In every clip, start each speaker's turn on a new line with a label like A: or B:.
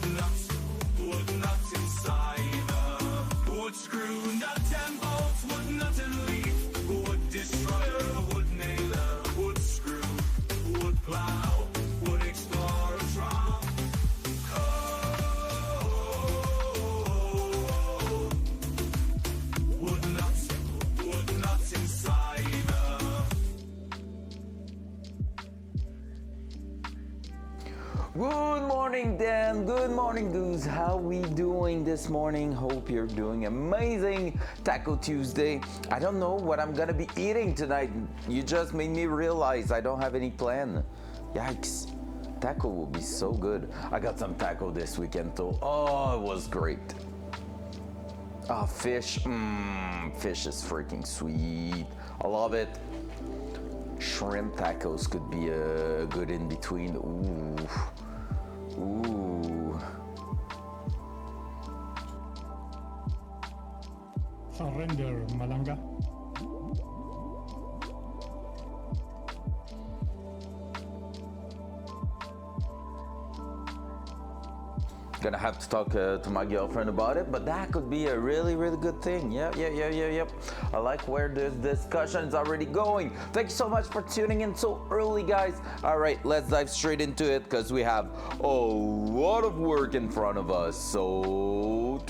A: wood nuts inside. Wood screw, nuts and bolts, wood nuts and leaf, wood destroyer, wood nailer, wood screw, wood plow, wood explorer strong. Wood nuts inside.
B: Good morning, Dan. Good morning, Goose. How we doing this morning? Hope you're doing amazing. Taco Tuesday. I don't know what I'm gonna be eating tonight. You just made me realize I don't have any plan. Yikes. Taco will be so good. I got some taco this weekend too. Oh, it was great. Fish. Fish is freaking sweet. I love it. Shrimp tacos could be a good in between. Ooh.
C: Surrender, Malanga.
B: Gonna have to talk to my girlfriend about it, but that could be a really good thing. Yep. I like where this discussion is already going. Thank you so much for tuning in so early, guys. All right, let's dive straight into it because we have a lot of work in front of us. So,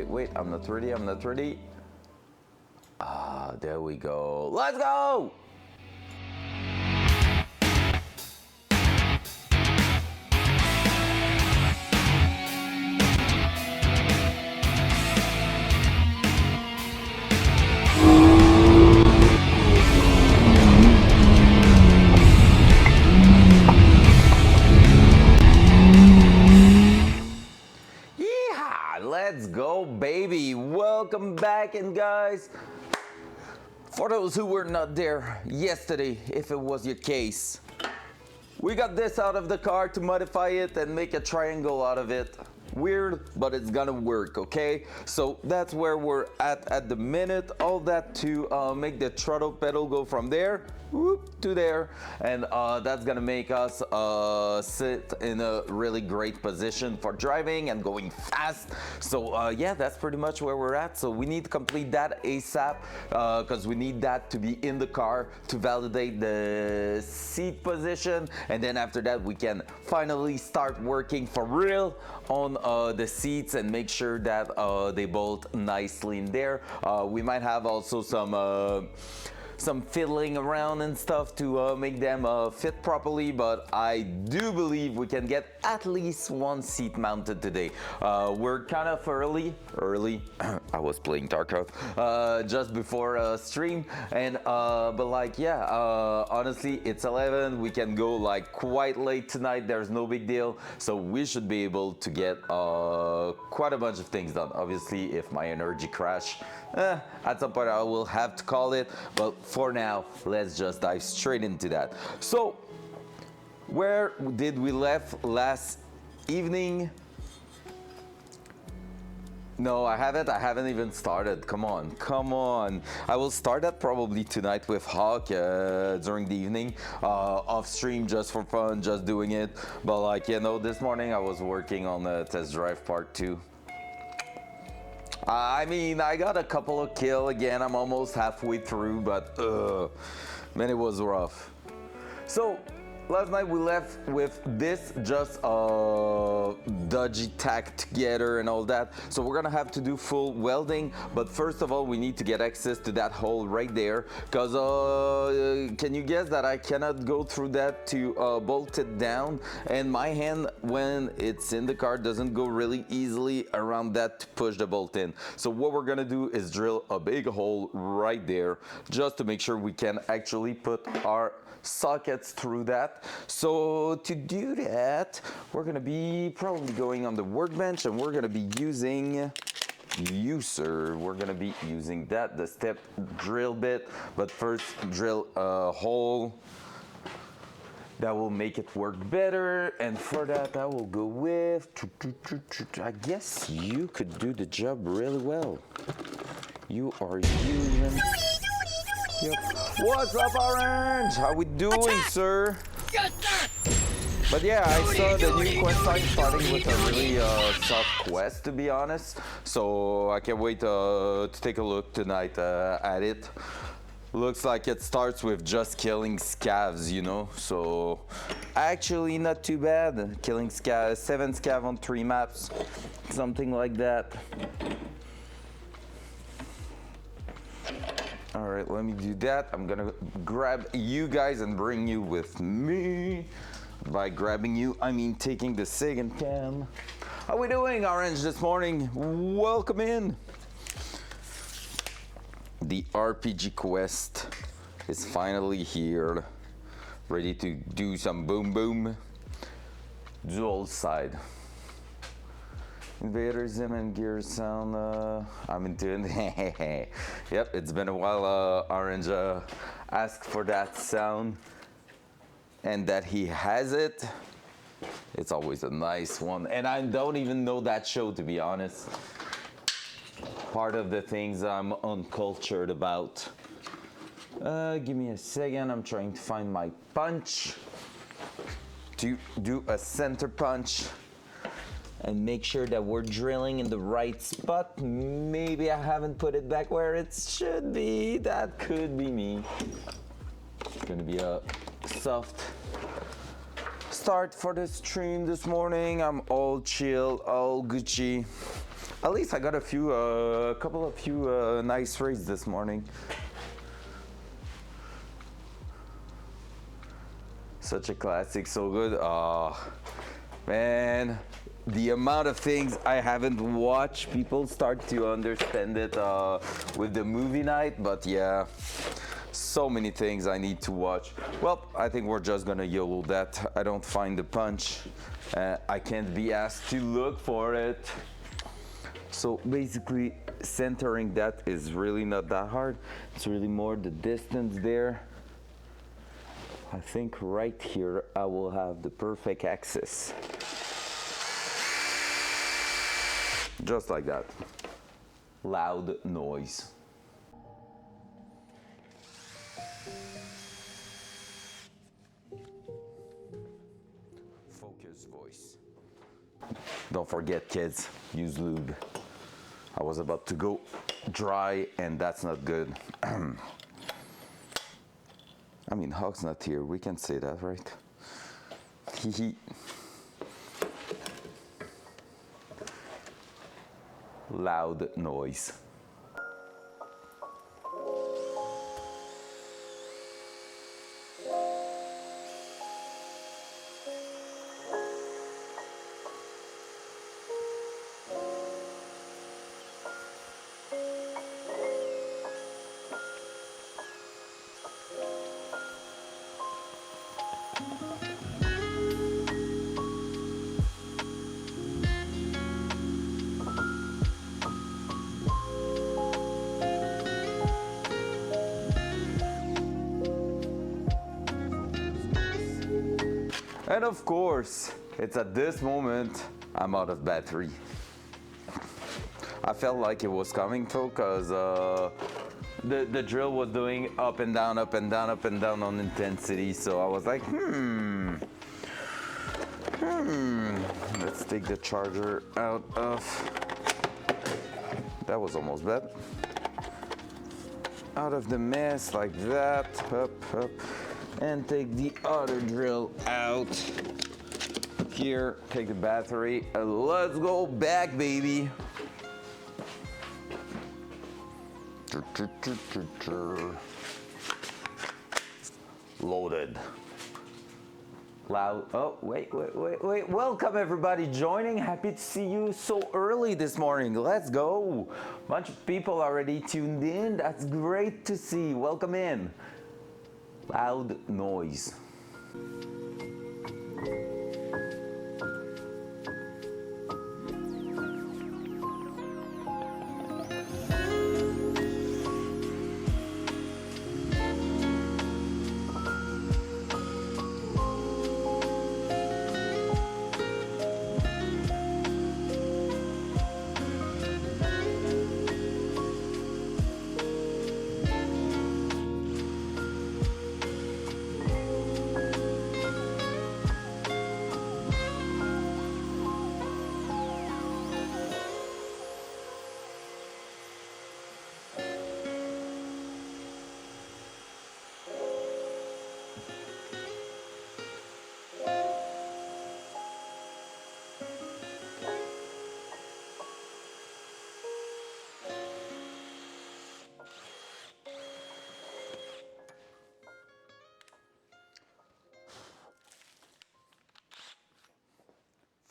B: wait, I'm not ready. There we go. Let's go! Let's go, baby. Welcome back. And guys, for those who were not there yesterday, if it was your case, we got this out of the car to modify it and make a triangle out of it. Weird, but it's gonna work, okay? So that's where we're at the minute. All that to make the throttle pedal go from there to there, and that's gonna make us sit in a really great position for driving and going fast. So yeah, that's pretty much where we're at. So we need to complete that ASAP because we need that to be in the car to validate the seat position, and then after that we can finally start working for real on the seats and make sure that they bolt nicely in there. We might have also some fiddling around and stuff to make them fit properly, but I do believe we can get at least one seat mounted today. We're kind of early. I was playing Tarkov just before stream, and but like yeah, honestly it's 11. We can go like quite late tonight. There's no big deal, so we should be able to get quite a bunch of things done. Obviously, if my energy crash, at some point I will have to call it, but for now, let's just dive straight into that. So, where did we left last evening? No, I haven't even started. Come on. I will start that probably tonight with Hawk during the evening, off stream, just for fun, just doing it. But like, you know, this morning I was working on the test drive part 2. I mean, I got a couple of kills again. I'm almost halfway through, but man, it was rough. So last night we left with this just dodgy tack together and all that. So we're gonna have to do full welding, but first of all we need to get access to that hole right there, because can you guess that I cannot go through that to bolt it down, and my hand when it's in the car doesn't go really easily around that to push the bolt in. So what we're gonna do is drill a big hole right there just to make sure we can actually put our sockets through that. So to do that, we're gonna be probably going on the workbench, and we're gonna be using user. We're gonna be using that, the step drill bit, but first drill a hole that will make it work better. And for that I will go with, I guess you could do the job really well. You are using. Yep. What's up, Orange? How we doing, sir?
D: Yes, sir!
B: But yeah, I saw the new quest line starting with a really soft quest, to be honest. So I can't wait to take a look tonight at it. Looks like it starts with just killing scavs, you know. So actually not too bad. Killing 7 scav on 3 maps, something like that. All right, let me do that. I'm gonna grab you guys and bring you with me. By grabbing you, I mean taking the second cam. How we doing, Orange, this morning? Welcome in. The RPG quest is finally here. Ready to do some boom boom. Dual side. Invader Zim and Gear sound, I'm into it. Yep, it's been a while, Orange asked for that sound. And that he has it, it's always a nice one. And I don't even know that show, to be honest. Part of the things I'm uncultured about. Give me a second, I'm trying to find my punch. To do a center punch. And make sure that we're drilling in the right spot. Maybe I haven't put it back where it should be. That could be me. It's gonna be a soft start for the stream this morning. I'm all chill, all Gucci. At least I got a couple of nice raids this morning. Such a classic, so good. Oh, man, the amount of things I haven't watched, people start to understand it with the movie night, but yeah. So many things I need to watch. Well, I think we're just gonna YOLO that. I don't find the punch. I can't be asked to look for it. So basically, centering that is really not that hard. It's really more the distance there. I think right here I will have the perfect access. Just like that. Loud noise. Focus voice. Don't forget, kids, use lube. I was about to go dry and that's not good. I mean, Hog's not here. We can say that, right? Loud noise. And of course, it's at this moment I'm out of battery. I felt like it was coming though, because the drill was doing up and down, up and down, up and down on intensity. So I was like, let's take the charger out of. That was almost bad. Out of the mess like that, up. And take the other drill out. Here, take the battery, and let's go back, baby. Loaded. Loud. Oh, wait. Welcome, everybody joining. Happy to see you so early this morning. Let's go. Bunch of people already tuned in. That's great to see. Welcome in. Loud noise.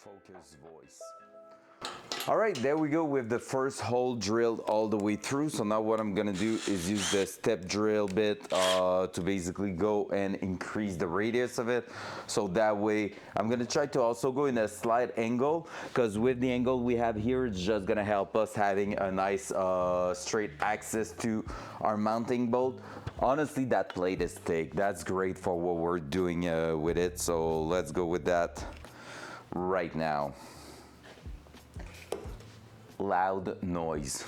B: Focus voice. All right, there we go with the first hole drilled all the way through. So now what I'm gonna do is use the step drill bit to basically go and increase the radius of it. So that way, I'm gonna try to also go in a slight angle, because with the angle we have here, it's just gonna help us having a nice straight access to our mounting bolt. Honestly, that plate is thick. That's great for what we're doing with it. So let's go with that right now. Loud noise.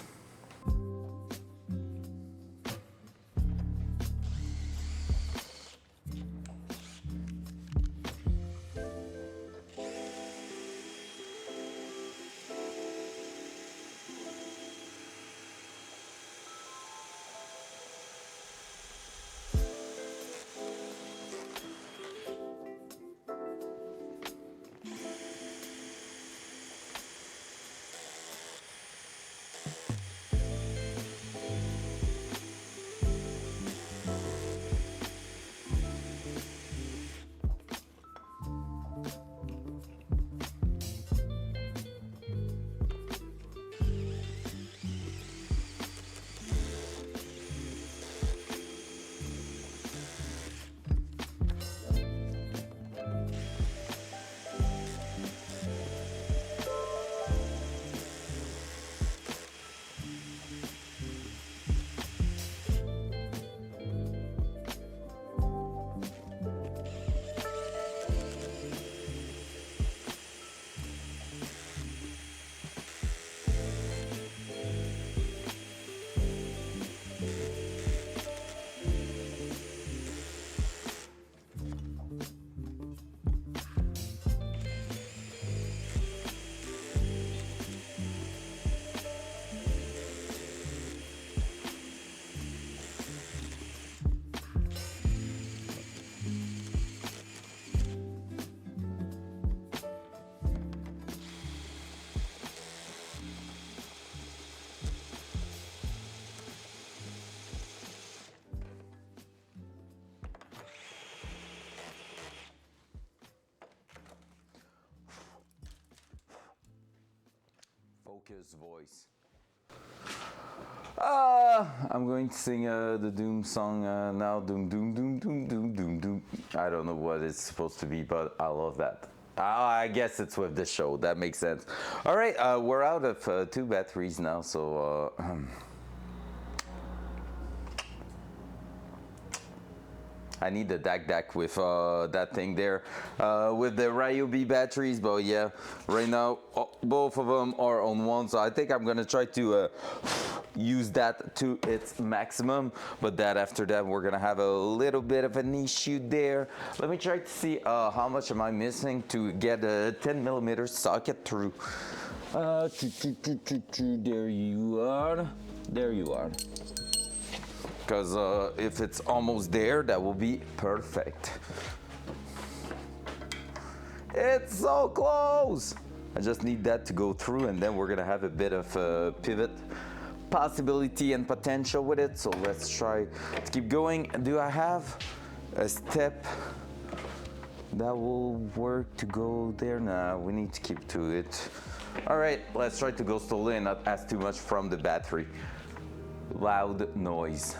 B: Focus voice. I'm going to sing the Doom song now. Doom, doom, doom, doom, doom, doom, doom. I don't know what it's supposed to be, but I love that. I guess it's with the show. That makes sense. All right, we're out of 2 batteries now, so I need the DAC with that thing there with the Ryobi batteries, but yeah, right now both of them are on 1, so I think I'm gonna try to use that to its maximum, but that after that we're gonna have a little bit of an issue there. Let me try to see how much am I missing to get a 10mm socket through. There you are. There you are. Because if it's almost there, that will be perfect. It's so close! I just need that to go through, and then we're gonna have a bit of a pivot possibility and potential with it. So let's try to keep going. Do I have a step that will work to go there? Nah, we need to keep to it. All right, let's try to go slowly and not ask too much from the battery. Loud noise.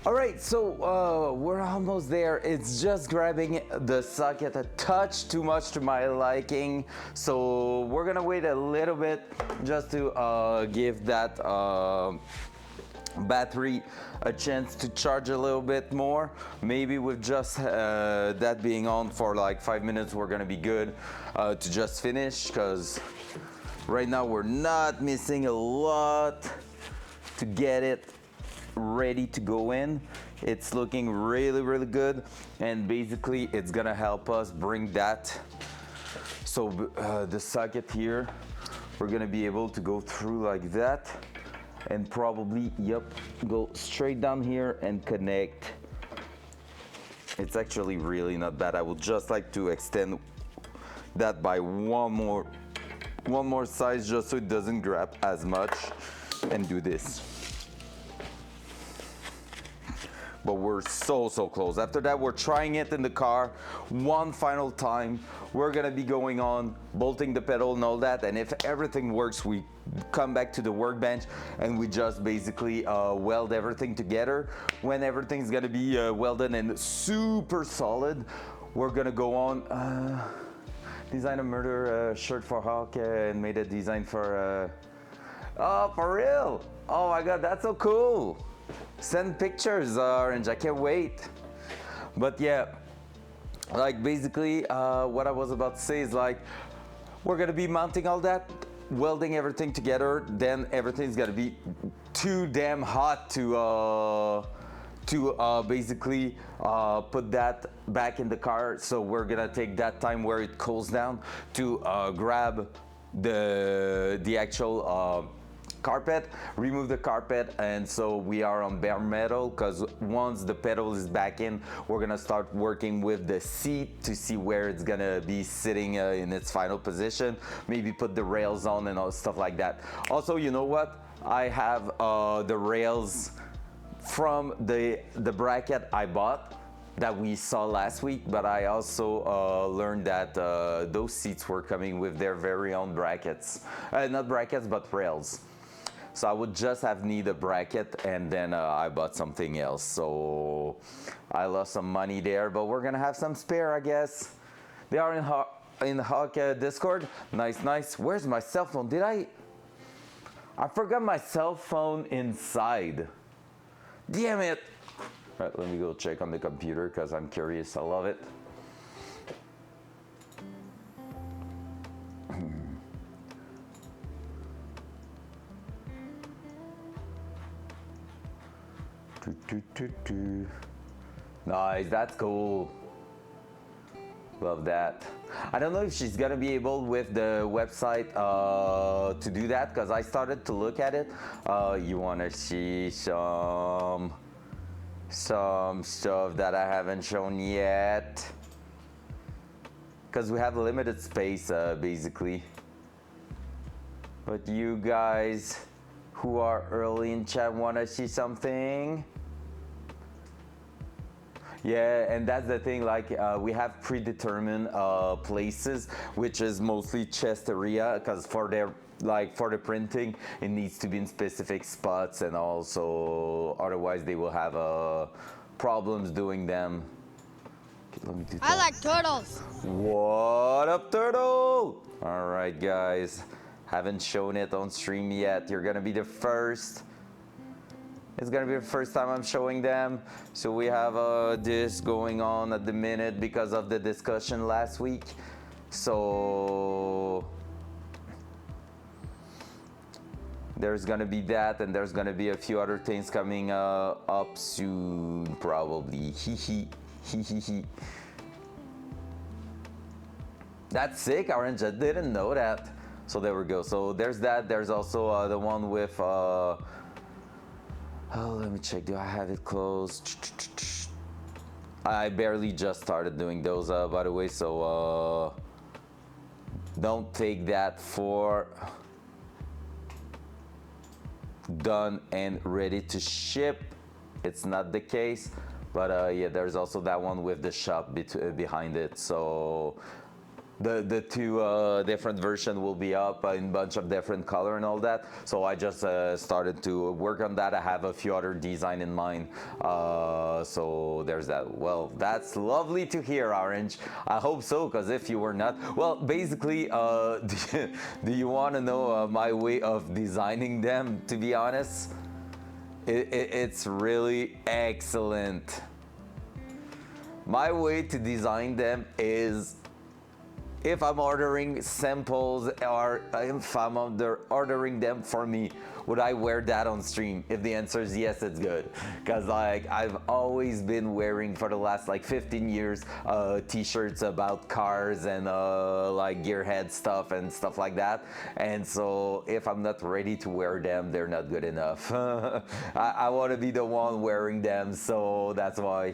B: All right, so we're almost there. It's just grabbing the socket a touch too much to my liking. So we're gonna wait a little bit just to give that battery a chance to charge a little bit more. Maybe with just that being on for like 5 minutes, we're gonna be good to just finish, because right now we're not missing a lot to get it ready to go in. It's looking really, really good, and basically it's gonna help us bring that. So the socket here, we're gonna be able to go through like that, and probably, yep, go straight down here and connect. It's actually really not bad. I would just like to extend that by one more size, just so it doesn't grab as much, and do this. But we're so close. After that, we're trying it in the car one final time. We're gonna be going on, bolting the pedal and all that, and if everything works, we come back to the workbench and we just basically weld everything together. When everything's gonna be welded and super solid, we're gonna go on, design a murder shirt for Hawk, and made a design for, oh, for real? Oh my God, that's so cool. Send pictures, Orange, I can't wait. But yeah, like basically what I was about to say is, like, we're gonna be mounting all that, welding everything together, then everything's gonna be too damn hot to basically put that back in the car. So we're gonna take that time where it cools down to grab the actual carpet, remove the carpet, and so we are on bare metal, because once the pedal is back in, we're gonna start working with the seat to see where it's gonna be sitting in its final position, maybe put the rails on and all stuff like that. Also, you know what? I have the rails from the bracket I bought that we saw last week, but I also learned that those seats were coming with their very own brackets. Not brackets, but rails. So I would just have need a bracket, and then I bought something else. So I lost some money there, but we're gonna have some spare, I guess. They are in the Hawk Discord. Nice. Where's my cell phone? I forgot my cell phone inside. Damn it. All right, let me go check on the computer, because I'm curious. I love it. Nice, that's cool. Love that. I don't know if she's gonna be able with the website to do that, because I started to look at it. You wanna see some stuff that I haven't shown yet, because we have limited space basically. But you guys who are early in chat wanna see something? Yeah, and that's the thing, like we have predetermined places, which is mostly chest area, because for the printing, it needs to be in specific spots, and also otherwise they will have problems doing them. Okay, let me do that.
D: I like turtles.
B: What up, Turtle? All right, guys. Haven't shown it on stream yet. You're gonna be the first. It's gonna be the first time I'm showing them. So we have this going on at the minute because of the discussion last week. So there's gonna be that, and there's gonna be a few other things coming up soon, probably. That's sick, Orange. I didn't know that. So there we go. So there's that. There's also the one with oh, let me check. Do I have it closed? I barely just started doing those, by the way. So don't take that for done and ready to ship. It's not the case. But yeah, there's also that one with the shop behind it. So The two different version will be up in a bunch of different color and all that. So I just started to work on that. I have a few other design in mind. So there's that. Well, that's lovely to hear, Orange. I hope so, because if you were not, well, basically, do you want to know my way of designing them? To be honest, it's really excellent. My way to design them is, if I'm ordering samples or if I'm ordering them for me, would I wear that on stream? If the answer is yes, it's good. Cause like I've always been wearing for the last like 15 years t-shirts about cars and like gearhead stuff and stuff like that. And so if I'm not ready to wear them, they're not good enough. I want to be the one wearing them, so that's why.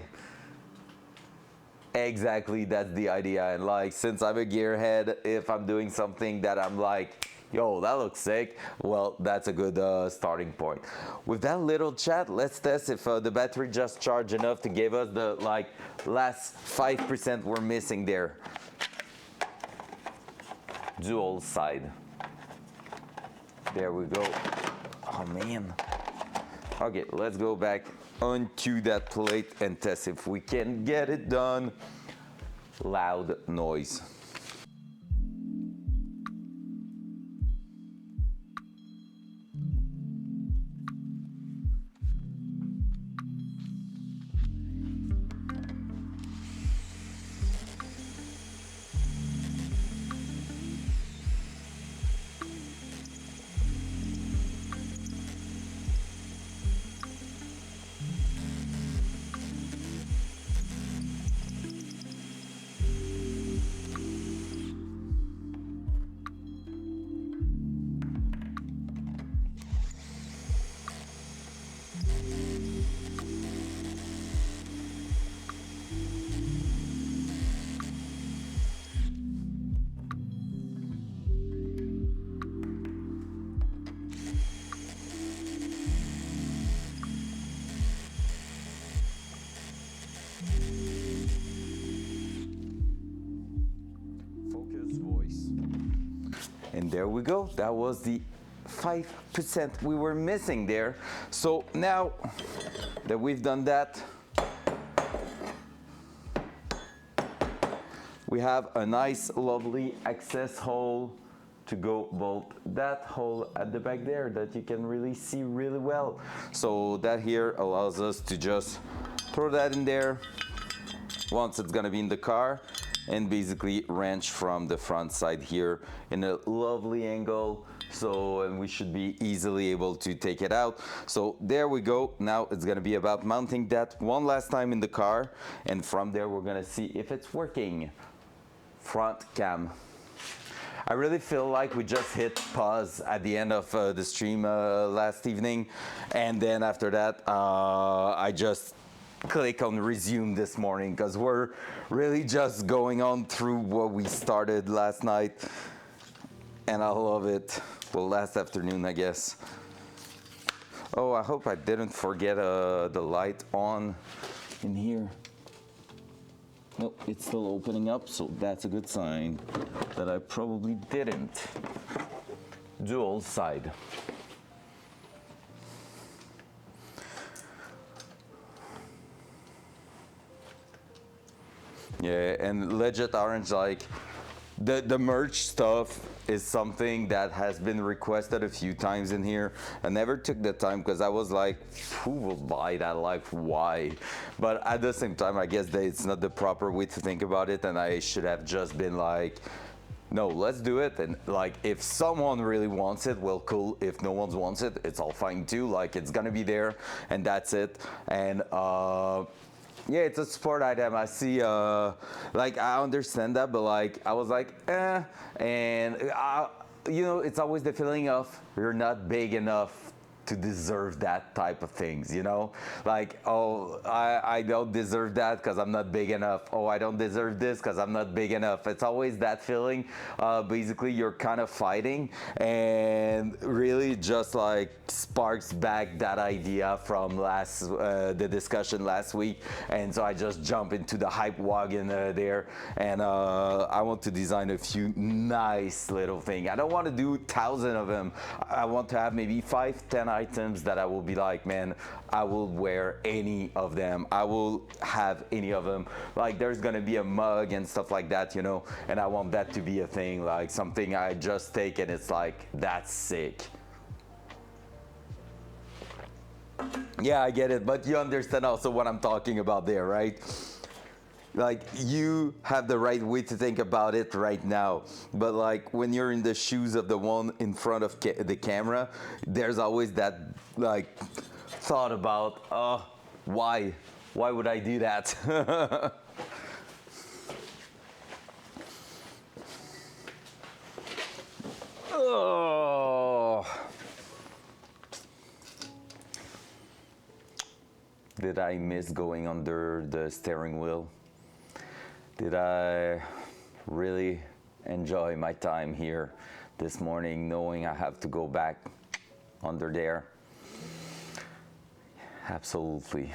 B: Exactly, that's the idea. And like, since I'm a gearhead, if I'm doing something that I'm like, yo, that looks sick, well, that's a good starting point. With that little chat, let's test if the battery just charged enough to give us the like last 5% we're missing there. Dual side. There we go. Oh man. Okay, let's go back onto that plate and test if we can get it done. Loud noise. And there we go. That was the 5% we were missing there. So now that we've done that, we have a nice, lovely access hole to go bolt that hole at the back there that you can really see really well. So that here allows us to just throw that in there once it's gonna be in the car, and basically wrench from the front side here in a lovely angle. So, and we should be easily able to take it out. So there we go. Now it's gonna be about mounting that one last time in the car, and from there we're gonna see if it's working. Front cam. I really feel like we just hit pause at the end of the stream last evening, and then after that I just click on resume this morning, because we're really just going on through what we started last night, and I love it. Well, last afternoon, I guess. Oh, I hope I didn't forget the light on in here. Nope, it's still opening up, so that's a good sign that I probably didn't. Dual side. Yeah, and legit Orange, like the merch stuff is something that has been requested a few times in here. I never took the time because I was like, who will buy that? Like, why? But at the same time, I guess that it's not the proper way to think about it, and I should have just been like, no, let's do it. And like, if someone really wants it, well, cool. If no one wants it, it's all fine too. Like, it's gonna be there, and that's it. And yeah, it's a sport item. I see, like, I understand that, but like, I was like, and you know, it's always the feeling of you're not big enough to deserve that type of things, you know? Like, oh, I don't deserve that because I'm not big enough. Oh, I don't deserve this because I'm not big enough. It's always that feeling. Basically, you're kind of fighting, and really just like sparks back that idea from the discussion last week. And so I just jump into the hype wagon there, and I want to design a few nice little things. I don't want to do 1,000 of them. I want to have maybe 5-10 items that I will be like, man, I will wear any of them. I will have any of them. Like there's gonna be a mug and stuff like that, you know, and I want that to be a thing, like something I just take and it's like, that's sick. Yeah, I get it, but you understand also what I'm talking about there, right? Like you have the right way to think about it right now, but like when you're in the shoes of the one in front of the camera, there's always that like thought about, oh, why would I do that? Oh. Did I miss going under the steering wheel? Did I really enjoy my time here this morning knowing I have to go back under there? Absolutely.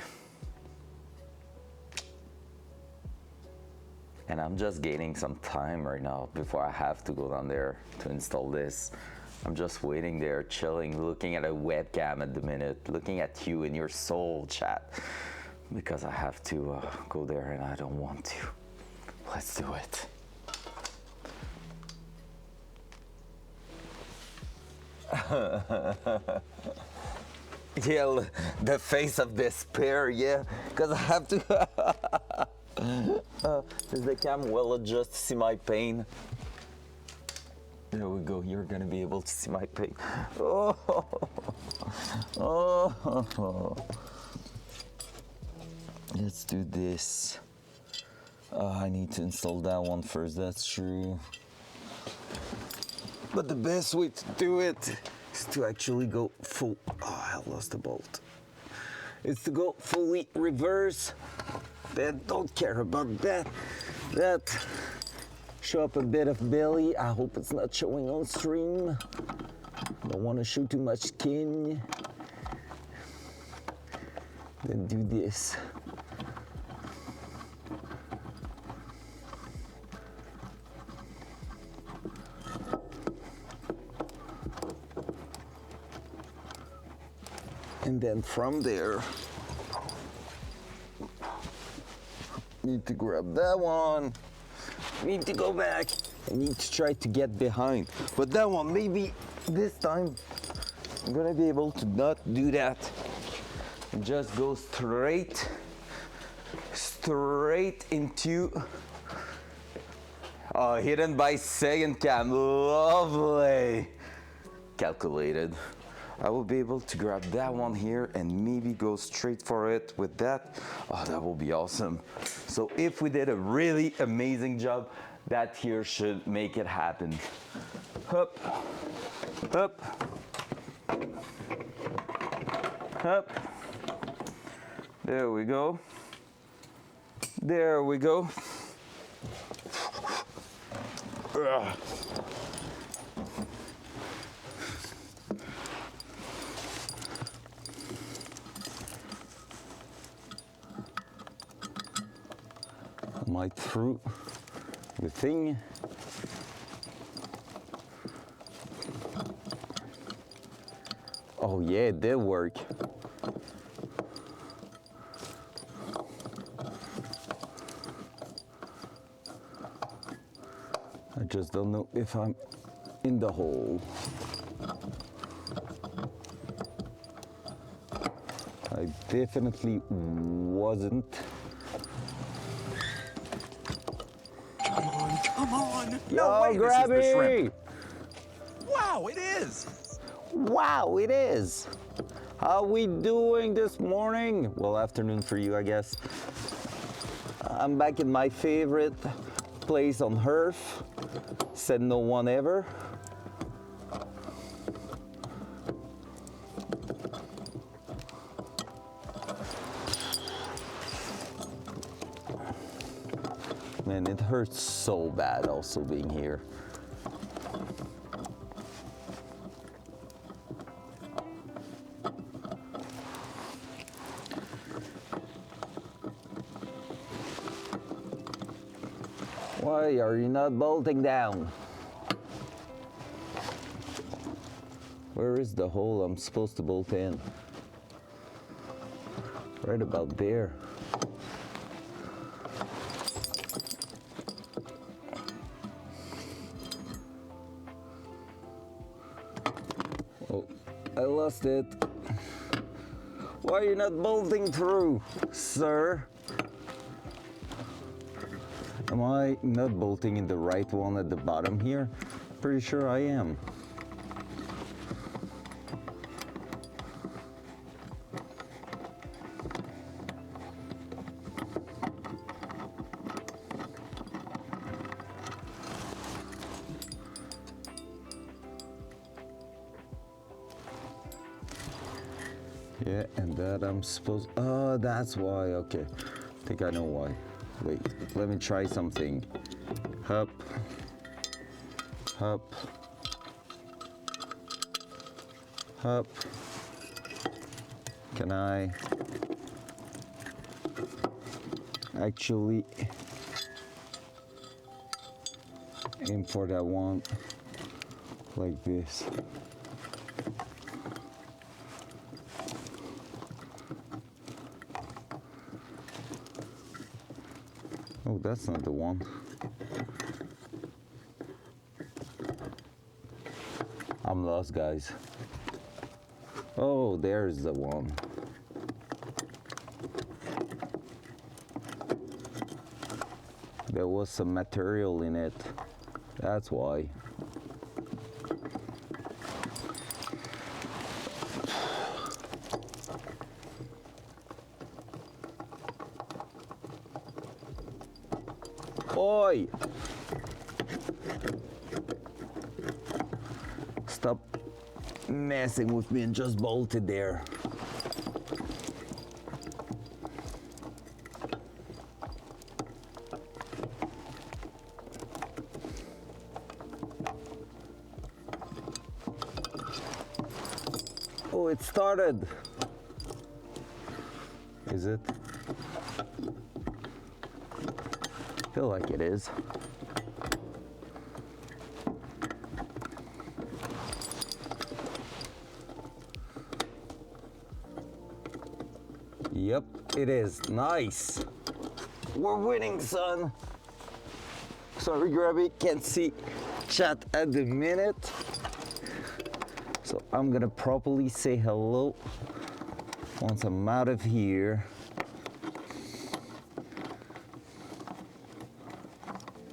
B: And I'm just gaining some time right now before I have to go down there to install this. I'm just waiting there, chilling, looking at a webcam at the minute, looking at you in your soul chat, because I have to go there and I don't want to. Let's do it. Yeah, the face of despair, yeah, because I have to. Does the cam well adjust to see my pain? There we go, you're gonna be able to see my pain. Oh, oh. Let's do this. I need to install that one first, that's true. But the best way to do it is to actually go full. Oh, I lost the bolt. It's to go fully reverse. But don't care about that. Show up a bit of belly. I hope it's not showing on stream. Don't want to show too much skin. Then do this. And then from there, need to grab that one. Need to go back. I need to try to get behind. But that one, maybe this time, I'm gonna be able to not do that. And just go straight into, hidden by second cam, lovely. Calculated. I will be able to grab that one here and maybe go straight for it with that. Oh, that will be awesome. So if we did a really amazing job, that here should make it happen. Up, up, up. There we go. There we go. Ugh. Might through the thing. Oh yeah, it did work. I just don't know if I'm in the hole. I definitely wasn't.
A: Come on!
B: Yo,
A: wait,
B: grab
A: this is the
B: it!
A: shrimp. Wow, it is!
B: Wow, it is! How we doing this morning? Well, afternoon for you, I guess. I'm back in my favorite place on earth. Said no one ever. Man, it hurts so bad also being here. Why are you not bolting down? Where is the hole I'm supposed to bolt in? Right about there. Oh, I lost it. Why are you not bolting through, sir? Am I not bolting in the right one at the bottom here? Pretty sure I am. Yeah, and that I'm supposed, oh, that's why, okay. I think I know why. Wait, let me try something. Hop, hop, hop. Can I actually aim for that one like this? Oh, that's not the one. I'm lost, guys. Oh, there's the one. There was some material in it. That's why. Oi! Stop messing with me and just bolt it there. Oh, it started. Is it? I feel like it is. Yep, it is. Nice. We're winning, son. Sorry, Grabby, can't see chat at the minute. So I'm gonna properly say hello once I'm out of here.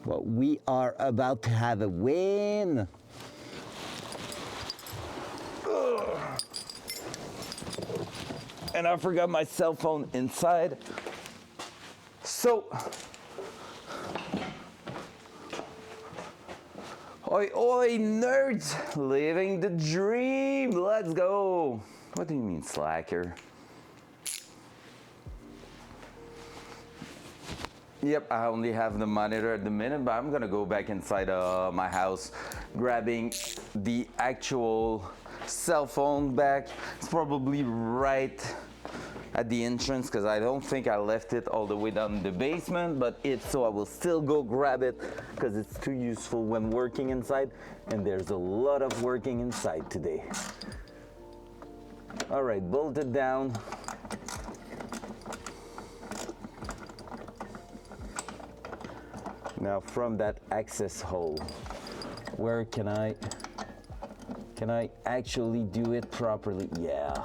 B: But we are about to have a win. Ugh. And I forgot my cell phone inside. So, oi, oi, nerds, living the dream. Let's go. What do you mean, slacker? Yep, I only have the monitor at the minute, but I'm gonna go back inside my house, grabbing the actual cell phone back. It's probably right at the entrance because I don't think I left it all the way down in the basement, but so I will still go grab it because it's too useful when working inside, and there's a lot of working inside today. All right, bolt it down. Now from that access hole, where can I actually do it properly? Yeah.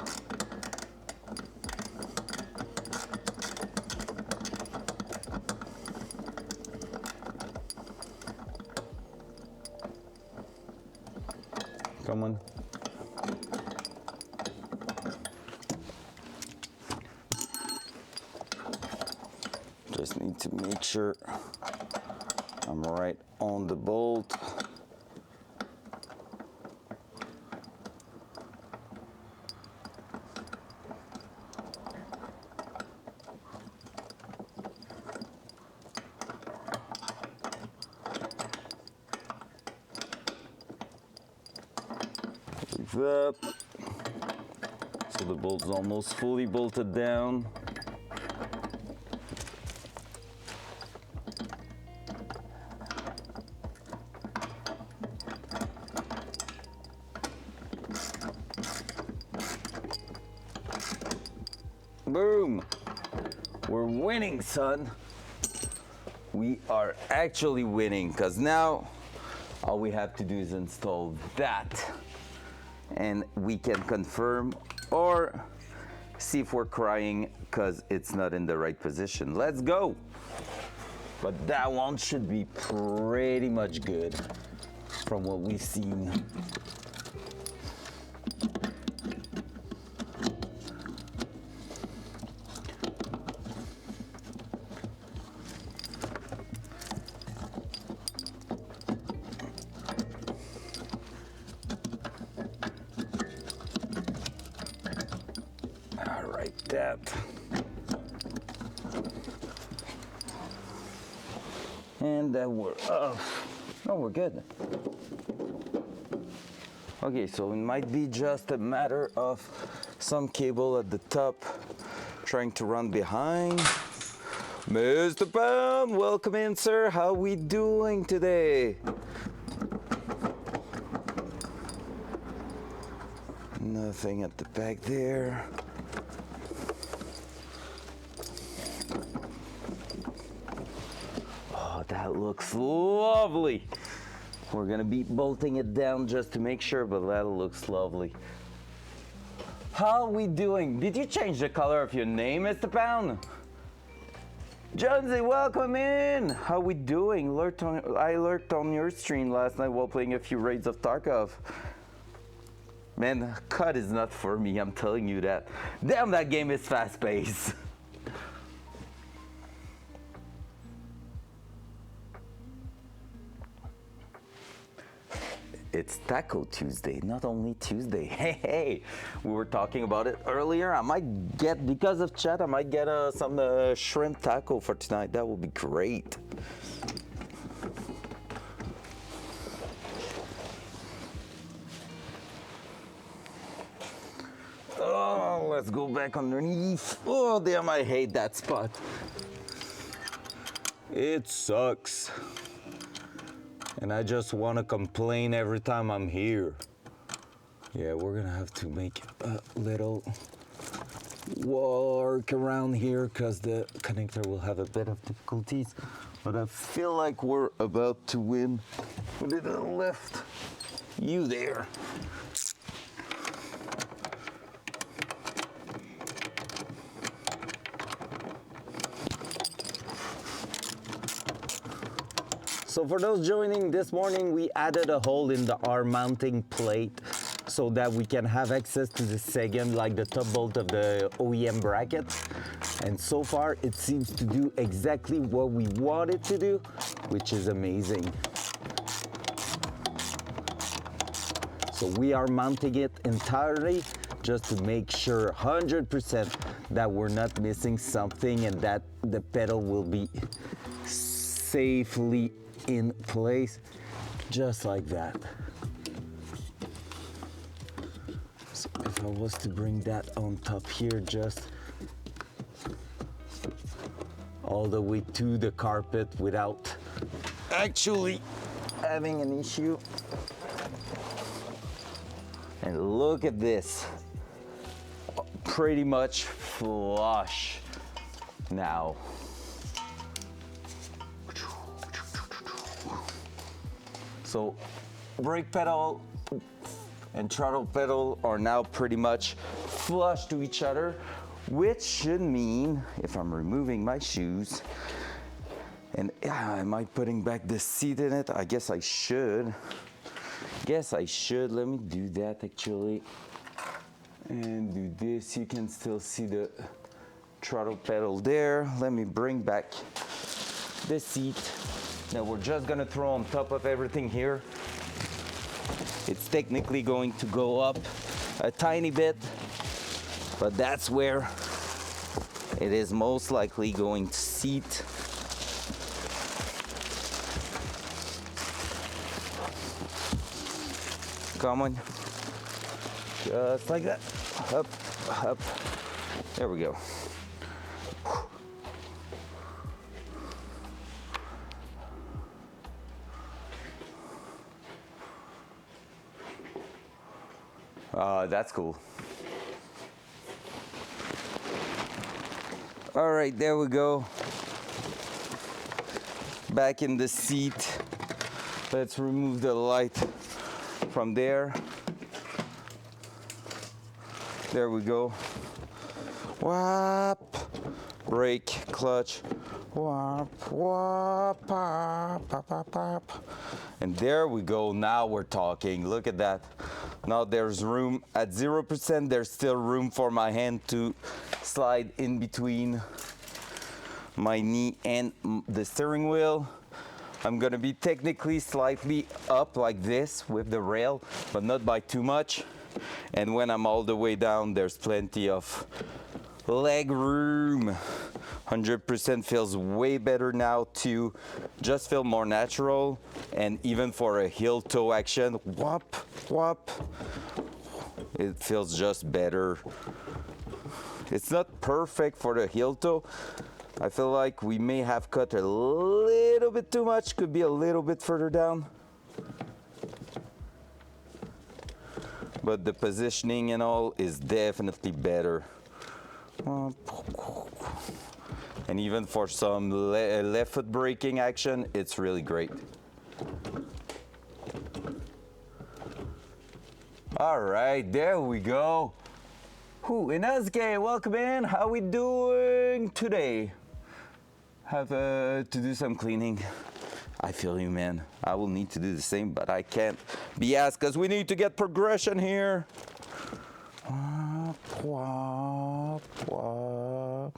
B: Come on. Just need to make sure I'm right on the bolt. up. So the bolt's almost fully bolted down. Boom! We're winning, son. We are actually winning, because now all we have to do is install that, and we can confirm or see if we're crying because it's not in the right position. Let's go. But that one should be pretty much good from what we've seen. That. And then we're off. No, we're good. Okay, so it might be just a matter of some cable at the top trying to run behind. Mr. Pound, welcome in, sir. How we doing today? Nothing at the back there. That looks lovely. We're gonna be bolting it down just to make sure, but that looks lovely. How are we doing? Did you change the color of your name, Mr. Pound? Jonesy, welcome in. How we doing? I lurked on your stream last night while playing a few raids of Tarkov. Man, cut is not for me, I'm telling you that. Damn, that game is fast-paced. It's Taco Tuesday, not only Tuesday. Hey, we were talking about it earlier. I might get, because of chat, I might get some shrimp taco for tonight. That would be great. Oh, let's go back underneath. Oh, damn, I hate that spot. It sucks. And I just want to complain every time I'm here. Yeah, we're gonna have to make a little work around here because the connector will have a bit of difficulties. But I feel like we're about to win. Put it to the left. You there. So for those joining this morning, we added a hole in the arm mounting plate so that we can have access to the second, like the top bolt of the OEM bracket. And so far, it seems to do exactly what we want it to do, which is amazing. So we are mounting it entirely just to make sure 100% that we're not missing something and that the pedal will be safely in place, just like that. So if I was to bring that on top here, just all the way to the carpet without actually having an issue. And look at this, pretty much flush now. So brake pedal and throttle pedal are now pretty much flush to each other, which should mean, if I'm removing my shoes, and am I putting back the seat in it? I guess I should. Let me do that actually. And do this. You can still see the throttle pedal there. Let me bring back the seat. Now we're just gonna throw on top of everything here. It's technically going to go up a tiny bit, but that's where it is most likely going to seat. Come on. Just like that. Up, up. There we go. That's cool. All right, there we go. Back in the seat. Let's remove the light from there. There we go. Whop. Brake, clutch. Whop, whop, pop, pop, pop, pop. And there we go. Now we're talking. Look at that. Now there's room at 0%. There's still room for my hand to slide in between my knee and the steering wheel. I'm gonna be technically slightly up like this with the rail, but not by too much. And when I'm all the way down, there's plenty of leg room. 100% feels way better now too. Just feel more natural. And even for a heel toe action, whop, whop, it feels just better. It's not perfect for the heel toe. I feel like we may have cut a little bit too much, could be a little bit further down. But the positioning and all is definitely better. And even for some left foot braking action, it's really great. All right, there we go. Inazke, welcome in. How we doing today? Have to do some cleaning. I feel you, man. I will need to do the same, but I can't be asked because we need to get progression here. Womp, womp, womp,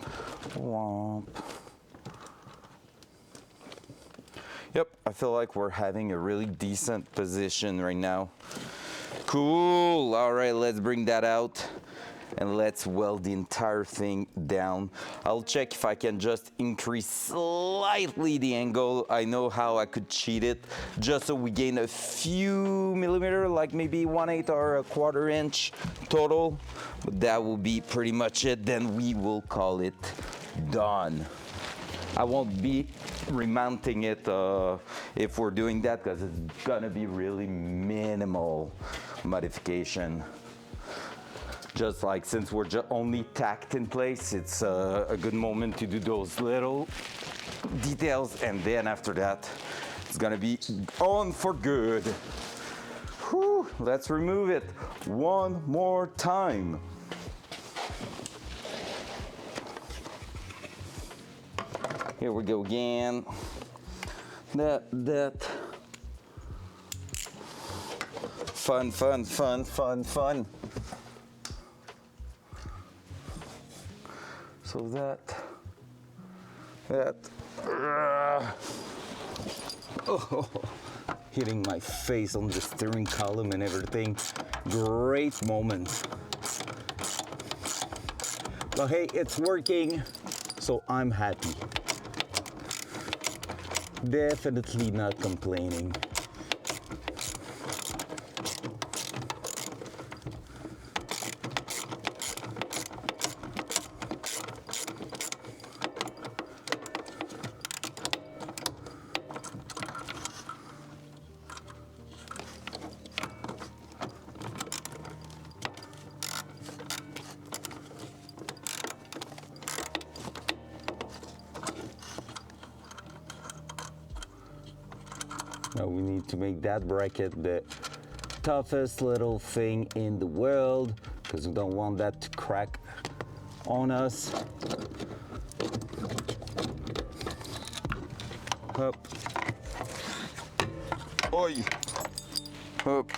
B: womp. Yep, I feel like we're having a really decent position right now. Cool. All right, let's bring that out. And let's weld the entire thing down. I'll check if I can just increase slightly the angle. I know how I could cheat it, just so we gain a few millimeters, like maybe 1/8 or a 1/4 inch total. But that will be pretty much it. Then we will call it done. I won't be remounting it if we're doing that, because it's gonna be really minimal modification. Just like since we're only tacked in place, it's a good moment to do those little details, and then after that, it's gonna be on for good. Whew, let's remove it one more time. Here we go again. That. Fun, fun, fun, fun, fun. So oh, hitting my face on the steering column and everything. Great moment. But hey, it's working, so I'm happy. Definitely not complaining. Now we need to make that bracket the toughest little thing in the world, because we don't want that to crack on us. Up. Oi. Up.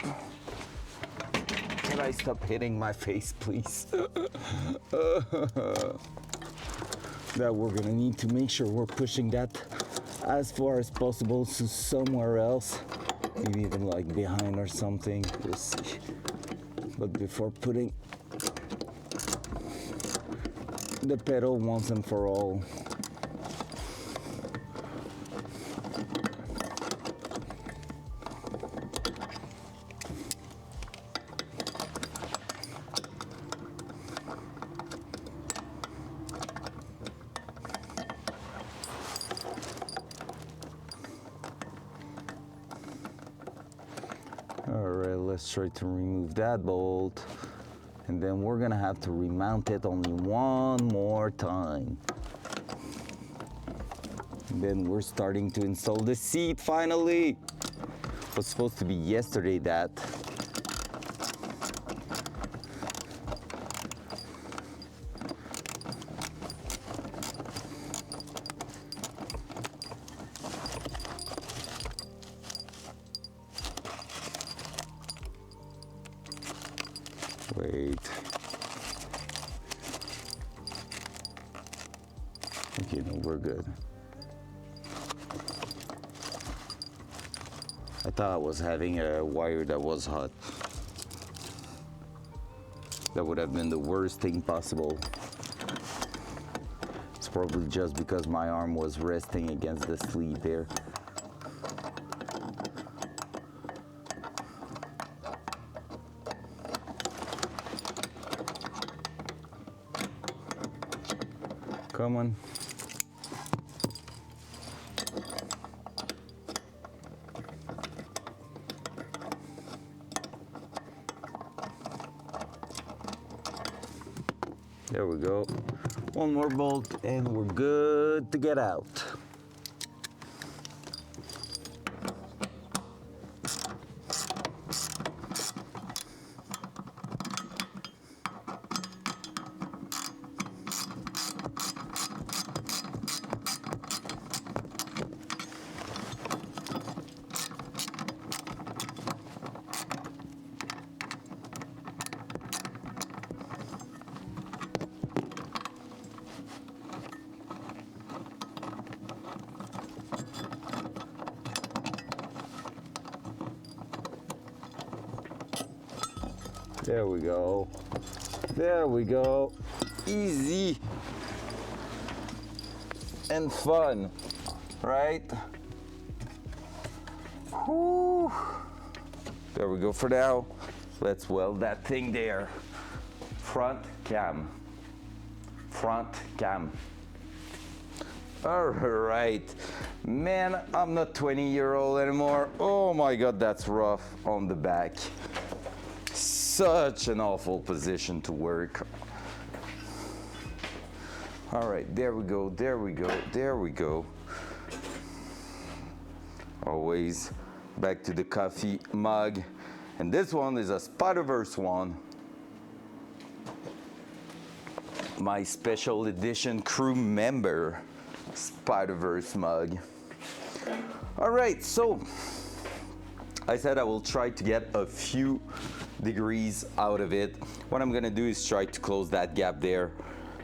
B: Can I stop hitting my face, please? That we're gonna need to make sure we're pushing that as far as possible to somewhere else, maybe even like behind or something. We'll see. But before putting the pedal once and for all, Just try to remove that bolt, and then we're gonna have to remount it only one more time. And then we're starting to install the seat finally. It was supposed to be yesterday that. Wait. Okay, no, we're good. I thought I was having a wire that was hot. That would have been the worst thing possible. It's probably just because my arm was resting against the sleeve there. Come on. There we go. One more bolt and we're good to get out. There we go. There we go. Easy and fun, right? Whew. There we go for now. Let's weld that thing there. Front cam. Front cam. All right. Man, I'm not 20-year-old anymore. Oh my God, that's rough on the back. Such an awful position to work. All right, there we go, there we go, there we go. Always back to the coffee mug. And this one is a Spider-Verse one. My special edition crew member Spider-Verse mug. All right, so I said I will try to get a few degrees out of it. What I'm gonna do is try to close that gap there.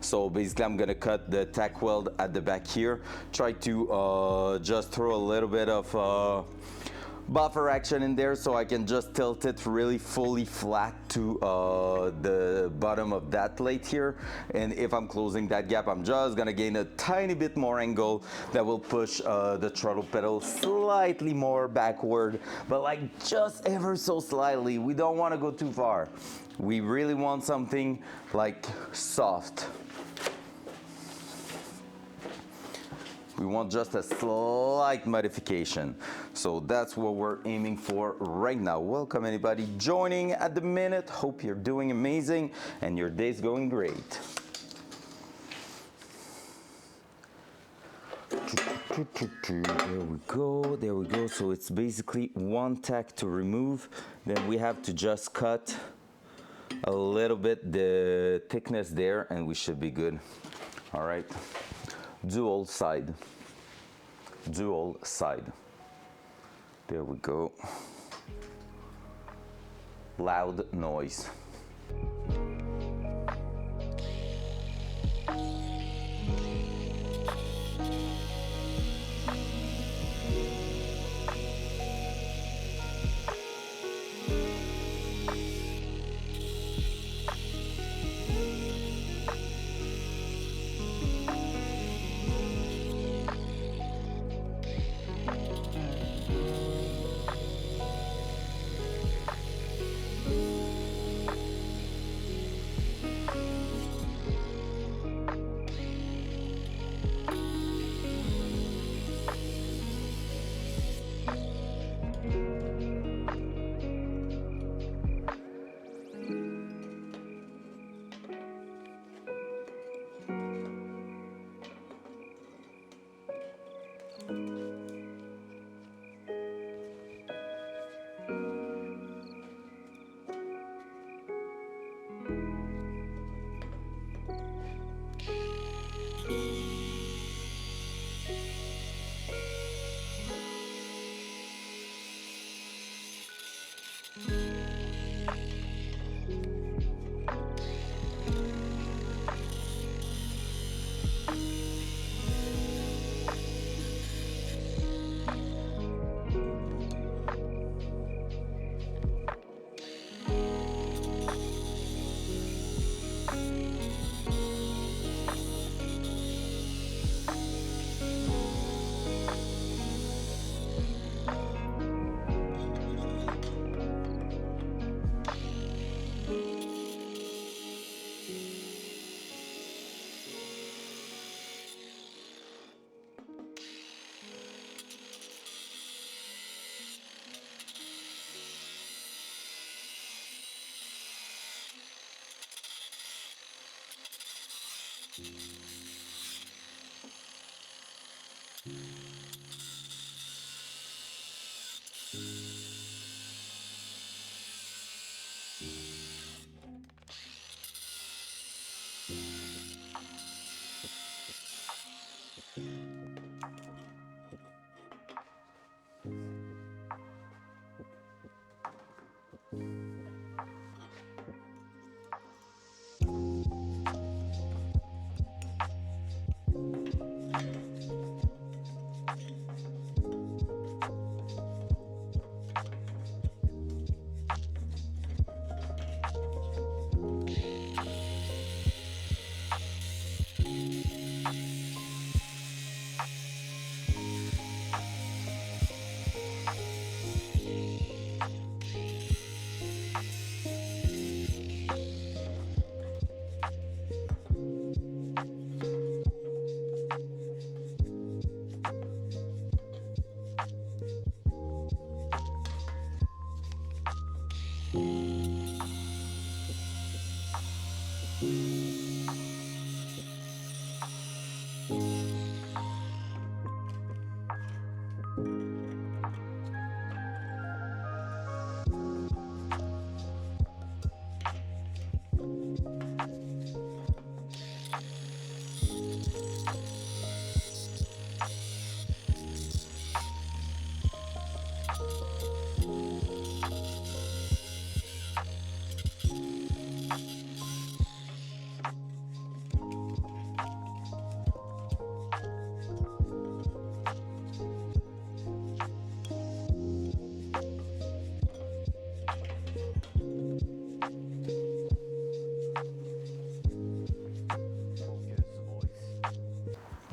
B: So basically I'm gonna cut the tack weld at the back here, try to just throw a little bit of buffer action in there so I can just tilt it really fully flat to the bottom of that plate here. And if I'm closing that gap, I'm just gonna gain a tiny bit more angle that will push the throttle pedal slightly more backward, but like just ever so slightly. We don't want to go too far. We really want something like soft. We want just a slight modification. So that's what we're aiming for right now. Welcome anybody joining at the minute. Hope you're doing amazing and your day's going great. There we go, there we go. So it's basically one tack to remove. Then we have to just cut a little bit the thickness there and we should be good. All right. Dual side. Dual side. There we go. Loud noise.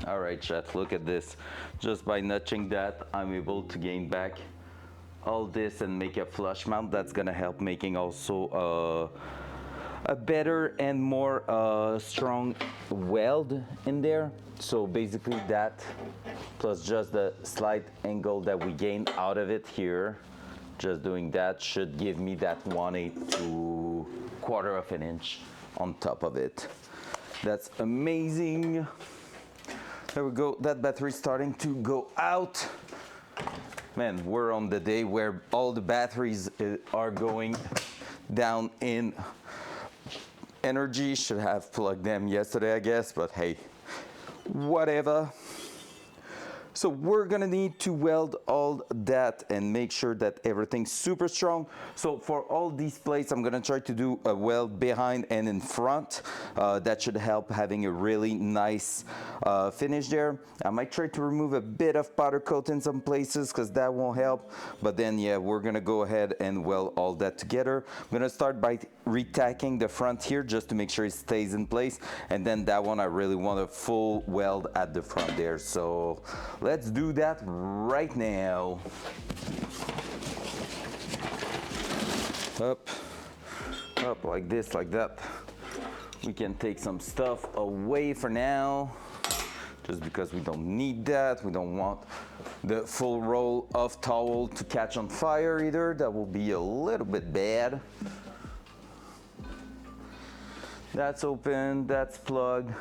B: All right, chat, look at this. Just by nudging that, I'm able to gain back all this and make a flush mount. That's gonna help making also a better and more strong weld in there. So basically that, plus just the slight angle that we gain out of it here, just doing that should give me that 1/8 to 1/4 of an inch on top of it. That's amazing. There we go, that battery's starting to go out. Man, we're on the day where all the batteries are going down in energy. Should have plugged them yesterday, I guess, but hey, whatever. So we're gonna need to weld all that and make sure that everything's super strong. So for all these plates, I'm gonna try to do a weld behind and in front. That should help having a really nice finish there. I might try to remove a bit of powder coat in some places because that won't help. But then yeah, we're gonna go ahead and weld all that together. I'm gonna start by retacking the front here just to make sure it stays in place. And then that one, I really want a full weld at the front there. So let's do that right now. Up, up, like this, like that. We can take some stuff away for now, just because we don't need that. We don't want the full roll of towel to catch on fire either. That will be a little bit bad. That's open, that's plugged.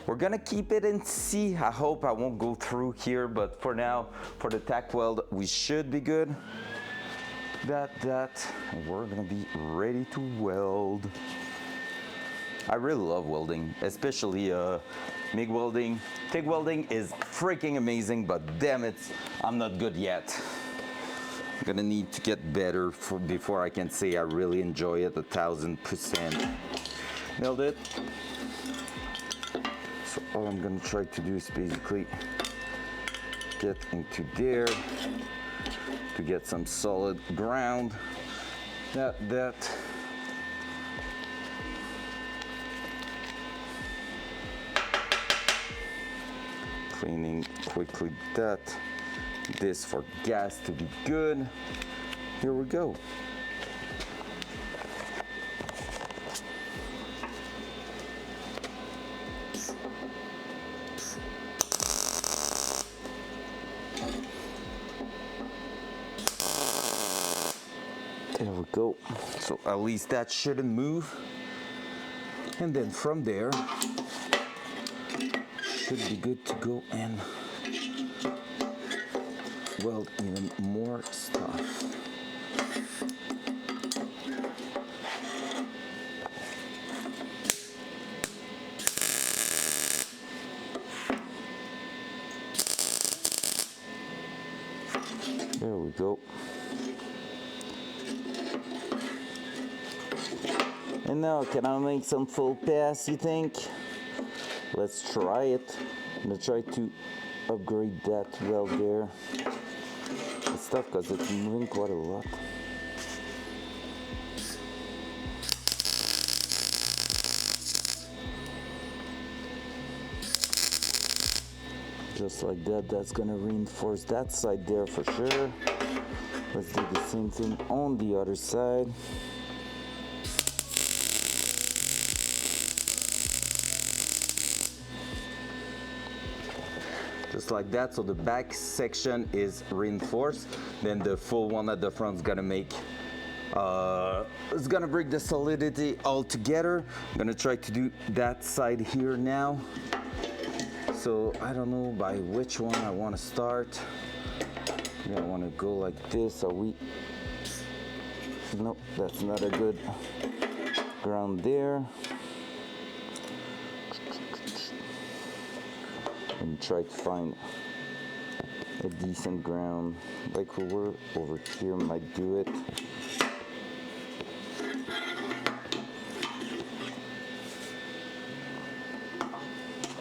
B: We're gonna keep it in C. I hope I won't go through here, but for now, for the tack weld, we should be good. That, and we're gonna be ready to weld. I really love welding, especially MIG welding. TIG welding is freaking amazing, but damn it, I'm not good yet. I'm gonna need to get better before I can say I really enjoy it 1000%. Nailed it. So all I'm gonna try to do is basically get into there to get some solid ground. That. Cleaning quickly that. This for gas to be good. Here we go. There we go. So at least that shouldn't move. And then from there, should be good to go and weld even more stuff. There we go. And now, can I make some full pass, you think? Let's try it. I'm gonna try to upgrade that weld there. It's tough because it's moving quite a lot. Just like that, that's gonna reinforce that side there for sure. Let's do the same thing on the other side. Just like that, so the back section is reinforced. Then the full one at the front is gonna make, it's gonna bring the solidity all together. I'm gonna try to do that side here now. So I don't know by which one I want to start. Yeah, I want to go like this. Are we? Nope, that's not a good ground there. And try to find a decent ground, like we were over here. Might do it.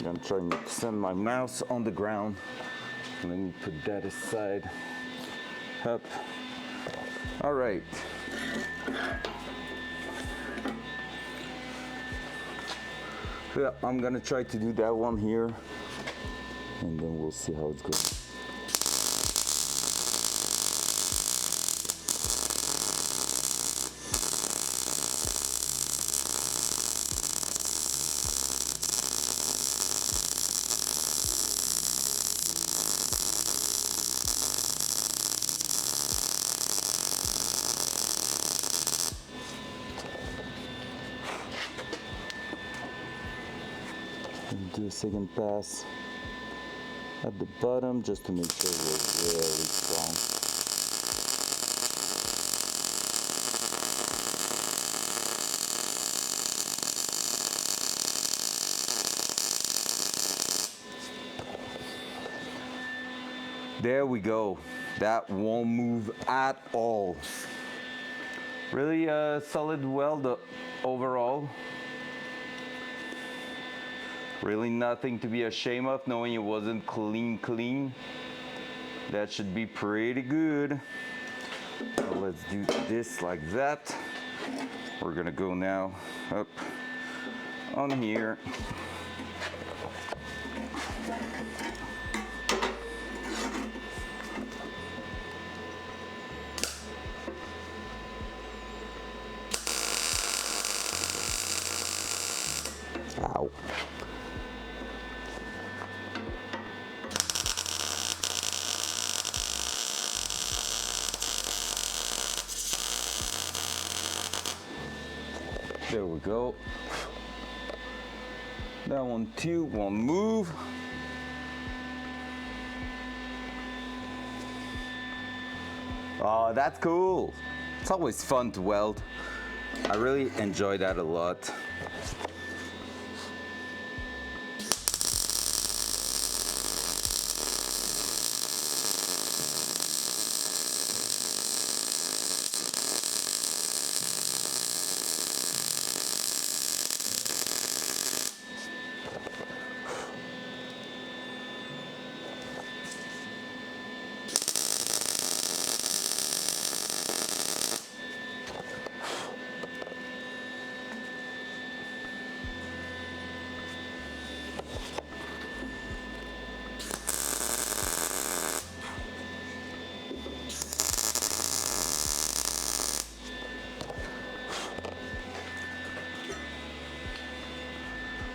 B: I'm trying to send my mouse on the ground. Let me put that aside. Up. All right. Yeah, I'm gonna try to do that one here, and then we'll see how it's going. Do a second pass at the bottom just to make sure we're really strong. There we go. That won't move at all. Really solid weld overall. Really nothing to be ashamed of, knowing it wasn't clean. That should be pretty good. So let's do this like that. We're gonna go now up on here. Ow. There we go. That one too won't move. Oh, that's cool. It's always fun to weld. I really enjoy that a lot.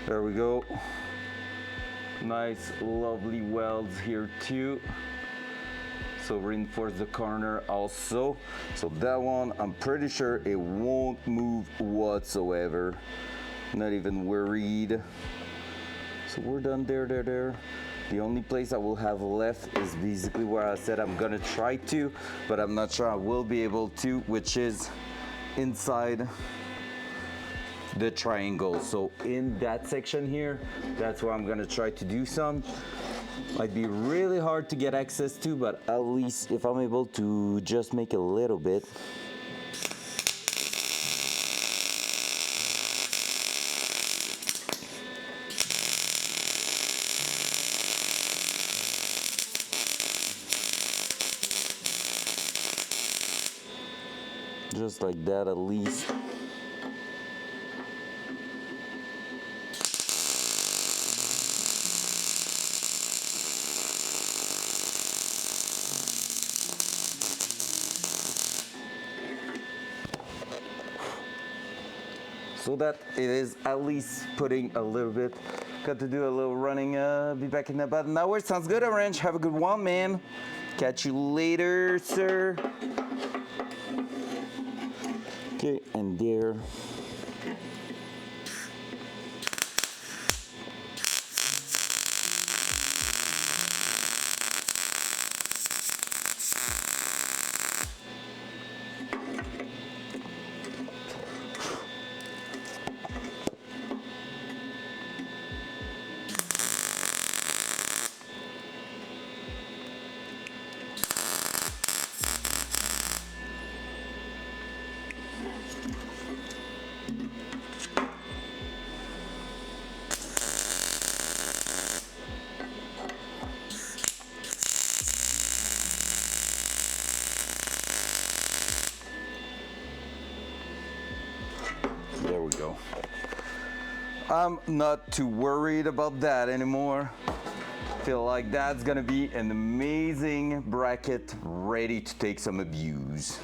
B: There we go. Nice, lovely welds here too. So reinforce the corner also. So that one, I'm pretty sure it won't move whatsoever. Not even worried. So we're done there. The only place I will have left is basically where I said I'm gonna try to, but I'm not sure I will be able to, which is inside the triangle. So in that section here, that's where I'm gonna try to do some. Might be really hard to get access to, but at least if I'm able to just make a little bit. Just like that at least. So that it is at least putting a little bit. Got to do a little running, be back in about an hour. Sounds good, Orange. Have a good one, man. Catch you later, sir. Okay, and there. There we go. I'm not too worried about that anymore. Feel like that's gonna be an amazing bracket ready to take some abuse.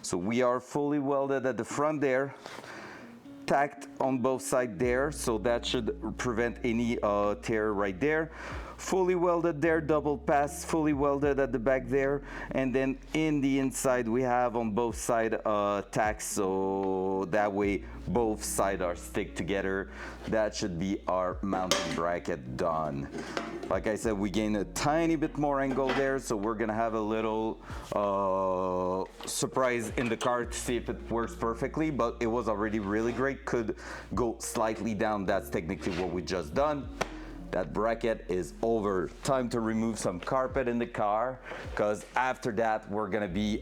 B: So we are fully welded at the front there, tacked on both sides there, so that should prevent any tear right there. Fully welded there, double pass, fully welded at the back there, and then in the inside we have on both sides tacks, so that way both sides are stick together. That should be our mounting bracket done. Like I said, we gained a tiny bit more angle there, so we're gonna have a little surprise in the car to see if it works perfectly, but it was already really great. Could go slightly down. That's technically what we just done. That bracket is over. Time to remove some carpet in the car, because after that we're gonna be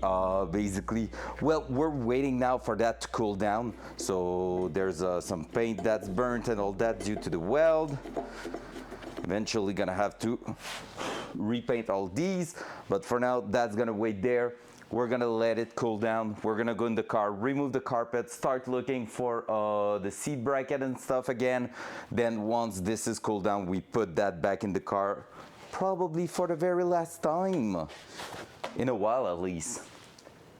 B: basically, well, we're waiting now for that to cool down. So there's some paint that's burnt and all that due to the weld. Eventually gonna have to repaint all these, but for now that's gonna wait there. We're gonna let it cool down. We're gonna go in the car, remove the carpet, start looking for the seat bracket and stuff again. Then once this is cooled down, we put that back in the car, probably for the very last time, in a while at least.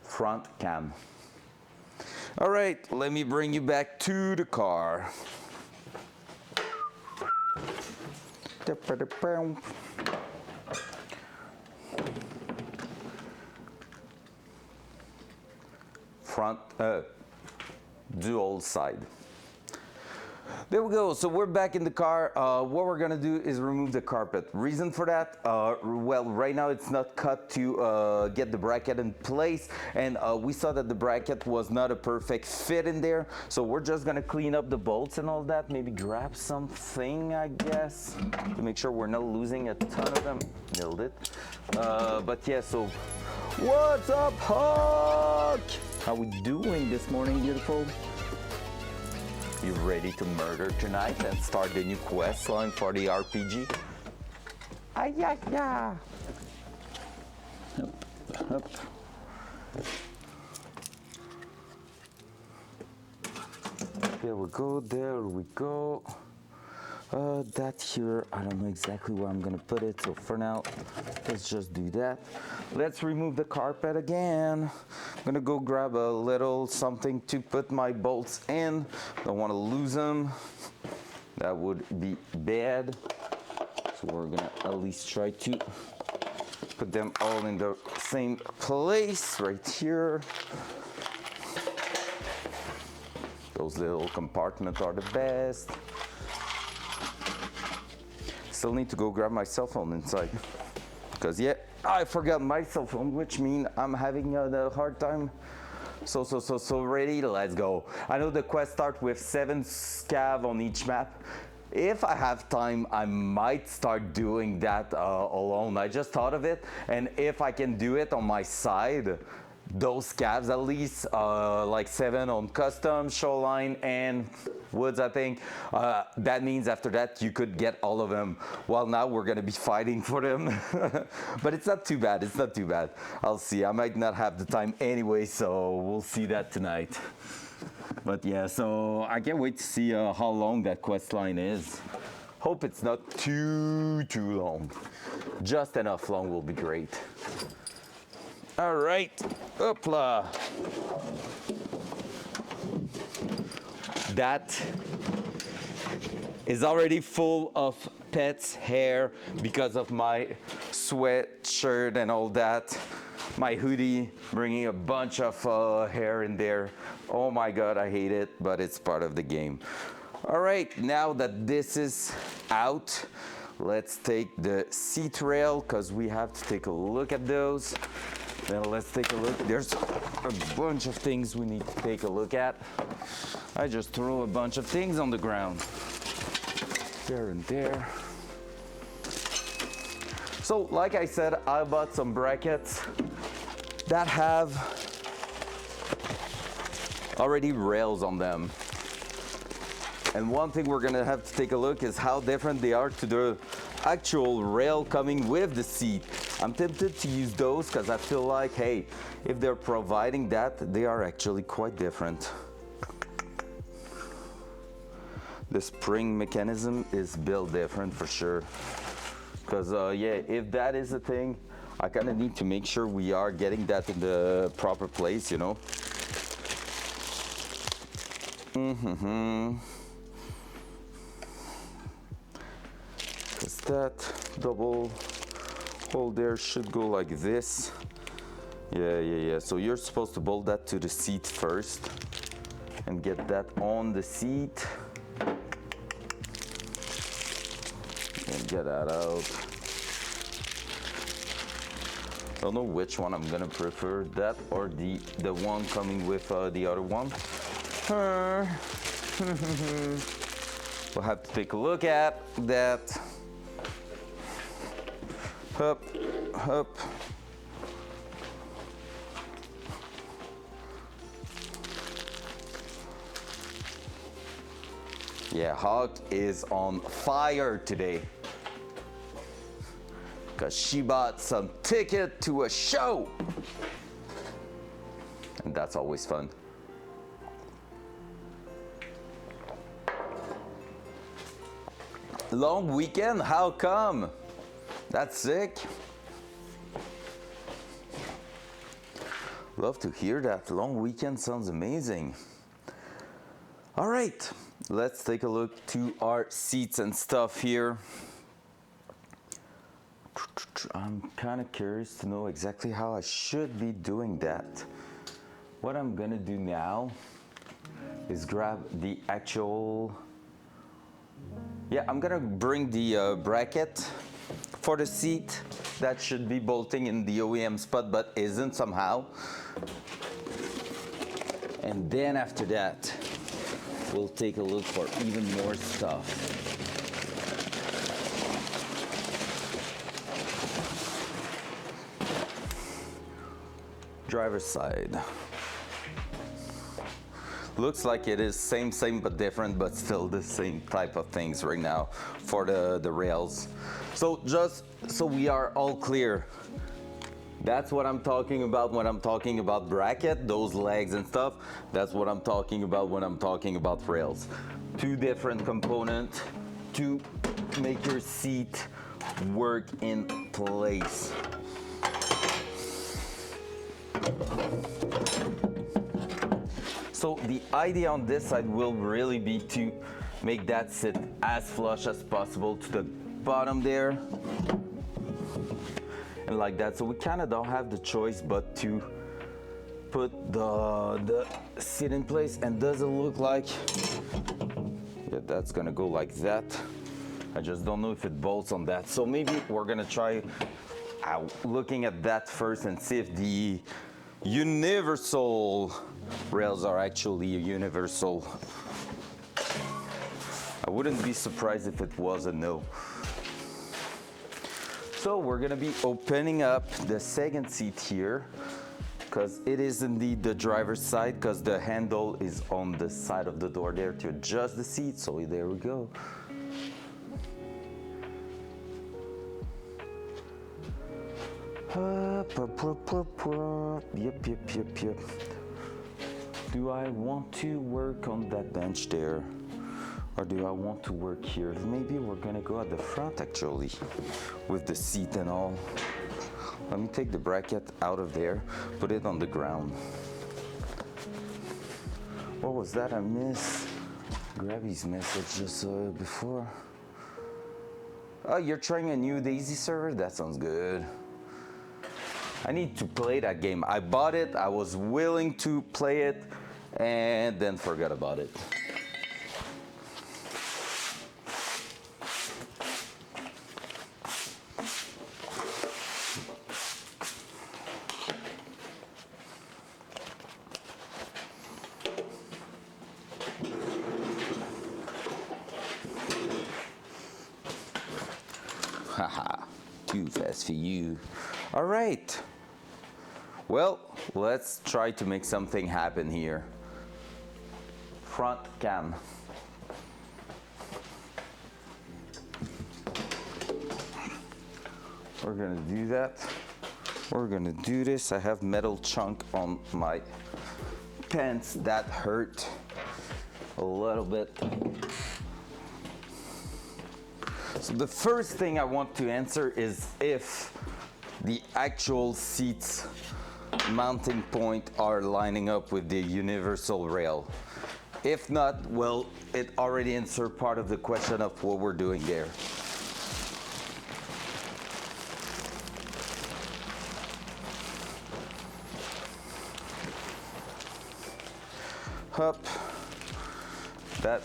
B: Front cam. All right, let me bring you back to the car. Front dual side. There we go. So we're back in the car. What we're gonna do is remove the carpet. Reason for that, well, right now it's not cut to get the bracket in place, and we saw that the bracket was not a perfect fit in there. So we're just gonna clean up the bolts and all that. Maybe grab something, I guess, to make sure we're not losing a ton of them. Nailed it. But yeah, so what's up, Hawk? How we doing this morning, beautiful? You ready to murder tonight and start the new quest line for the RPG? Yeah. Up. There we go. That here, I don't know exactly where I'm gonna put it, so for now, let's just do that. Let's remove the carpet again. I'm gonna go grab a little something to put my bolts in. Don't wanna lose them. That would be bad. So we're gonna at least try to put them all in the same place, right here. Those little compartments are the best. still need to go grab my cell phone inside. Because yeah, I forgot my cell phone, which means I'm having a hard time. So ready, let's go. I know the quest starts with 7 scav on each map. If I have time, I might start doing that alone. I just thought of it, and if I can do it on my side, those scavs at least, like 7 on custom, shoreline, and woods, I think. That means after that you could get all of them. Well, now we're gonna be fighting for them, but it's not too bad. It's not too bad. I'll see. I might not have the time anyway, so we'll see that tonight. But yeah, so I can't wait to see how long that quest line is. Hope it's not too long. Just enough long will be great. All right, hoopla. That is already full of pet's hair because of my sweatshirt and all that. My hoodie, bringing a bunch of hair in there. Oh my God, I hate it, but it's part of the game. All right, now that this is out, let's take the seat rail because we have to take a look at those. Then let's take a look. There's a bunch of things we need to take a look at. I just threw a bunch of things on the ground. There and there. So, like I said, I bought some brackets that have already rails on them. And one thing we're gonna have to take a look is how different they are to the actual rail coming with the seat. I'm tempted to use those because I feel like, hey, if they're providing that, they are actually quite different. The spring mechanism is built different for sure. Because yeah, if that is a thing, I kind of need to make sure we are getting that in the proper place, you know. Because that double hole there should go like this. Yeah. So you're supposed to bolt that to the seat first and get that on the seat. And get that out. Don't know which one I'm gonna prefer, that or the one coming with the other one. We'll have to take a look at that. Hup. Yeah, Hawk is on fire today. Because she bought some ticket to a show. And that's always fun. Long weekend? How come? That's sick. Love to hear that. Long weekend sounds amazing. All right, let's take a look to our seats and stuff here. I'm kind of curious to know exactly how I should be doing that. What I'm gonna do now is grab the actual, I'm gonna bring the bracket for the seat that should be bolting in the OEM spot but isn't somehow. And then after that, we'll take a look for even more stuff. Driver's side. Looks like it is same but different, but still the same type of things right now for the rails. So just so we are all clear, that's what I'm talking about when I'm talking about bracket, those legs and stuff. That's what I'm talking about when I'm talking about rails. Two different components to make your seat work in place. So the idea on this side will really be to make that sit as flush as possible to the bottom there. And like that, so we kind of don't have the choice but to put the seat in place. And does it look like, that's gonna go like that. I just don't know if it bolts on that. So maybe we're gonna try looking at that first and see if the universal rails are actually universal. I wouldn't be surprised if it was a no. So we're gonna be opening up the second seat here, because it is indeed the driver's side, because the handle is on the side of the door there to adjust the seat. So there we go. Yep. Do I want to work on that bench there? Or do I want to work here? Maybe we're gonna go at the front actually, with the seat and all. Let me take the bracket out of there, put it on the ground. What was that I missed? Grabby's message just before. Oh, you're trying a new Daisy server? That sounds good. I need to play that game. I bought it, I was willing to play it, and then forgot about it. Haha, too fast for you. All right. Well, let's try to make something happen here. Front cam. We're gonna do that. We're gonna do this. I have metal chunk on my pants that hurt a little bit. So the first thing I want to answer is if the actual seats mounting point are lining up with the universal rail. If not, well, it already answered part of the question of what we're doing there. Up. That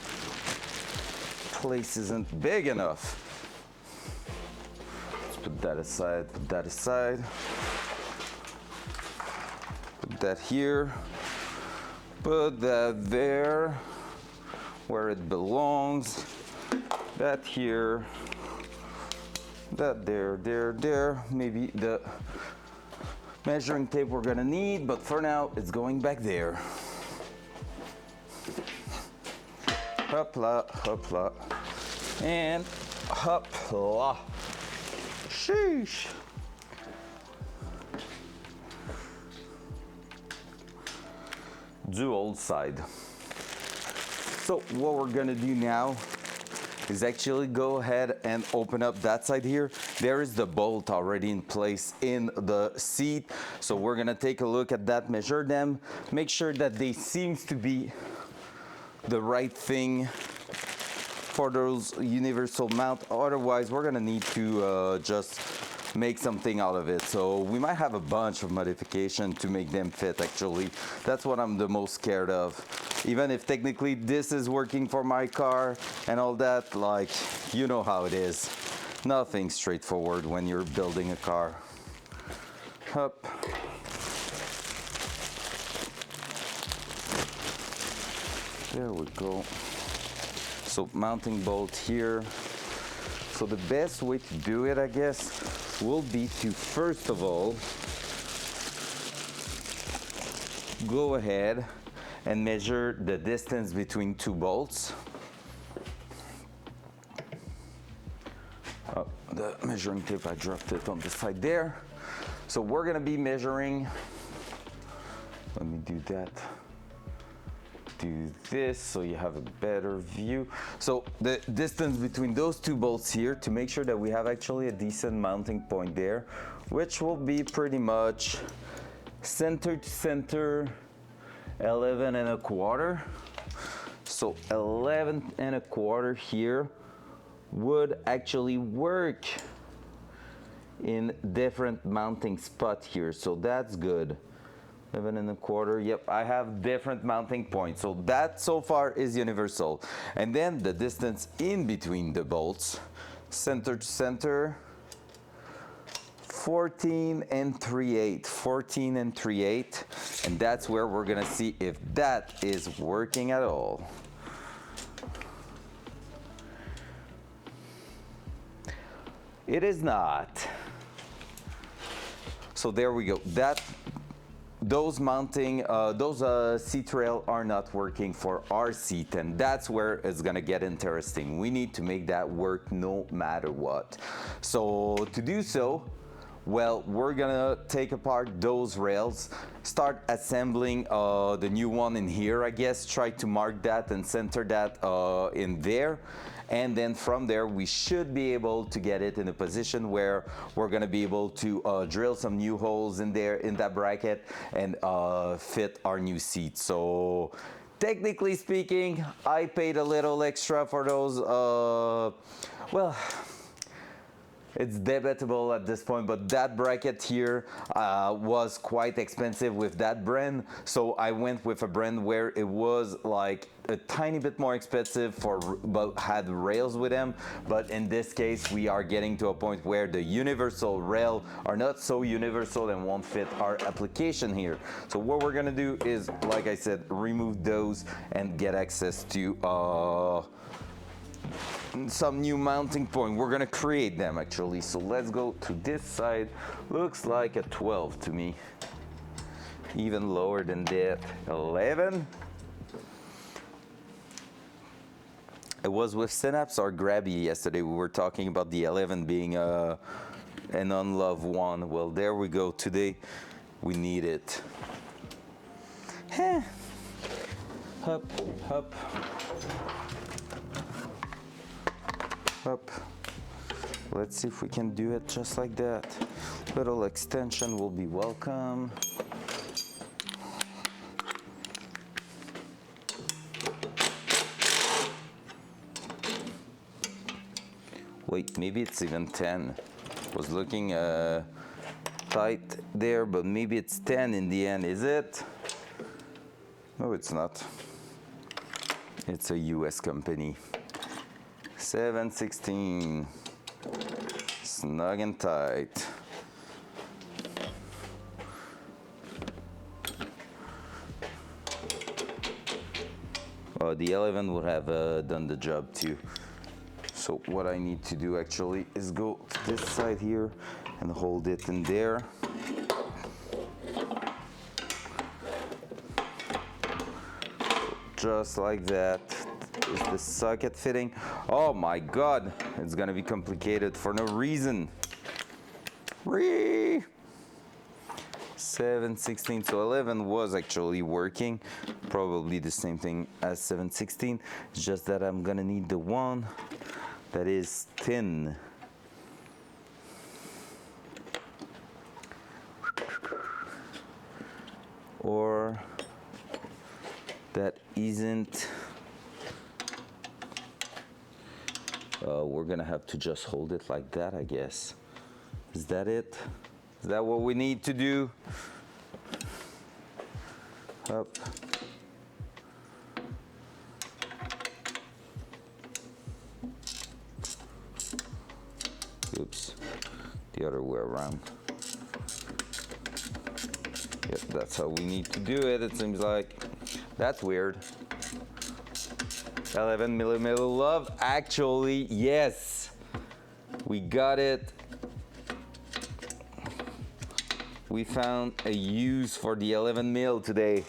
B: place isn't big enough. Let's put that aside, put that aside. Put that here. Put that there, where it belongs. That here. That there. Maybe the measuring tape we're gonna need, but for now, it's going back there. Hopla, hopla, and hopla. Sheesh. Dual side. So what we're gonna do now is actually go ahead and open up that side here. There is the bolt already in place in the seat. So we're gonna take a look at that, measure them, make sure that they seems to be the right thing for those universal mount. Otherwise, we're gonna need to just make something out of it. So we might have a bunch of modification to make them fit actually. That's what I'm the most scared of. Even if technically this is working for my car and all that, like, you know how it is. Nothing straightforward when you're building a car. Up. There we go. So mounting bolt here. So the best way to do it, I guess, will be to first of all go ahead and measure the distance between two bolts. Oh, the measuring tape, I dropped it on the side there. So we're gonna be measuring, let me do that. Do this so you have a better view. So the distance between those two bolts here, to make sure that we have actually a decent mounting point there, which will be pretty much center to center, 11 1/4. So 11 1/4 here would actually work in different mounting spot here. So that's good. 11 1/4. Yep, I have different mounting points. So that so far is universal. And then the distance in between the bolts, center to center, 14 3/8. 14 3/8. And that's where we're gonna see if that is working at all. It is not. So there we go. Those mounting, those seat rail are not working for our seat, and that's where it's gonna get interesting. We need to make that work no matter what. So to do so, well, we're gonna take apart those rails, start assembling the new one in here, I guess, try to mark that and center that in there. And then from there, we should be able to get it in a position where we're gonna be able to drill some new holes in there, in that bracket, and fit our new seat. So technically speaking, I paid a little extra for those, well, it's debatable at this point, but that bracket here was quite expensive with that brand. So I went with a brand where it was like a tiny bit more expensive but had rails with them. But in this case, we are getting to a point where the universal rail are not so universal and won't fit our application here. So what we're gonna do is, like I said, remove those and get access to some new mounting point. We're gonna create them actually. So let's go to this side. Looks like a 12 to me. Even lower than that. 11. It was with Synapse or Grabby yesterday. We were talking about the 11 being an unloved one. Well, there we go. Today we need it. Hop, hop. Up. Let's see if we can do it just like that. Little extension will be welcome. Wait, maybe it's even 10. Was looking tight there, but maybe it's 10 in the end. Is it? No, it's not. It's a US company. 7/16, snug and tight. Oh, the 11 would have done the job too. So what I need to do actually is go to this side here and hold it in there. Just like that. Is the socket fitting? Oh my God, it's gonna be complicated for no reason. 7/16, so 11 was actually working. Probably the same thing as 7/16. It's just that I'm gonna need the one that is thin. Or that isn't. We're gonna have to just hold it like that, I guess. Is that it? Is that what we need to do? Up. Oops, the other way around. Yep, that's how we need to do it, it seems like. That's weird. 11mm love, actually, yes, we got it. We found a use for the 11mm today,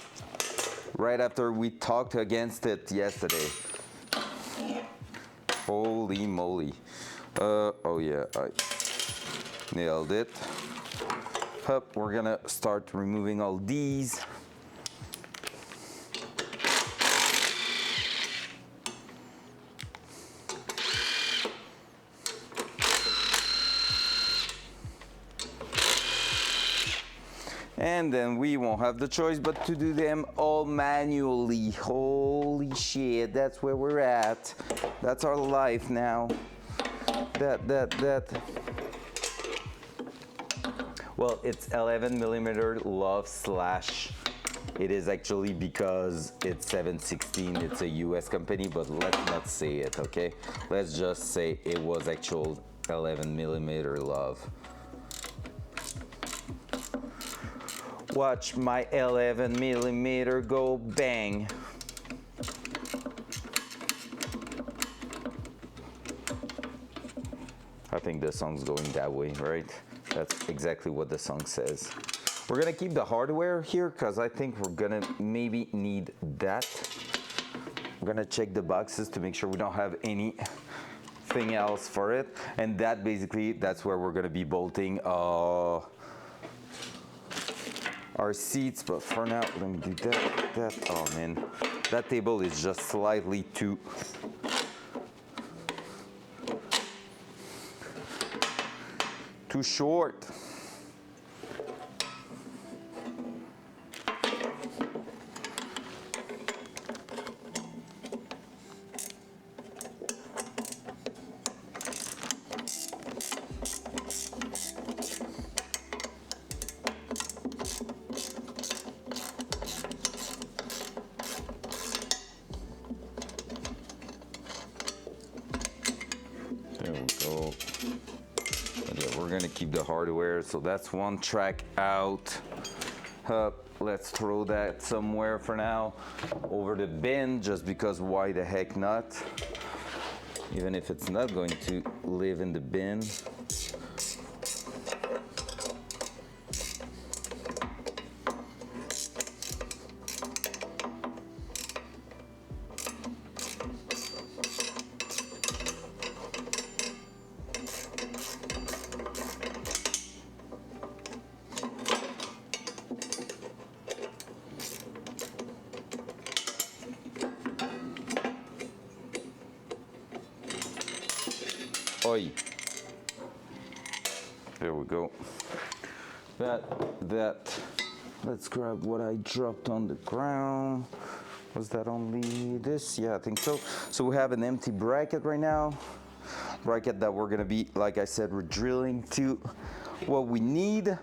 B: right after we talked against it yesterday. Holy moly. Oh yeah, I nailed it. Up, we're gonna start removing all these. And then we won't have the choice but to do them all manually. Holy shit, that's where we're at. That's our life now. Well, it's 11mm love / It is actually because it's 716, it's a US company, but let's not say it, okay? Let's just say it was actual 11 millimeter, love. Watch my 11 millimeter go bang. I think the song's going that way, right? That's exactly what the song says. We're gonna keep the hardware here because I think we're gonna maybe need that. We're gonna check the boxes to make sure we don't have anything else for it. And that basically, that's where we're gonna be bolting our seats. But for now, let me do that. Oh man, that table is just slightly too short. There we go. But yeah, we're gonna keep the hardware, so that's one track out. Let's throw that somewhere for now, over the bin, just because why the heck not? Even if it's not going to live in the bin. Oi. There we go. That. Let's grab what I dropped on the ground. Was that only this? Yeah, I think so. So we have an empty bracket right now. Bracket that we're gonna be, like I said, we're drilling to what we need.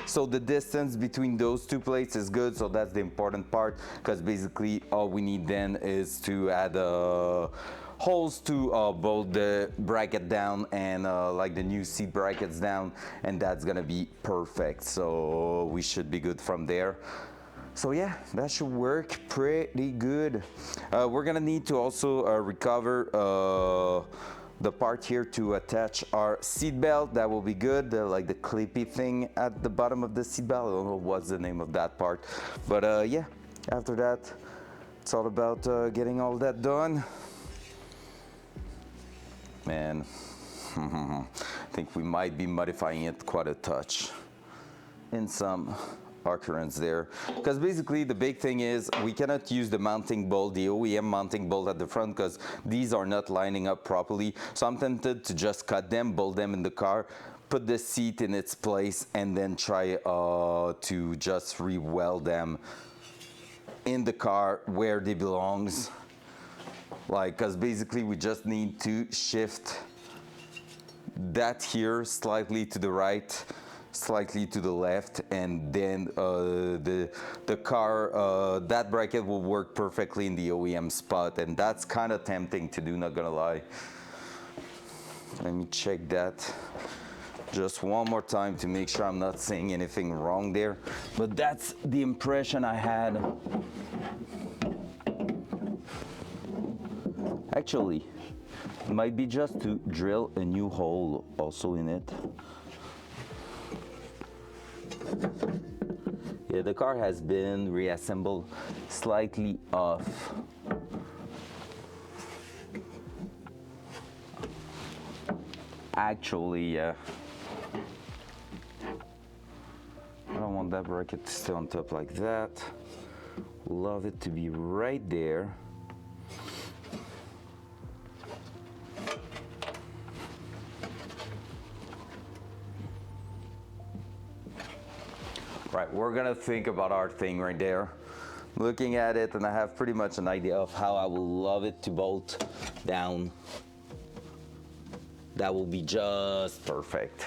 B: So the distance between those two plates is good, so that's the important part, because basically all we need then is to add holes to bolt the bracket down and like the new seat brackets down, and that's gonna be perfect. So we should be good from there. So yeah, that should work pretty good. We're gonna need to also recover the part here to attach our seat belt. That will be good, like the clippy thing at the bottom of the seat belt. I don't know what's the name of that part, but yeah, after that it's all about getting all that done. Man, I think we might be modifying it quite a touch in some occurrence there, because basically the big thing is we cannot use the mounting bolt, the OEM mounting bolt at the front, because these are not lining up properly. So I'm tempted to just cut them, bolt them in the car, put the seat in its place, and then try to just re-weld them in the car where they belongs. Like, because basically we just need to shift that here slightly to the right, slightly to the left, and then the car, that bracket will work perfectly in the OEM spot, and that's kind of tempting to do, not gonna lie. Let me check that just one more time to make sure I'm not saying anything wrong there, but that's the impression I had. Actually, it might be just to drill a new hole also in it. Yeah, the car has been reassembled slightly off. Actually, yeah. I don't want that bracket to stay on top like that. Love it to be right there. Right, we're gonna think about our thing right there. Looking at it, and I have pretty much an idea of how I would love it to bolt down. That will be just perfect.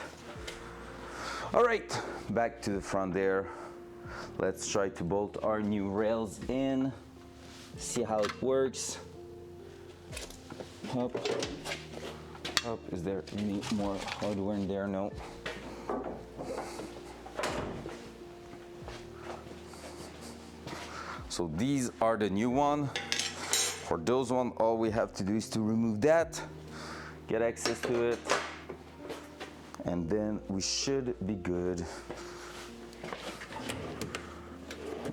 B: All right, back to the front there. Let's try to bolt our new rails in, see how it works. Up, up. Is there any more hardware in there? No. So these are the new one. For those one, all we have to do is to remove that, get access to it, and then we should be good.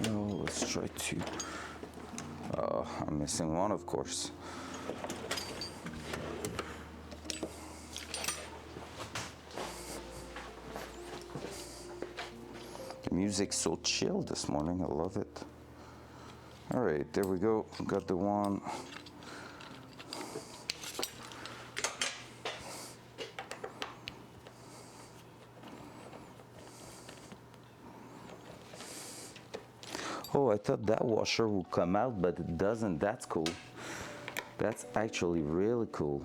B: Now let's try to, I'm missing one, of course. The music's so chill this morning, I love it. All right, there we go, got the one. Oh, I thought that washer would come out, but it doesn't. That's cool. That's actually really cool.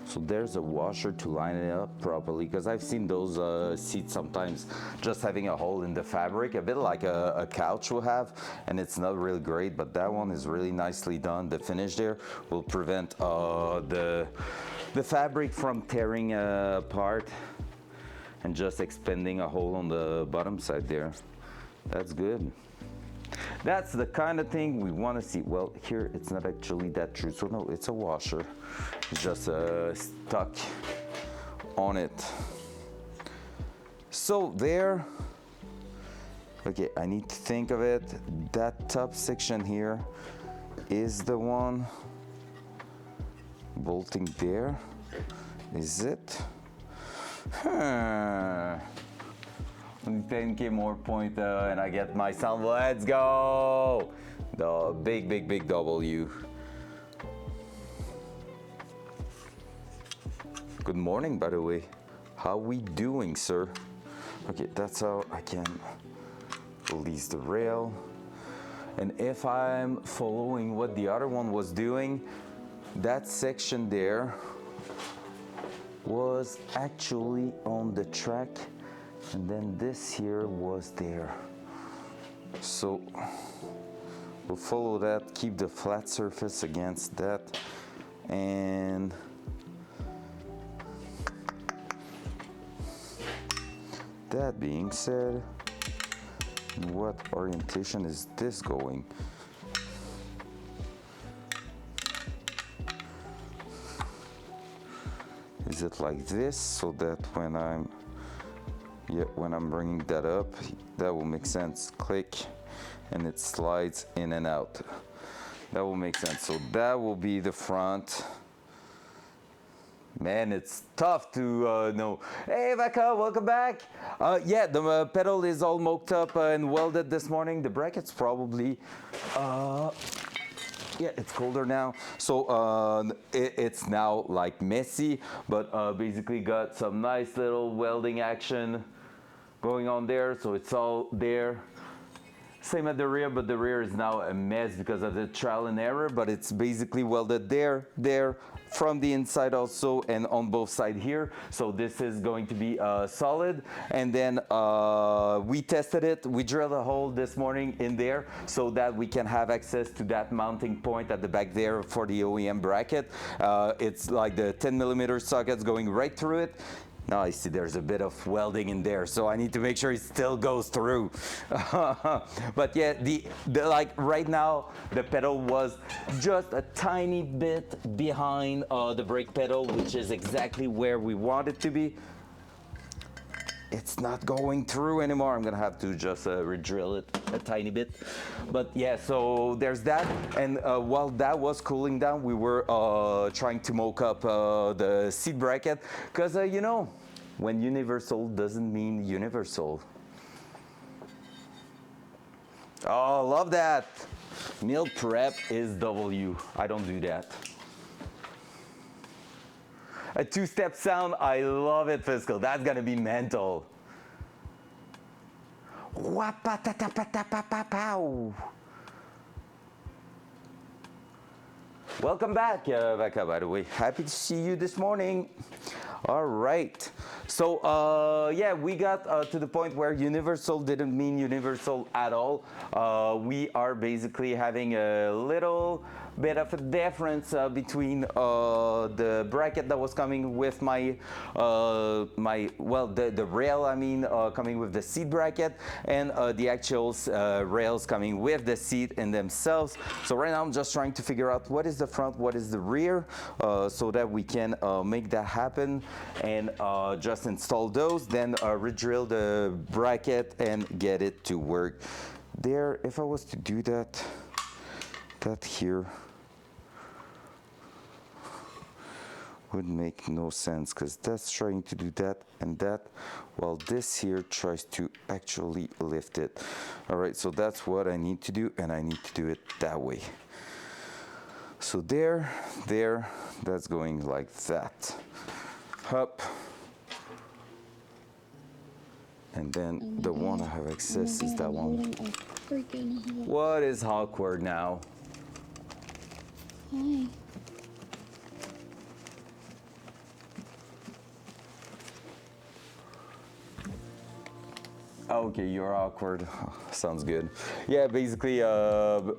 B: So there's a washer to line it up properly, because I've seen those seats sometimes just having a hole in the fabric, a bit like a couch will have, and it's not really great, but that one is really nicely done. The finish there will prevent the fabric from tearing apart and just expanding a hole on the bottom side there. That's good. That's the kind of thing we want to see. Well, here it's not actually that true. So no, it's a washer. It's just stuck on it. So there. Okay, I need to think of it. That top section here is the one bolting there. Is it? Huh. 10K more point and I get my sound. Let's go! The big W. Good morning, by the way. How we doing, sir? Okay, that's how I can release the rail. And if I'm following what the other one was doing, that section there was actually on the track. And then this here was there. So we'll follow that, keep the flat surface against that. And that being said, what orientation is this going? Is it like this, so that when I'm bringing that up, that will make sense. Click, and it slides in and out. That will make sense. So that will be the front. Man, it's tough to know. Hey, Vaka, welcome back. Yeah, the pedal is all moked up and welded this morning. The bracket's probably, yeah, it's colder now. So it's now like messy, but basically got some nice little welding action going on there, so it's all there. Same at the rear, but the rear is now a mess because of the trial and error, but it's basically welded there, from the inside also, and on both sides here. So this is going to be solid. And then we tested it. We drilled a hole this morning in there so that we can have access to that mounting point at the back there for the OEM bracket. It's like the 10mm sockets going right through it. Now I see there's a bit of welding in there, so I need to make sure it still goes through. But yeah, the like right now, the pedal was just a tiny bit behind the brake pedal, which is exactly where we want it to be. It's not going through anymore. I'm gonna have to just re-drill it a tiny bit. But yeah, so there's that. And while that was cooling down, we were trying to mock up the seat bracket, because you know, when universal doesn't mean universal. Oh, love that. Meal prep is W. I don't do that. A two-step sound, I love it, Fiscal. That's gonna be mental. Wah-pa-ta-ta-pa-ta-pa-pa-pow. Welcome back, Becca, by the way. Happy to see you this morning. All right. So, yeah, we got to the point where universal didn't mean universal at all. We are basically having a little bit of a difference between the bracket that was coming with my, the rail, I mean, coming with the seat bracket, and the actual rails coming with the seat in themselves. So right now I'm just trying to figure out what is the front, what is the rear, so that we can make that happen and just install those, then re-drill the bracket and get it to work. There, if I was to do that here would make no sense, because that's trying to do that and that, while this here tries to actually lift it. All right, so that's what I need to do, and I need to do it that way. So there, that's going like that. Up. And then the one I have access is that one. What is awkward now?
D: Hi.
B: Okay, you're awkward. Sounds good. Yeah, basically,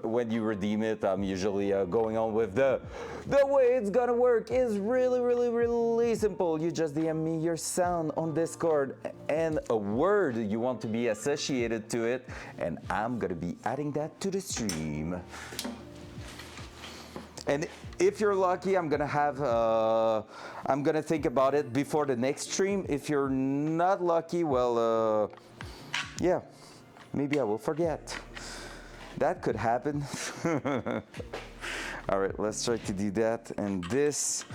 B: when you redeem it, I'm usually going on with the way it's gonna work is really simple. You just DM me your sound on Discord and a word you want to be associated to it, and I'm gonna be adding that to the stream. And if you're lucky, I'm gonna think about it before the next stream. If you're not lucky, well, yeah, maybe I will forget. That could happen. All right, let's try to do that. And this,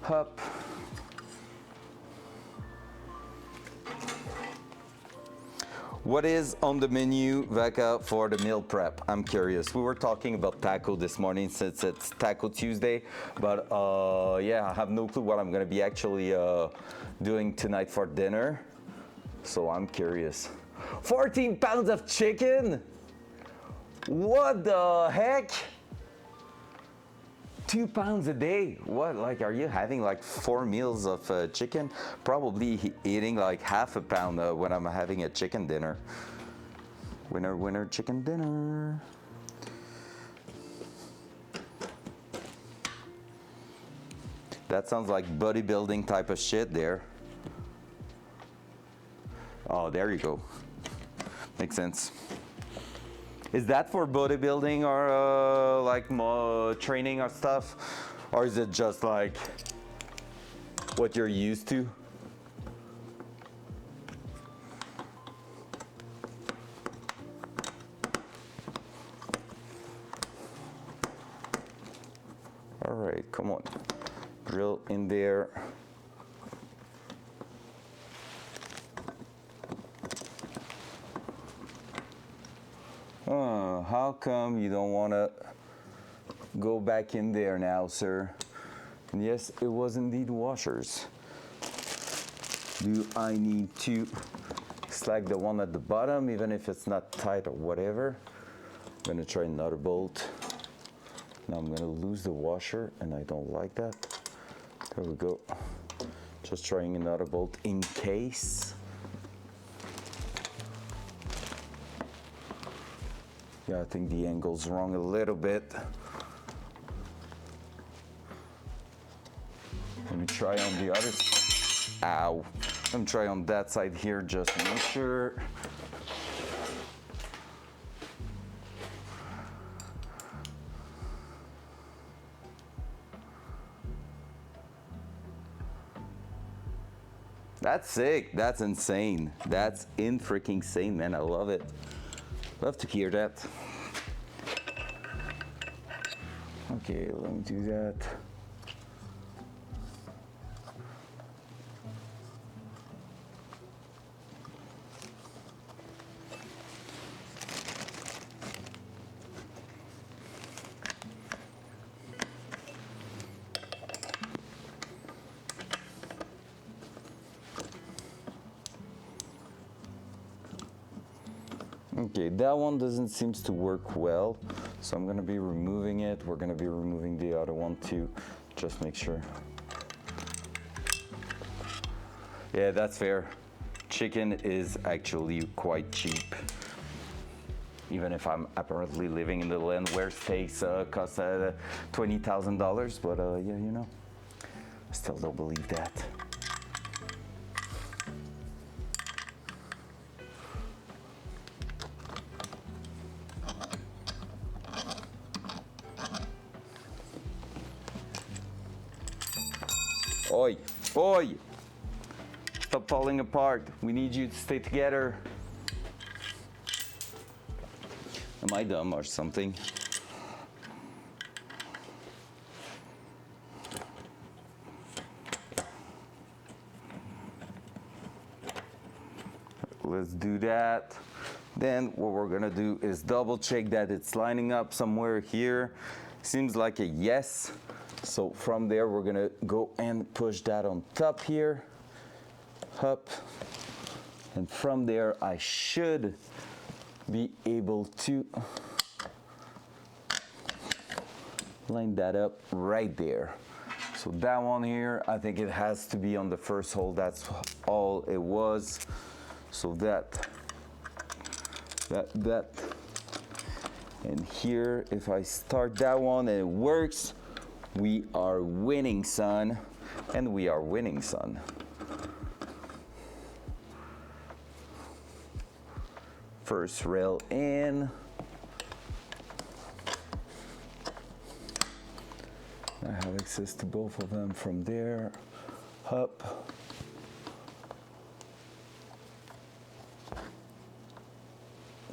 B: up. What is on the menu, Vaka, for the meal prep? I'm curious. We were talking about taco this morning since it's Taco Tuesday, but yeah, I have no clue what I'm gonna be actually doing tonight for dinner. So I'm curious. 14 pounds of chicken? What the heck? 2 pounds a day? What, like, are you having like 4 meals of chicken? Probably eating like half a pound when I'm having a chicken dinner. Winner, chicken dinner. That sounds like bodybuilding type of shit there. Oh, there you go. Makes sense. Is that for bodybuilding or like more training or stuff? Or is it just like what you're used to? All right, come on. Drill in there. How come you don't want to go back in there now, sir? And yes, it was indeed washers. Do I need to slack the one at the bottom, even if it's not tight or whatever? I'm gonna try another bolt. Now I'm gonna lose the washer, and I don't like that. There we go. Just trying another bolt in case. Yeah, I think the angle's wrong a little bit. Let me try on the other side. Ow. Let me try on that side here just to make sure. That's sick. That's insane. That's freaking sane, man. I love it. Love to hear that. Okay, let me do that. Okay, that one doesn't seem to work well, So I'm gonna be removing it. We're gonna be removing the other one too. Just make sure. Yeah, that's fair. Chicken is actually quite cheap. Even if I'm apparently living in the land where steaks cost $20,000, but yeah, you know, I still don't believe that. Oi, oi! Stop falling apart. We need you to stay together. Am I dumb or something? Let's do that. Then what we're gonna do is double check that it's lining up somewhere here. Seems like a yes. So from there, we're gonna go and push that on top here. Up. And from there, I should be able to line that up right there. So that one here, I think it has to be on the first hole. That's all it was. So that. And here, if I start that one and it works, we are winning, son. And we are winning, son. First rail in. I have access to both of them from there. Up.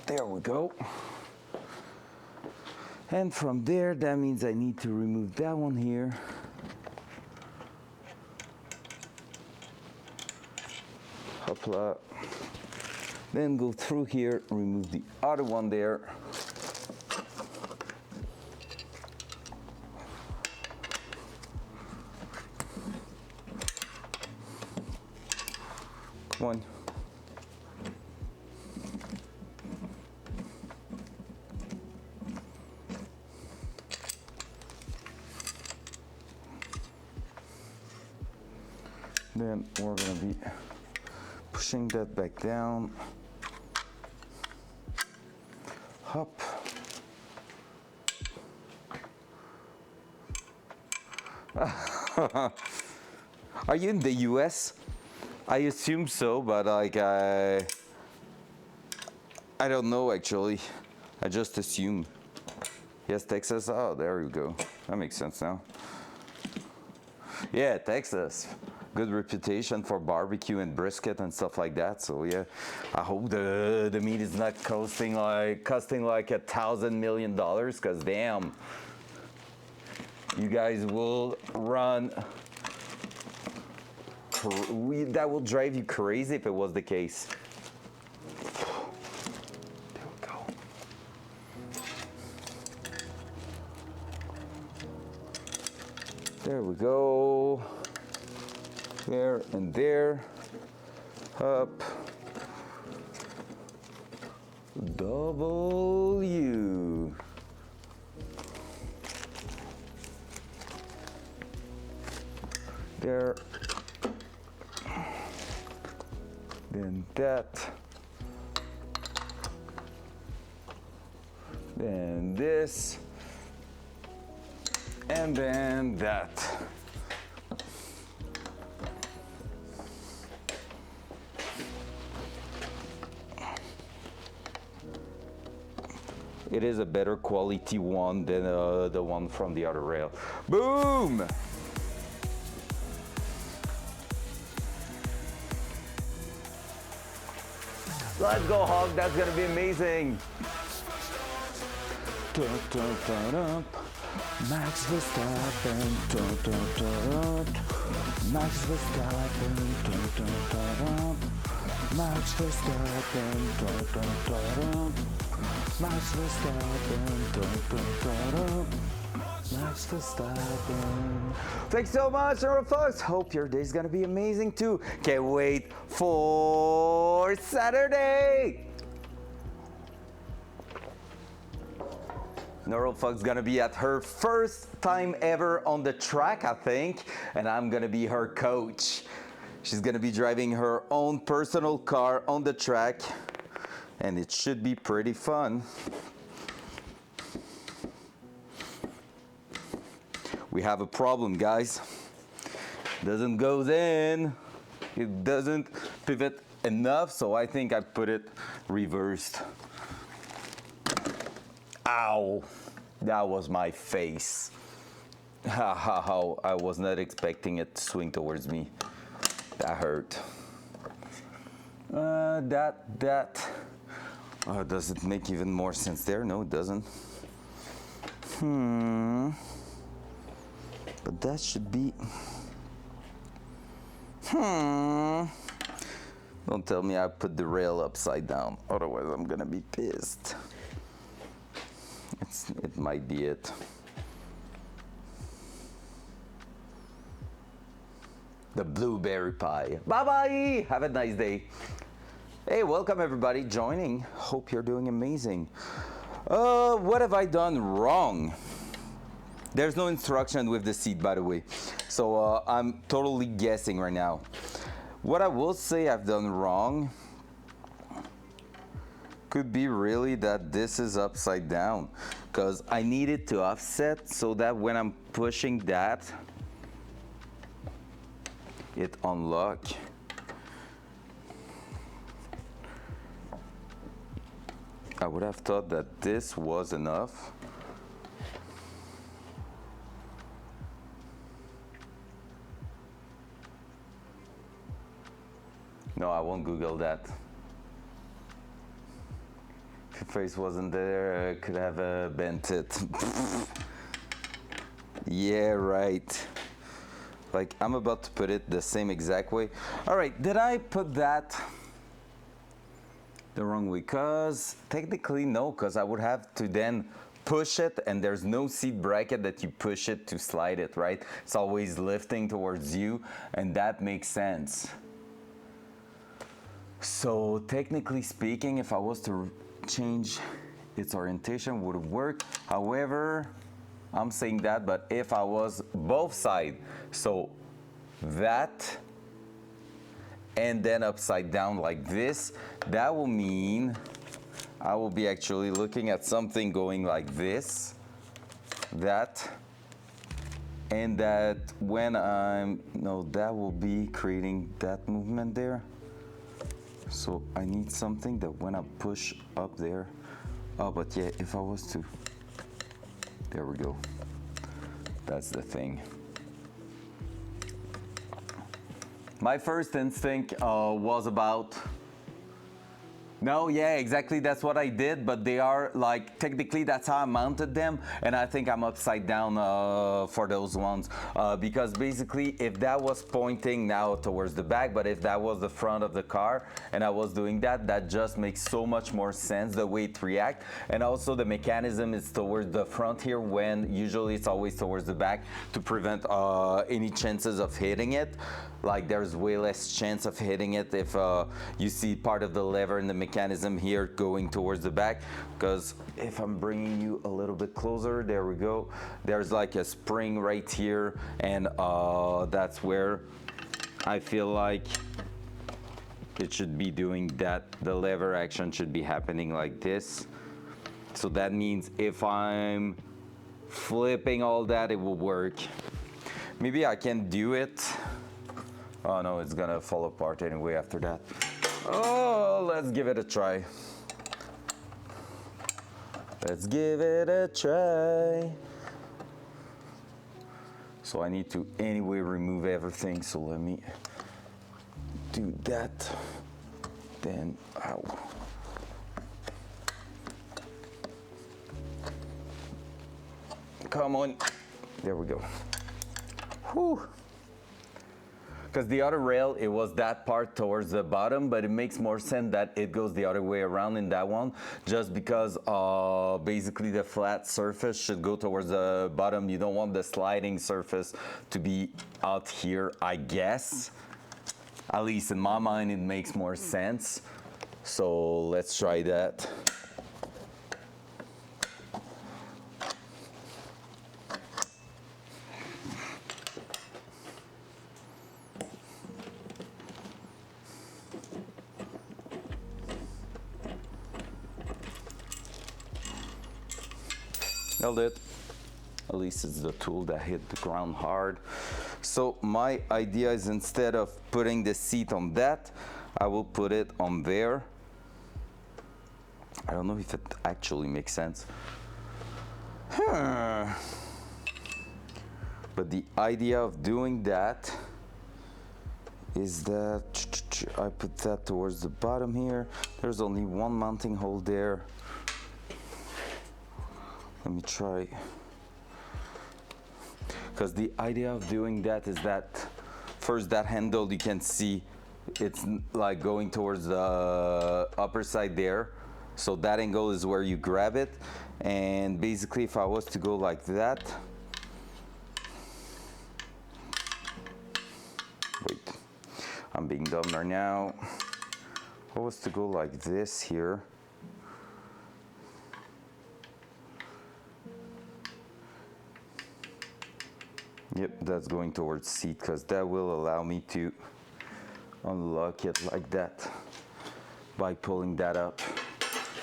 B: There we go. And from there, that means I need to remove that one here. Hopla. Then go through here, remove the other one there. Come on. Then we're gonna be pushing that back down. Up. Are you in the US? I assume so, but like I don't know actually. I just assume. Yes, Texas. Oh, there you go. That makes sense now. Yeah, Texas. Good reputation for barbecue and brisket and stuff like that. So yeah, I hope the meat is not costing like $1,000 million, because damn, you guys will run. That will drive you crazy if it was the case. There we go. There we go. There and there. Up. W. There. Then that. Then this. And then that. It is a better quality one than the one from the other rail. Boom! Let's go, Hog. That's gonna be amazing. Max Verstappen. Max Verstappen. Max Verstappen. Max Verstappen. Max Verstappen. Thanks so much, folks. Hope your day's gonna be amazing too. Can't wait for Saturday. Neuralfuck's gonna be at her first time ever on the track, I think, and I'm gonna be her coach. She's gonna be driving her own personal car on the track, and it should be pretty fun. We have a problem, guys. Doesn't go in. It doesn't pivot enough, so I think I put it reversed. Ow, that was my face. How I was not expecting it to swing towards me. That hurt. Does it make even more sense there? No, it doesn't. But that should be. Don't tell me I put the rail upside down, otherwise I'm gonna be pissed. It might be it. The blueberry pie. Bye-bye! Have a nice day. Hey, welcome everybody joining. Hope you're doing amazing. What have I done wrong? There's no instruction with the seat, by the way. So I'm totally guessing right now. What I will say I've done wrong could be really that this is upside down, because I need it to offset so that when I'm pushing that, it unlock. I would have thought that this was enough. No, I won't Google that. If your face wasn't there, I could have bent it. Yeah, right. Like, I'm about to put it the same exact way. All right, did I put that the wrong way? Because technically, no, because I would have to then push it, and there's no seat bracket that you push it to slide it, right? It's always lifting towards you, and that makes sense. So technically speaking, if I was to change its orientation, would work. However, I'm saying that, but if I was both sides, so that and then upside down like this, that will mean I will be actually looking at something going like this, that, and that when that will be creating that movement there. So I need something that when I push up there, but yeah, if I was to, there we go. That's the thing. My first instinct was about, no, yeah, exactly, that's what I did, but they are like, technically that's how I mounted them, and I think I'm upside down for those ones, because basically if that was pointing now towards the back, but if that was the front of the car and I was doing that, that just makes so much more sense the way it reacts. And also the mechanism is towards the front here, when usually it's always towards the back to prevent any chances of hitting it. Like, there's way less chance of hitting it if you see part of the lever in the mechanism here going towards the back. Because if I'm bringing you a little bit closer, there we go, there's like a spring right here, and that's where I feel like it should be doing that. The lever action should be happening like this. So that means if I'm flipping all that, it will work. Maybe I can do it. Oh no, it's gonna fall apart anyway after that. Oh, let's give it a try. Let's give it a try. So I need to anyway remove everything, so let me do that. Then, ow. Come on, there we go. Whew. Because the other rail, it was that part towards the bottom, but it makes more sense that it goes the other way around in that one, just because basically the flat surface should go towards the bottom. You don't want the sliding surface to be out here, I guess. At least in my mind, it makes more sense. So let's try that. held it. At least it's the tool that hit the ground hard. So my idea is, instead of putting the seat on that, I will put it on there. I don't know if it actually makes sense. But the idea of doing that is that I put that towards the bottom here. There's only one mounting hole there. Let me try. Because the idea of doing that is that first, that handle, you can see it's like going towards the upper side there. So that angle is where you grab it. And basically, if I was to go like that, wait, I'm being dumb right now. If I was to go like this here, yep, that's going towards seat, because that will allow me to unlock it like that by pulling that up.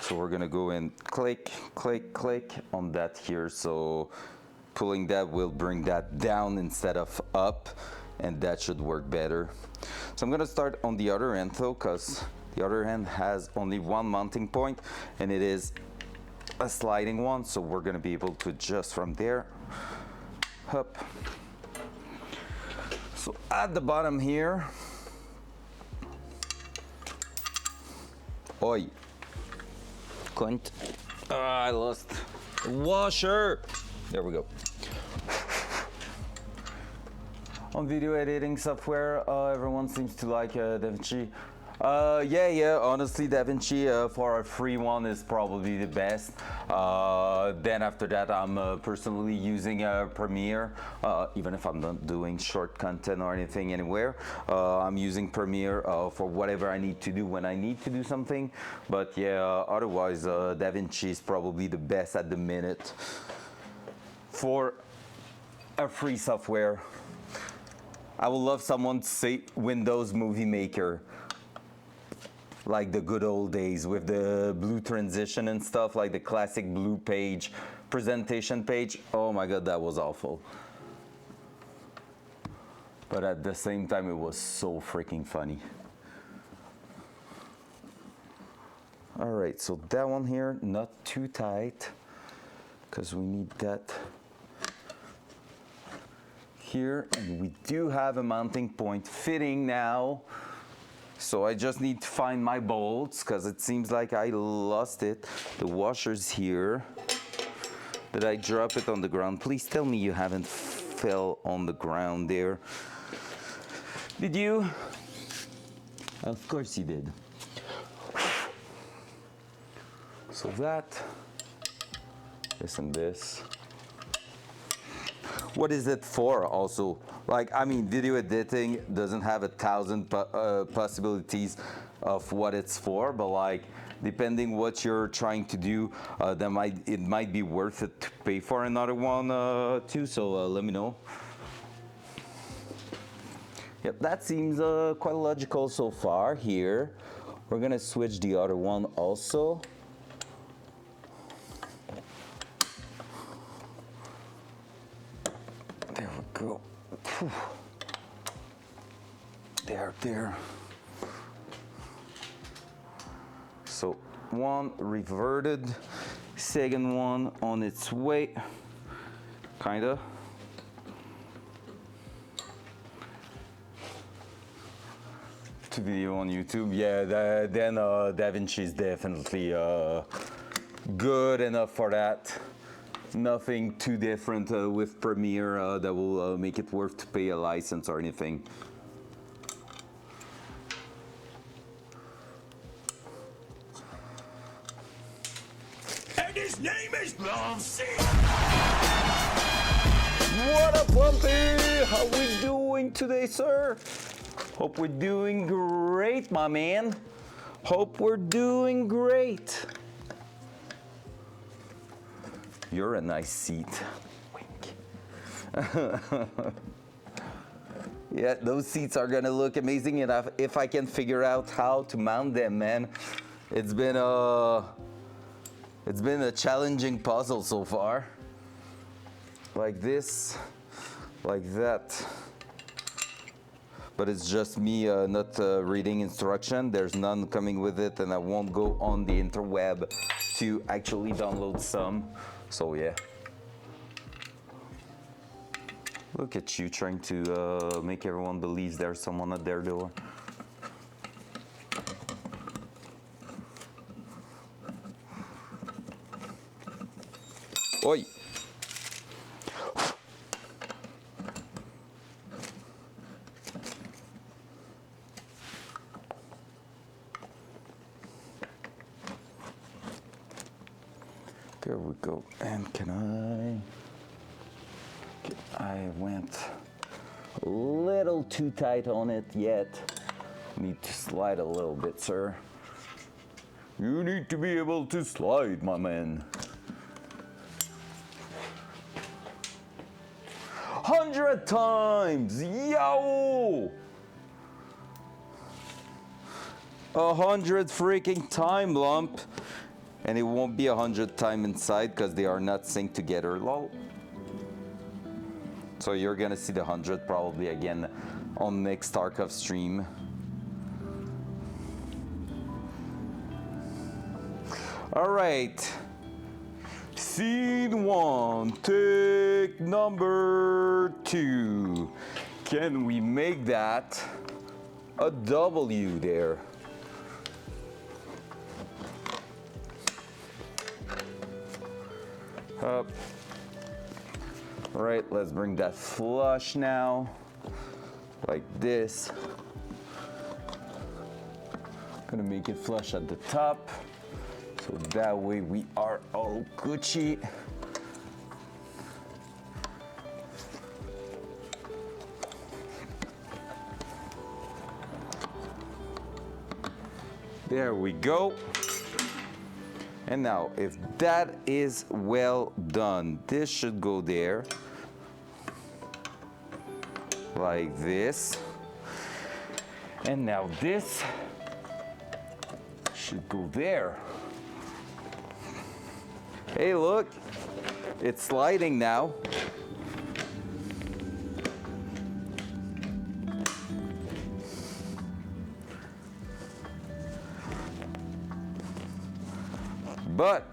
B: So we're gonna go and click, click, click on that here. So pulling that will bring that down instead of up, and that should work better. So I'm gonna start on the other end though, because the other end has only one mounting point, and it is a sliding one. So we're gonna be able to adjust from there, up. So at the bottom here, oi, cunt. I lost the washer. There we go. On video editing software, everyone seems to like DaVinci. Yeah, honestly, DaVinci for a free one is probably the best. Then after that, I'm personally using Premiere, even if I'm not doing short content or anything anywhere. I'm using Premiere for whatever I need to do when I need to do something. But yeah, otherwise, DaVinci is probably the best at the minute for a free software. I would love someone to say Windows Movie Maker, like the good old days with the blue transition and stuff, like the classic blue page, presentation page. Oh my God, that was awful. But at the same time, it was so freaking funny. All right, so that one here, not too tight, because we need that here. And we do have a mounting point fitting now. So I just need to find my bolts, because it seems like I lost it. The washer's here. Did I drop it on the ground? Please tell me you haven't fell on the ground there. Did you? Of course you did. So that, this and this. What is it for also? Like, I mean, video editing doesn't have 1,000 possibilities of what it's for, but like, depending what you're trying to do, it might be worth it to pay for another one too, so let me know. Yep, that seems quite logical so far here. We're gonna switch the other one also. There we go. Whew. There. So one reverted, second one on its way, kinda. To video on YouTube, yeah. Then DaVinci is definitely good enough for that. Nothing too different with Premiere that will make it worth to pay a license or anything.
A: And his name is Lumpy.
B: What up, Lumpy? How we doing today, sir? Hope we're doing great, my man. Hope we're doing great. You're a nice seat. Wink. Yeah, those seats are gonna look amazing enough if I can figure out how to mount them, man. It's been a challenging puzzle so far. like this, like that. But it's just me not reading instruction. There's none coming with it, and I won't go on the interweb to actually download some. So yeah. Look at you trying to make everyone believe there's someone at their door. Oi! There we go. And I went a little too tight on it yet. Need to slide a little bit, sir. You need to be able to slide, my man. 100 times! Yo! 100 freaking time, lump. And it won't be 100 time inside because they are not synced together, lol. So you're gonna see the 100 probably again on next Tarkov stream. All right. Scene 1, take number 2. Can we make that a W there? Up. All right, let's bring that flush now, like this. Gonna make it flush at the top, so that way we are all Gucci. There we go. And now, if that is well done, this should go there, like this. And now this should go there. Hey, look, it's sliding now. But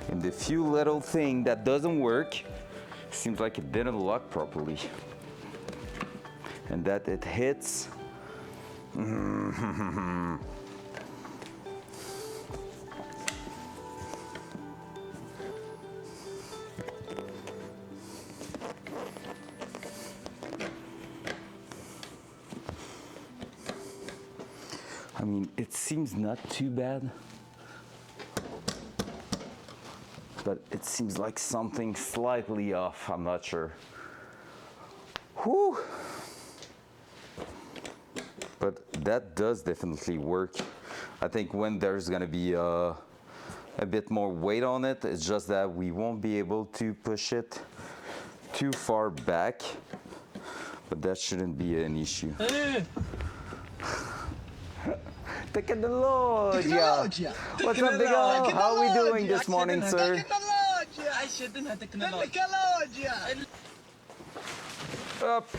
B: in the few little thing that doesn't work, seems like it didn't lock properly. And that it hits. I mean, it seems not too bad, but it seems like something slightly off. I'm not sure. Whew. But that does definitely work. I think when there's gonna be a bit more weight on it, it's just that we won't be able to push it too far back, but that shouldn't be an issue. Technologia. What's up, big O? How are we doing this morning, sir? Up.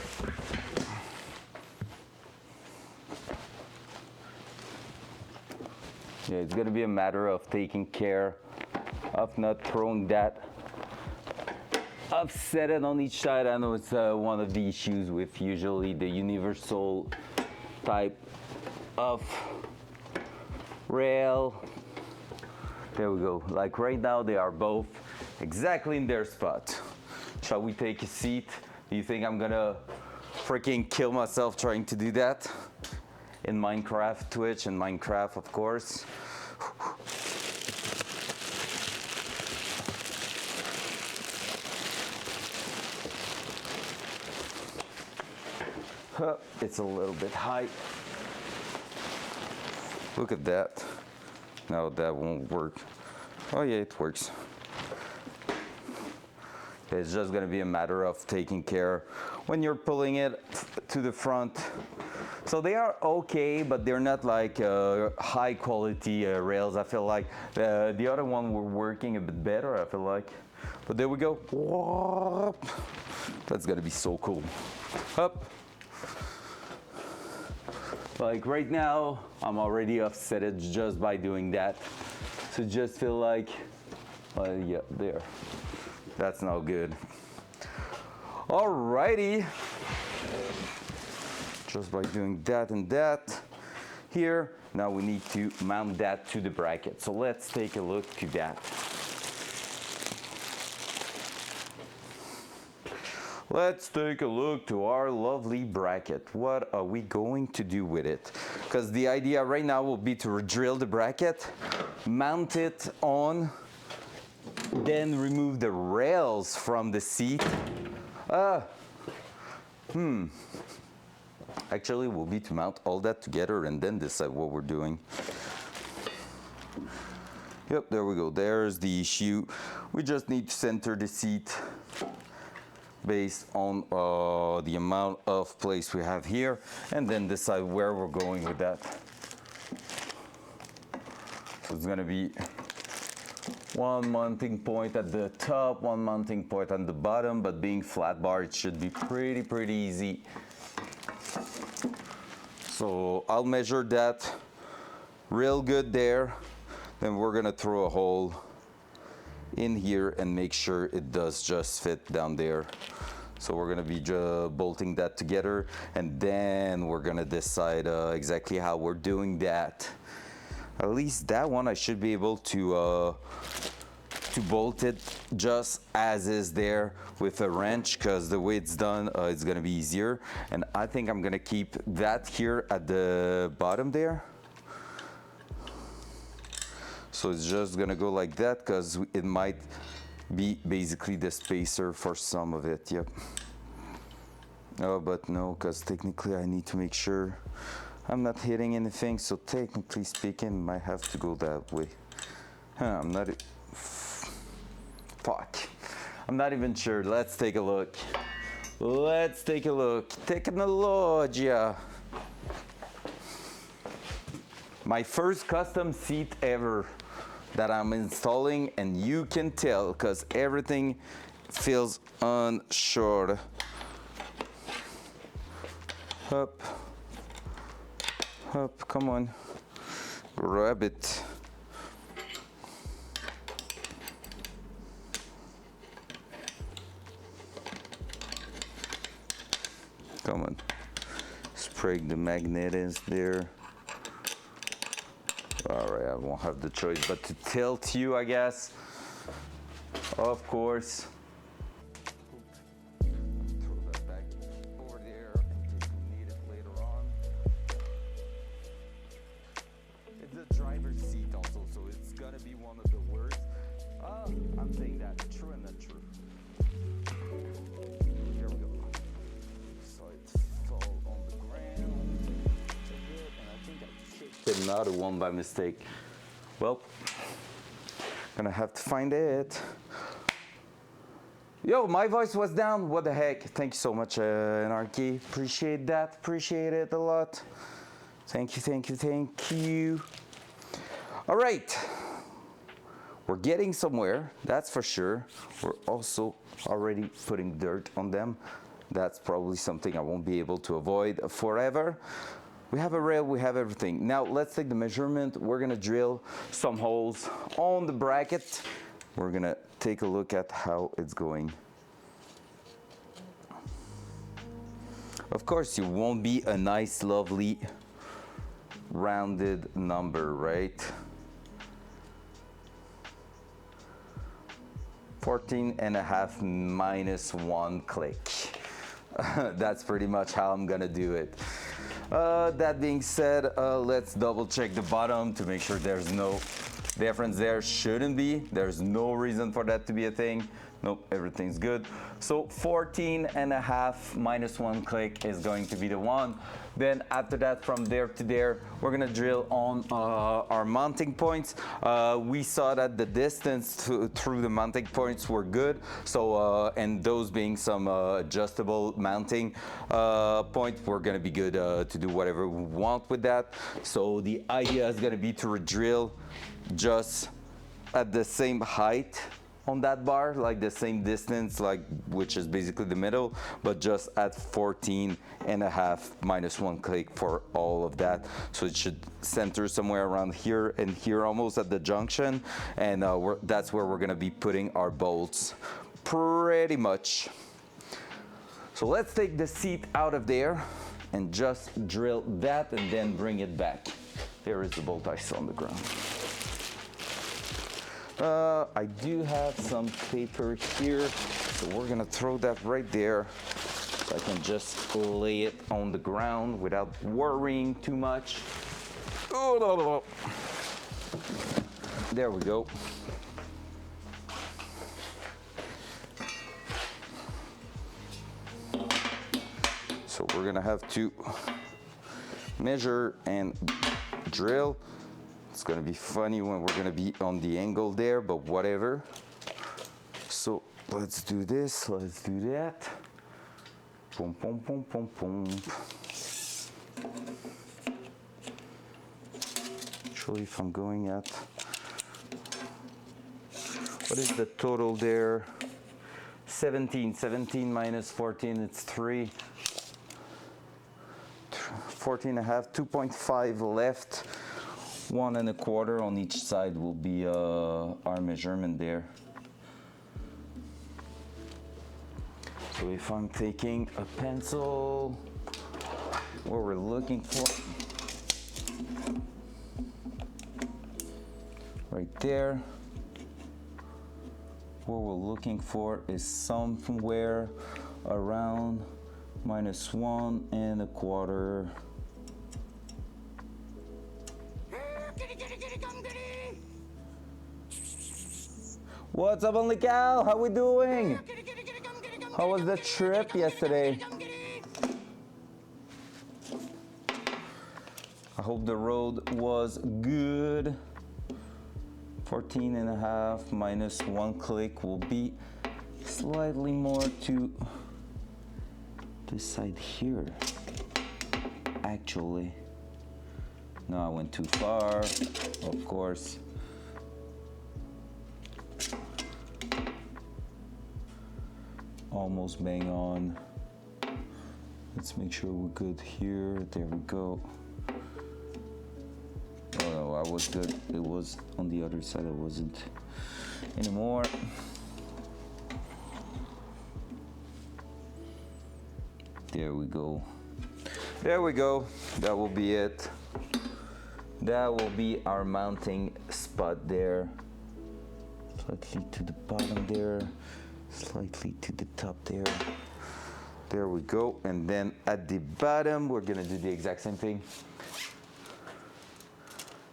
B: Yeah, it's gonna be a matter of taking care of not throwing that offset it on each side. I know it's one of the issues with usually the universal type of rail. There we go. Like right now, they are both exactly in their spot. Shall we take a seat? Do you think I'm gonna freaking kill myself trying to do that? In Minecraft, Twitch, and Minecraft, of course. It's a little bit high. Look at that. No, that won't work. Oh yeah, it works. It's just gonna be a matter of taking care when you're pulling it to the front So they are okay, but they're not like high quality rails. I feel like the other one were working a bit better, I feel like. But there we go. That's gonna be so cool. Up. Like right now, I'm already offsetted just by doing that. So just feel like, yeah, there. That's not good. Alrighty. Just by doing that and that here. Now we need to mount that to the bracket. So let's take a look to that. Let's take a look to our lovely bracket. What are we going to do with it? Because the idea right now will be to drill the bracket, mount it on, then remove the rails from the seat. Actually, will be to mount all that together and then decide what we're doing. Yep, there we go. There's the issue. We just need to center the seat based on the amount of place we have here, and then decide where we're going with that. So it's gonna be one mounting point at the top, one mounting point on the bottom, but being flat bar, it should be pretty easy. So I'll measure that real good there. Then we're gonna throw a hole in here and make sure it does just fit down there. So we're gonna be bolting that together, and then we're gonna decide exactly how we're doing that. At least that one I should be able to bolt it just as is there with a wrench, because the way it's done, it's gonna be easier. And I think I'm gonna keep that here at the bottom there. So it's just gonna go like that, because it might be basically the spacer for some of it. Yep. Oh, but no, because technically I need to make sure I'm not hitting anything. So technically speaking, might have to go that way. I'm not. Fuck. I'm not even sure. Let's take a look. Let's take a look. Technologia. My first custom seat ever that I'm installing, and you can tell because everything feels unsure. Up, up, come on, grab it. Come on, spray the magnet is there. All right, I won't have the choice but to tilt you, I guess. Of course. Throw that back over there in case we need it later on. It's a driver's seat also, so it's gonna be one of the worst. I'm saying that true and not true. Here we go. So it fall on the ground. And I think I kicked another one by mistake. Well, gonna have to find it. Yo, my voice was down. What the heck? Thank you so much, NRK. Appreciate that. Appreciate it a lot. Thank you, thank you, thank you. All right. We're getting somewhere, that's for sure. We're also already putting dirt on them. That's probably something I won't be able to avoid forever. We have a rail, we have everything. Now let's take the measurement. We're gonna drill some holes on the bracket. We're gonna take a look at how it's going. Of course, it won't be a nice, lovely, rounded number, right? 14.5 minus 1 click. That's pretty much how I'm gonna do it. That being said, let's double check the bottom to make sure there's no difference there. Shouldn't be. There's no reason for that to be a thing. Nope, everything's good. So 14 and a half minus 1 click is going to be the one. Then after that, from there to there, we're gonna drill on our mounting points. We saw that the distance through the mounting points were good. So, and those being some adjustable mounting point, we're gonna be good to do whatever we want with that. So the idea is gonna be to drill just at the same height on that bar, like the same distance, like which is basically the middle, but just at 14 and a half minus 1 click for all of that. So it should center somewhere around here and here, almost at the junction, and that's where we're gonna be putting our bolts pretty much. So let's take the seat out of there and just drill that and then bring it back. There is the bolt I saw on the ground. I do have some paper here, so we're gonna throw that right there so I can just lay it on the ground without worrying too much. Oh, there we go. So we're gonna have to measure and drill. It's gonna be funny when we're gonna be on the angle there, but whatever. So let's do this, let's do that. Boom, boom, boom, boom, boom. Actually, if I'm going at, what is the total there? 17 minus 14, it's 3. 14 and a half, 2.5 left. 1 1/4 on each side will be our measurement there. So if I'm taking a pencil, what we're looking for, right there, what we're looking for is somewhere around minus 1 1/4. What's up, Only Cal? How we doing? How was the trip yesterday? I hope the road was good. 14 and a half minus 1 click will be slightly more to this side here. Actually, no, I went too far, of course. Almost bang on. Let's make sure we're good here. There we go. Oh no, I was good. It was on the other side. I wasn't anymore. There we go. There we go. That will be it. That will be our mounting spot there. Slightly to the bottom there. Slightly to the top there. There we go. And then at the bottom, we're gonna do the exact same thing.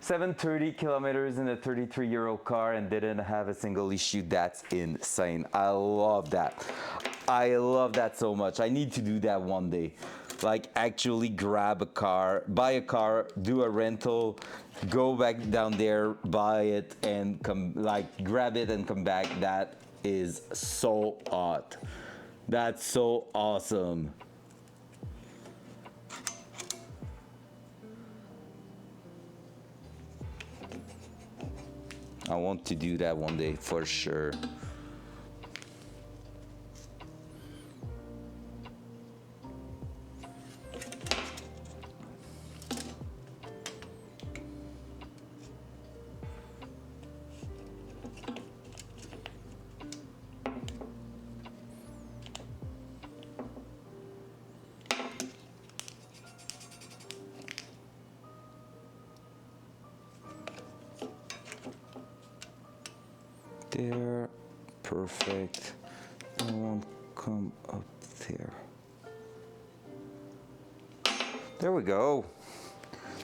B: 730 kilometers in a 33-year-old car and didn't have a single issue. That's insane. I love that. I love that so much. I need to do that one day. Like actually grab a car, buy a car, do a rental, go back down there, buy it and come, like grab it and come back. That is so hot. That's so awesome. I want to do that one day for sure. There, perfect. I won't come up there. There we go.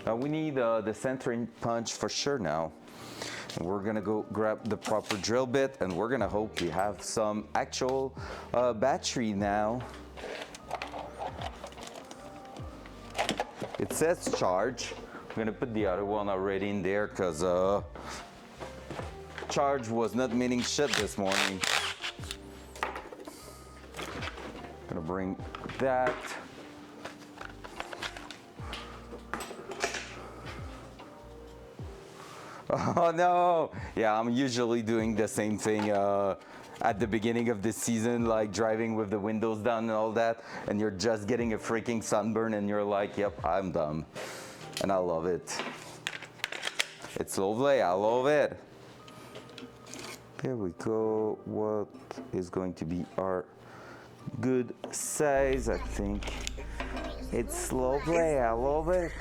B: Now we need the centering punch for sure now. We're gonna go grab the proper drill bit and we're gonna hope we have some actual battery now. It says charge. I'm gonna put the other one already in there because charge was not meaning shit this morning. Gonna bring that. Oh no! Yeah, I'm usually doing the same thing at the beginning of the season, like driving with the windows down and all that, and you're just getting a freaking sunburn and you're like, yep, I'm done. And I love it. It's lovely, I love it. There we go. What is going to be our good size? I think it's lovely, I love it.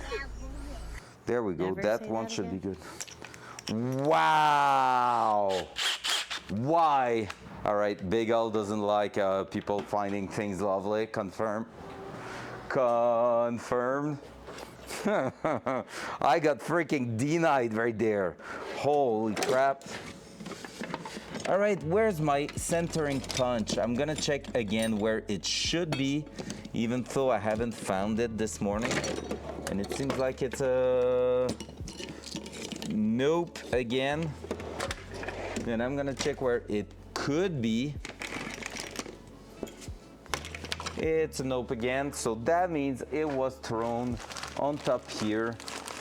B: There we go, that one should be good. Wow! Why? All right, Big L doesn't like people finding things lovely. Confirm. Confirmed. I got freaking denied right there. Holy crap. All right, where's my centering punch? I'm gonna check again where it should be, even though I haven't found it this morning. And it seems like it's a nope again. And I'm gonna check where it could be. It's a nope again, so that means it was thrown on top here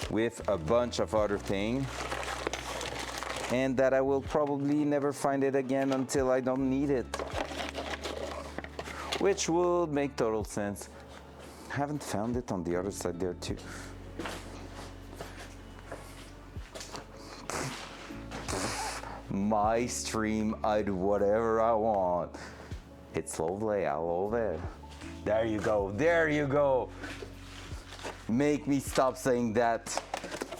B: with a bunch of other things, and that I will probably never find it again until I don't need it, which would make total sense. Haven't found it on the other side there too. My stream, I do whatever I want. It's lovely, I love it. There you go, there you go. Make me stop saying that.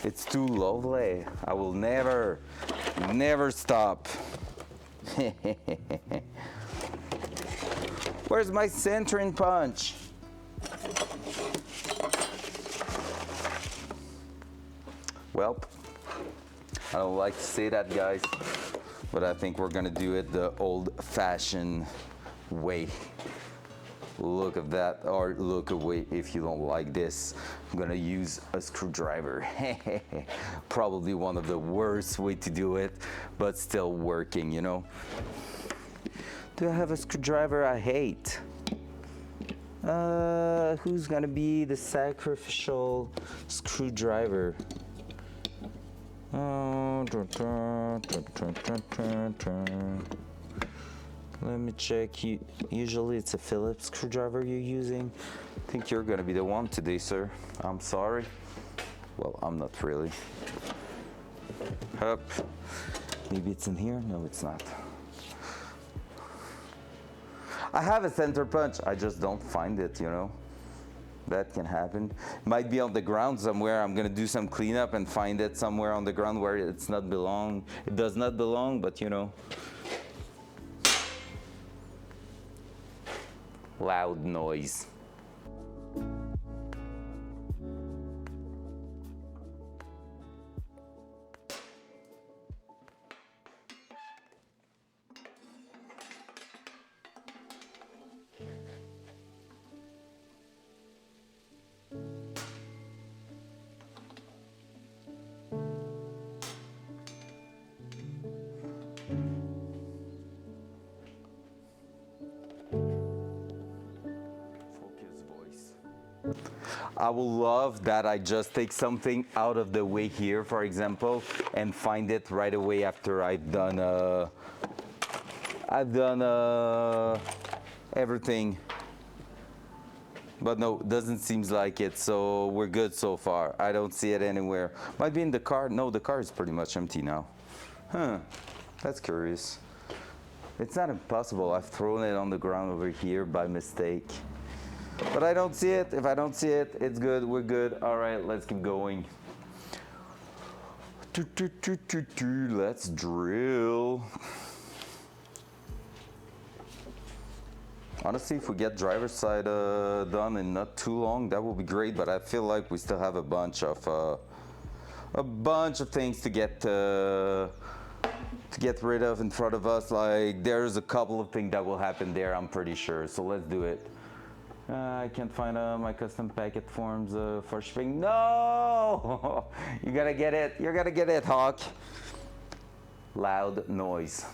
B: It's too lovely. I will never, never stop. Where's my centering punch? Well, I don't like to say that, guys, but I think we're gonna do it the old-fashioned way. Look at that, or look away if you don't like this. I'm gonna use a screwdriver. Probably one of the worst way to do it, but still working, you know. Do I have a screwdriver I hate? Who's gonna be the sacrificial screwdriver? Let me check. Usually it's a Phillips screwdriver you're using. I think you're gonna be the one today, sir. I'm sorry. Well, I'm not really. Up. Maybe it's in here? No, it's not. I have a center punch. I just don't find it, you know. That can happen. Might be on the ground somewhere. I'm gonna do some cleanup and find it somewhere on the ground where it's not belong. It does not belong, but you know. Loud noise. I will love that I just take something out of the way here, for example, and find it right away after I've done everything. But no, doesn't seem like it, so we're good so far. I don't see it anywhere. Might be in the car. No, the car is pretty much empty now. Huh, that's curious. It's not impossible. I've thrown it on the ground over here by mistake. But I don't see it. If I don't see it, it's good. We're good. All right, let's keep going. Let's drill. Honestly, if we get driver's side done in not too long, that will be great. But I feel like we still have a bunch of a bunch of things to get rid of in front of us. Like there's a couple of things that will happen there, I'm pretty sure. So let's do it. I can't find my custom packet forms for shipping. No! You gotta get it. You gotta get it, Hawk. Loud noise.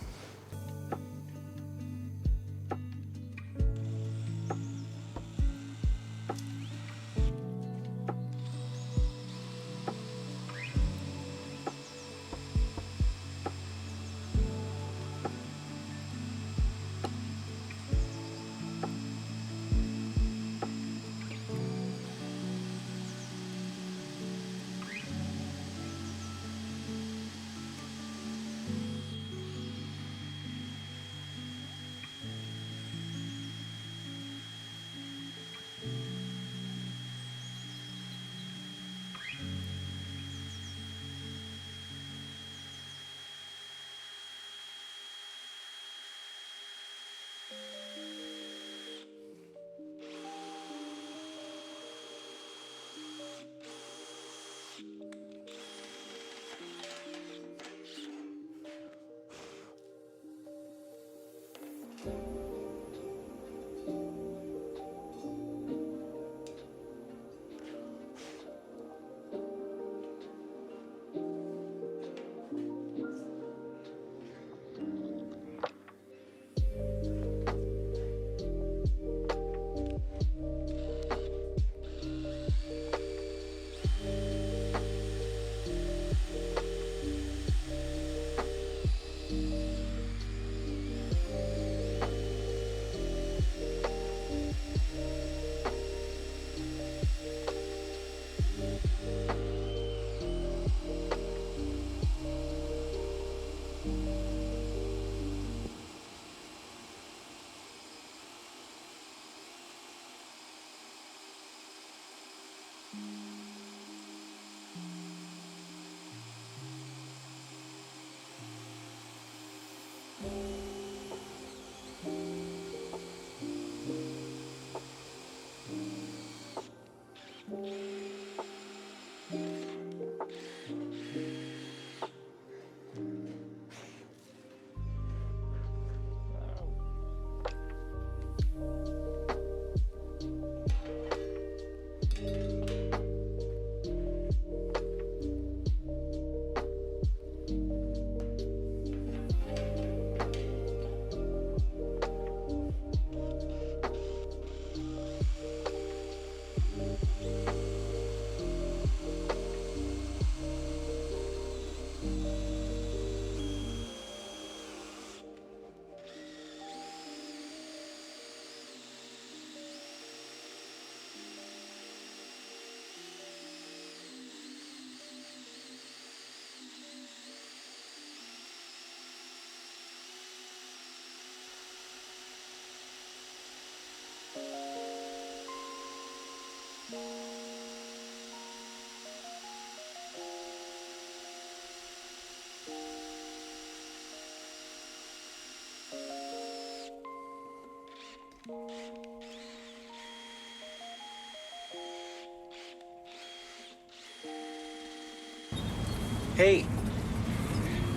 D: Hey,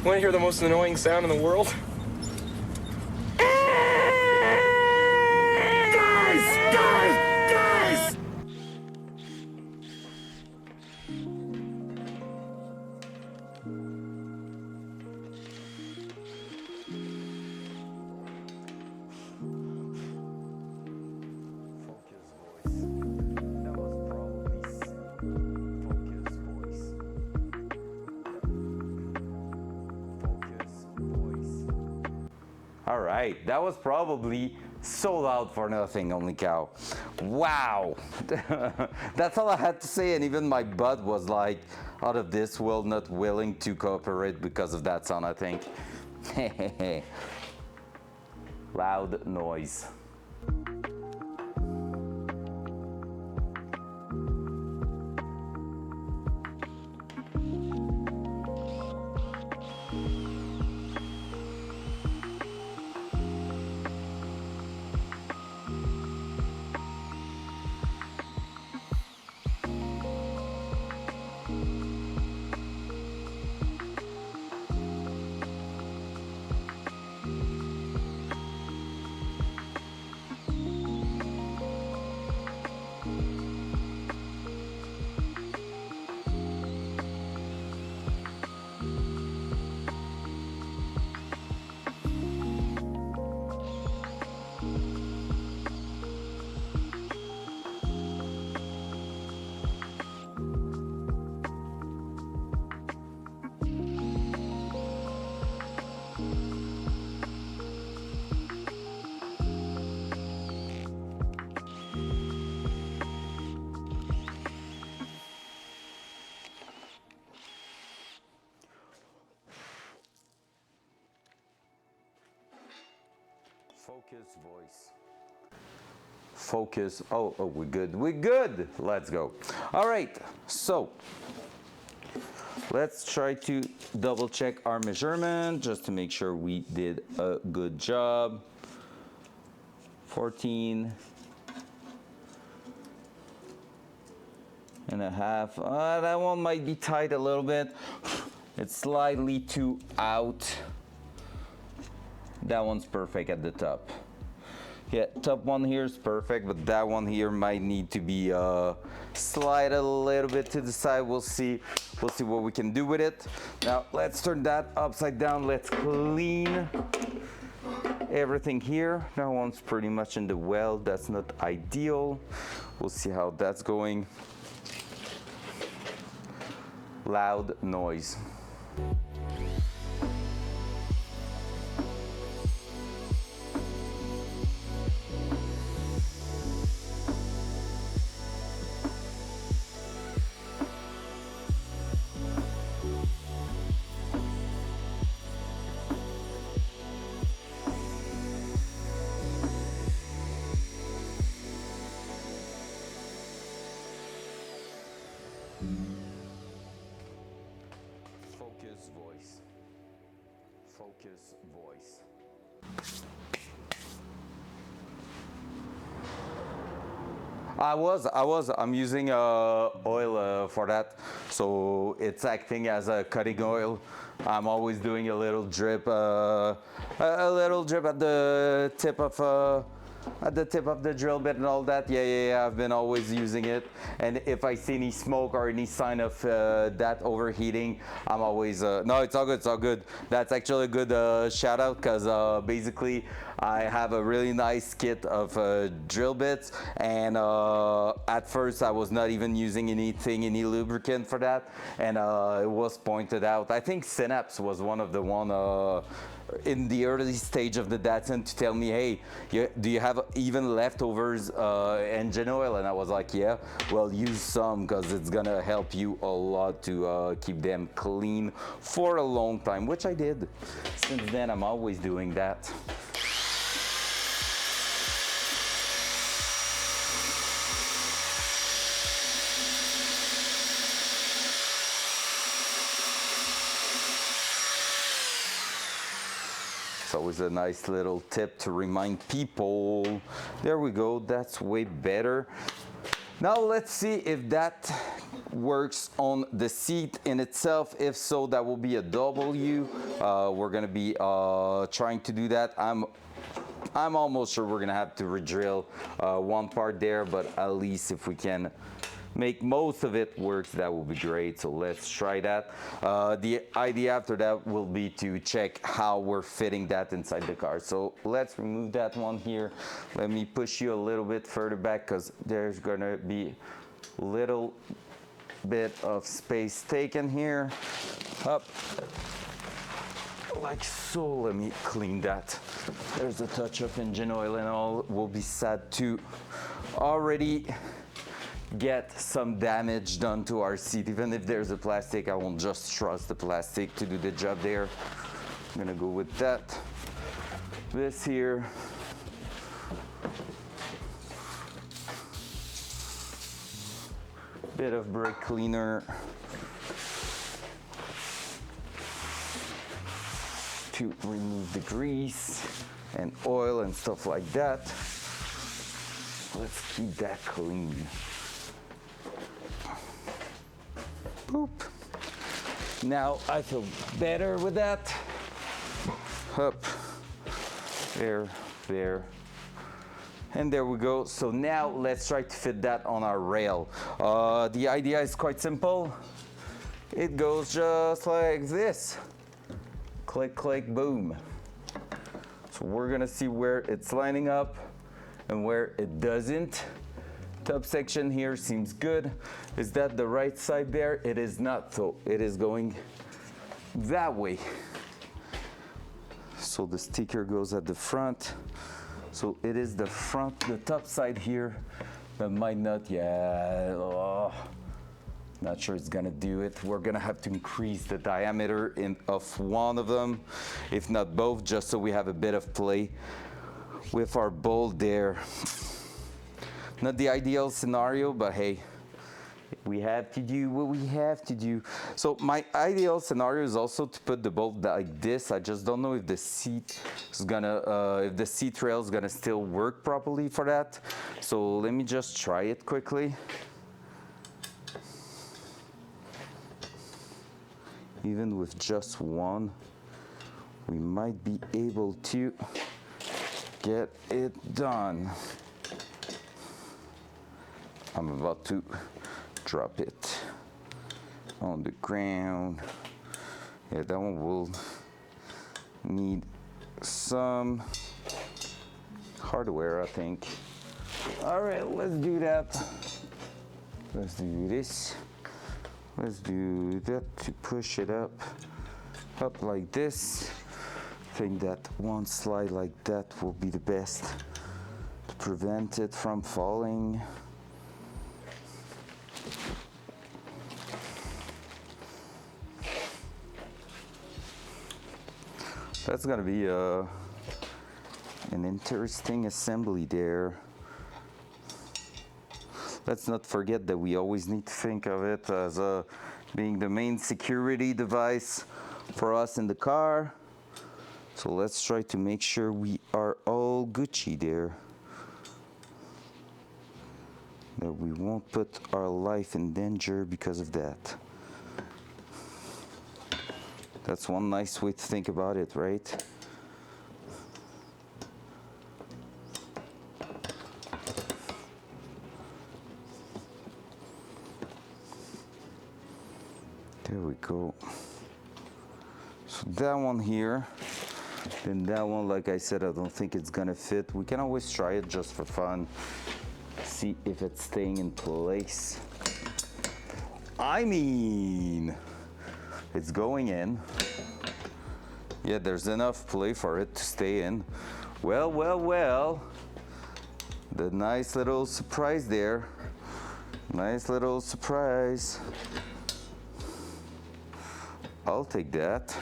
D: want to hear the most annoying sound in the world? Guys!
B: All right, that was probably so loud for nothing, only cow. Wow, that's all I had to say, and even my butt was like out of this world, not willing to cooperate because of that sound, I think. Loud noise. Focus voice. Focus. Oh, we're good. We're good. Let's go. All right. So let's try to double check our measurement just to make sure we did a good job. 14 and a half. That one might be tight a little bit. It's slightly too out. That one's perfect at the top. Yeah, top one here is perfect, but that one here might need to be slide a little bit to the side. We'll see what we can do with it. Now let's turn that upside down. Let's clean everything here. That one's pretty much in the well. That's not ideal. We'll see how that's going. Loud noise. Focus voice. Focus voice. I'm using oil for that, so it's acting as a cutting oil. I'm always doing a little drip at the tip of the drill bit and all that. Yeah, I've been always using it. And if I see any smoke or any sign of that overheating, I'm always, no, it's all good. That's actually a good shout out, because basically I have a really nice kit of drill bits, and at first I was not even using any lubricant for that, and it was pointed out. I think Synapse was one of the in the early stage of the Datsun to tell me, hey, do you have even leftovers engine oil? And I was like, yeah, well, use some, because it's gonna help you a lot to keep them clean for a long time, which I did. Since then, I'm always doing that. It's always a nice little tip to remind people. There we go, that's way better. Now let's see if that works on the seat in itself. If so, that will be a W. We're gonna be trying to do that. I'm almost sure we're gonna have to re-drill one part there, but at least if we can make most of it work, that will be great. So let's try that. The idea after that will be to check how we're fitting that inside the car. So let's remove that one here. Let me push you a little bit further back, because there's gonna be a little bit of space taken here. Up like so. Let me clean that. There's a touch of engine oil and all. We'll be sad to already get some damage done to our seat. Even if there's a plastic, I won't just trust the plastic to do the job there. I'm gonna go with that. This here. Bit of brake cleaner to remove the grease and oil and stuff like that. Let's keep that clean. Boop. Now I feel better with that. Up, there, and there we go. So now let's try to fit that on our rail. The idea is quite simple. It goes just like this. Click, click, boom. So we're gonna see where it's lining up and where it doesn't. Top section here seems good. Is that the right side there? It is not, so it is going that way. So the sticker goes at the front. So it is the front, the top side here that might not, not sure it's gonna do it. We're gonna have to increase the diameter of one of them, if not both, just so we have a bit of play with our bolt there. Not the ideal scenario, but hey, we have to do what we have to do. So my ideal scenario is also to put the bolt like this. I just don't know if the seat is gonna, if the seat rail is gonna still work properly for that. So let me just try it quickly. Even with just one, we might be able to get it done. I'm about to drop it on the ground. Yeah, that one will need some hardware, I think. All right, let's do that. Let's do this. Let's do that to push it up like this. I think that one slide like that will be the best to prevent it from falling. That's gonna be an interesting assembly there. Let's not forget that we always need to think of it as being the main security device for us in the car. So let's try to make sure we are all Gucci there. That we won't put our life in danger because of that. That's one nice way to think about it, right? There we go. So that one here, then that one, like I said, I don't think it's gonna fit. We can always try it just for fun. See if it's staying in place. I mean, it's going in. Yeah, there's enough play for it to stay in. Well, well, well. The nice little surprise there. Nice little surprise. I'll take that.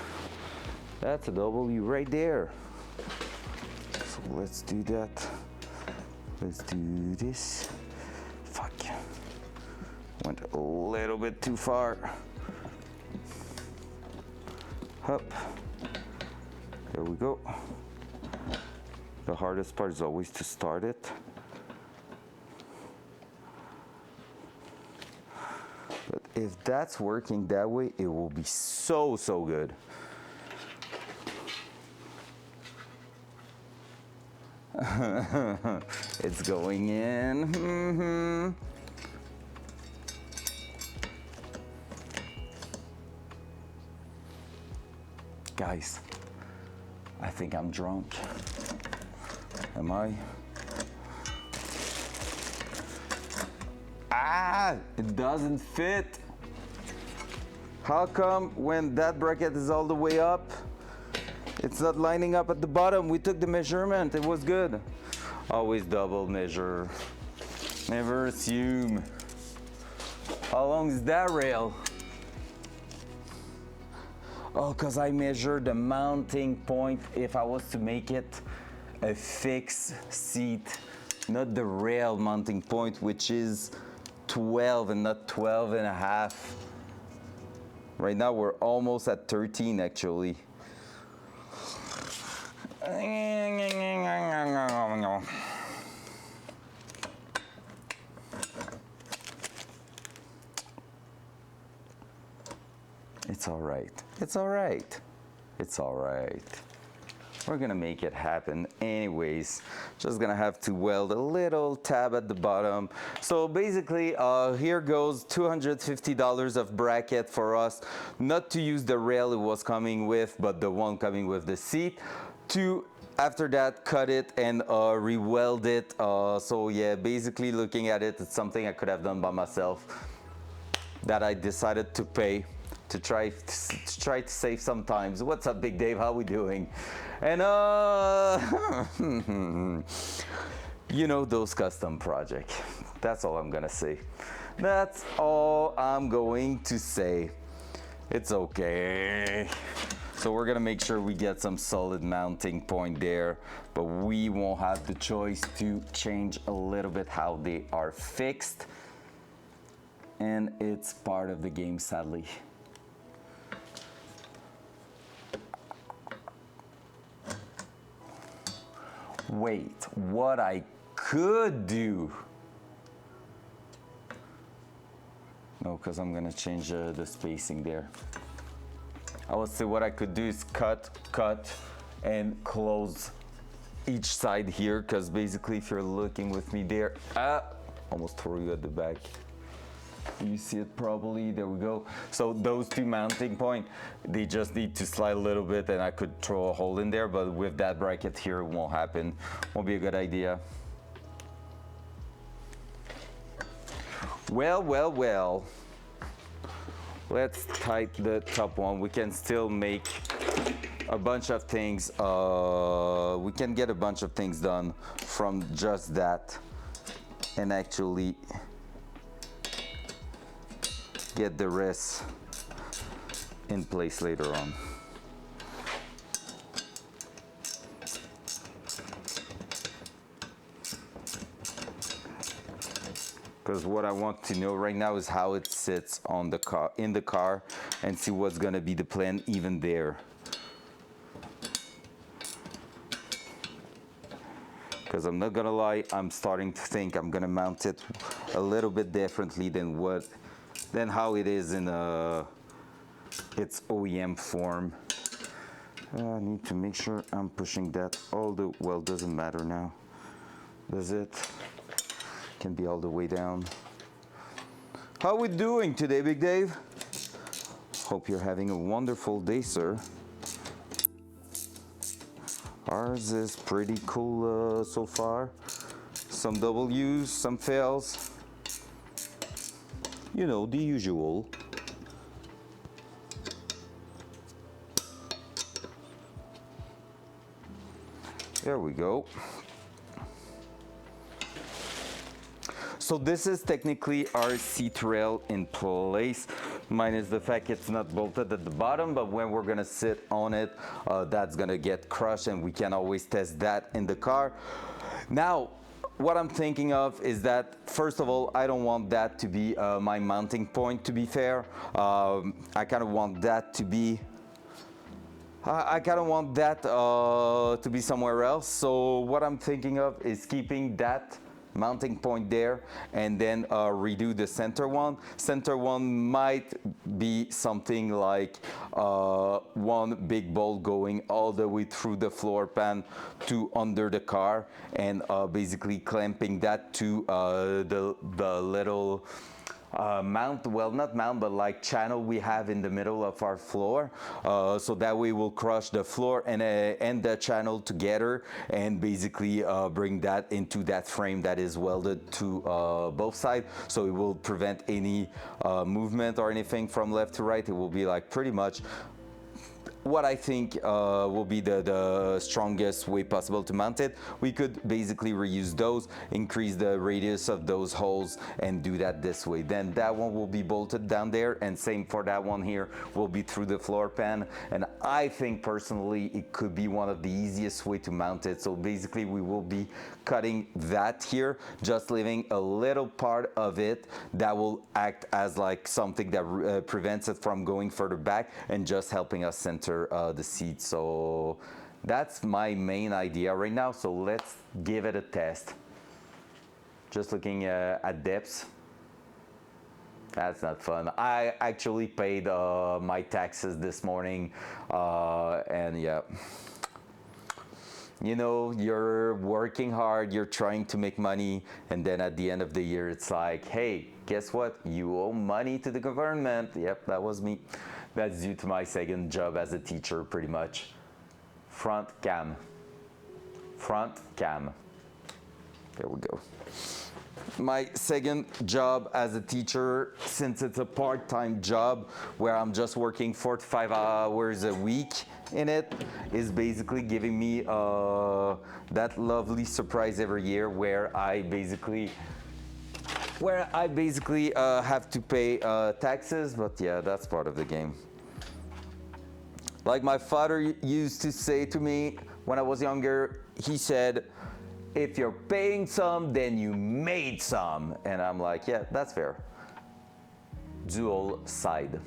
B: That's a W right there. So let's do that. Let's do this. Fuck. Went a little bit too far. Up. There we go. The hardest part is always to start it. But if that's working that way, it will be so, so good. It's going in. Guys, I think I'm drunk. Am I? Ah, it doesn't fit. How come when that bracket is all the way up, it's not lining up at the bottom? We took the measurement, it was good. Always double measure. Never assume. How long is that rail? Oh, because I measured the mounting point if I was to make it a fixed seat, not the rail mounting point, which is 12 and not 12 and a half. Right now we're almost at 13 actually. It's all right. It's all right. It's all right. We're gonna make it happen anyways. Just gonna have to weld a little tab at the bottom. So basically, here goes $250 of bracket for us. Not to use the rail it was coming with, but the one coming with the seat. To, after that, cut it and re-weld it. So yeah, basically looking at it, it's something I could have done by myself that I decided to pay. To try to save some time. So what's up, Big Dave? How we doing? And you know, those custom projects. That's all I'm gonna say. That's all I'm going to say. It's okay. So we're gonna make sure we get some solid mounting point there, but we won't have the choice to change a little bit how they are fixed. And it's part of the game, sadly. Wait, what I could do. No, because I'm gonna change the spacing there. I would say what I could do is cut, and close each side here, because basically if you're looking with me there, almost threw you at the back. You see it probably, there we go. So those two mounting point, they just need to slide a little bit and I could throw a hole in there, but with that bracket here, it won't happen. Won't be a good idea. Well. Let's tighten the top one. We can still make a bunch of things. We can get a bunch of things done from just that and actually get the rest in place later on. Because what I want to know right now is how it sits on the car, in the car, and see what's gonna be the plan even there. Because I'm not gonna lie, I'm starting to think I'm gonna mount it a little bit differently than how it is in its OEM form. I need to make sure I'm pushing that all the, well, doesn't matter now, does it? Can be all the way down. How we doing today, Big Dave? Hope you're having a wonderful day, sir. Ours is pretty cool so far. Some W's, some fails. You know, the usual. There we go. So this is technically our seat rail in place, minus the fact it's not bolted at the bottom, but when we're gonna sit on it, that's gonna get crushed, and we can always test that in the car. Now, what I'm thinking of is that, first of all, I don't want that to be my mounting point, to be fair. I kind of want that to be to be somewhere else. So what I'm thinking of is keeping that mounting point there and then redo the center one. Center one might be something like one big bolt going all the way through the floor pan to under the car, and basically clamping that to the little mount, well, not mount, but like channel we have in the middle of our floor. So that way we'll crush the floor and the channel together, and basically bring that into that frame that is welded to both sides. So it will prevent any movement or anything from left to right. It will be like pretty much what I think will be the strongest way possible to mount it. We could basically reuse those, increase the radius of those holes, and do that this way. Then that one will be bolted down there, and same for that one here, will be through the floor pan. And I think personally it could be one of the easiest way to mount it. So basically we will be cutting that here, just leaving a little part of it that will act as like something that prevents it from going further back and just helping us center the seat. So that's my main idea right now. So let's give it a test. Just looking at depths. That's not fun. I actually paid my taxes this morning, and yeah. You know, you're working hard, you're trying to make money, and then at the end of the year, it's like, hey, guess what? You owe money to the government. Yep, that was me. That's due to my second job as a teacher, pretty much. Front cam. Front cam. There we go. My second job as a teacher, since it's a part-time job where I'm just working 4 to 5 hours a week in it, is basically giving me that lovely surprise every year where I basically have to pay taxes. But yeah, that's part of the game. Like my father used to say to me when I was younger, he said, if you're paying some, then you made some. And I'm like, yeah, that's fair. Dual side.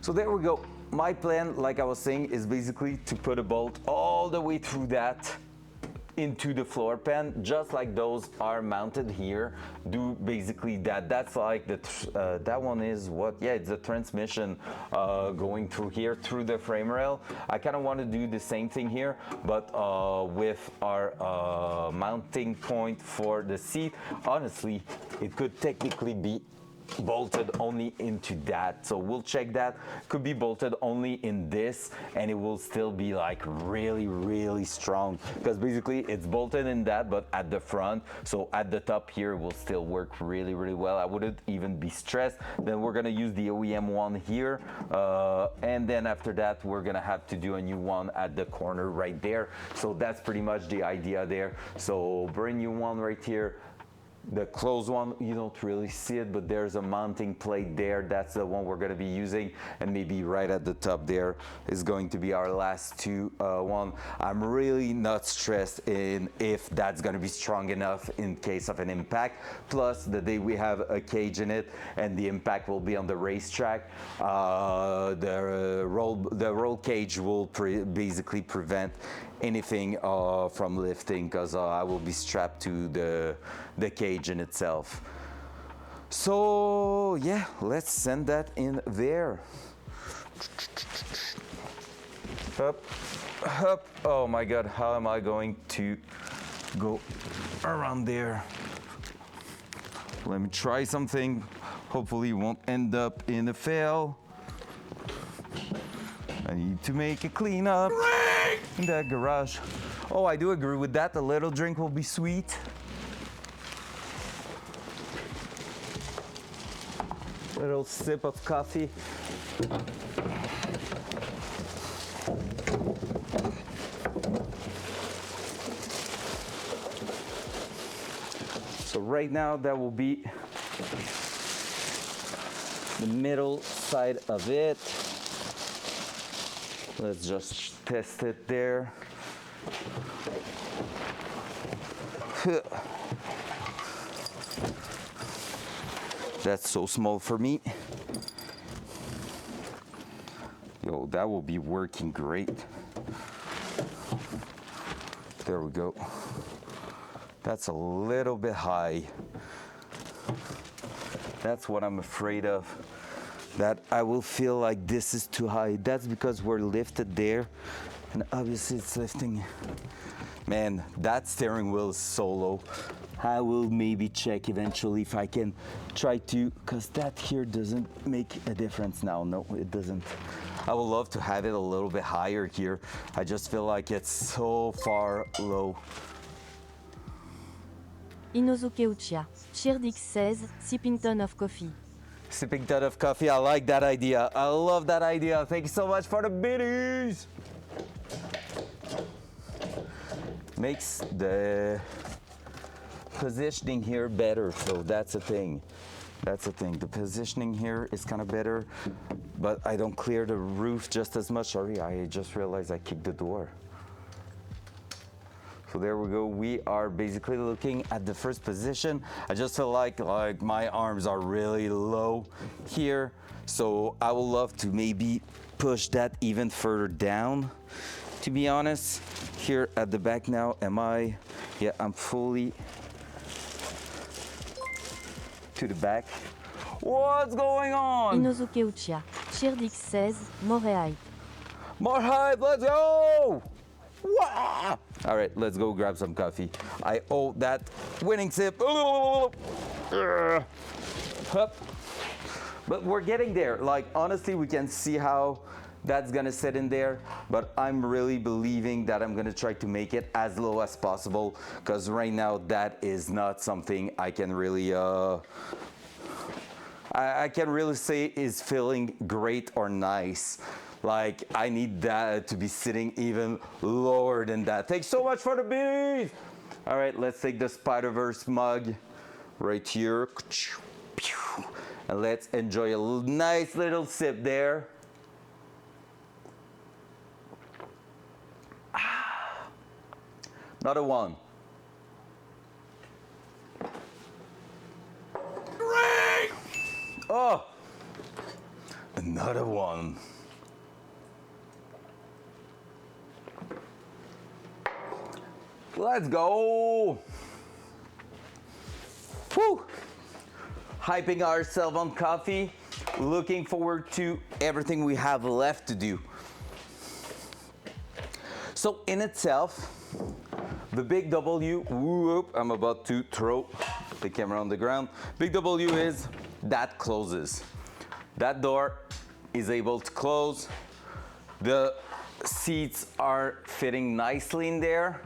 B: So there we go. My plan, like I was saying, is basically to put a bolt all the way through that into the floor pan, just like those are mounted here. Do basically that. That's like the that one is what? Yeah, it's a transmission going through here through the frame rail. I kind of want to do the same thing here, but with our mounting point for the seat. Honestly, it could technically be bolted only into that, so we'll check that. Could be bolted only in this and it will still be like really strong, because basically it's bolted in that but at the front, so at the top here will still work really well. I wouldn't even be stressed. Then we're gonna use the OEM one here, and then after that we're gonna have to do a new one at the corner right there. So that's pretty much the idea there. So brand new one right here. The closed one, you don't really see it, but there's a mounting plate there. That's the one we're going to be using, and maybe right at the top there is going to be our last two one. I'm really not stressed in if that's going to be strong enough in case of an impact. Plus, the day we have a cage in it and the impact will be on the racetrack, the roll cage will basically prevent anything from lifting, because I will be strapped to the cage in itself. So yeah, let's send that in there. Up. Oh my god, how am I going to go around there? Let me try something. Hopefully it won't end up in a fail. I need to make a cleanup in that garage. Oh, I do agree with that. A little drink will be sweet. Little sip of coffee. So right now that will be the middle side of it. Let's just test it there. That's so small for me. Yo, that will be working great. There we go. That's a little bit high. That's what I'm afraid of. That I will feel like this is too high. That's because we're lifted there, and obviously it's lifting. Man, that steering wheel is so low. I will maybe check eventually if I can try to, because that here doesn't make a difference now. No, it doesn't. I would love to have it a little bit higher here. I just feel like it's so far low.
E: Inozuke Uchiha. Chirdix says, sipping ton of coffee.
B: Sipping ton of coffee, I like that idea. I love that idea. Thank you so much for the biddies. Makes the positioning here better, so that's the thing. That's the thing. The positioning here is kind of better, but I don't clear the roof just as much. Sorry, I just realized I kicked the door. So there we go. We are basically looking at the first position. I just feel like my arms are really low here, so I would love to maybe push that even further down. To be honest, here at the back now, yeah, I'm fully to the back. What's going on?
E: Inozuke Uchiha. Chirdix says, more hype.
B: More hype, let's go! Wah! All right, let's go grab some coffee. I owe that winning sip. Hup. But we're getting there. Like, honestly, we can see how that's gonna sit in there, but I'm really believing that I'm gonna try to make it as low as possible, because right now that is not something I can really I can really say is feeling great or nice. Like, I need that to be sitting even lower than that. Thanks so much for the bees. All right, let's take the Spider-Verse mug right here, and let's enjoy a nice little sip there. Another one. Oh, another one. Let's go. Whew. Hyping ourselves on coffee. Looking forward to everything we have left to do. So in itself, the big W, whoop, I'm about to throw the camera on the ground. Big W is that closes. That door is able to close. The seats are fitting nicely in there.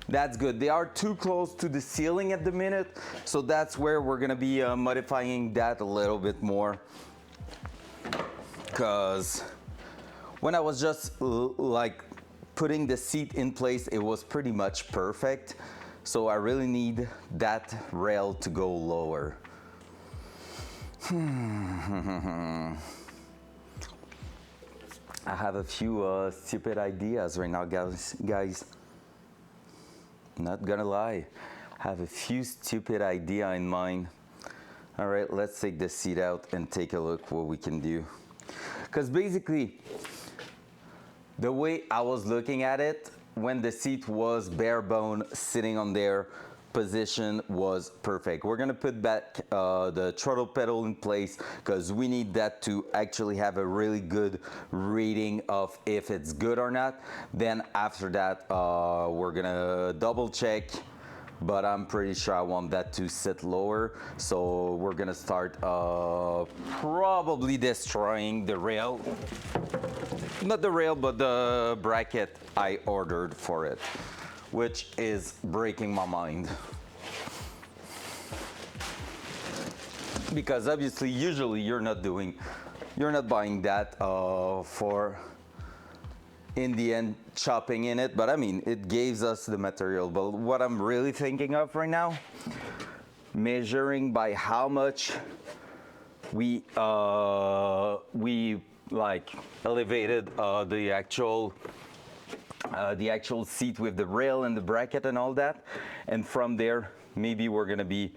B: That's good. They are too close to the ceiling at the minute, so that's where we're gonna be modifying that a little bit more. Because when I was just like putting the seat in place, it was pretty much perfect. So I really need that rail to go lower. I have a few stupid ideas right now, guys. Not gonna lie, I have a few stupid ideas in mind. All right, let's take the seat out and take a look what we can do. Because basically, the way I was looking at it, when the seat was bare bone sitting on their position was perfect. We're gonna put back the throttle pedal in place because we need that to actually have a really good reading of if it's good or not. Then after that, we're gonna double check, but I'm pretty sure I want that to sit lower. So we're gonna start probably destroying the rail. Not the rail, but the bracket I ordered for it, which is breaking my mind. Because obviously, usually you're not buying that for, in the end, chopping in it. But I mean, it gives us the material. But what I'm really thinking of right now, measuring by how much we like elevated the actual seat with the rail and the bracket and all that, and from there maybe we're gonna be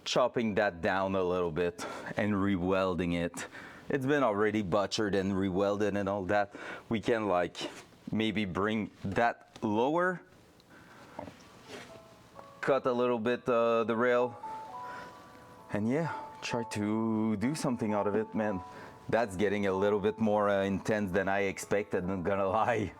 B: chopping that down a little bit and re-welding it. It's been already butchered and re-welded and all that. We can like maybe bring that lower, cut a little bit the rail, and yeah, try to do something out of it, man. That's getting a little bit more intense than I expected, not gonna lie.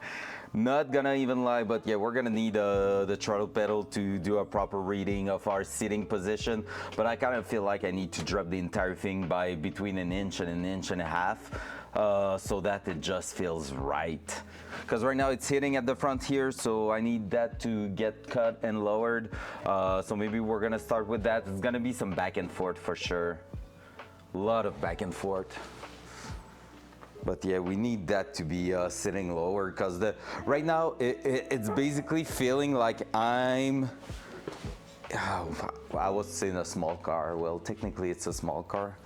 B: Not gonna even lie, but yeah, we're gonna need the throttle pedal to do a proper reading of our sitting position. But I kind of feel like I need to drop the entire thing by between an inch and a half, so that it just feels right. Because right now it's hitting at the front here, so I need that to get cut and lowered. So maybe we're gonna start with that. It's gonna be some back and forth for sure. A lot of back and forth. But yeah, we need that to be sitting lower because right now it's basically feeling like I was in a small car. Well, technically it's a small car.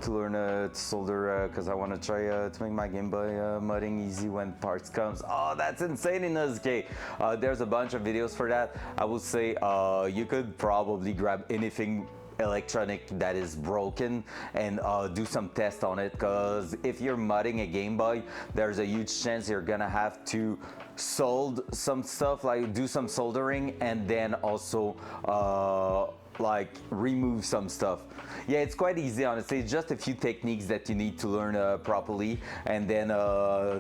B: To learn to solder because I want to try to make my Game Boy modding easy when parts comes. Oh, that's insane in Nuzke. There's a bunch of videos for that. I would say you could probably grab anything electronic that is broken and do some tests on it, because if you're modding a Game Boy, there's a huge chance you're gonna have to solder some stuff, like do some soldering, and then also like remove some stuff. Yeah, it's quite easy, honestly. It's just a few techniques that you need to learn properly, and then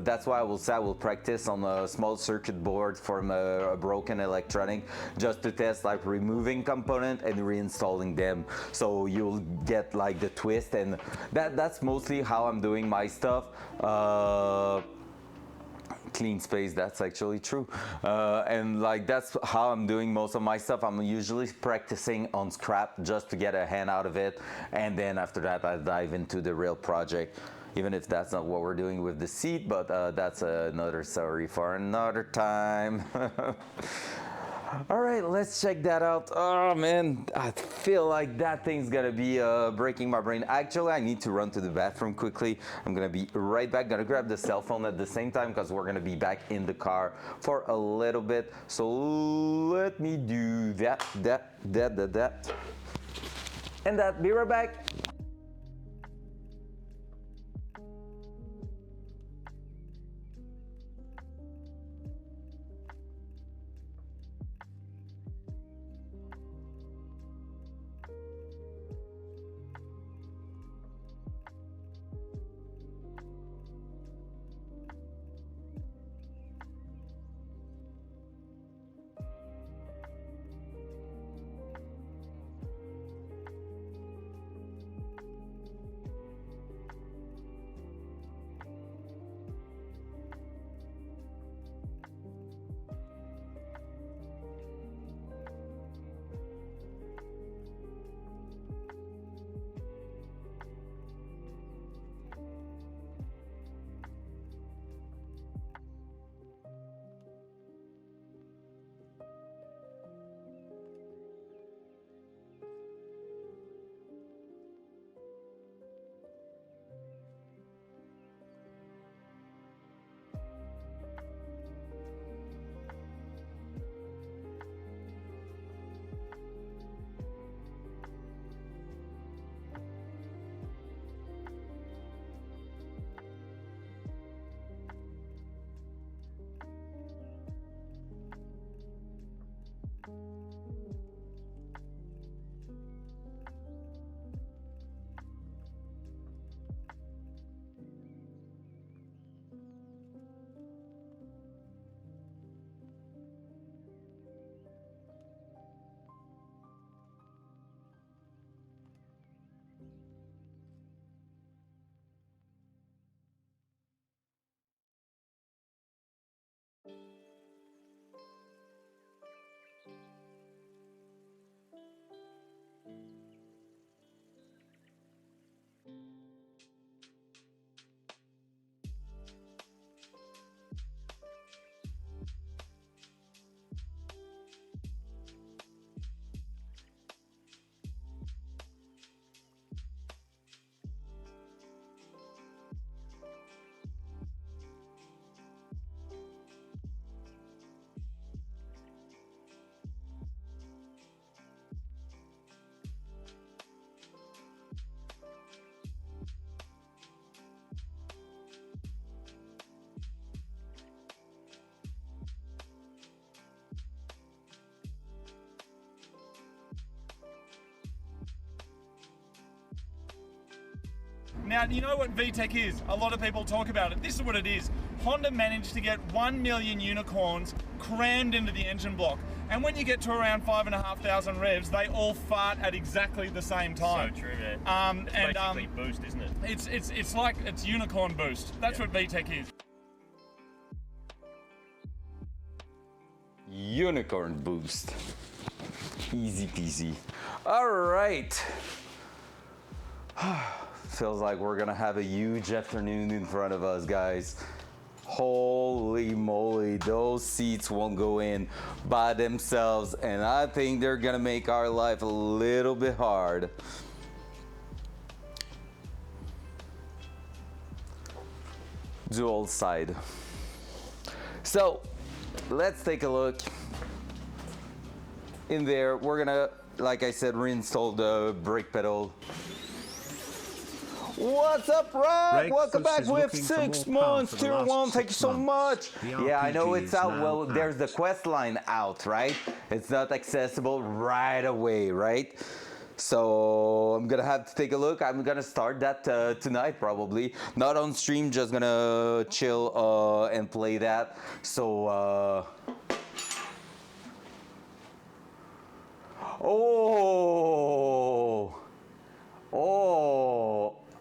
B: that's why I will practice on a small circuit board from a broken electronic, just to test like removing component and reinstalling them, so you'll get like the twist. And that's mostly how I'm doing my stuff. Clean space, that's actually true. And like that's how I'm doing most of my stuff. I'm usually practicing on scrap just to get a hand out of it, and then after that I dive into the real project, even if that's not what we're doing with the seat, but that's another story for another time. All right, let's check that out. Oh man, I feel like that thing's gonna be breaking my brain. Actually, I need to run to the bathroom quickly. I'm gonna be right back. Gonna grab the cell phone at the same time because we're gonna be back in the car for a little bit. So let me do that. And that, be right back.
F: Now, you know what VTEC is? A lot of people talk about it. This is what it is. Honda managed to get 1 million unicorns crammed into the engine block. And when you get to around 5,500 revs, they all fart at exactly the same time.
D: So true, man. It's basically boost, isn't it?
F: It's like it's unicorn boost. That's what VTEC is.
B: Unicorn boost. Easy peasy. All right. Feels like we're gonna have a huge afternoon in front of us, guys. Holy moly, those seats won't go in by themselves, and I think they're gonna make our life a little bit hard. Dual side. So let's take a look in there. We're gonna, like I said, reinstall the brake pedal. What's up, Rob? Welcome back with 6 months, tier 1. Thank you so much. Yeah, I know it's out. Well, there's the quest line out, right? It's not accessible right away, right? So I'm gonna have to take a look. I'm gonna start that tonight, probably. Not on stream, just gonna chill and play that. So,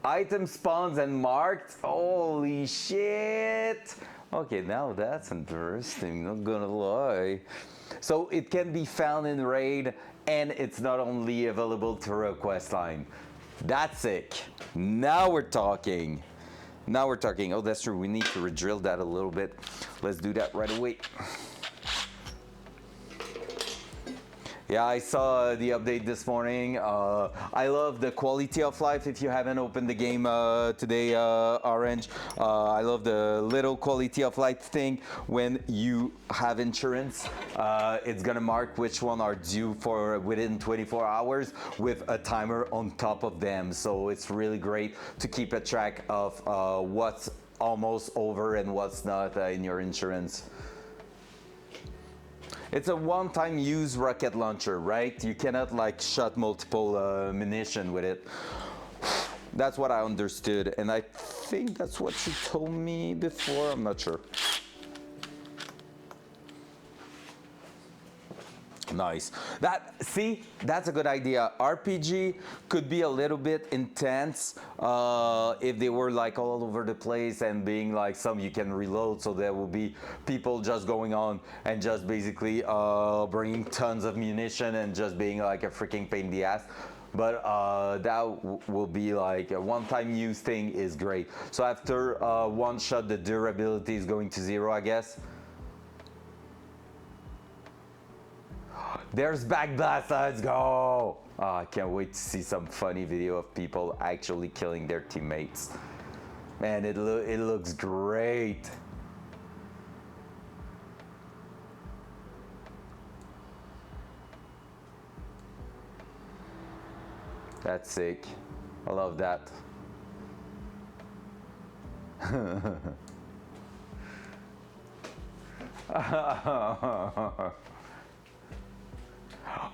B: item spawns and marked. Holy shit. Okay, now that's interesting, not gonna lie. So it can be found in raid, and it's not only available through a quest line. That's sick. Now we're talking. Now we're talking. Oh, that's true. We need to re-drill that a little bit. Let's do that right away. Yeah, I saw the update this morning. I love the quality of life. If you haven't opened the game today, Orange, I love the little quality of life thing. When you have insurance, it's gonna mark which one are due for within 24 hours with a timer on top of them. So it's really great to keep a track of what's almost over and what's not in your insurance. It's a one-time use rocket launcher, right? You cannot like shot multiple munition with it. That's what I understood, and I think that's what you told me before. I'm not sure. Nice. See, that's a good idea. RPG could be a little bit intense if they were like all over the place and being like some you can reload, so there will be people just going on and just basically bringing tons of munition and just being like a freaking pain in the ass. But that will be like a one-time use thing is great. So after one shot, the durability is going to 0, I guess. There's backblast, let's go! Oh, I can't wait to see some funny video of people actually killing their teammates. Man, it looks great. That's sick. I love that.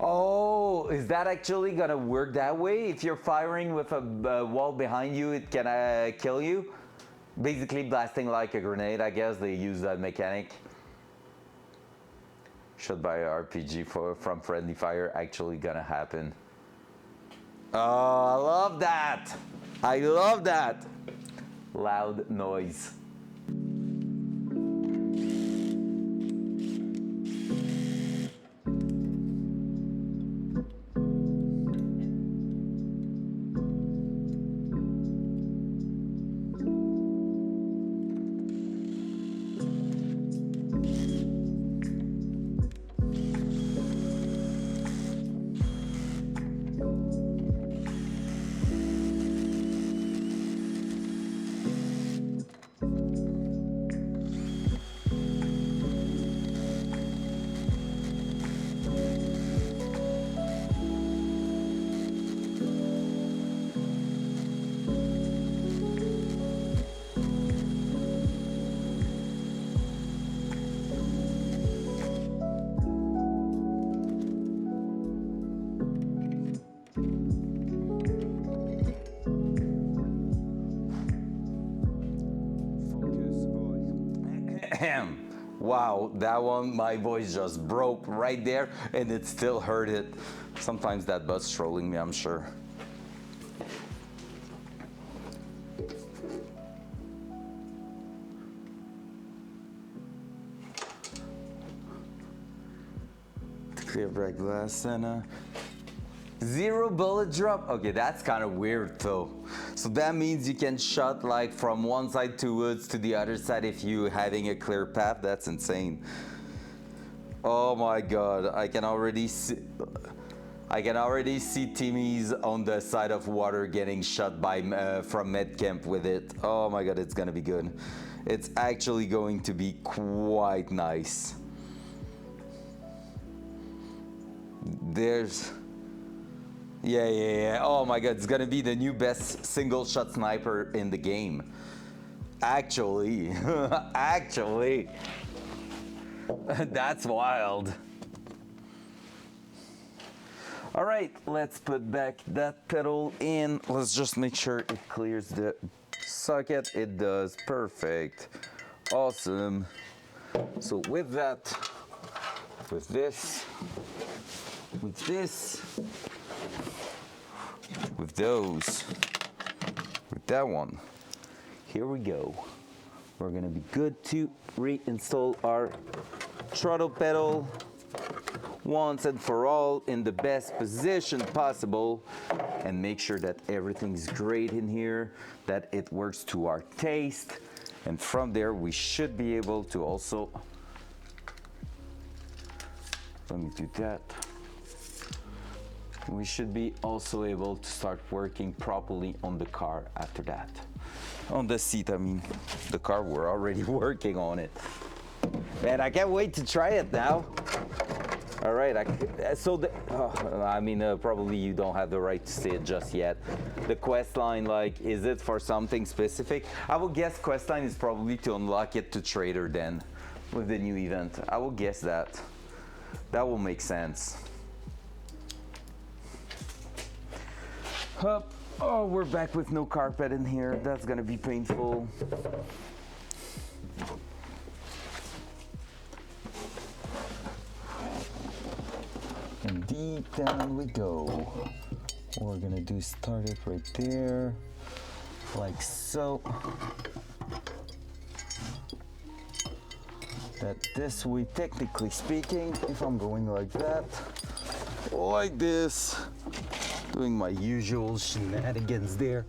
B: Oh, is that actually gonna work that way? If you're firing with a wall behind you, it can kill you? Basically blasting like a grenade, I guess. They use that mechanic. Shot by an RPG from friendly fire actually gonna happen. Oh, I love that! I love that! Loud noise. Wow, that one, my voice just broke right there and it still hurt it. Sometimes that but's trolling me, I'm sure. Clear break glass and 0 bullet drop. Okay, that's kind of weird though. So that means you can shot like from one side to woods to the other side if you having a clear path. That's insane. Oh my god, I can already see teamies on the side of water getting shot by from medcamp with it. Oh my god, it's gonna be good. It's actually going to be quite nice. There's yeah. Oh my god, it's gonna be the new best single shot sniper in the game. Actually, actually. That's wild. All right, let's put back that pedal in. Let's just make sure it clears the socket. It does, perfect. Awesome. So with that, with this, with those, with that one, here we go. We're gonna be good to reinstall our throttle pedal once and for all in the best position possible and make sure that everything's great in here, that it works to our taste, and from there we should be able to also, let me do that. We should be also able to start working properly on the car after that. On the seat, I mean. The car, we're already working on it. Man, I can't wait to try it now. All right, probably you don't have the right to say it just yet. The quest line, like, is it for something specific? I would guess quest line is probably to unlock it to trader then with the new event. I will guess that. That will make sense. Hup. Oh, we're back with no carpet in here. That's gonna be painful. And deep down we go. We're gonna do start it right there, like so. That this way, technically speaking, if I'm going like that, like this, doing my usual shenanigans there,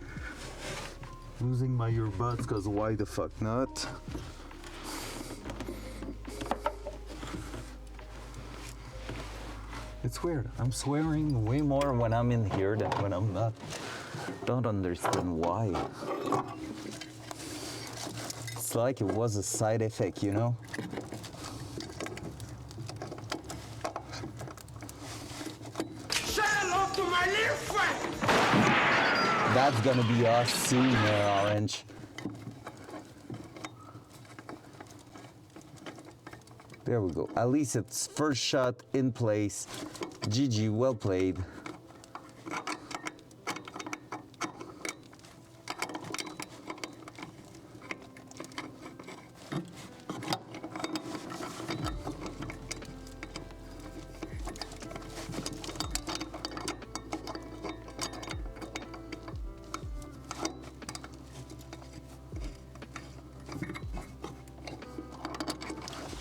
B: losing my earbuds, cause why the fuck not? It's weird. I'm swearing way more when I'm in here than when I'm not. Don't understand why. It's like it was a side effect, you know?
A: Say hello to my little friend!
B: That's gonna be us soon, Orange. There we go. At least it's first shot in place. GG, well played.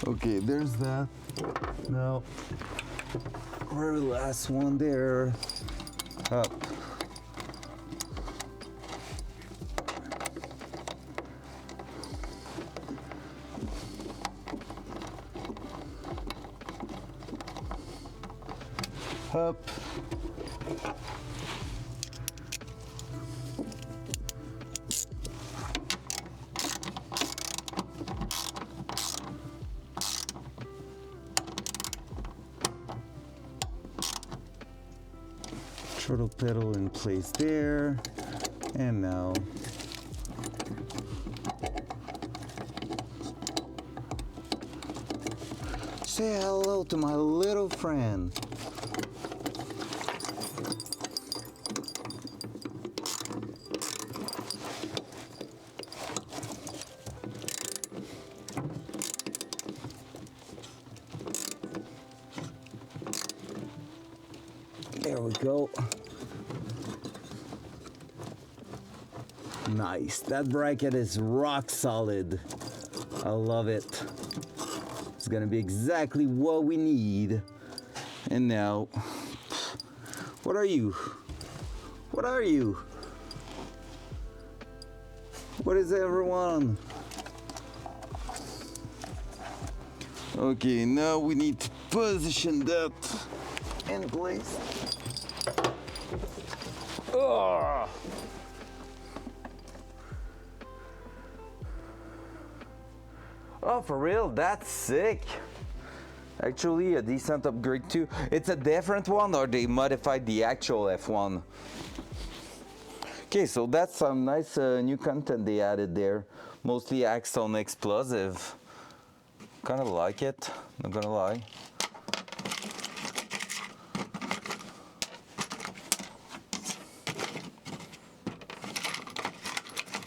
B: Okay, there's that. Now, very last one there. Up. Up. Throttle pedal in place there, and now say hello to my little friend. There we go. Nice. That bracket is rock solid. I love it. It's gonna be exactly what we need. And now, what are you? What are you? What is everyone? Okay, now we need to position that in place. Ugh. Oh, for real? That's sick. Actually, a decent upgrade too. It's a different one, or they modified the actual F1? Okay, so that's some nice new content they added there. Mostly Axon explosive. Kind of like it, not gonna lie.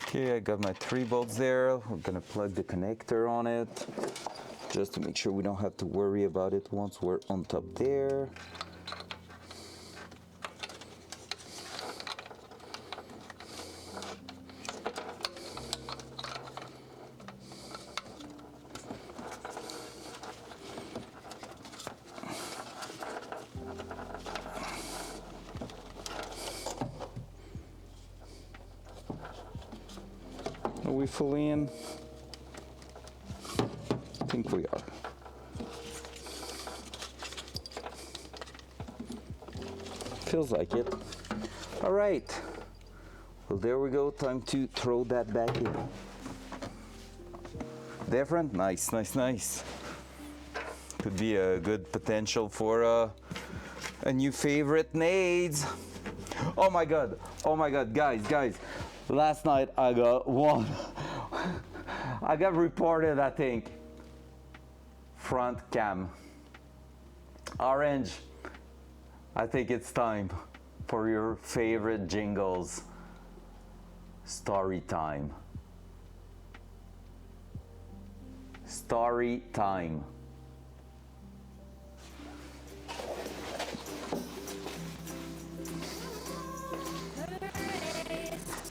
B: Okay, I got my 3 bolts there. We're gonna plug the connector on it, just to make sure we don't have to worry about it once we're on top there. Are we fully in? I think we are. Feels like it. All right. Well, there we go. Time to throw that back in. Different? Nice, nice, nice. Could be a good potential for a new favorite nades. Oh my god, guys. Last night I got one. I got reported, I think. Front cam. Orange. I think it's time for your favorite jingles. Story time. Story time.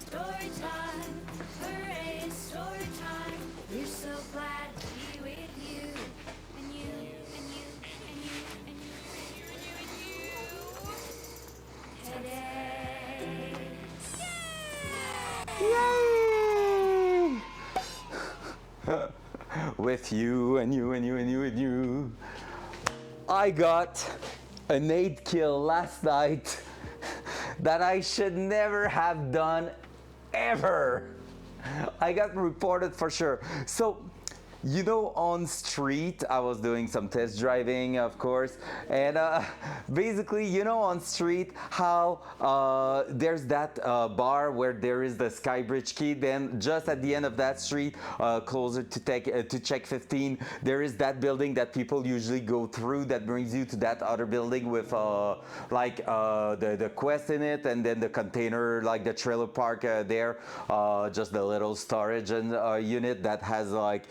G: Story time, hooray, story time. We're so glad to be with you, and you, and you, and you, and you, and you, and you, today.
B: Yay! With you and you and you and you and you. I got a nade kill last night that I should never have done ever. I got reported for sure. So, you know, on street, I was doing some test driving, of course, and basically, you know, on street, how there's that bar where there is the Skybridge key, then just at the end of that street, closer to check 15, there is that building that people usually go through that brings you to that other building with the quest in it, and then the container, like the trailer park there, just the little storage and unit that has like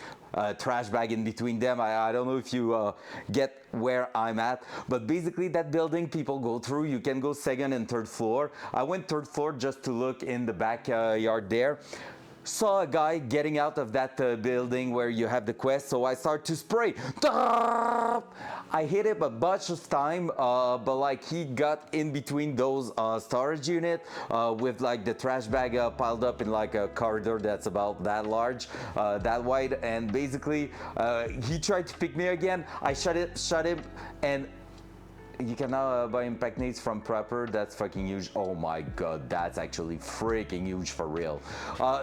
B: trash bag in between them. I don't know if you get where I'm at, but basically that building people go through. You can go second and third floor. I went third floor just to look in the backyard there. Saw a guy getting out of that building where you have the quest, so I start to spray. I hit him a bunch of time, but like he got in between those storage unit with like the trash bag piled up in like a corridor that's about that large, that wide, and basically he tried to pick me again. I shot him, and you can now buy impact nades from Prepper. That's fucking huge. Oh my god, that's actually freaking huge for real.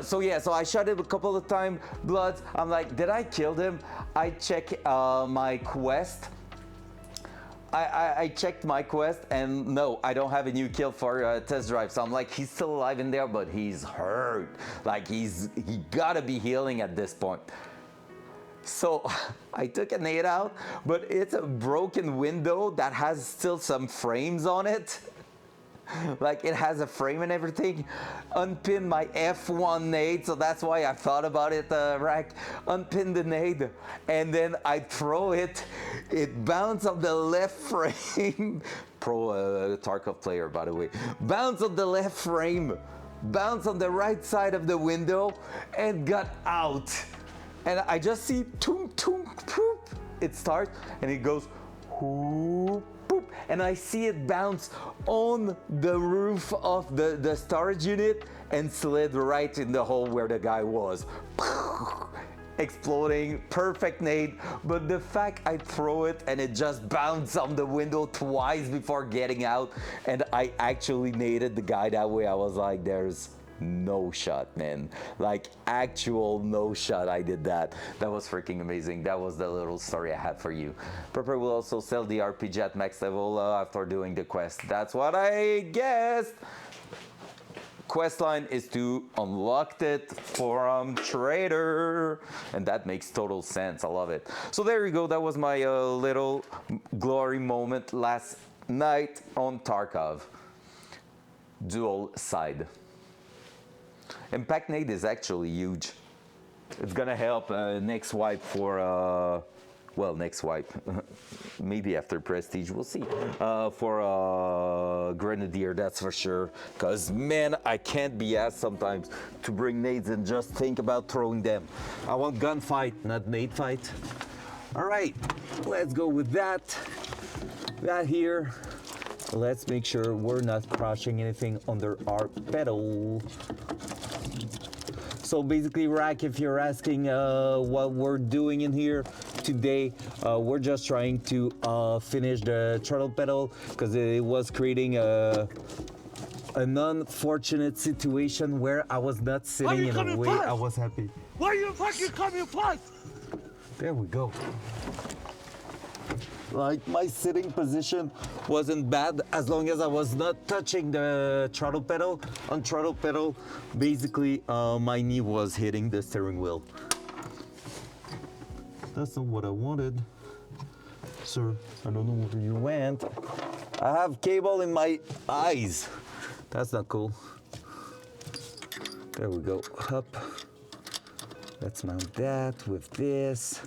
B: So yeah, so I shot him a couple of times, bloods. I'm like, did I kill him? I check my quest. I checked my quest, and no, I don't have a new kill for test drive. So I'm like, he's still alive in there, but he's hurt. Like he gotta be healing at this point. So I took a nade out, but it's a broken window that has still some frames on it. Like it has a frame and everything. Unpin my F1 nade, so that's why I thought about it, Rack. Unpin the nade, and then I throw it. It bounced on the left frame. Pro Tarkov player, by the way. Bounce on the left frame, bounce on the right side of the window, and got out. And I just see toom toom poop. It starts and it goes whoop, boop, and I see it bounce on the roof of the storage unit and slid right in the hole where the guy was. Exploding, perfect nade, but the fact I throw it and it just bounced on the window twice before getting out, and I actually naded the guy that way. I was like, there's no shot, man. Like actual no shot. I did that. That was freaking amazing. That was the little story I had for you. Prepper will also sell the RPG at max level after doing the quest. That's what I guessed. Quest line is to unlock it from trader, and that makes total sense. I love it. So there you go. That was my little glory moment last night on Tarkov. Dual side. Impact nade is actually huge. It's gonna help next wipe for well, next wipe, maybe after prestige, we'll see. For grenadier, that's for sure. Cause man, I can't be asked sometimes to bring nades and just think about throwing them. I want gunfight, not nade fight. All right, let's go with that. That here. Let's make sure we're not crushing anything under our pedal. So basically, Rack, if you're asking what we're doing in here, today we're just trying to finish the throttle pedal because it was creating an unfortunate situation where I was not sitting in a way I was happy.
H: Why are you fucking coming fast?
B: There we go. Like my sitting position wasn't bad as long as I was not touching the throttle pedal. On throttle pedal, basically my knee was hitting the steering wheel. That's not what I wanted. Sir, I don't know where you went. I have cable in my eyes. That's not cool. There we go. Up. Let's mount that with this.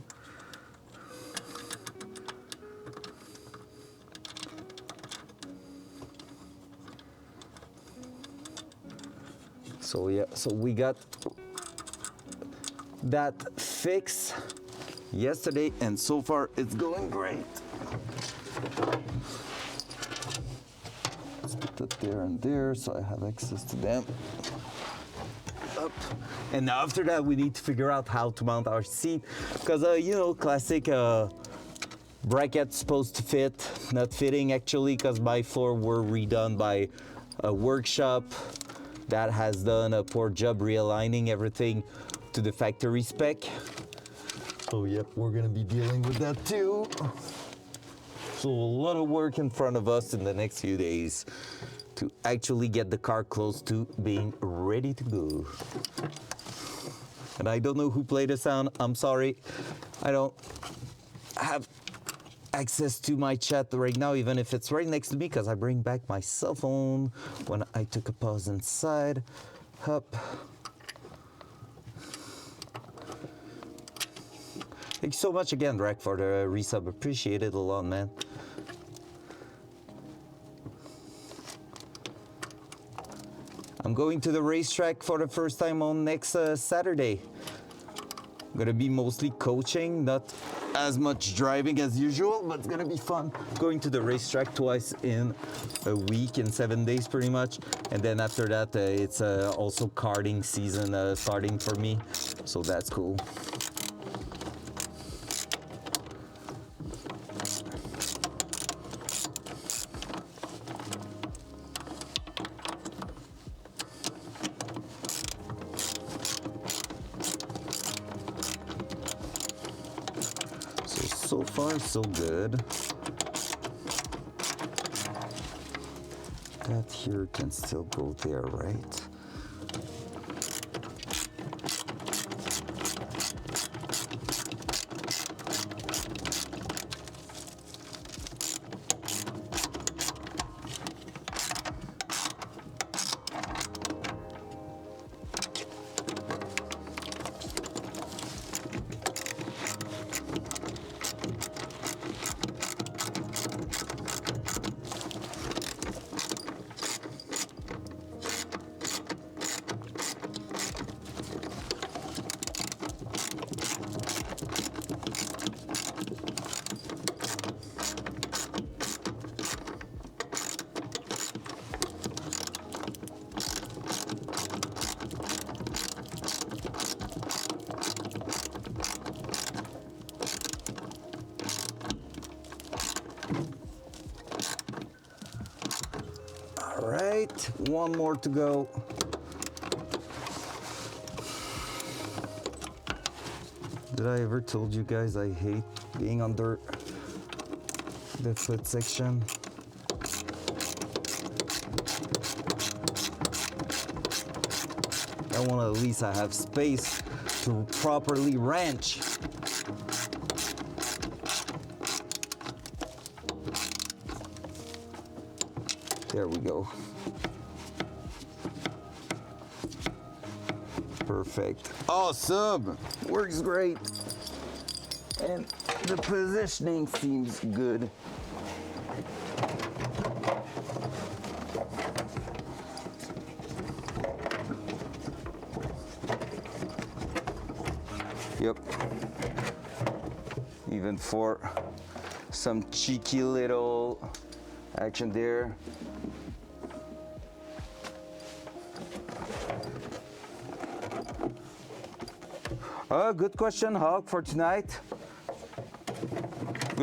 B: So yeah, so we got that fixed yesterday and so far it's going great. Let's put that there and there so I have access to them. Up. And now after that we need to figure out how to mount our seat because you know, classic brackets supposed to fit, not fitting actually because my floor were redone by a workshop that has done a poor job realigning everything to the factory spec. So yep, we're gonna be dealing with that too. So a lot of work in front of us in the next few days to actually get the car close to being ready to go. And I don't know who played the sound, I'm sorry. I don't have access to my chat right now, even if it's right next to me, because I bring back my cell phone when I took a pause inside. Up. Thank you so much again, Drake, for the resub. Appreciate it a lot, man. I'm going to the racetrack for the first time on next Saturday. I'm gonna be mostly coaching, not as much driving as usual, but it's gonna be fun. Going to the racetrack twice in a week, in 7 days pretty much. And then after that, it's also karting season starting for me. So that's cool. So far, so good. That here can still go there, right? All right, one more to go. Did I ever told you guys I hate being under the foot section? I want to at least have space to properly wrench. There we go. Perfect. Awesome. Works great. And the positioning seems good. Yep. Even for some cheeky little action there. Good question, Hawk, for tonight.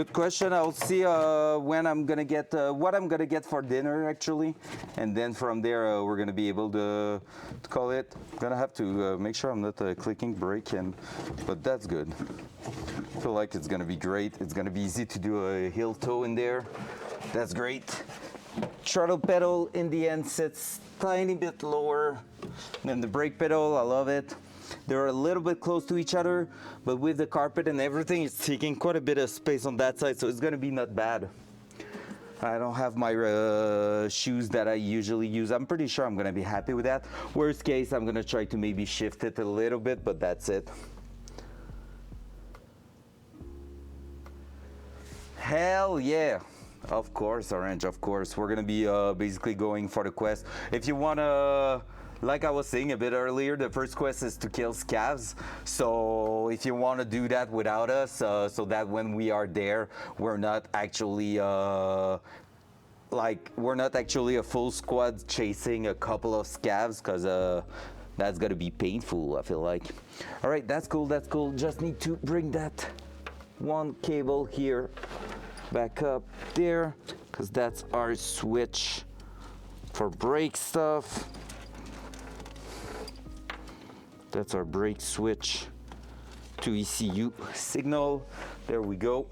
B: Good question. I'll see when I'm gonna get what I'm gonna get for dinner actually, and then from there we're gonna be able to call it. Gonna have to make sure I'm not clicking brake, but that's good. I feel like it's gonna be great. It's gonna be easy to do a heel toe in there. That's great. Throttle pedal in the end sits tiny bit lower than the brake pedal. I love it. They're a little bit close to each other, but with the carpet and everything, it's taking quite a bit of space on that side, so it's gonna be not bad. I don't have my shoes that I usually use. I'm pretty sure I'm gonna be happy with that. Worst case, I'm gonna try to maybe shift it a little bit, but that's it. Hell yeah. Of course, Orange, of course. We're gonna be basically going for the quest. If you wanna, like I was saying a bit earlier, the first quest is to kill scavs. So if you wanna do that without us, so that when we are there, we're not actually we're not actually a full squad chasing a couple of scavs, because that's gonna be painful, I feel like. All right, that's cool, that's cool. Just need to bring that one cable here back up there, because that's our switch for brake stuff. That's our brake switch to ECU signal. There we go.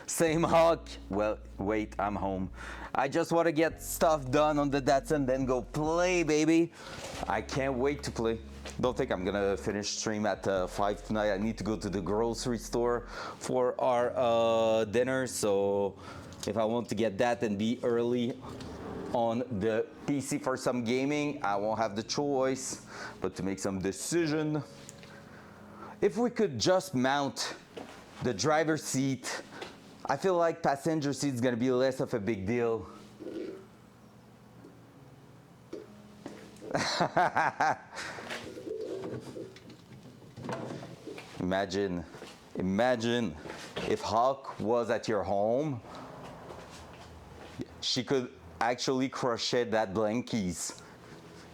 B: Same hawk. Well, wait, I'm home. I just want to get stuff done on the Datsun, then go play, baby. I can't wait to play. Don't think I'm gonna finish stream at 5 tonight. I need to go to the grocery store for our dinner, so if I want to get that and be early on the PC for some gaming, I won't have the choice but to make some decision. If we could just mount the driver's seat, I feel like passenger seat is gonna be less of a big deal. Imagine if Hawk was at your home, she could actually crochet that blankies,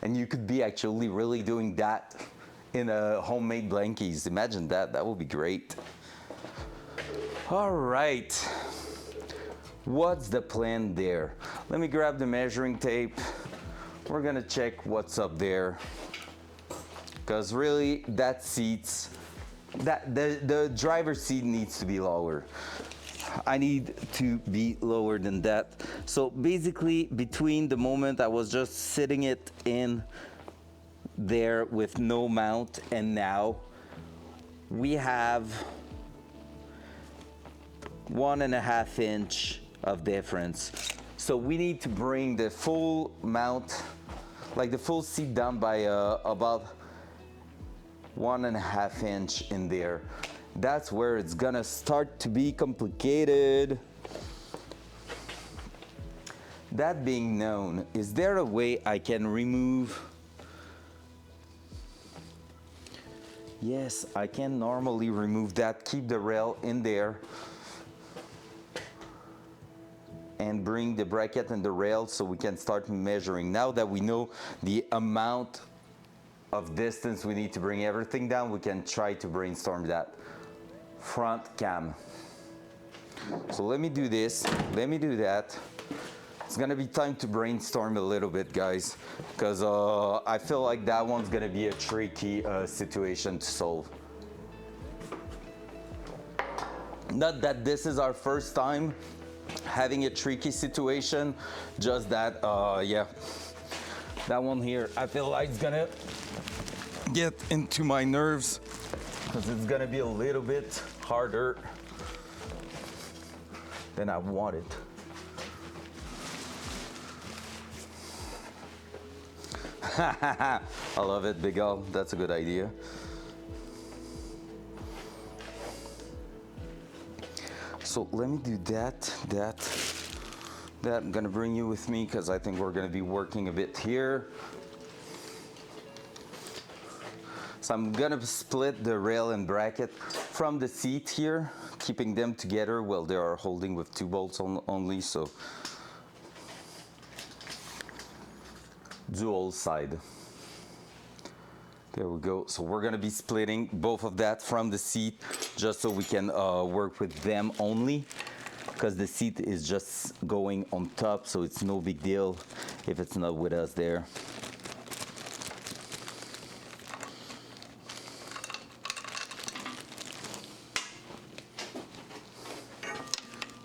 B: and you could be actually really doing that in a homemade blankies. Imagine that, that would be great. All right, what's the plan there? Let me grab the measuring tape. We're gonna check what's up there, because really that seats, that the driver's seat needs to be lower. I need to be lower than that. So basically, between the moment I was just sitting it in there with no mount and now, we have 1.5 inch of difference. So we need to bring the full mount, like the full seat, down by about 1.5 inch in there. That's where it's gonna start to be complicated. That being known, is there a way I can remove? Yes, I can normally remove that, keep the rail in there, and bring the bracket and the rail so we can start measuring. Now that we know the amount of distance we need to bring everything down, we can try to brainstorm that. Front cam. So let me do this, let me do that. It's gonna be time to brainstorm a little bit, guys, because I feel like that one's gonna be a tricky situation to solve. Not that this is our first time having a tricky situation, just that, yeah, that one here, I feel like it's gonna get into my nerves, because it's gonna be a little bit harder than I wanted. I love it, Big Al. That's a good idea. So let me do that. I'm gonna bring you with me because I think we're gonna be working a bit here. So I'm gonna split the rail and bracket from the seat here, keeping them together. Well, they are holding with 2 bolts only, so dual side. There we go. So we're gonna be splitting both of that from the seat just so we can work with them only, because the seat is just going on top, so it's no big deal if it's not with us there.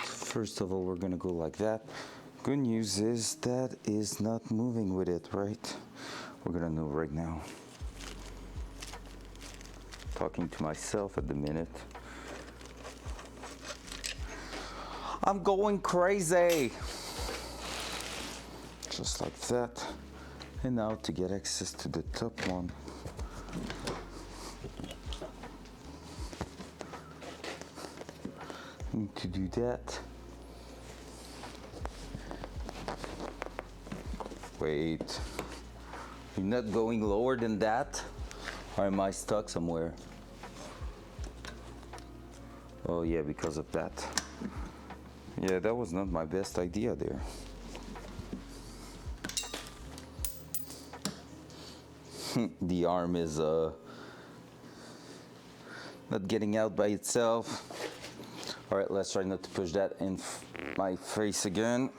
B: First of all, we're gonna go like that. Good news is that is not moving with it, right? We're gonna know right now. Talking to myself at the minute. I'm going crazy. Just like that. And now to get access to the top one. Need to do that. Wait. You're not going lower than that? Or am I stuck somewhere? Oh yeah, because of that. Yeah, that was not my best idea there. The arm is not getting out by itself. All right, let's try not to push that in my face again.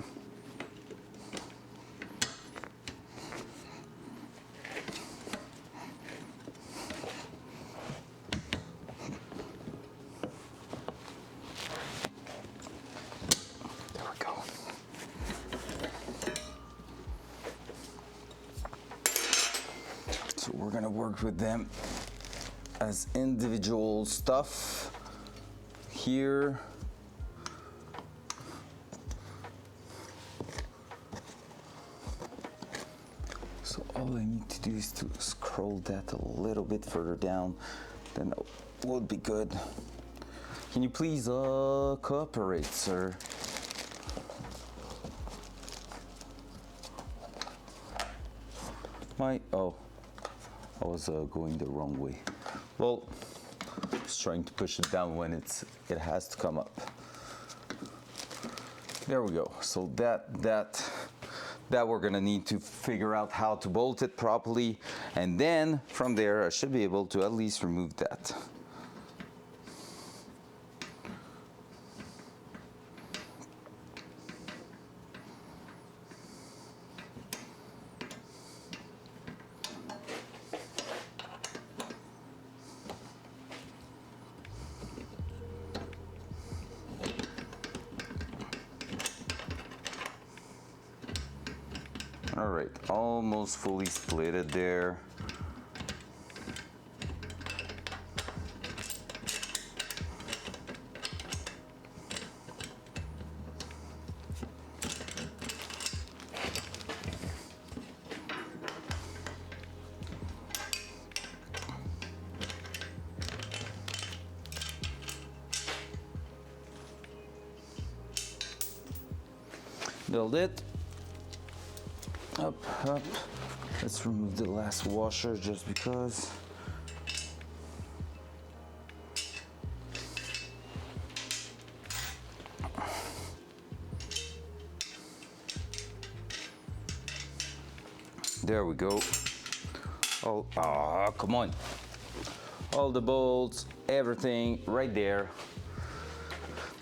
B: So we're gonna work with them as individual stuff here. So all I need to do is to scroll that a little bit further down, then that would be good. Can you please cooperate, sir? Oh, I was going the wrong way. Well, just trying to push it down when it has to come up. There we go. So that we're gonna need to figure out how to bolt it properly, and then from there I should be able to at least remove that. All right, almost fully split it there. Build it. Up, up. Let's remove the last washer just because. There we go. Oh, come on. All the bolts, everything right there.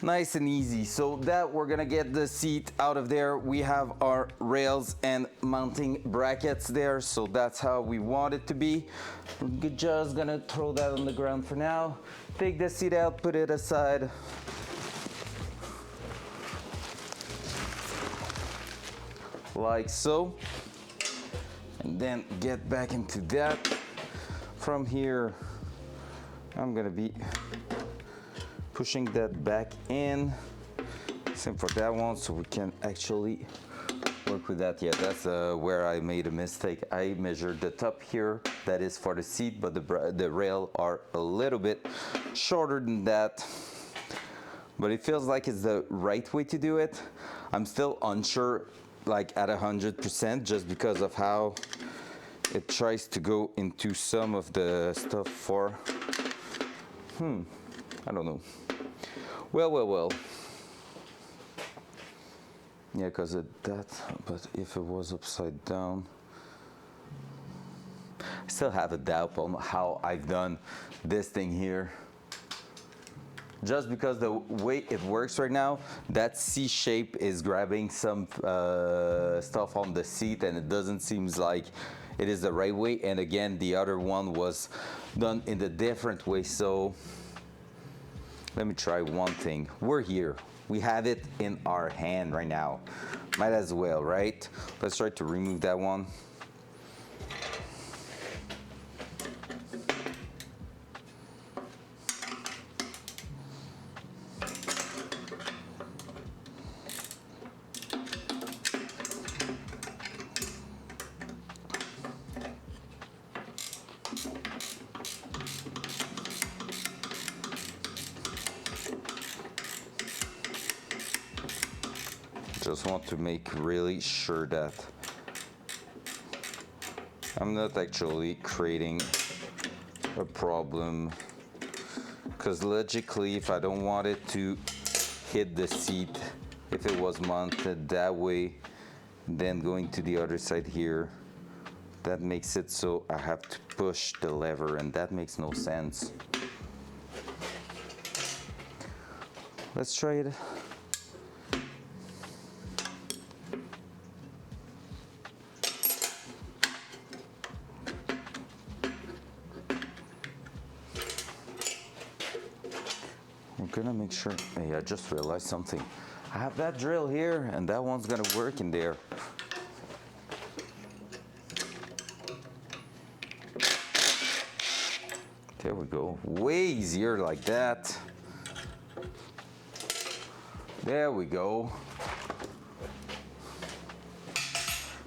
B: Nice and easy. So that we're gonna get the seat out of there. We have our rails and mounting brackets there, so that's how we want it to be. We're just gonna throw that on the ground for now. Take the seat out, put it aside. Like so. And then get back into that. From here, I'm gonna be pushing that back in. Same for that one, so we can actually work with that. Yeah, that's where I made a mistake. I measured the top here, that is for the seat, but the rail are a little bit shorter than that. But it feels like it's the right way to do it. I'm still unsure, like at 100%, just because of how it tries to go into some of the stuff for, I don't know. Well. Yeah, because of that, but if it was upside down, I still have a doubt on how I've done this thing here. Just because the way it works right now, that C shape is grabbing some stuff on the seat, and it doesn't seem like it is the right way. And again, the other one was done in a different way. So let me try one thing. We're here. We have it in our hand right now. Might as well, right? Let's try to remove that one. Just want to make really sure that I'm not actually creating a problem, because logically, if I don't want it to hit the seat, if it was mounted that way, then going to the other side here, that makes it so I have to push the lever, and that makes no sense. Let's try it. I'm gonna make sure. Hey, I just realized something. I have that drill here, and that one's gonna work in there. There we go. Way easier like that. There we go.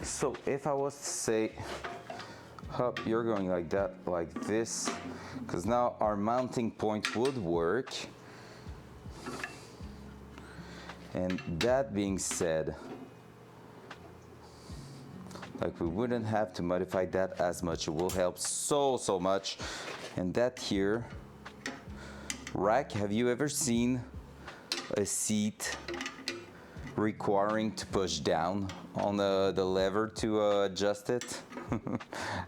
B: So if I was to say, Hup, you're going like that, like this, because now our mounting point would work. And that being said, like, we wouldn't have to modify that as much. It will help so much. And that here rack, have you ever seen a seat requiring to push down on the lever to adjust it?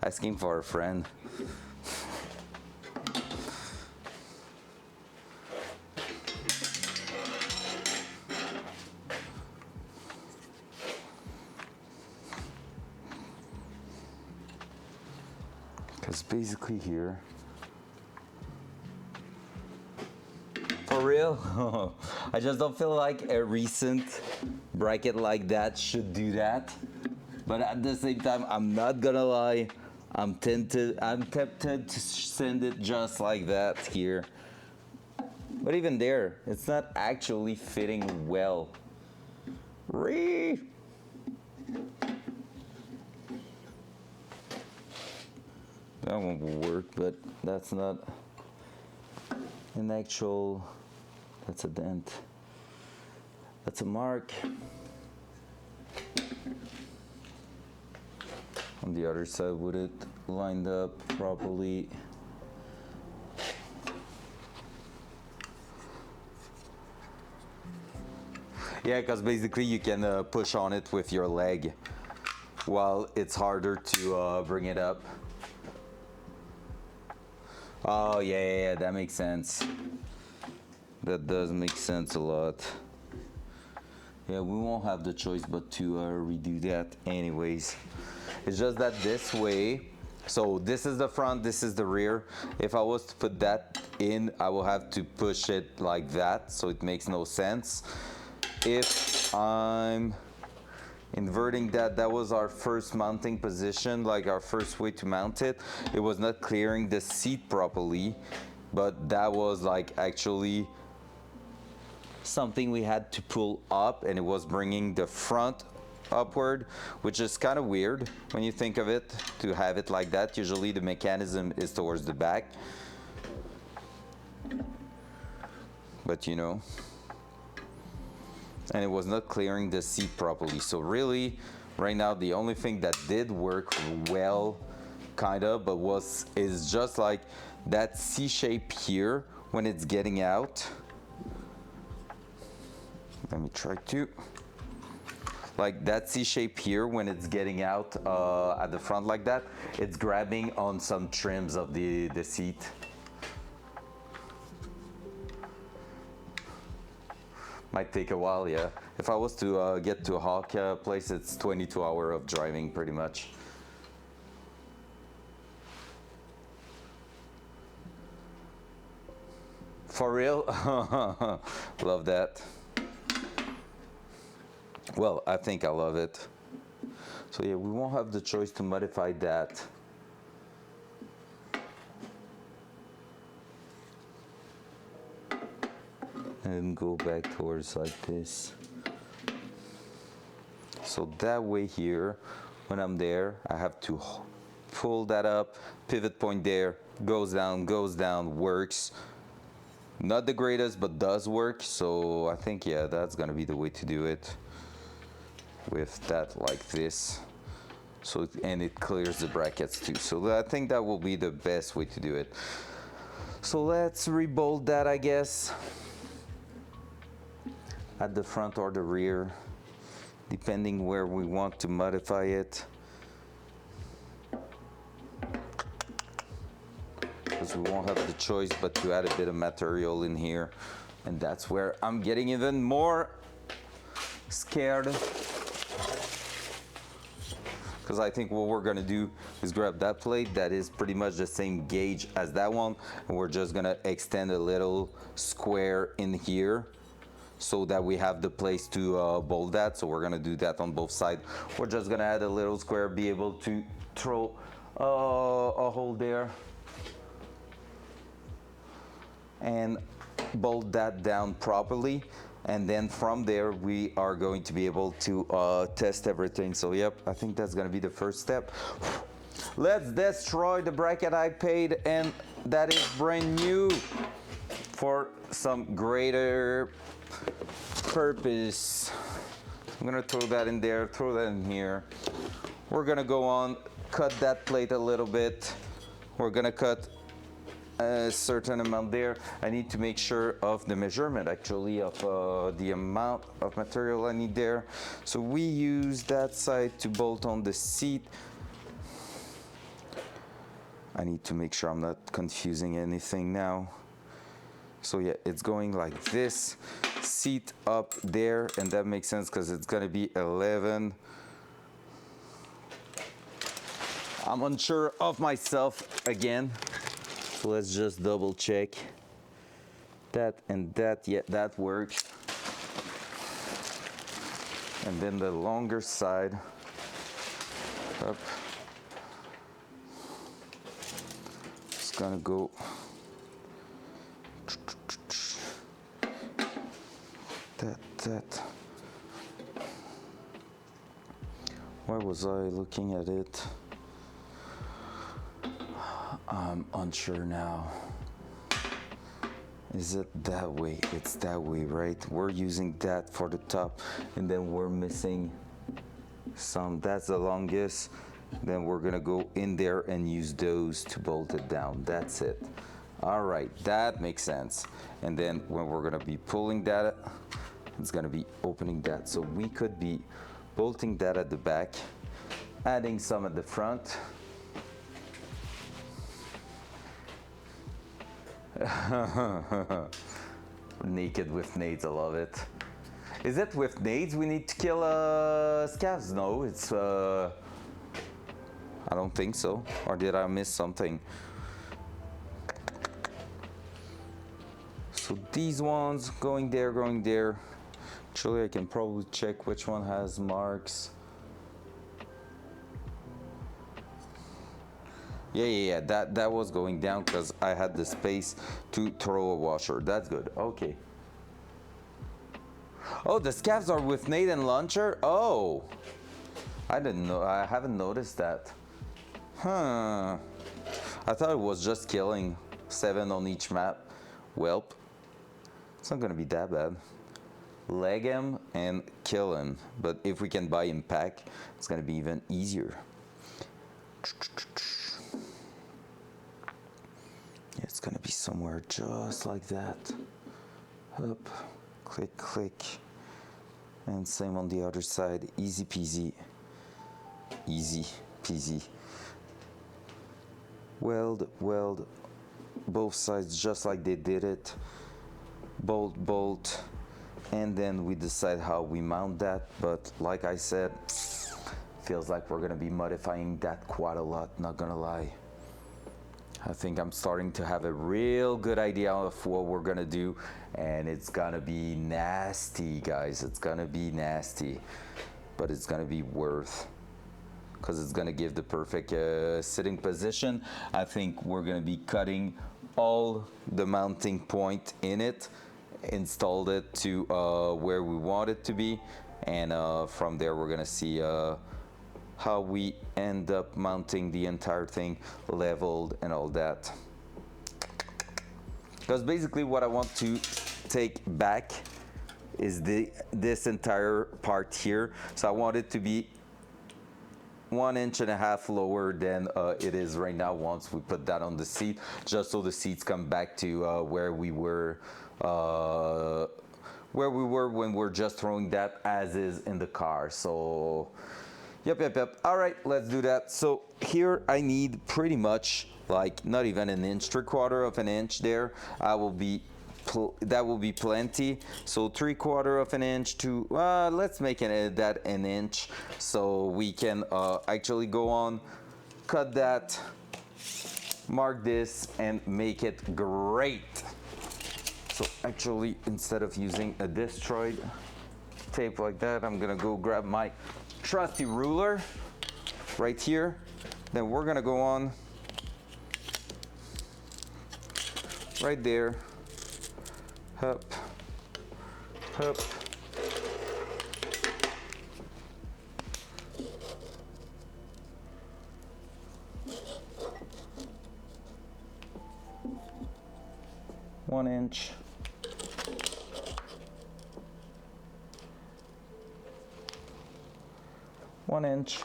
B: Asking for a friend. Because basically here, for real, I just don't feel like a recent bracket like that should do that. But at the same time, I'm not gonna lie, I'm tempted to send it just like that here. But even there, it's not actually fitting well. That one will work, but that's not an actual, that's a dent. That's a mark. On the other side, would it lined up properly? Yeah, because basically you can push on it with your leg while it's harder to bring it up. Oh, yeah, that makes sense. That does make sense a lot. Yeah, we won't have the choice but to redo that anyways. It's just that this way, so this is the front, this is the rear. If I was to put that in, I will have to push it like that, so it makes no sense. If I'm inverting that, that was our first mounting position, like our first way to mount it. It was not clearing the seat properly, but that was like actually something we had to pull up, and it was bringing the front upward, which is kind of weird when you think of it, to have it like that. Usually the mechanism is towards the back, but you know, and it was not clearing the seat properly. So really, right now, the only thing that did work well, kind of, but is just like that C shape here when it's getting out. Let me try to. like that C shape here, when it's getting out at the front like that, it's grabbing on some trims of the seat. Might take a while, yeah. If I was to get to a Hawk place, it's 22 hours of driving pretty much. For real? Love that. Well, I think I love it. So yeah, we won't have the choice to modify that. And go back towards like this. So that way here, when I'm there, I have to pull that up, pivot point there, goes down, works. Not the greatest, but does work. So I think, yeah, that's gonna be the way to do it. With that like this. So, and it clears the brackets too. So I think that will be the best way to do it. So let's rebolt that, I guess. At the front or the rear, depending where we want to modify it. Because we won't have the choice but to add a bit of material in here. And that's where I'm getting even more scared. Because I think what we're gonna do is grab that plate that is pretty much the same gauge as that one, and we're just gonna extend a little square in here so that we have the place to bolt that. So we're gonna do that on both sides. We're just gonna add a little square, be able to throw a hole there and bolt that down properly. And then from there, we are going to be able to test everything. So yep, I think that's gonna be the first step. Let's destroy the bracket I paid, and that is brand new for some greater purpose. I'm gonna throw that in there, throw that in here. We're gonna go on, cut that plate a little bit. We're gonna cut a certain amount there. I need to make sure of the measurement actually of the amount of material I need there. So we use that side to bolt on the seat. I need to make sure I'm not confusing anything now. So yeah, it's going like this, seat up there, and that makes sense because it's gonna be 11. I'm unsure of myself again. So let's just double check that and that. Yeah, that works. And then the longer side up. It's gonna go that. Why was I looking at it? I'm unsure now. Is it that way? It's that way, right? We're using that for the top, and then we're missing some. That's the longest. Then we're gonna go in there and use those to bolt it down. That's it. All right, that makes sense. And then when we're gonna be pulling that, it's gonna be opening that. So we could be bolting that at the back, adding some at the front. Naked with nades, I love it. Is it with nades we need to kill scavs? No, it's I don't think so. Or did I miss something? So these ones going there. Actually, I can probably check which one has marks. Yeah, that was going down because I had the space to throw a washer. That's good. Okay. Oh, the scavs are with nade and launcher? Oh, I didn't know. I haven't noticed that. Huh. I thought it was just killing 7 on each map. Welp. It's not gonna be that bad. Leg him and kill him. But if we can buy him pack, it's gonna be even easier. It's gonna be somewhere just like that. Up, click, click. And same on the other side. Easy peasy. Easy peasy. Weld both sides just like they did it. Bolt, and then we decide how we mount that. But like I said, feels like we're gonna be modifying that quite a lot, not gonna lie. I think I'm starting to have a real good idea of what we're gonna do, and it's gonna be nasty, guys. It's gonna be nasty, but it's gonna be worth, because it's gonna give the perfect sitting position. I think we're gonna be cutting all the mounting point in it, installed it to where we want it to be, and from there we're gonna see how we end up mounting the entire thing, leveled and all that. Because basically what I want to take back is this entire part here. So I want it to be 1.5 inches lower than it is right now once we put that on the seat, just so the seats come back to where we were when we're just throwing that as is in the car. So yep. All right, let's do that. So here I need pretty much like not even 1 inch, 3/4 of an inch there. That will be plenty. So 3/4 of an inch to let's make that 1 inch, so we can actually go on, cut that, mark this, and make it great. So actually, instead of using a destroyed tape like that, I'm gonna go grab my trusty ruler right here. Then we're gonna go on right there. Up. 1 inch. 1 inch.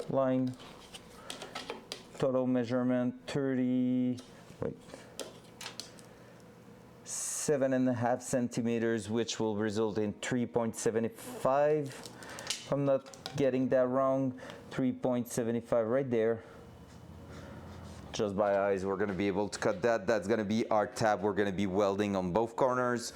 B: Line. Total measurement 7.5 centimeters, which will result in 3.75. If I'm not getting that wrong, 3.75 right there. Just by eyes, we're gonna be able to cut that. That's gonna be our tab. We're gonna be welding on both corners.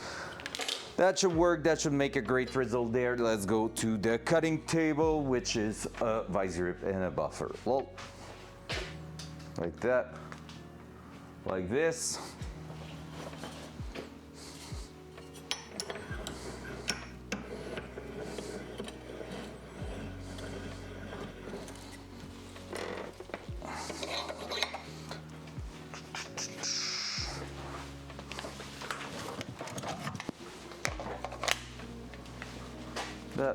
B: That should work. That should make a great result there. Let's go to the cutting table, which is a vice grip and a buffer. Well, like that, like this.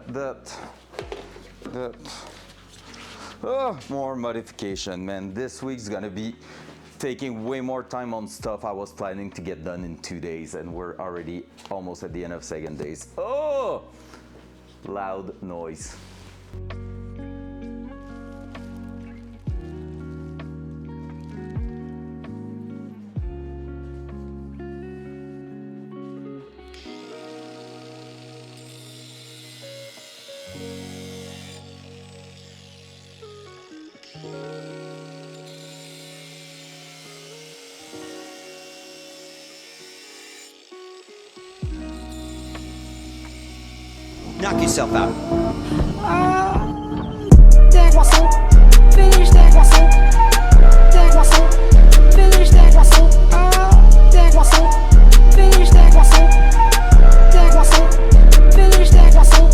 B: That. Oh, more modification, man. This week's gonna be taking way more time on stuff I was planning to get done in 2 days, and we're already almost at the end of second days. Oh, loud noise.
I: Knock yourself out.
G: D'équation, finish d'équation. D'équation, finish d'équation. D'équation, finish d'équation. D'équation, finish d'équation.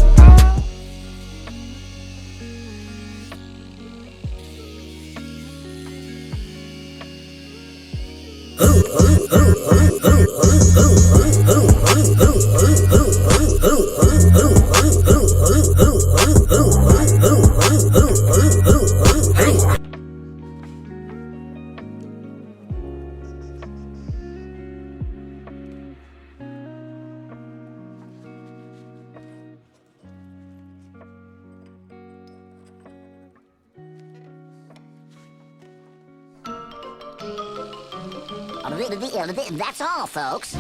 I: That's all, folks.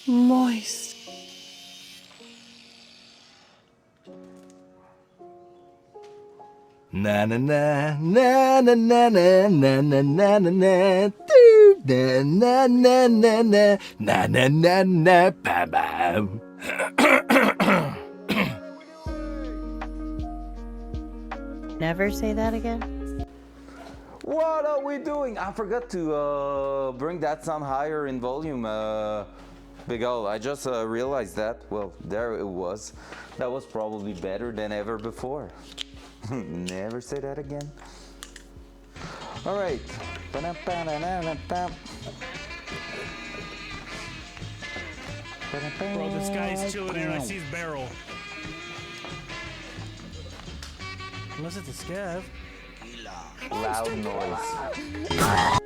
J: Moist.
K: Na na na na na na na na na na na na doo, na na na na na na na na na ba ba.
J: Never say that again.
B: What are we doing? I forgot to bring that sound higher in volume. Big Ol, I just realized that. Well, there it was. That was probably better than ever before. Never say that again. All right.
H: Bro, this guy's chilling in. I see his barrel. Unless it's a scav.
B: Loud noise.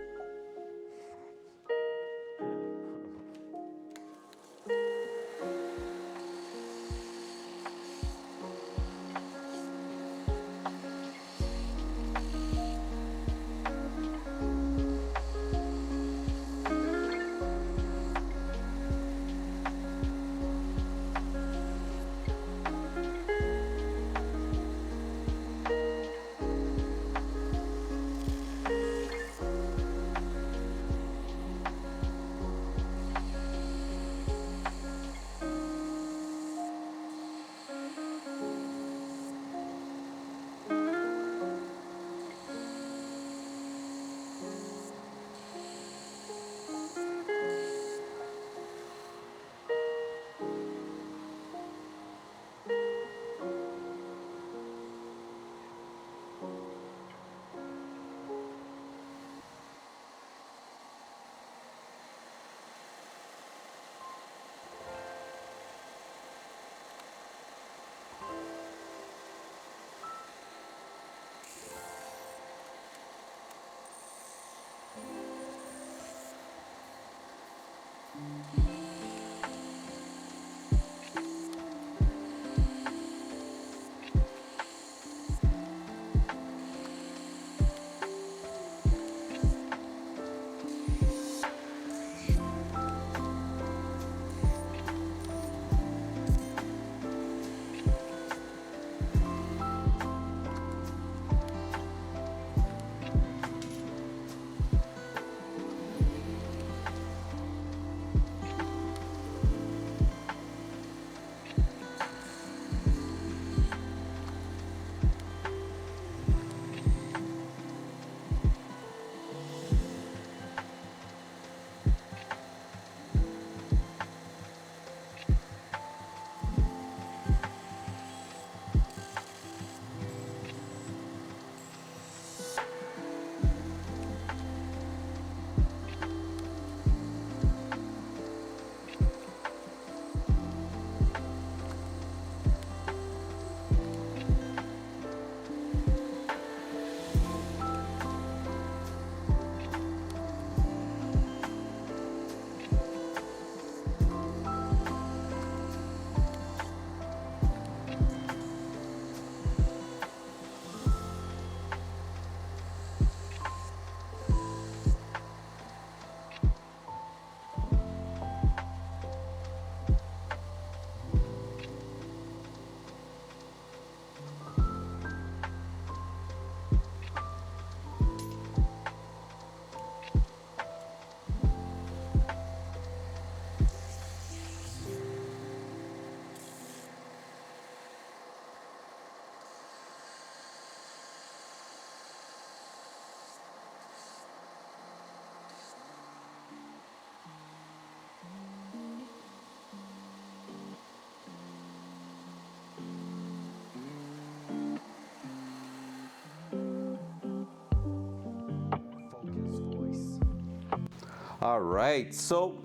B: All right, so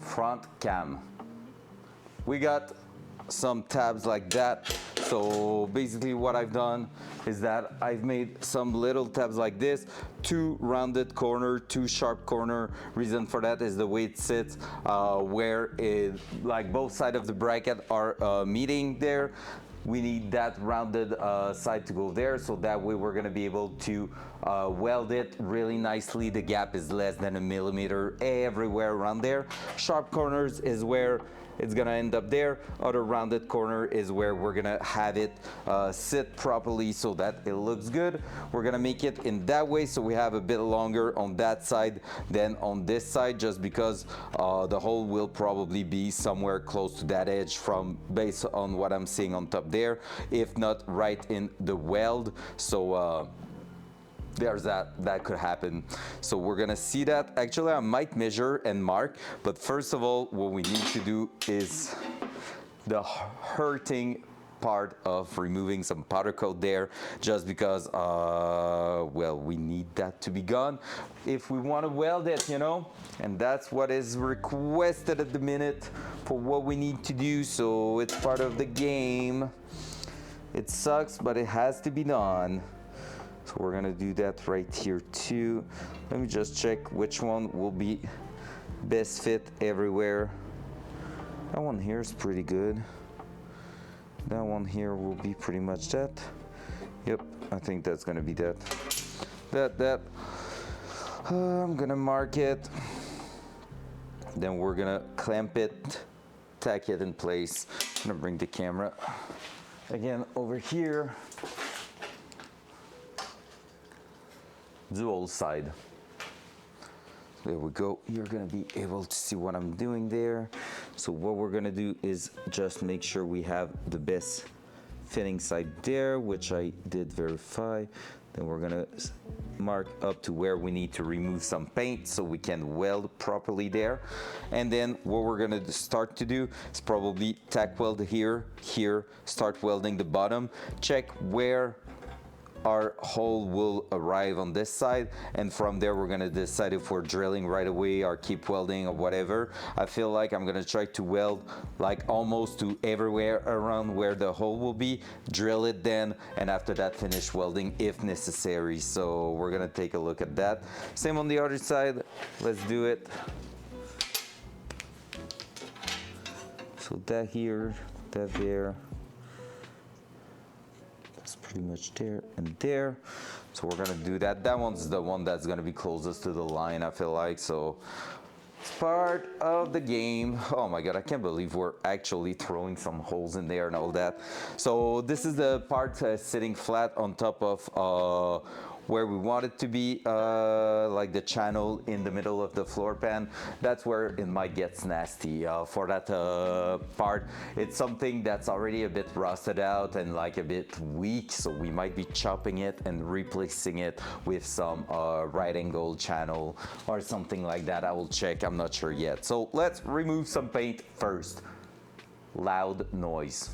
B: front cam. We got some tabs like that. So basically what I've done is that I've made some little tabs like this, 2 rounded corner, 2 sharp corner. Reason for that is the way it sits, where it, like both sides of the bracket are meeting there. we need that rounded side to go there, so that way we're gonna be able to weld it really nicely. The gap is less than a millimeter everywhere around there. Sharp corners is where it's gonna end up there. Other rounded corner is where we're gonna have it sit properly so that it looks good. We're gonna make it in that way so we have a bit longer on that side than on this side, just because the hole will probably be somewhere close to that edge from based on what I'm seeing on top there, if not right in the weld. So there's that could happen. So we're gonna see that. Actually, I might measure and mark, but first of all, what we need to do is the hurting part of removing some powder coat there, just because well, we need that to be gone if we want to weld it, you know, and that's what is requested at the minute for what we need to do. So it's part of the game. It sucks, but it has to be done. So we're gonna do that right here too. Let me just check which one will be best fit everywhere. That one here is pretty good. That one here will be pretty much that. Yep, I think that's gonna be that. I'm gonna mark it. Then we're gonna clamp it, tack it in place. I'm gonna bring the camera again over here. Dual side. There we go. You're gonna be able to see what I'm doing there. So what we're gonna do is just make sure we have the best fitting side there, which I did verify. Then we're gonna mark up to where we need to remove some paint so we can weld properly there. And then what we're gonna start to do is probably tack weld here, start welding the bottom, check where our hole will arrive on this side, and from there we're gonna decide if we're drilling right away or keep welding or whatever. I feel like I'm gonna try to weld like almost to everywhere around where the hole will be, drill it then, and after that finish welding if necessary. So we're gonna take a look at that. Same on the other side. Let's do it. So that here, that there, pretty much there and there. So we're gonna do that. That one's the one that's gonna be closest to the line, I feel like. So it's part of the game. Oh my god, I can't believe we're actually throwing some holes in there and all that. So this is the part sitting flat on top of where we want it to be, like the channel in the middle of the floor pan. That's where it might get nasty. For that part, it's something that's already a bit rusted out and like a bit weak, so we might be chopping it and replacing it with some right angle channel or something like that. I will check, I'm not sure yet. So let's remove some paint first. Loud noise.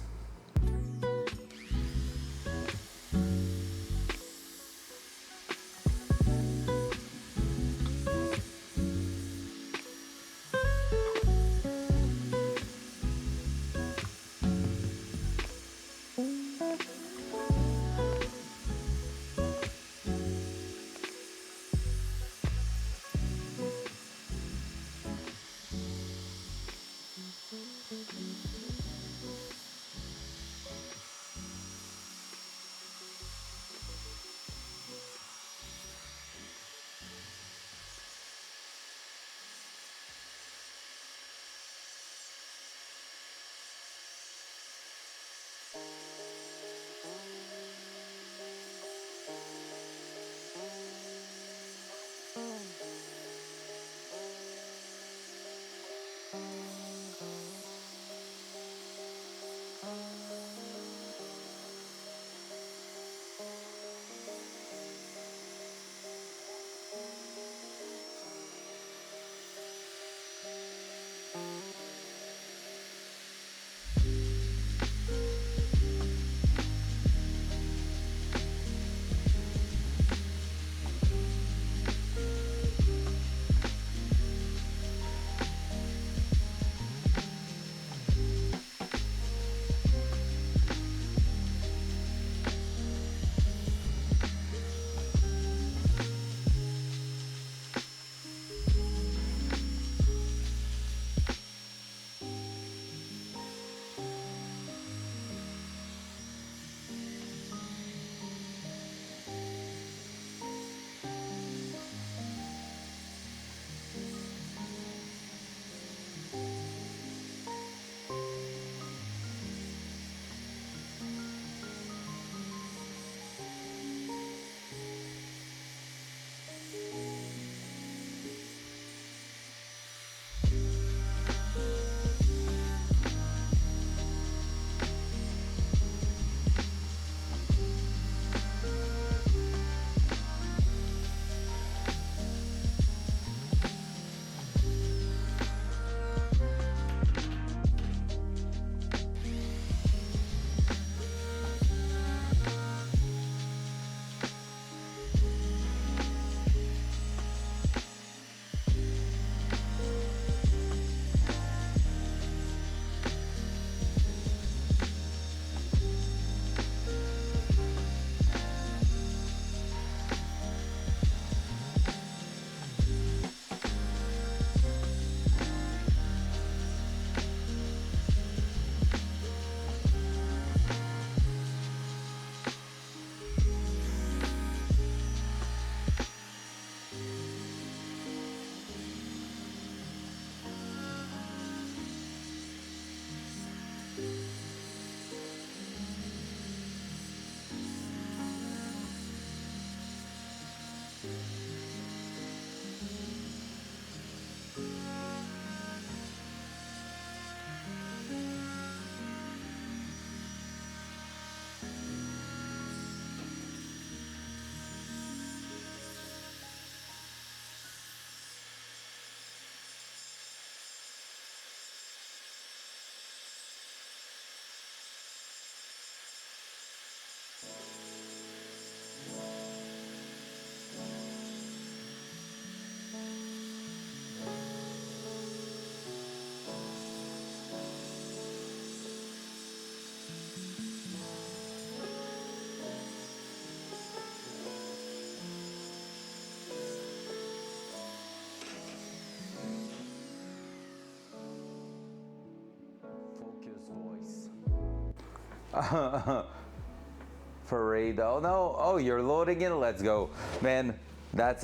B: Parade. Oh no. Oh, you're loading it. Let's go, man. That's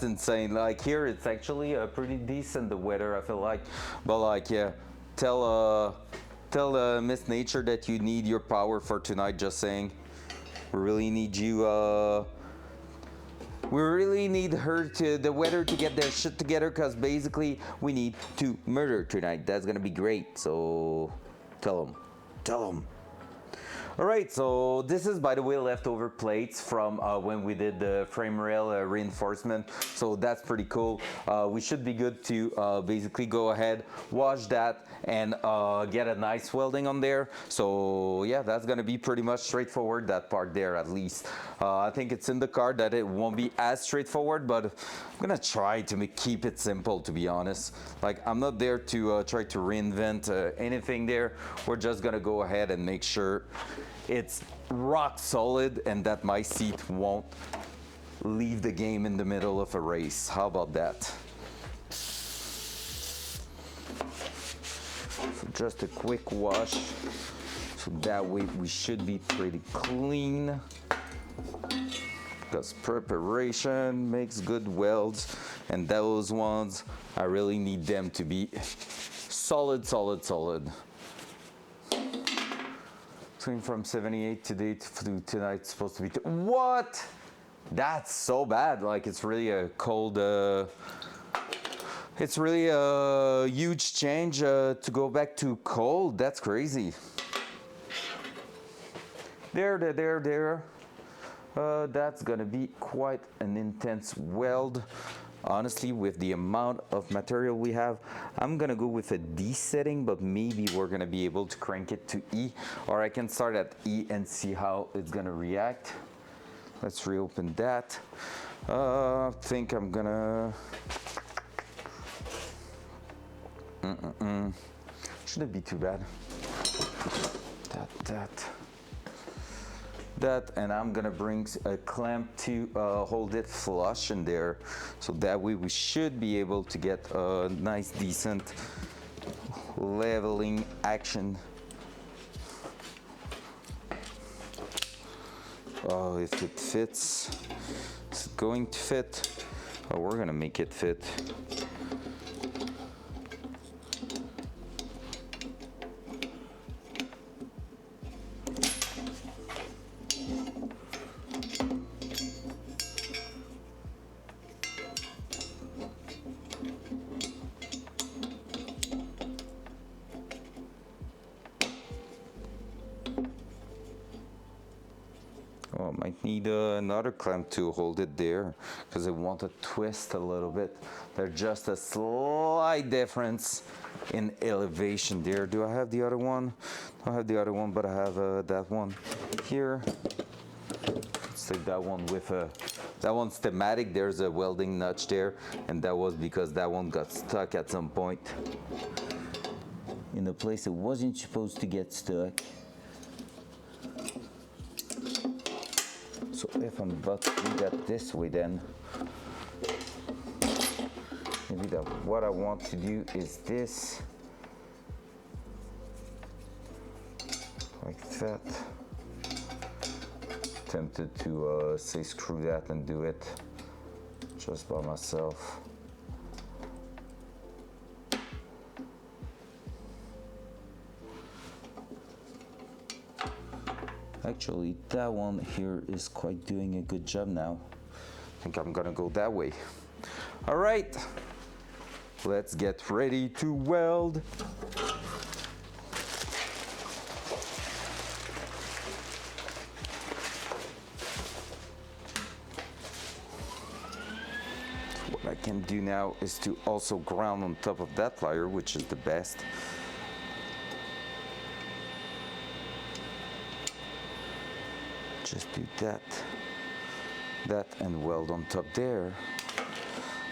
B: insane. Like here, it's actually pretty decent the weather. I feel like, but like yeah, tell Miss Nature that you need your power for tonight. Just saying, we really need you. We really need her to the weather to get their shit together, cause basically we need to murder tonight. That's gonna be great. So tell them. All right, so this is, by the way, leftover plates from when we did the frame rail reinforcement. So that's pretty cool. We should be good to basically go ahead, wash that, and get a nice welding on there. So yeah, that's gonna be pretty much straightforward, that part there at least. I think it's in the car that it won't be as straightforward, but I'm gonna try to keep it simple, to be honest. Like, I'm not there to try to reinvent anything there. We're just gonna go ahead and make sure it's rock solid and that my seat won't leave the game in the middle of a race. How about that? So just a quick wash, so that way we should be pretty clean, because preparation makes good welds, and those ones, I really need them to be solid. Swing from 78 today to tonight, supposed to be what? That's so bad. Like, it's really a cold it's really a huge change to go back to cold. That's crazy. There. That's gonna be quite an intense weld. Honestly, with the amount of material we have, I'm gonna go with a D setting, but maybe we're gonna be able to crank it to E, or I can start at E and see how it's gonna react. Let's reopen that. I think I'm gonna... Shouldn't be too bad. That, and I'm gonna bring a clamp to hold it flush in there, so that way we should be able to get a nice, decent leveling action. Oh, if it fits, is it going to fit? Oh, we're gonna make it fit. Oh, I might need another clamp to hold it there, because I want to twist a little bit. There's just a slight difference in elevation there. Do I have the other one? I have the other one, but I have that one here. Let's take that one with that one's thematic. There's a welding notch there, and that was because that one got stuck at some point in a place it wasn't supposed to get stuck. So if I'm about to do that this way, then maybe what I want to do is this, like that. Tempted to say screw that and do it just by myself. Actually, that one here is quite doing a good job now. I think I'm gonna go that way. All right, let's get ready to weld. What I can do now is to also ground on top of that plier, which is the best. Just do that and weld on top there.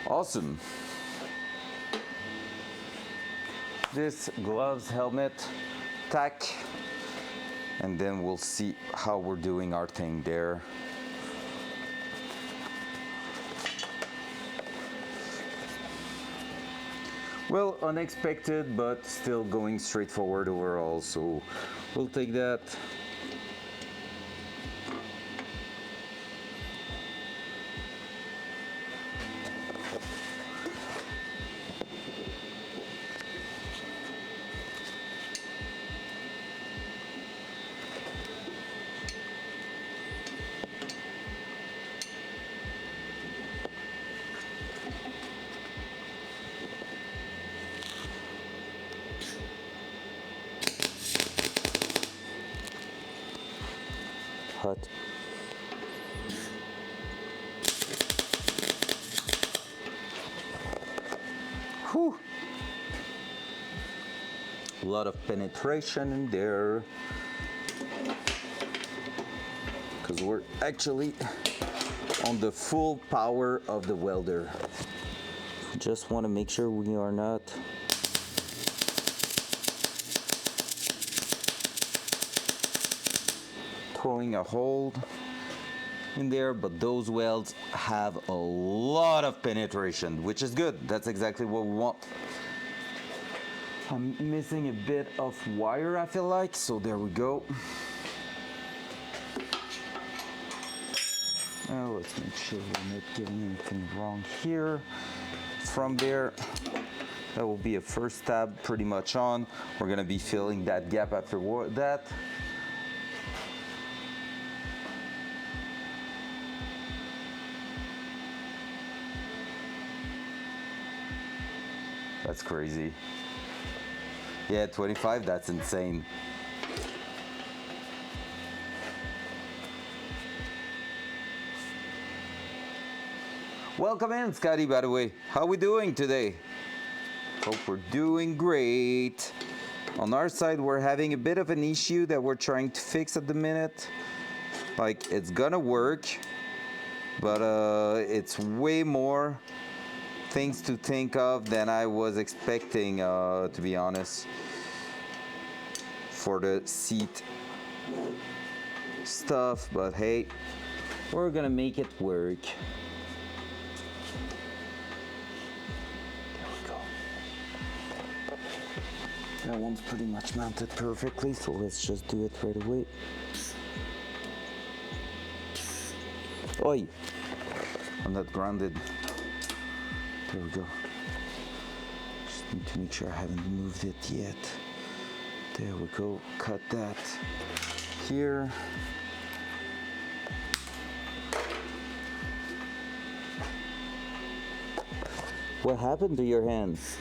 B: Awesome. This gloves, helmet, tack, and then we'll see how we're doing our thing there. Well, unexpected, but still going straight forward overall, so we'll take that. Hot. Whew. A lot of penetration in there. Because we're actually on the full power of the welder. Just want to make sure we are not throwing a hole in there, but those welds have a lot of penetration, which is good. That's exactly what we want. I'm missing a bit of wire, I feel like, so there we go. Now let's make sure we're not getting anything wrong here. From there, that will be a first tab pretty much on. We're gonna be filling that gap after that. That's crazy. Yeah, 25, that's insane. Welcome in, Scotty, by the way. How we doing today? Hope we're doing great. On our side, we're having a bit of an issue that we're trying to fix at the minute. Like, it's gonna work, but it's way more things to think of than I was expecting, to be honest, for the seat stuff, but hey, we're gonna make it work. There we go. That one's pretty much mounted perfectly, so let's just do it right away. Oi! I'm not grounded. There we go. Just need to make sure I haven't moved it yet. There we go. Cut that here. What happened to your hands?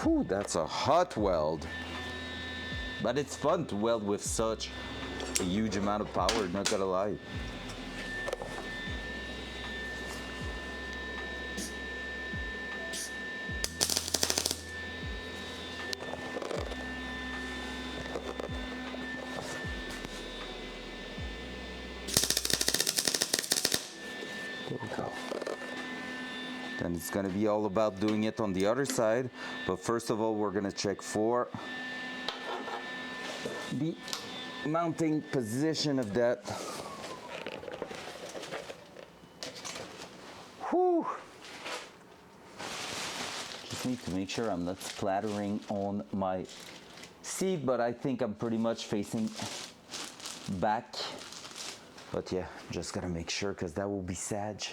B: Whew, that's a hot weld. But it's fun to weld with such a huge amount of power, not gonna lie. There we go. Then it's gonna be all about doing it on the other side. But first of all, we're gonna check for the mounting position of that. Whew. Just need to make sure I'm not splattering on my seat, but I think I'm pretty much facing back. But yeah, just gotta make sure because that will be sag.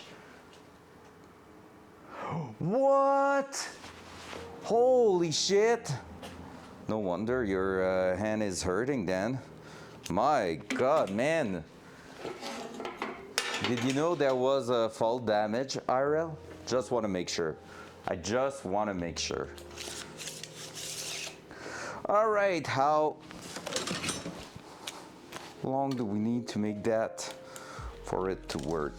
B: What? Holy shit. No wonder your hand is hurting then. My God, man. Did you know there was a fall damage, IRL? Just want to make sure. I just want to make sure. All right, how long do we need to make that for it to work?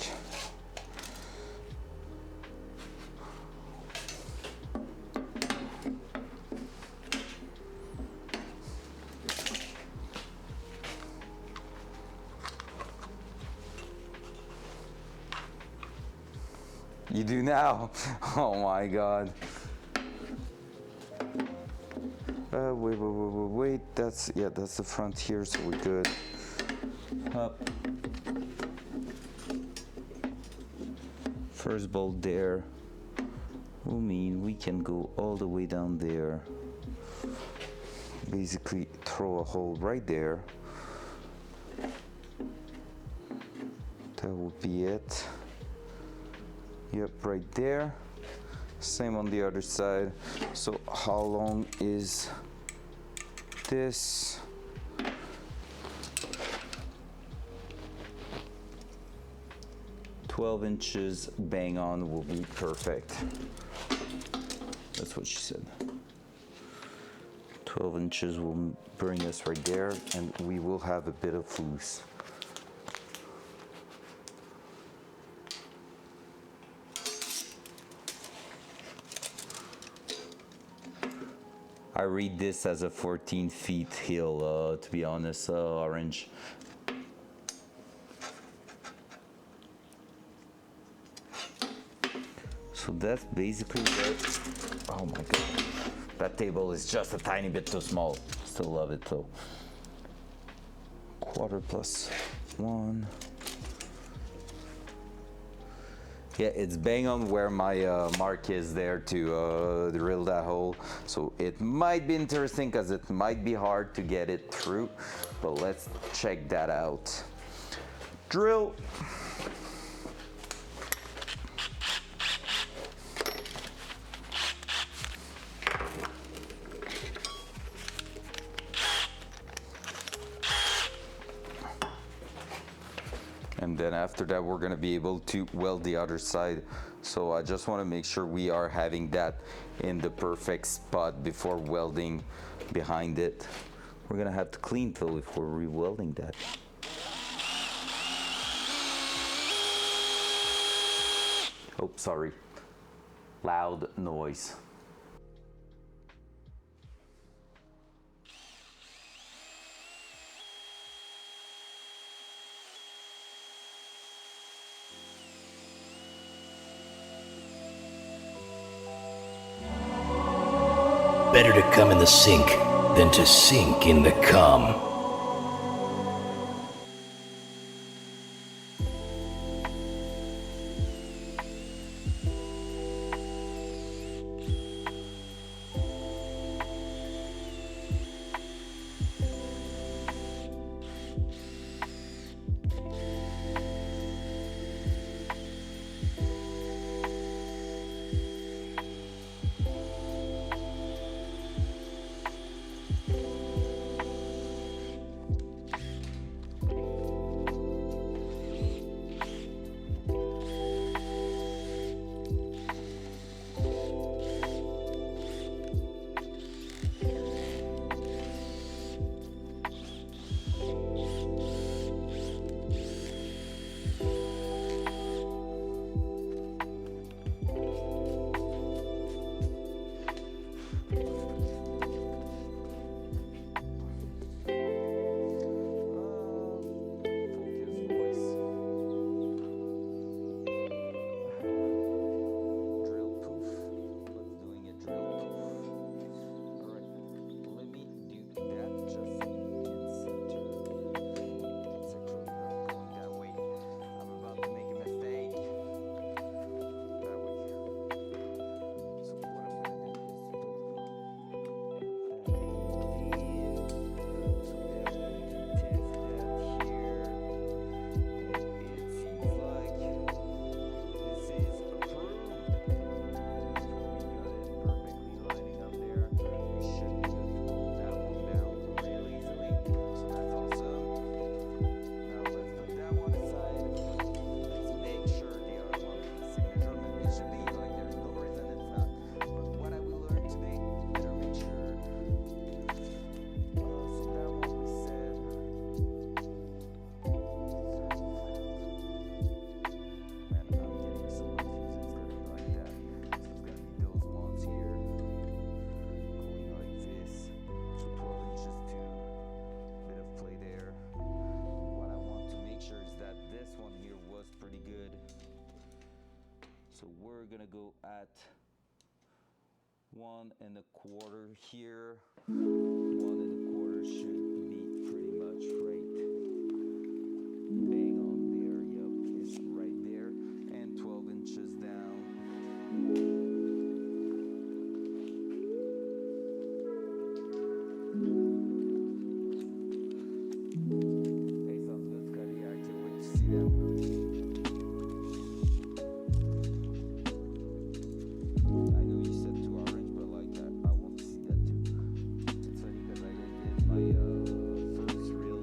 B: You do now? Oh my God. Wait. That's the front here, so we're good. Up. First bolt there. Will mean we can go all the way down there. Basically, throw a hole right there. That would be it. Yep, right there. Same on the other side. So how long is this? "12 inches, bang on, will be perfect." That's what she said. 12 inches will bring us right there, and we will have a bit of loose. I read this as a 14 feet hill, to be honest, Orange. So that's basically it. Oh my god. That table is just a tiny bit too small. Still love it though. 1/4+1. Yeah, it's bang on where my mark is there to drill that hole. So it might be interesting because it might be hard to get it through, but let's check that out. Drill. And then after that, we're gonna be able to weld the other side. So I just wanna make sure we are having that in the perfect spot before welding behind it. We're gonna have to clean though if we're re-welding that. Oh, sorry. Loud noise.
K: Better to come in the sink than to sink in the cum.
B: So we're gonna go at 1.25 here. 1.25 should be pretty much right. Bang on there, yep, it's right there. And 12 inches down. Hey, sounds good, Scotty. I can't wait to see them. I know you said 2 orange, but like I want to see that too. It's funny because I did my first real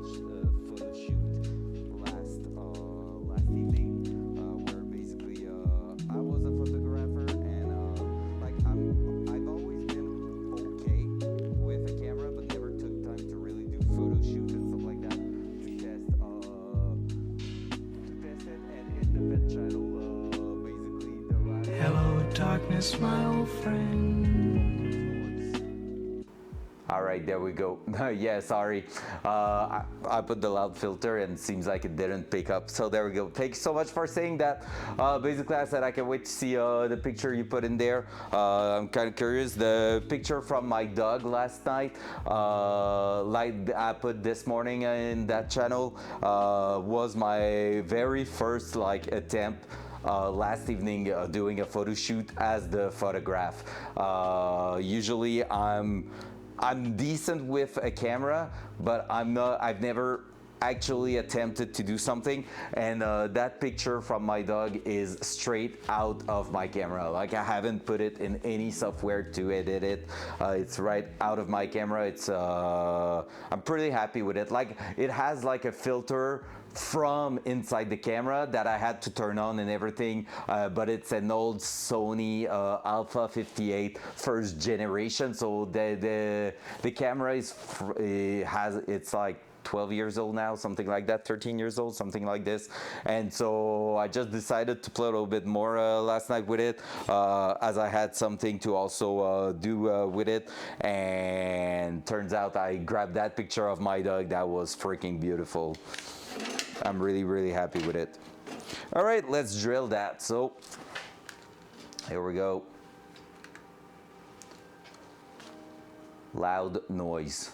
B: photo shoot last evening, where basically I was a photographer and I've always been okay with a camera, but never took time to really do photo shoots and stuff like that to test it. And in the vet channel, basically the last.
A: Hello, darkness, my old friend.
B: All right, there we go. Yeah, sorry. I put the loud filter and it seems like it didn't pick up. So there we go. Thank you so much for saying that. Basically, I said I can't wait to see the picture you put in there. I'm kind of curious. The picture from my dog last night, like I put this morning in that channel, was my very first attempt last evening doing a photo shoot as the photograph. Usually I'm decent with a camera, but I've never actually attempted to do something, and that picture from my dog is straight out of my camera. Like, I haven't put it in any software to edit it. It's right out of my camera. It's I'm pretty happy with it. Like, it has like a filter from inside the camera that I had to turn on and everything, but it's an old Sony Alpha 58 first generation, so the camera it's like 12 years old now, something like that, 13 years old, something like this. And so I just decided to play a little bit more last night with it, as I had something to also do with it. And turns out I grabbed that picture of my dog. That was freaking beautiful. I'm really, really happy with it. All right, let's drill that. So here we go. Loud noise.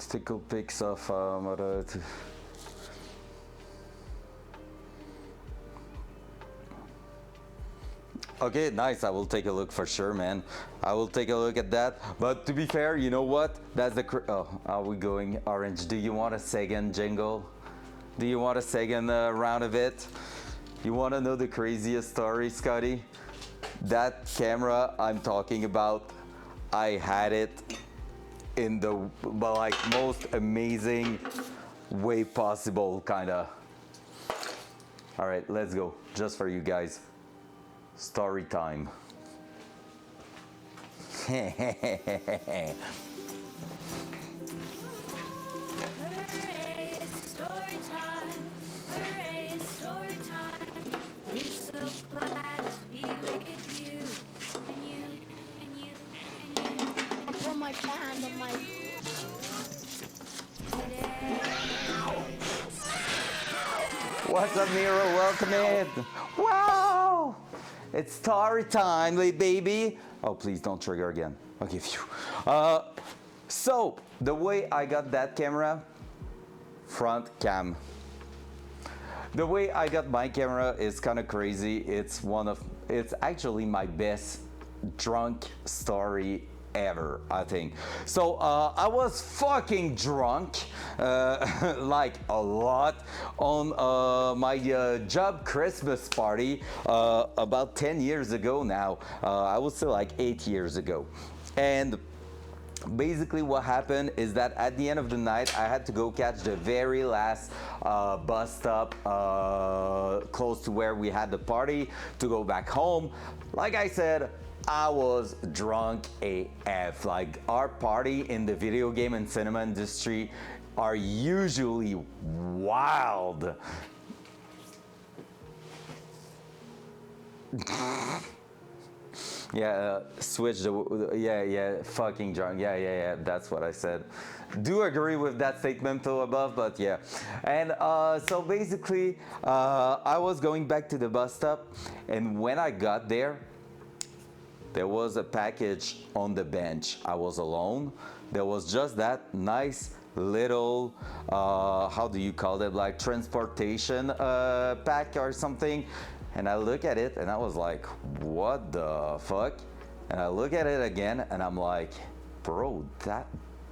B: Stickle pics of Okay, nice. I will take a look for sure, man. I will take a look at that. But to be fair, you know what? That's the oh, are we going orange? Do you want a second jingle? Do you want a second round of it? You want to know the craziest story, Scotty? That camera I'm talking about, I had it in the most amazing way possible, kinda. All right, let's go. Just for you guys. Story time.
G: Hooray, it's story time. Hooray, it's story time. It's so so glad to be with you. And you, and you, and you.
I: I put my hand on my.
B: What's up, Miro? Welcome in. Wow! It's story time, baby. Oh, please don't trigger again. Okay, phew. So, the way I got that camera, front cam. The way I got my camera is kind of crazy. It's actually my best drunk story ever, I think. So I was fucking drunk, like a lot, on my job Christmas party about 10 years ago now. I would say like 8 years ago. And basically what happened is that at the end of the night I had to go catch the very last bus stop close to where we had the party to go back home. Like I said, I was drunk AF. Like, our party in the video game and cinema industry are usually wild. Yeah, switch the, yeah, fucking drunk. Yeah, that's what I said. Do agree with that statement though above, but yeah. And so basically, I was going back to the bus stop, and when I got there was a package on the bench. I was alone. There was just that nice little, how do you call it, like transportation pack or something. And I look at it and I was like, what the fuck? And I look at it again and I'm like, bro,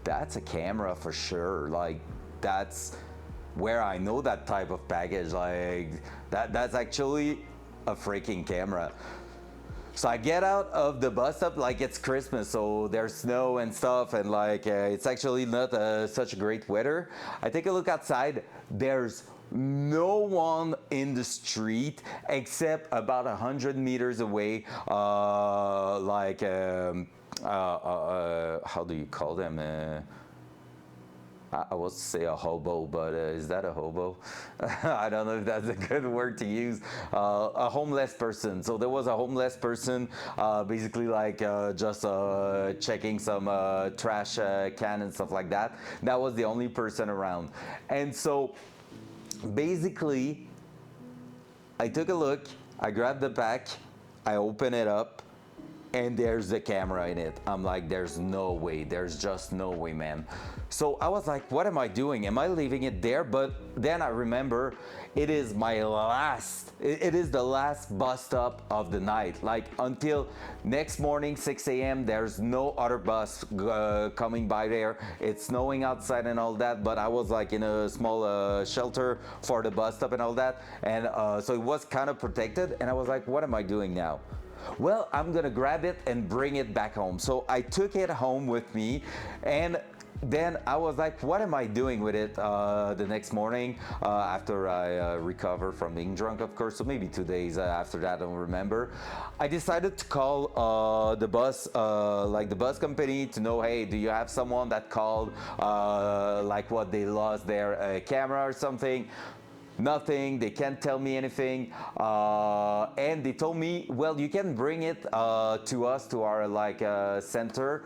B: that's a camera for sure. Like, that's where I know that type of package. Like, that's actually a freaking camera. So I get out of the bus stop, like it's Christmas, so there's snow and stuff, and like it's actually not such great weather. I take a look outside, there's no one in the street except about 100 meters away, how do you call them? I was to say a hobo, but is that a hobo? I don't know if that's a good word to use. A homeless person. So there was a homeless person, basically like just checking some trash can and stuff like that. That was the only person around. And so basically, I took a look, I grabbed the pack, I open it up, and there's the camera in it. I'm like, there's no way, there's just no way, man. So I was like, what am I doing? Am I leaving it there? But then I remember it is my last, it is the last bus stop of the night. Like, until next morning, 6 a.m., there's no other bus coming by there. It's snowing outside and all that, but I was like in a small shelter for the bus stop and all that. And so it was kind of protected. And I was like, what am I doing now? Well, I'm gonna grab it and bring it back home. So I took it home with me, and then I was like, what am I doing with it the next morning after I recover from being drunk, of course. So maybe 2 days after that, I don't remember. I decided to call the bus, like the bus company, to know, hey, do you have someone that called, like what, they lost their camera or something? Nothing, they can't tell me anything, and they told me, well, you can bring it to us, to our like center,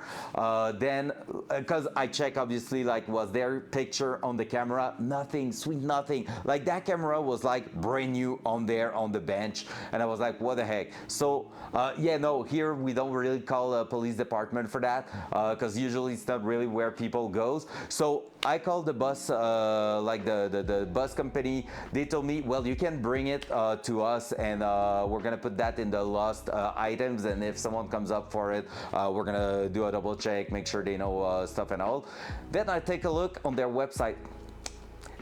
B: then, because I check obviously, like, was there picture on the camera? Nothing, sweet nothing. Like, that camera was like brand new on there on the bench, and I was like, what the heck? So yeah, no, here we don't really call a police department for that, because usually it's not really where people goes. So I called the bus, like the bus company. They told me, well, you can bring it to us, and we're gonna put that in the lost items, and if someone comes up for it, we're gonna do a double check, make sure they know stuff and all. Then I take a look on their website.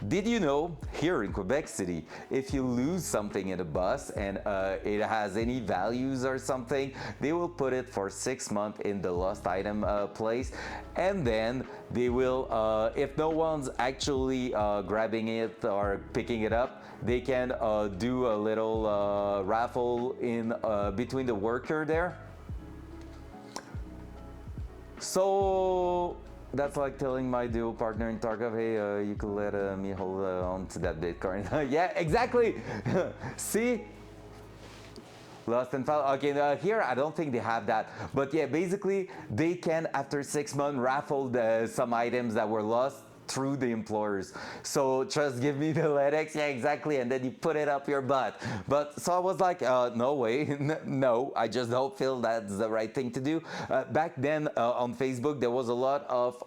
B: Did you know, here in Quebec City, if you lose something in a bus and it has any values or something, they will put it for 6 months in the lost item place, and then they will, if no one's actually grabbing it or picking it up, they can do a little raffle in between the worker there. So that's like telling my dual partner in Tarkov, hey, you could let me hold on to that Bitcoin. Yeah, exactly. See, lost and found. Okay, here I don't think they have that, but yeah, basically they can after 6 months raffle some items that were lost through the employers. So just give me the LEDX, yeah, exactly, and then you put it up your butt. But so I was like, no way, no, I just don't feel that's the right thing to do. Back then on Facebook, there was a lot of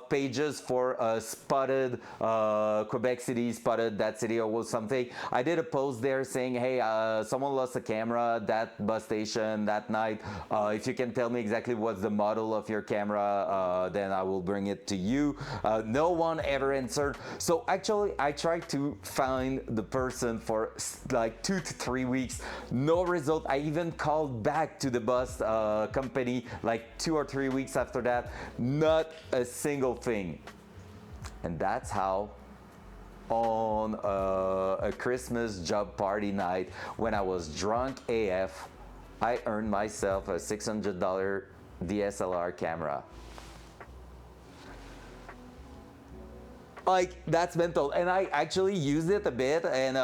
B: pages for spotted Quebec City, spotted that city or something. I did a post there saying, hey, someone lost a camera at that bus station that night. If you can tell me exactly what's the model of your camera, then I will bring it to you. No one ever answered. So actually, I tried to find the person for like 2 to 3 weeks. No result. I even called back to the bus company like 2 or 3 weeks after that. Not a single thing. And that's how on a Christmas job party night when I was drunk AF, I earned myself a $600 DSLR camera. Like, that's mental. And I actually used it a bit, and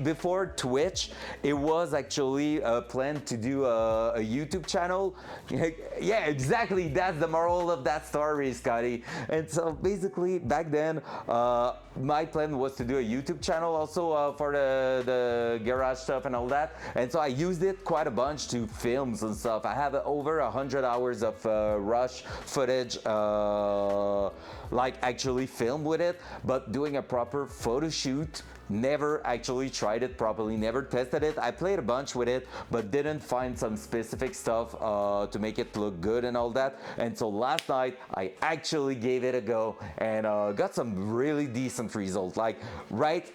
B: before Twitch it was actually planned to do a YouTube channel. Yeah, exactly, that's the moral of that story, Scotty. And so basically back then my plan was to do a YouTube channel also for the garage stuff and all that, and so I used it quite a bunch to film some stuff. I have over 100 hours of rush footage, like actually film with it, but doing a proper photo shoot, never actually tried it properly, never tested it. I played a bunch with it, but didn't find some specific stuff to make it look good and all that. And so last night I actually gave it a go and got some really decent results. Like right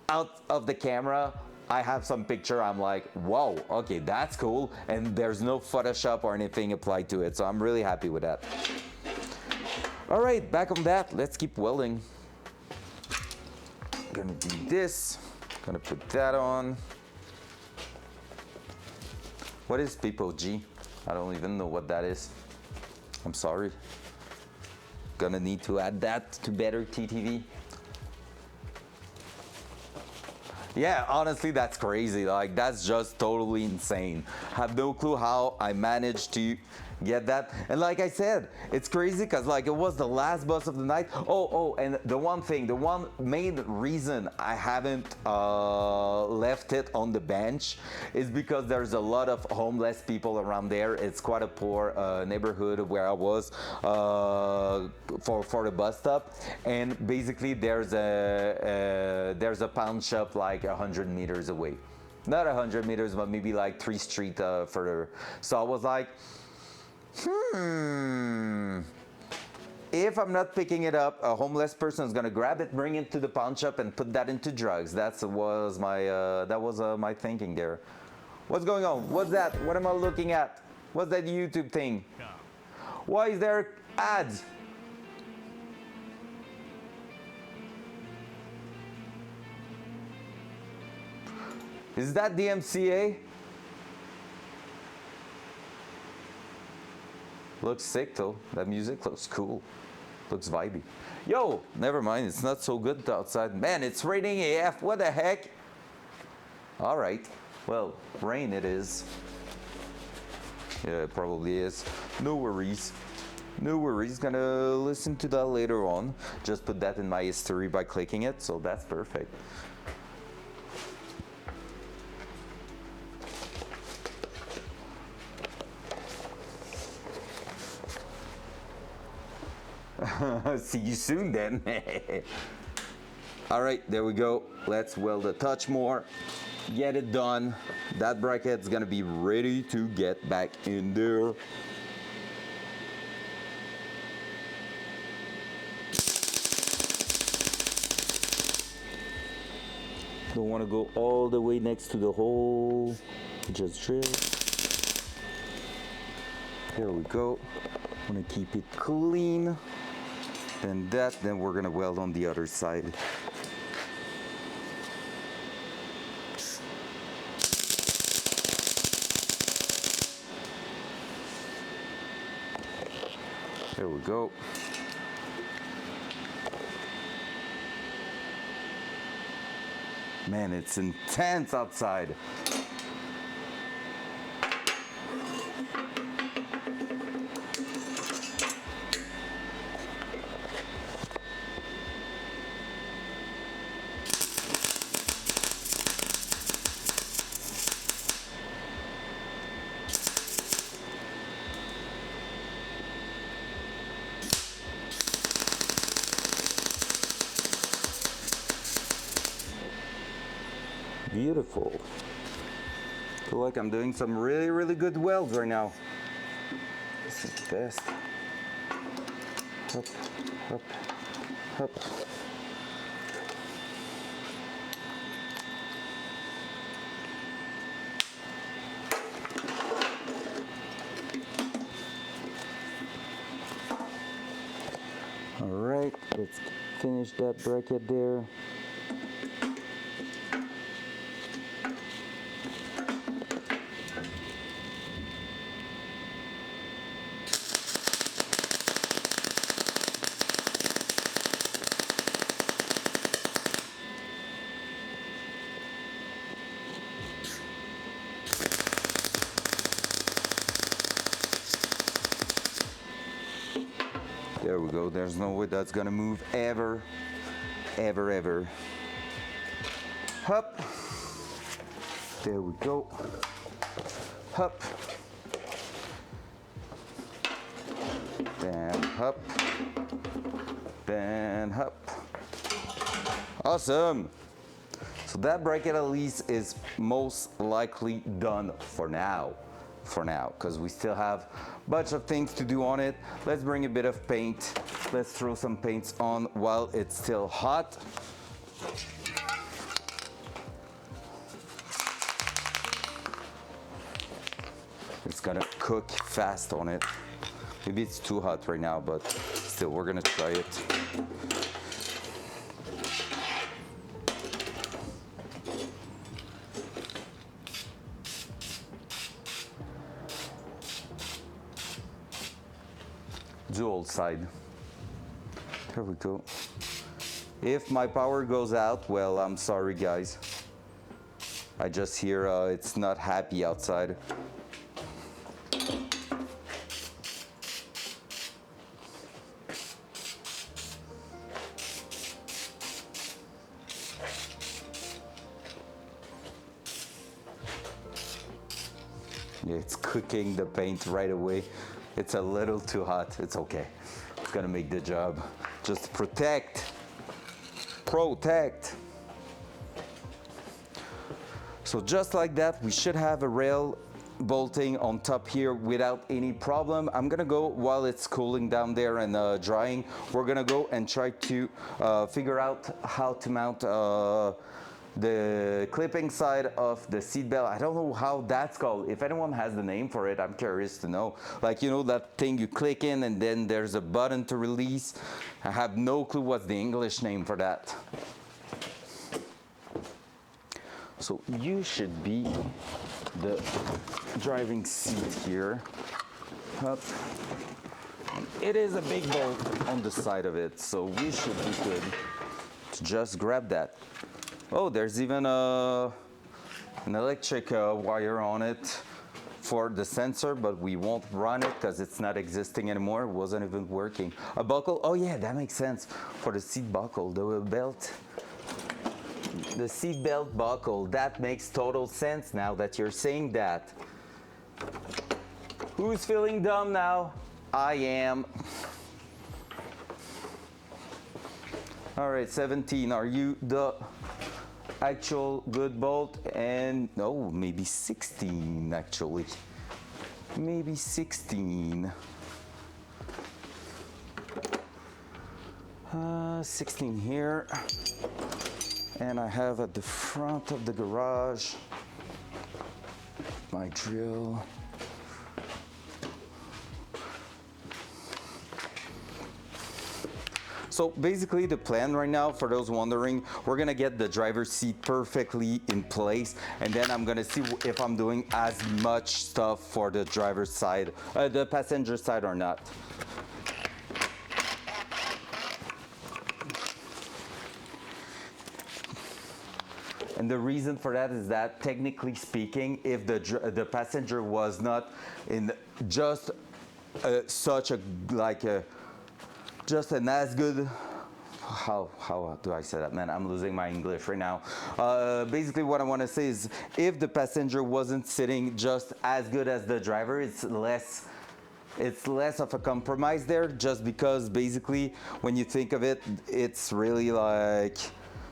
B: out of the camera, I have some picture, I'm like, whoa, okay, that's cool. And there's no Photoshop or anything applied to it. So I'm really happy with that. All right, back on that, let's keep welding. I'm gonna do this, gonna put that on. What is Pipo G? I don't even know what that is. I'm sorry. Gonna need to add that to better TTV. Yeah, honestly, that's crazy. Like, that's just totally insane. Have no clue how I managed to get that. And like I said, it's crazy because like it was the last bus of the night. Oh, and the one main reason I haven't left it on the bench is because there's a lot of homeless people around there. It's quite a poor neighborhood where I was for the bus stop, and basically there's a pawn shop like 100 meters away. Not 100 meters, but maybe like 3 streets further. So I was like, if I'm not picking it up, a homeless person is gonna grab it, bring it to the pawn shop, and put that into drugs. That was my thinking there. What's going on? What's that? What am I looking at? What's that YouTube thing? Why is there ads? Is that the MCA? Looks sick though. That music looks cool. Looks vibey. Yo, never mind. It's not so good outside. Man, it's raining AF. What the heck? All right. Well, rain it is. Yeah, it probably is. No worries. No worries. Gonna listen to that later on. Just put that in my history by clicking it. So that's perfect. See you soon then. All right, there we go. Let's weld a touch more. Get it done. That bracket's gonna be ready to get back in there. Don't want to go all the way next to the hole. Just drill. There we go. I'm gonna keep it clean. Then we're gonna weld on the other side. There we go. Man, it's intense outside. beautiful. Feel like I'm doing some really, really good welds right now. This is the best. Up, up, up. All right, let's finish that bracket there. There we go. There's no way that's gonna move ever, ever, ever. Hup. There we go. Hup. Then hup. Then hup. Awesome. So that bracket at least is most likely done for now. Because we still have a bunch of things to do on it. Let's bring a bit of paint. Let's throw some paints on while it's still hot. It's gonna cook fast on it. Maybe it's too hot right now, but still, we're gonna try it. Dual side. There we go. If my power goes out, well, I'm sorry guys. I just hear it's not happy outside. Yeah, it's cooking the paint right away. It's a little too hot. It's okay. It's gonna make the job. Just protect. Protect. So just like that, we should have a rail bolting on top here without any problem. I'm gonna go while it's cooling down there and drying. We're gonna go and try to figure out how to mount the clipping side of the seat belt. I don't know how that's called. If anyone has the name for it, I'm curious to know. Like, you know, that thing you click in and then there's a button to release. I have no clue what's the English name for that. So you should be the driving seat here. Up. And it is a big bolt on the side of it, so we should be good to just grab that. Oh, there's even an electric wire on it for the sensor, but we won't run it because it's not existing anymore. It wasn't even working. A buckle, oh yeah, that makes sense. For the seat buckle, the belt. The seat belt buckle, that makes total sense now that you're saying that. Who's feeling dumb now? I am. All right, 17, are you the actual good bolt? And no, maybe 16 actually. Maybe 16. 16 here. And I have at the front of the garage my drill. So basically the plan right now, for those wondering, we're gonna get the driver's seat perfectly in place, and then I'm gonna see if I'm doing as much stuff for the driver's side, the passenger side or not. And the reason for that is that, technically speaking, if the passenger was not in just such a, like a, just an as good, how do I say that, man? I'm losing my English right now. Basically what I want to say is, if the passenger wasn't sitting just as good as the driver, it's less of a compromise there, just because basically when you think of it, it's really like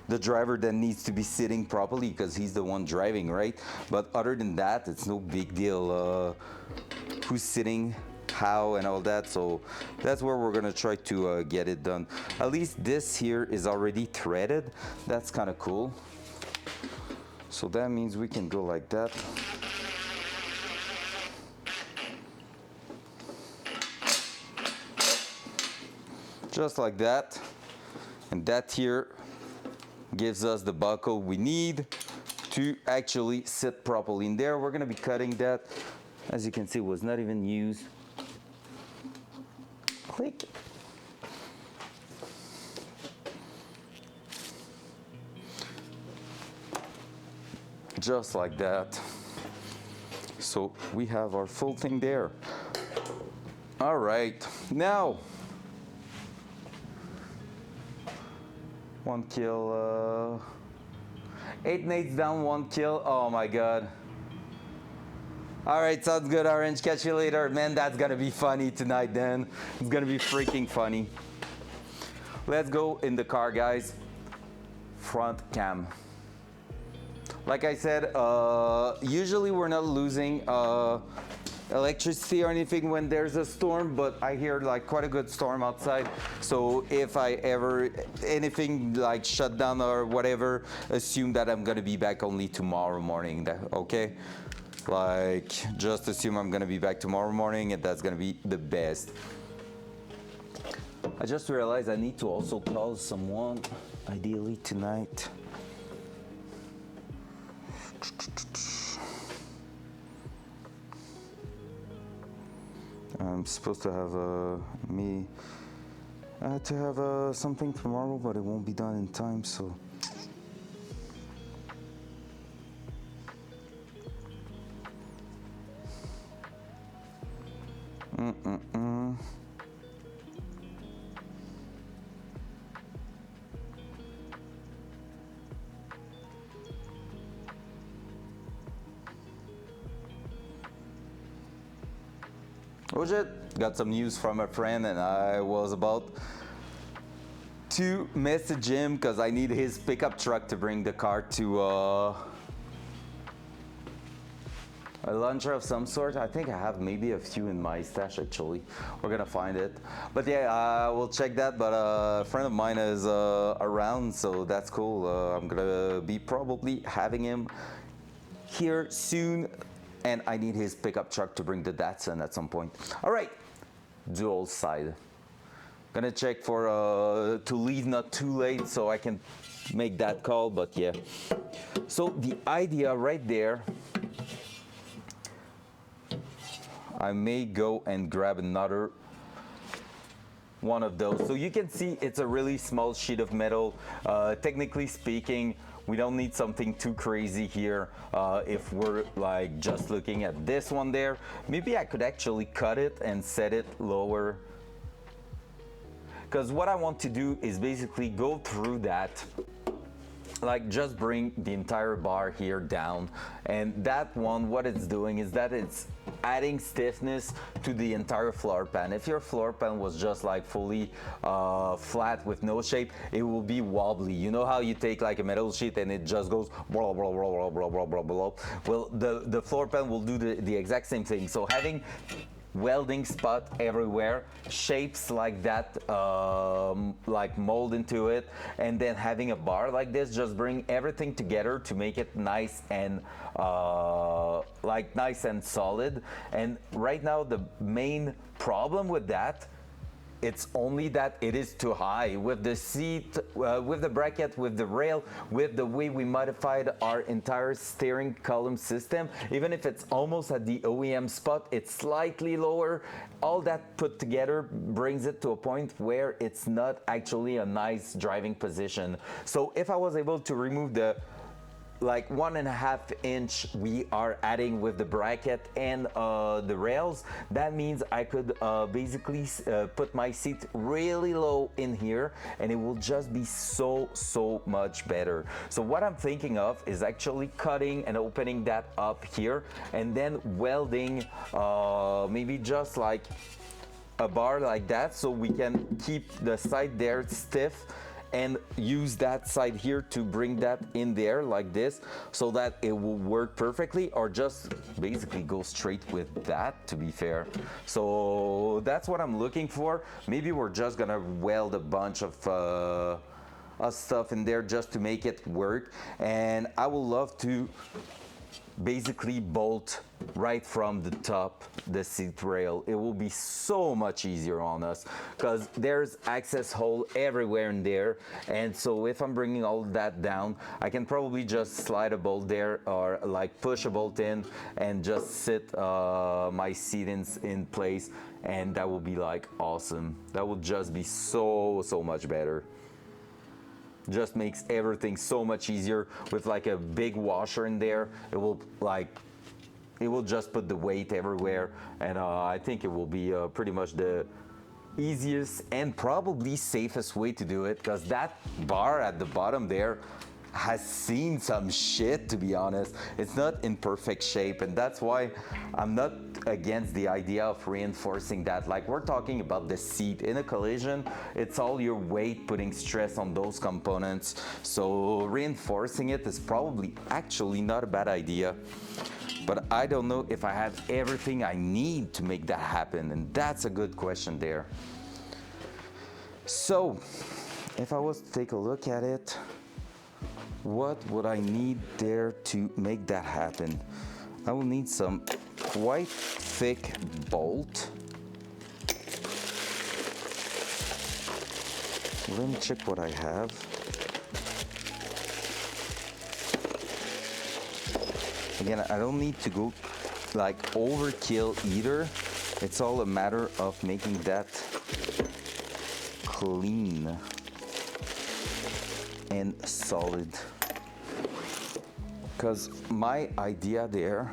B: the driver that needs to be sitting properly because he's the one driving, right? But other than that, it's no big deal who's sitting, how, and all that. So that's where we're gonna try to get it done. At least this here is already threaded. That's kind of cool. So that means we can go like that. Just like that. And that here gives us the buckle we need to actually sit properly in there. We're gonna be cutting that. As you can see, it was not even used. Click. Just like that. So we have our full thing there. All right, now 1 kill, 8 nades down, 1 kill. Oh my god. All right, sounds good, Orange. Catch you later. Man, that's gonna be funny tonight then. It's gonna be freaking funny. Let's go in the car, guys. Front cam. Like I said, usually we're not losing electricity or anything when there's a storm, but I hear like quite a good storm outside. So if I ever, anything like shut down or whatever, assume that I'm gonna be back only tomorrow morning, okay? Like, just assume I'm gonna be back tomorrow morning and that's gonna be the best. I just realized I need to also call someone, ideally tonight. I'm supposed to have something tomorrow, but it won't be done in time, so. Oh shit, got some news from a friend and I was about to message him because I need his pickup truck to bring the car to a launcher of some sort. I think I have maybe a few in my stash actually. We're gonna find it. But yeah, we'll check that. But a friend of mine is around, so that's cool. I'm gonna be probably having him here soon. And I need his pickup truck to bring the Datsun at some point. All right, dual side. Gonna check for to leave not too late so I can make that call, but yeah. So the idea right there, I may go and grab another one of those. So you can see it's a really small sheet of metal. Technically speaking, we don't need something too crazy here. If we're like just looking at this one there, maybe I could actually cut it and set it lower. Because what I want to do is basically go through that, like just bring the entire bar here down. And that one, what it's doing is that it's adding stiffness to the entire floor pan. If your floor pan was just like fully flat with no shape, it will be wobbly. You know how you take like a metal sheet and it just goes blah, blah, blah, blah, blah, blah, blah, blah. Well, the floor pan will do the exact same thing. So having welding spot everywhere, shapes like that, like mold into it, and then having a bar like this, just bring everything together to make it nice and like nice and solid. And right now the main problem with that, it's only that it is too high with the seat, with the bracket, with the rail, with the way we modified our entire steering column system. Even if it's almost at the OEM spot, it's slightly lower. All that put together brings it to a point where it's not actually a nice driving position. So if I was able to remove the like 1.5 inch we are adding with the bracket and the rails, that means I could basically put my seat really low in here and it will just be so much better. So what I'm thinking of is actually cutting and opening that up here and then welding maybe just like a bar like that so we can keep the side there stiff and use that side here to bring that in there like this so that it will work perfectly, or just basically go straight with that, to be fair. So that's what I'm looking for. Maybe we're just gonna weld a bunch of stuff in there just to make it work, and I would love to basically bolt right from the top the seat rail. It will be so much easier on us because there's access hole everywhere in there, and so if I'm bringing all that down, I can probably just slide a bolt there or like push a bolt in and just sit my seat in place, and that will be like awesome. That will just be so much better. Just makes everything so much easier with like a big washer in there. It will just put the weight everywhere, and I think it will be pretty much the easiest and probably safest way to do it, because that bar at the bottom there has seen some shit, to be honest. It's not in perfect shape, and that's why I'm not against the idea of reinforcing that. Like, we're talking about the seat. In a collision, it's all your weight putting stress on those components, so reinforcing it is probably actually not a bad idea. But I don't know if I have everything I need to make that happen, and that's a good question there. So if I was to take a look at it, what would I need there to make that happen? I will need some quite thick bolt. Let me check what I have. Again, I don't need to go like overkill either. It's all a matter of making that clean and solid. Because my idea there,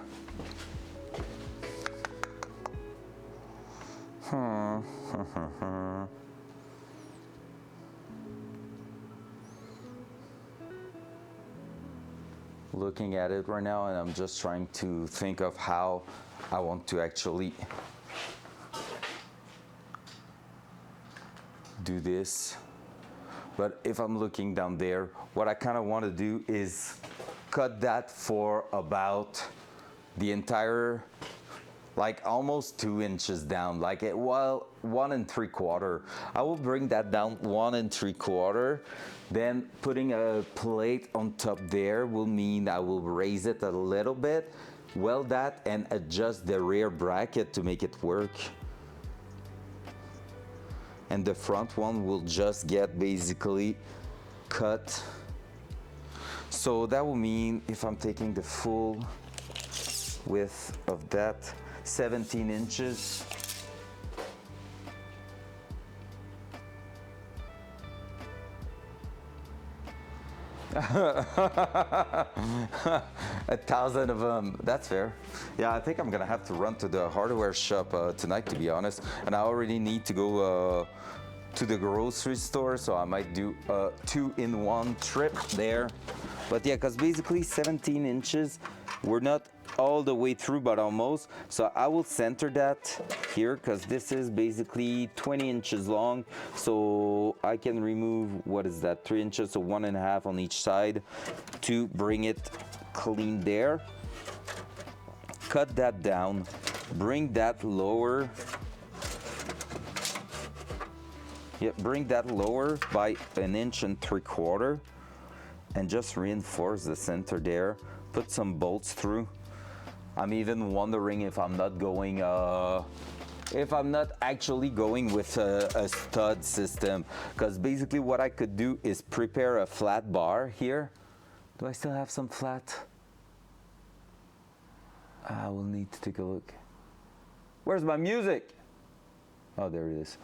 B: looking at it right now, and I'm just trying to think of how I want to actually do this. But if I'm looking down there, what I kind of want to do is cut that for about the entire, like almost 2 inches down, like it, well, 1 3/4. I will bring that down 1 3/4. Then putting a plate on top there will mean I will raise it a little bit, weld that, and adjust the rear bracket to make it work. And the front one will just get basically cut. So that will mean if I'm taking the full width of that, 17 inches. A thousand of them, that's fair. Yeah, I think I'm gonna have to run to the hardware shop tonight, to be honest, and I already need to go to the grocery store, so I might do a 2-in-1 trip there. But yeah, because basically 17 inches, we're not all the way through, but almost. So I will center that here, because this is basically 20 inches long. So I can remove, what is that, 3 inches, so 1.5 on each side to bring it clean there. Cut that down, bring that lower. Yeah, bring that lower by 1 3/4 inches and just reinforce the center there. Put some bolts through. I'm even wondering if I'm not going, if I'm not actually going with a stud system, because basically what I could do is prepare a flat bar here. Do I still have some flat? I will need to take a look. Where's my music? Oh, there it is.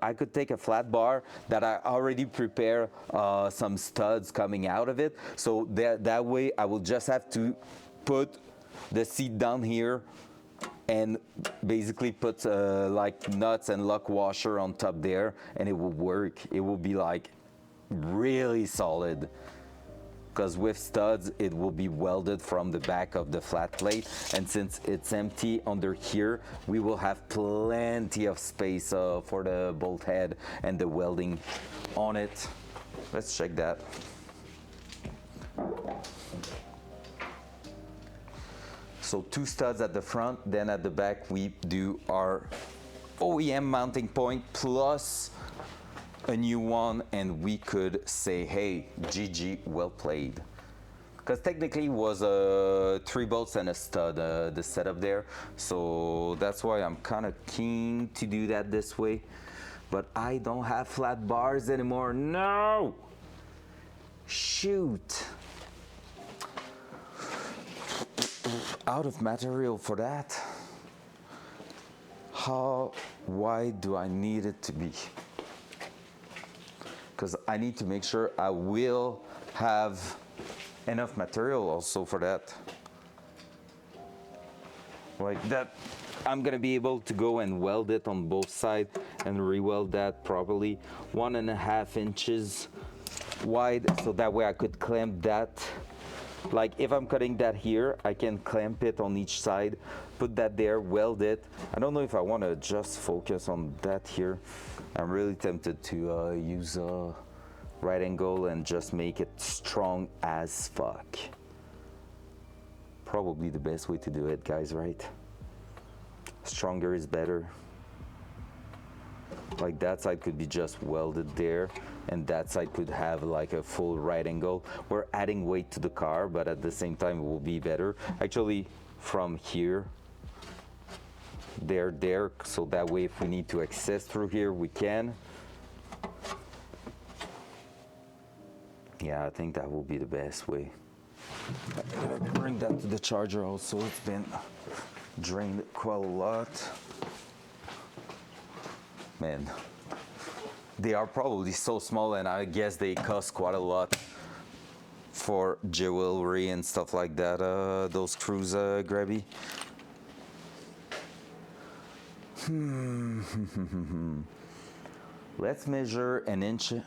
B: I could take a flat bar that I already prepare some studs coming out of it. So that way I will just have to put the seat down here and basically put like nuts and lock washer on top there, and it will work. It will be like really solid. because with studs it will be welded from the back of the flat plate, and since it's empty under here, we will have plenty of space for the bolt head and the welding on it. Let's check that. So 2 studs at the front, then at the back we do our OEM mounting point plus a new one, and we could say, hey, GG, well played. Because technically it was 3 bolts and a stud, the setup there. So that's why I'm kind of keen to do that this way. But I don't have flat bars anymore. No! Shoot. Out of material for that. How wide do I need it to be? Because I need to make sure I will have enough material also for that. Like that, I'm gonna be able to go and weld it on both sides and re-weld that properly. 1.5 inches wide, so that way I could clamp that. Like if I'm cutting that here, I can clamp it on each side, put that there, weld it. I don't know if I want to just focus on that here. I'm really tempted to use a right angle and just make it strong as fuck. Probably the best way to do it, guys, right? Stronger is better. Like that side could be just welded there, and that side could have like a full right angle. We're adding weight to the car, but at the same time it will be better. Actually, from here, there, so that way if we need to access through here, we can. Yeah, I think that will be the best way. I'm gonna bring that to the charger also. It's been drained quite a lot. Man, they are probably so small, and I guess they cost quite a lot for jewelry and stuff like that, those screws, Grabby. Let's measure 1.5 inches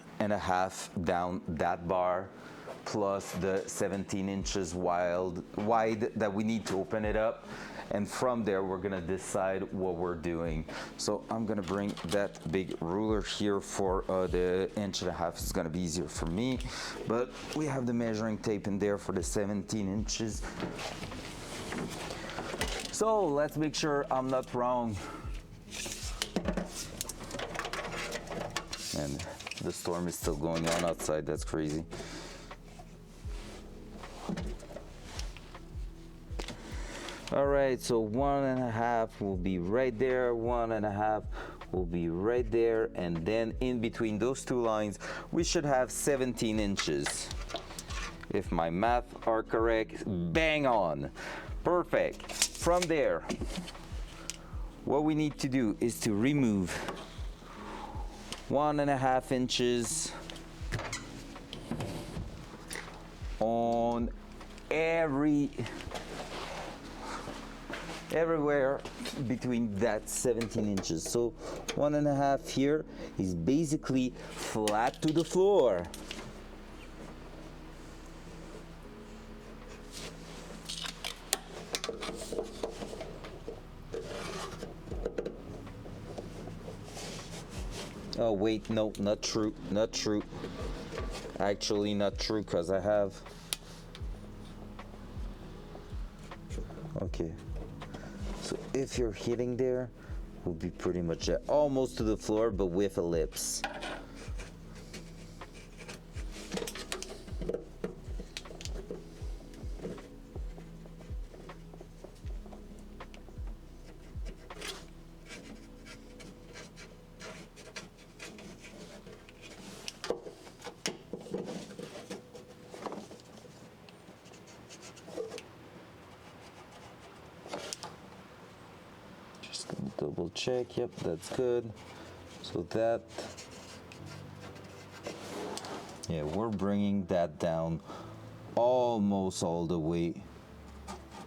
B: down that bar, plus the 17 inches wide that we need to open it up. And from there, we're gonna decide what we're doing. So I'm gonna bring that big ruler here for the 1.5 inches. It's gonna be easier for me. But we have the measuring tape in there for the 17 inches. So let's make sure I'm not wrong. And the storm is still going on outside, that's crazy. All right, so 1.5 will be right there, 1.5 will be right there, and then in between those two lines, we should have 17 inches. If my math are correct, bang on. Perfect. From there, what we need to do is to remove 1.5 inches on everywhere between that 17 inches. So 1.5 here is basically flat to the floor. Oh wait, no, not true, not true. Actually not true, because I have, okay. So if you're hitting there, will be pretty much almost to the floor, but with ellipse. Double check, yep, that's good. So that, yeah, we're bringing that down almost all the way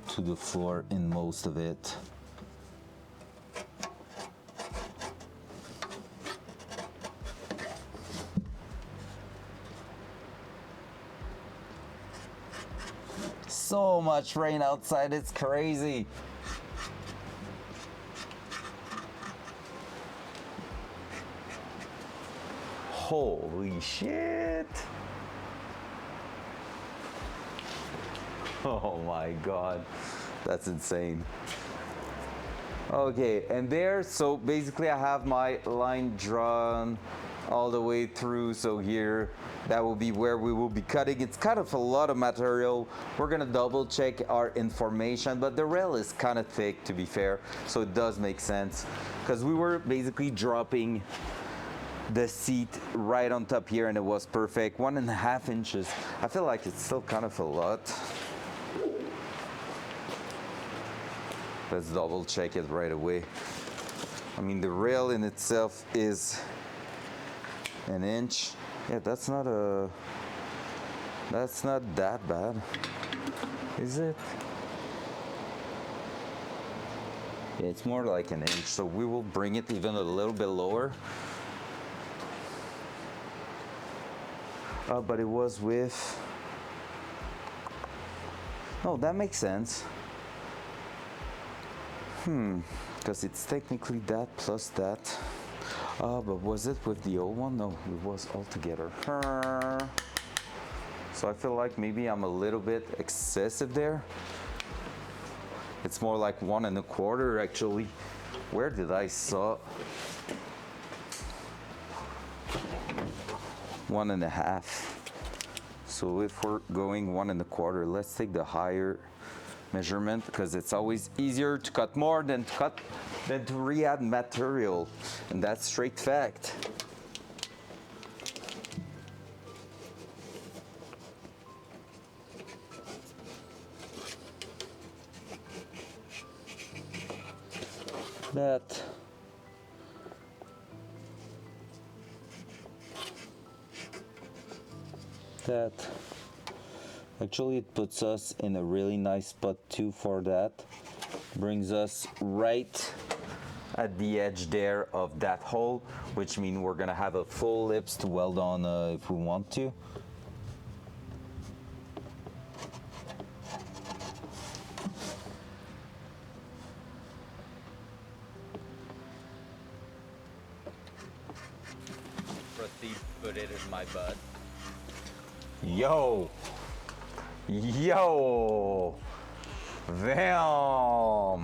B: to the floor in most of it. so much rain outside, it's crazy. Holy shit. Oh my god, that's insane. Okay, and there, so basically I have my line drawn all the way through, so here that will be where we will be cutting. It's kind of a lot of material. We're gonna double check our information, but the rail is kind of thick, to be fair, so it does make sense, because we were basically dropping the seat right on top here and it was perfect. 1.5 inches. I feel like it's still kind of a lot. Let's double check it right away. I mean, the rail in itself is 1 inch. Yeah, that's not that bad, is it? Yeah, it's more like 1 inch, so we will bring it even a little bit lower. But it was with, oh, that makes sense. Because it's technically that plus that. But was it with the old one? No, it was all together. So I feel like maybe I'm a little bit excessive there. It's more like 1 1/4 actually. Where did I saw 1 1/2? So if we're going 1 1/4, let's take the higher measurement, because it's always easier to cut more than to re-add material, and that's straight fact. That actually it puts us in a really nice spot too for that. Brings us right at the edge there of that hole, which means we're gonna have a full lips to weld on if we want to. Proceed, put it in my butt. Yo! Yo! Damn!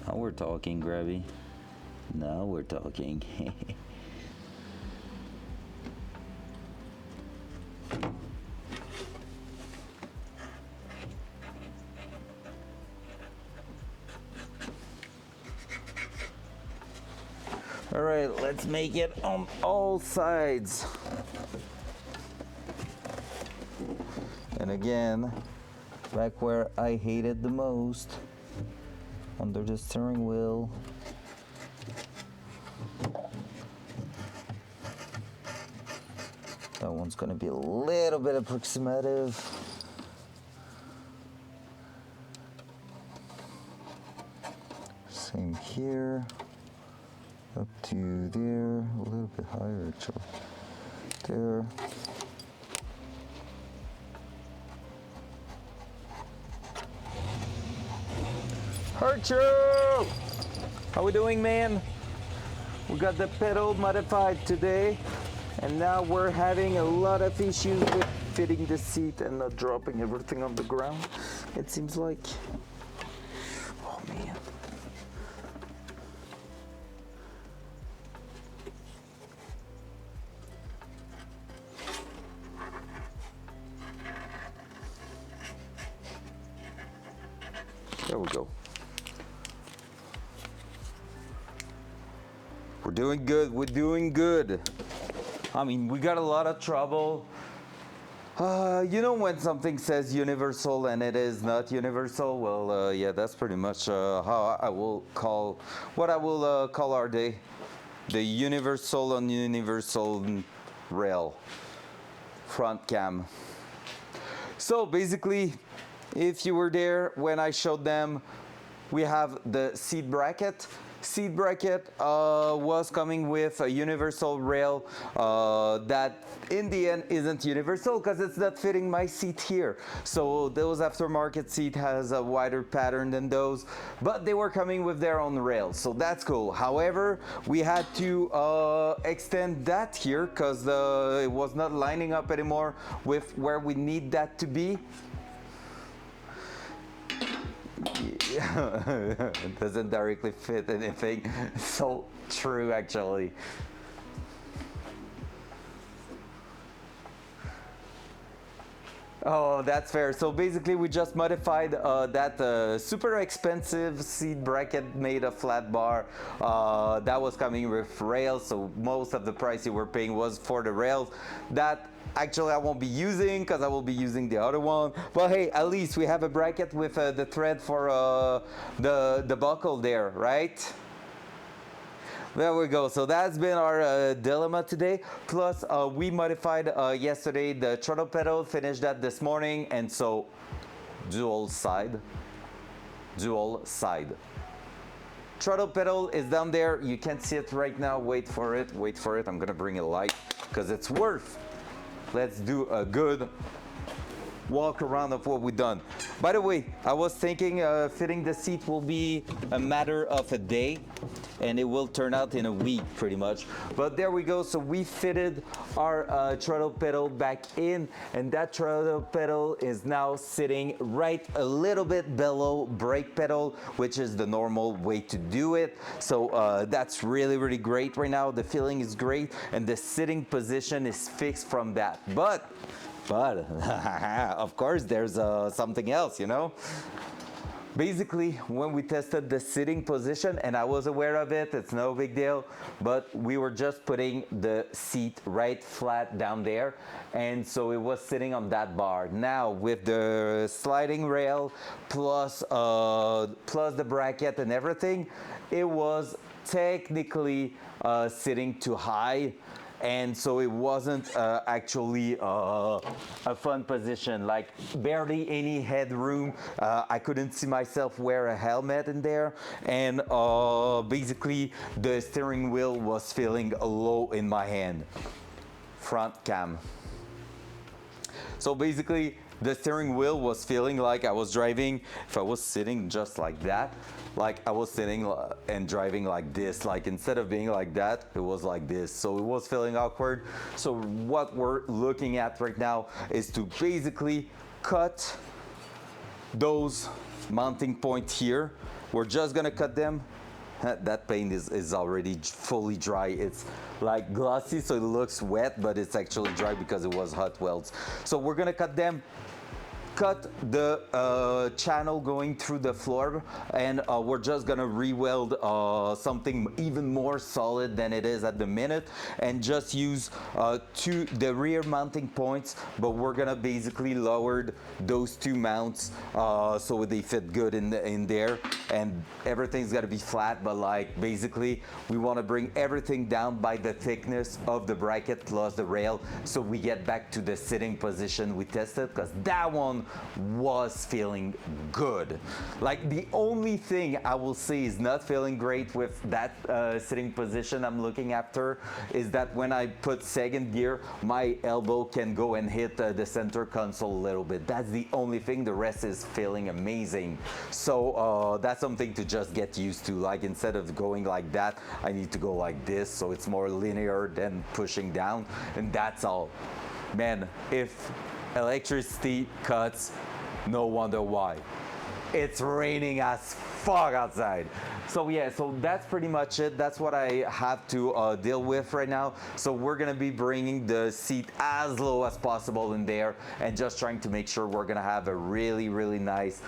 B: Now we're talking, Grabby. Now we're talking. All right, let's make it on all sides. And again, back where I hated the most, under the steering wheel. That one's gonna be a little bit approximative. Same here, up to there, a little bit higher actually. There. Archer! How we doing, man? We got the pedal modified today, and now we're having a lot of issues with fitting the seat and not dropping everything on the ground, it seems like. Oh man. There we go. We're doing good, we're doing good. I mean, we got a lot of trouble. You know when something says universal and it is not universal? Well, yeah, that's pretty much how I will call, what I will call our day. The universal on universal rail, front cam. So basically, if you were there when I showed them we have the seat bracket. Seat bracket was coming with a universal rail that in the end isn't universal because it's not fitting my seat here. So those aftermarket seat has a wider pattern than those, but they were coming with their own rails, so that's cool. However, we had to extend that here because it was not lining up anymore with where we need that to be. It doesn't directly fit anything. So true, actually. Oh, that's fair. So basically we just modified that super expensive seat bracket made a flat bar that was coming with rails, so most of the price you were paying was for the rails. That actually I won't be using because I will be using the other one, but hey, at least we have a bracket with the thread for the buckle there, right? There we go. So that's been our dilemma today. Plus, we modified yesterday the throttle pedal, finished that this morning, and so dual side. Throttle pedal is down there. You can't see it right now. Wait for it. I'm gonna bring a light because it's worth. Let's do a good walk around of what we've done. By the way, I was thinking fitting the seat will be a matter of a day and it will turn out in a week pretty much. But there we go. So we fitted our throttle pedal back in, and that throttle pedal is now sitting right a little bit below brake pedal, which is the normal way to do it. So that's really, really great right now. The feeling is great and the sitting position is fixed from that. But of course there's something else, you know. Basically, when we tested the sitting position, and I was aware of it, it's no big deal, but we were just putting the seat right flat down there, and so it was sitting on that bar. Now with the sliding rail plus the bracket and everything, it was technically sitting too high. And so it wasn't actually a fun position, like barely any headroom. I couldn't see myself wear a helmet in there. And basically the steering wheel was feeling low in my hand. Front cam. So basically the steering wheel was feeling like I was driving, if I was sitting just like that, like I was sitting and driving like this, like instead of being like that, it was like this. So it was feeling awkward. So what we're looking at right now is to basically cut those mounting points here. We're just gonna cut them. That paint is already fully dry. It's like glossy, so it looks wet, but it's actually dry because it was hot welds. So we're gonna cut them. Cut the channel going through the floor, and we're just gonna re-weld something even more solid than it is at the minute, and just use the rear mounting points, but we're gonna basically lower those two mounts so they fit good in there, and everything's gotta be flat, but like basically we want to bring everything down by the thickness of the bracket plus the rail, so we get back to the sitting position we tested, because that one was feeling good. Like the only thing I will say is not feeling great with that sitting position I'm looking after is that when I put second gear, my elbow can go and hit the center console a little bit. That's the only thing. The rest is feeling amazing. So that's something to just get used to. Like instead of going like that, I need to go like this, so it's more linear than pushing down, and that's all. Man, if electricity cuts, no wonder why. It's raining as fuck outside. So yeah, so that's pretty much it. That's what I have to deal with right now. So we're gonna be bringing the seat as low as possible in there and just trying to make sure we're gonna have a really, really nice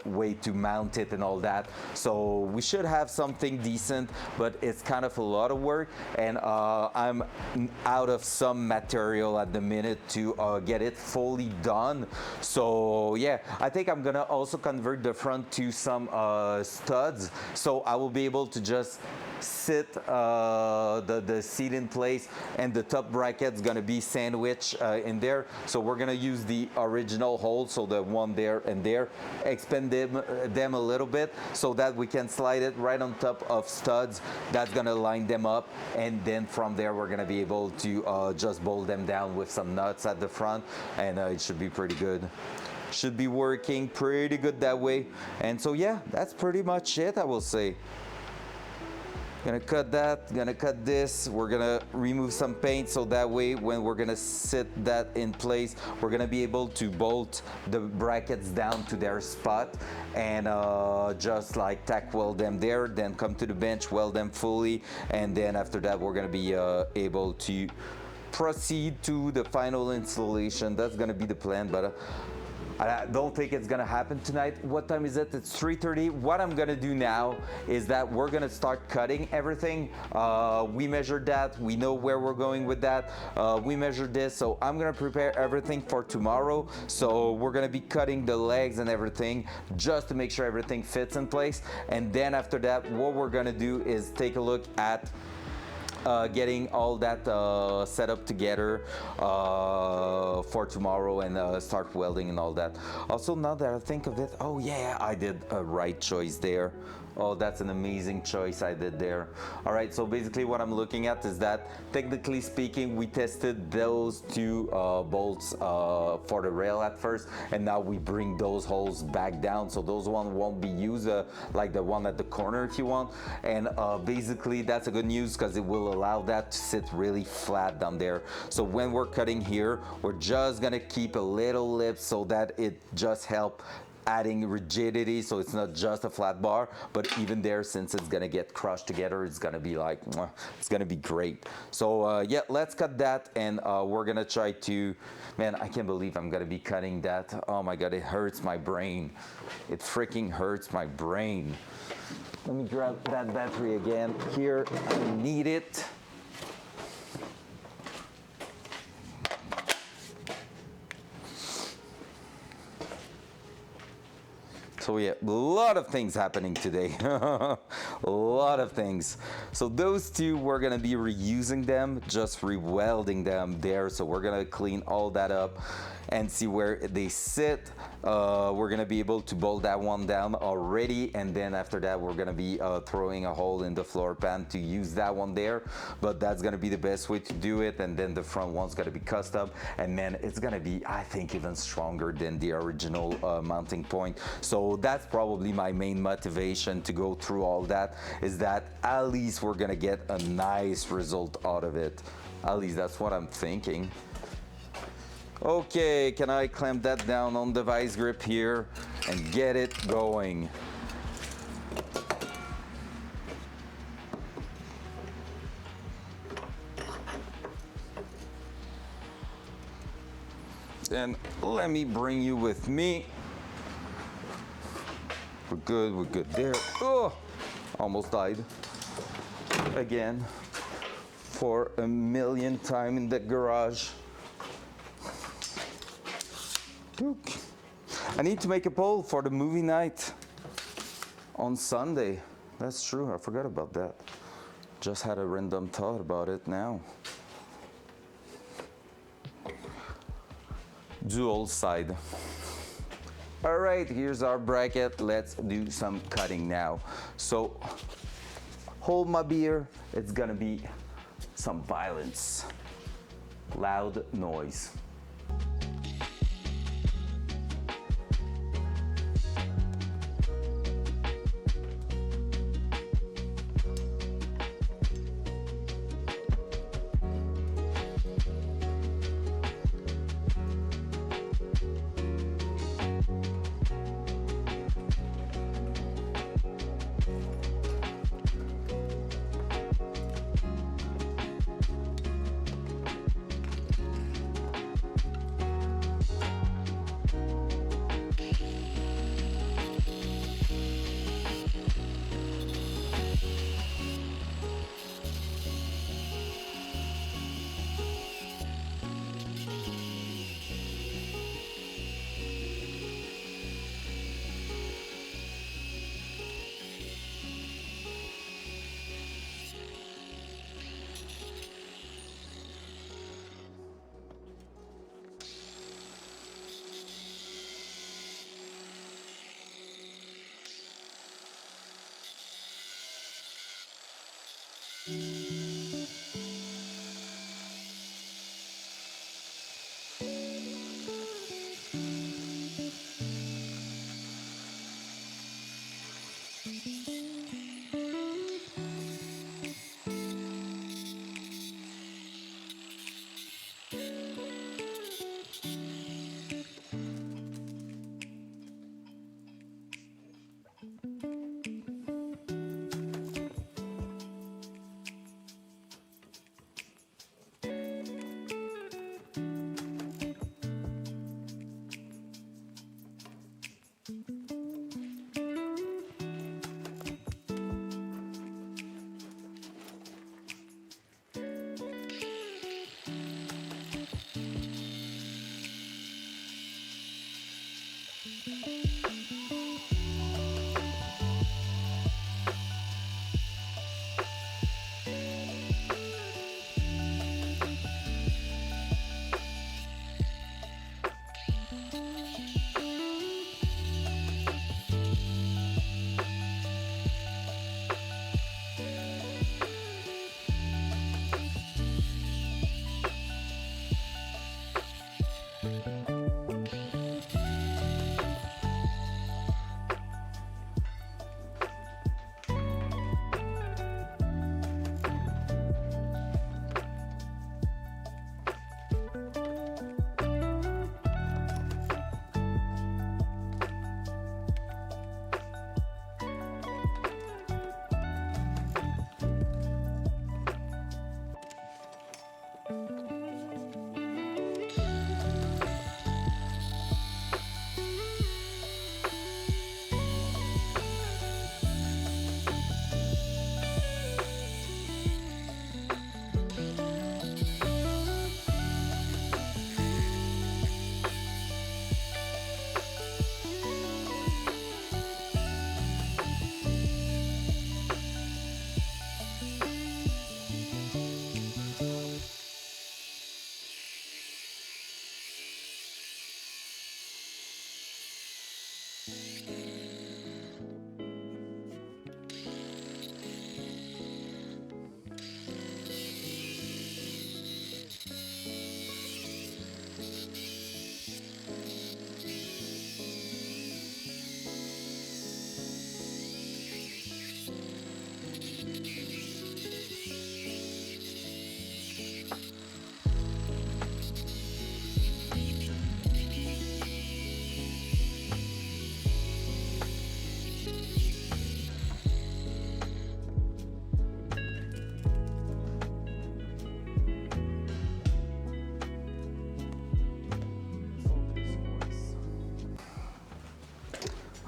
B: way to mount it and all that. So we should have something decent, but it's kind of a lot of work, and I'm out of some material at the minute to get it fully done. So yeah, I think I'm gonna gonna also convert the front to some studs, so I will be able to just sit the seat in place, and the top bracket's gonna be sandwiched in there. So we're gonna use the original holes, so the one there and there, expand them a little bit so that we can slide it right on top of studs. That's gonna line them up, and then from there we're gonna be able to just bolt them down with some nuts at the front, and it should be pretty good. Should be working pretty good that way. And so yeah, that's pretty much it, I will say. Gonna cut that, gonna cut this, we're gonna remove some paint so that way when we're gonna sit that in place, we're gonna be able to bolt the brackets down to their spot and just like tack weld them there, then come to the bench, weld them fully, and then after that we're gonna be able to proceed to the final installation. That's gonna be the plan, but I don't think it's gonna happen tonight. What time is it? It's 3:30. What I'm gonna do now is that we're gonna start cutting everything. We measured that. We know where we're going with that. We measured this, so I'm gonna prepare everything for tomorrow. So we're gonna be cutting the legs and everything just to make sure everything fits in place. And then after that, what we're gonna do is take a look at getting all that set up together for tomorrow and start welding and all that. Also, now that I think of it, oh yeah, I did a right choice there. Oh, that's an amazing choice I did there. All right, so basically what I'm looking at is that, technically speaking, we tested those two bolts for the rail at first, and now we bring those holes back down, so those one won't be used, like the one at the corner if you want. And basically that's a good news because it will allow that to sit really flat down there. So when we're cutting here, we're just gonna keep a little lip so that it just helps adding rigidity, so it's not just a flat bar, but even there, since it's gonna get crushed together, it's gonna be like, it's gonna be great. So yeah, let's cut that, and we're gonna try to, man, I can't believe I'm gonna be cutting that. Oh my God, it hurts my brain. It freaking hurts my brain. Let me grab that battery again. Here, I need it. So yeah, a lot of things happening today. A lot of things. So those two, we're gonna be reusing them, just re-welding them there. So we're gonna clean all that up and see where they sit. We're gonna be able to bolt that one down already, and then after that we're gonna be throwing a hole in the floor pan to use that one there. But that's gonna be the best way to do it, and then the front one's gonna be custom, and man, it's gonna be, I think, even stronger than the original mounting point. So that's probably my main motivation to go through all that, is that at least we're gonna get a nice result out of it. At least that's what I'm thinking. Okay, can I clamp that down on the vice grip here and get it going? Then let me bring you with me. We're good there. Oh, almost died again for a millionth time in the garage. I need to make a poll for the movie night on Sunday. That's true, I forgot about that. Just had a random thought about it now. Dual side. All right, here's our bracket. Let's do some cutting now. So, hold my beer. It's gonna be some violence. Loud noise.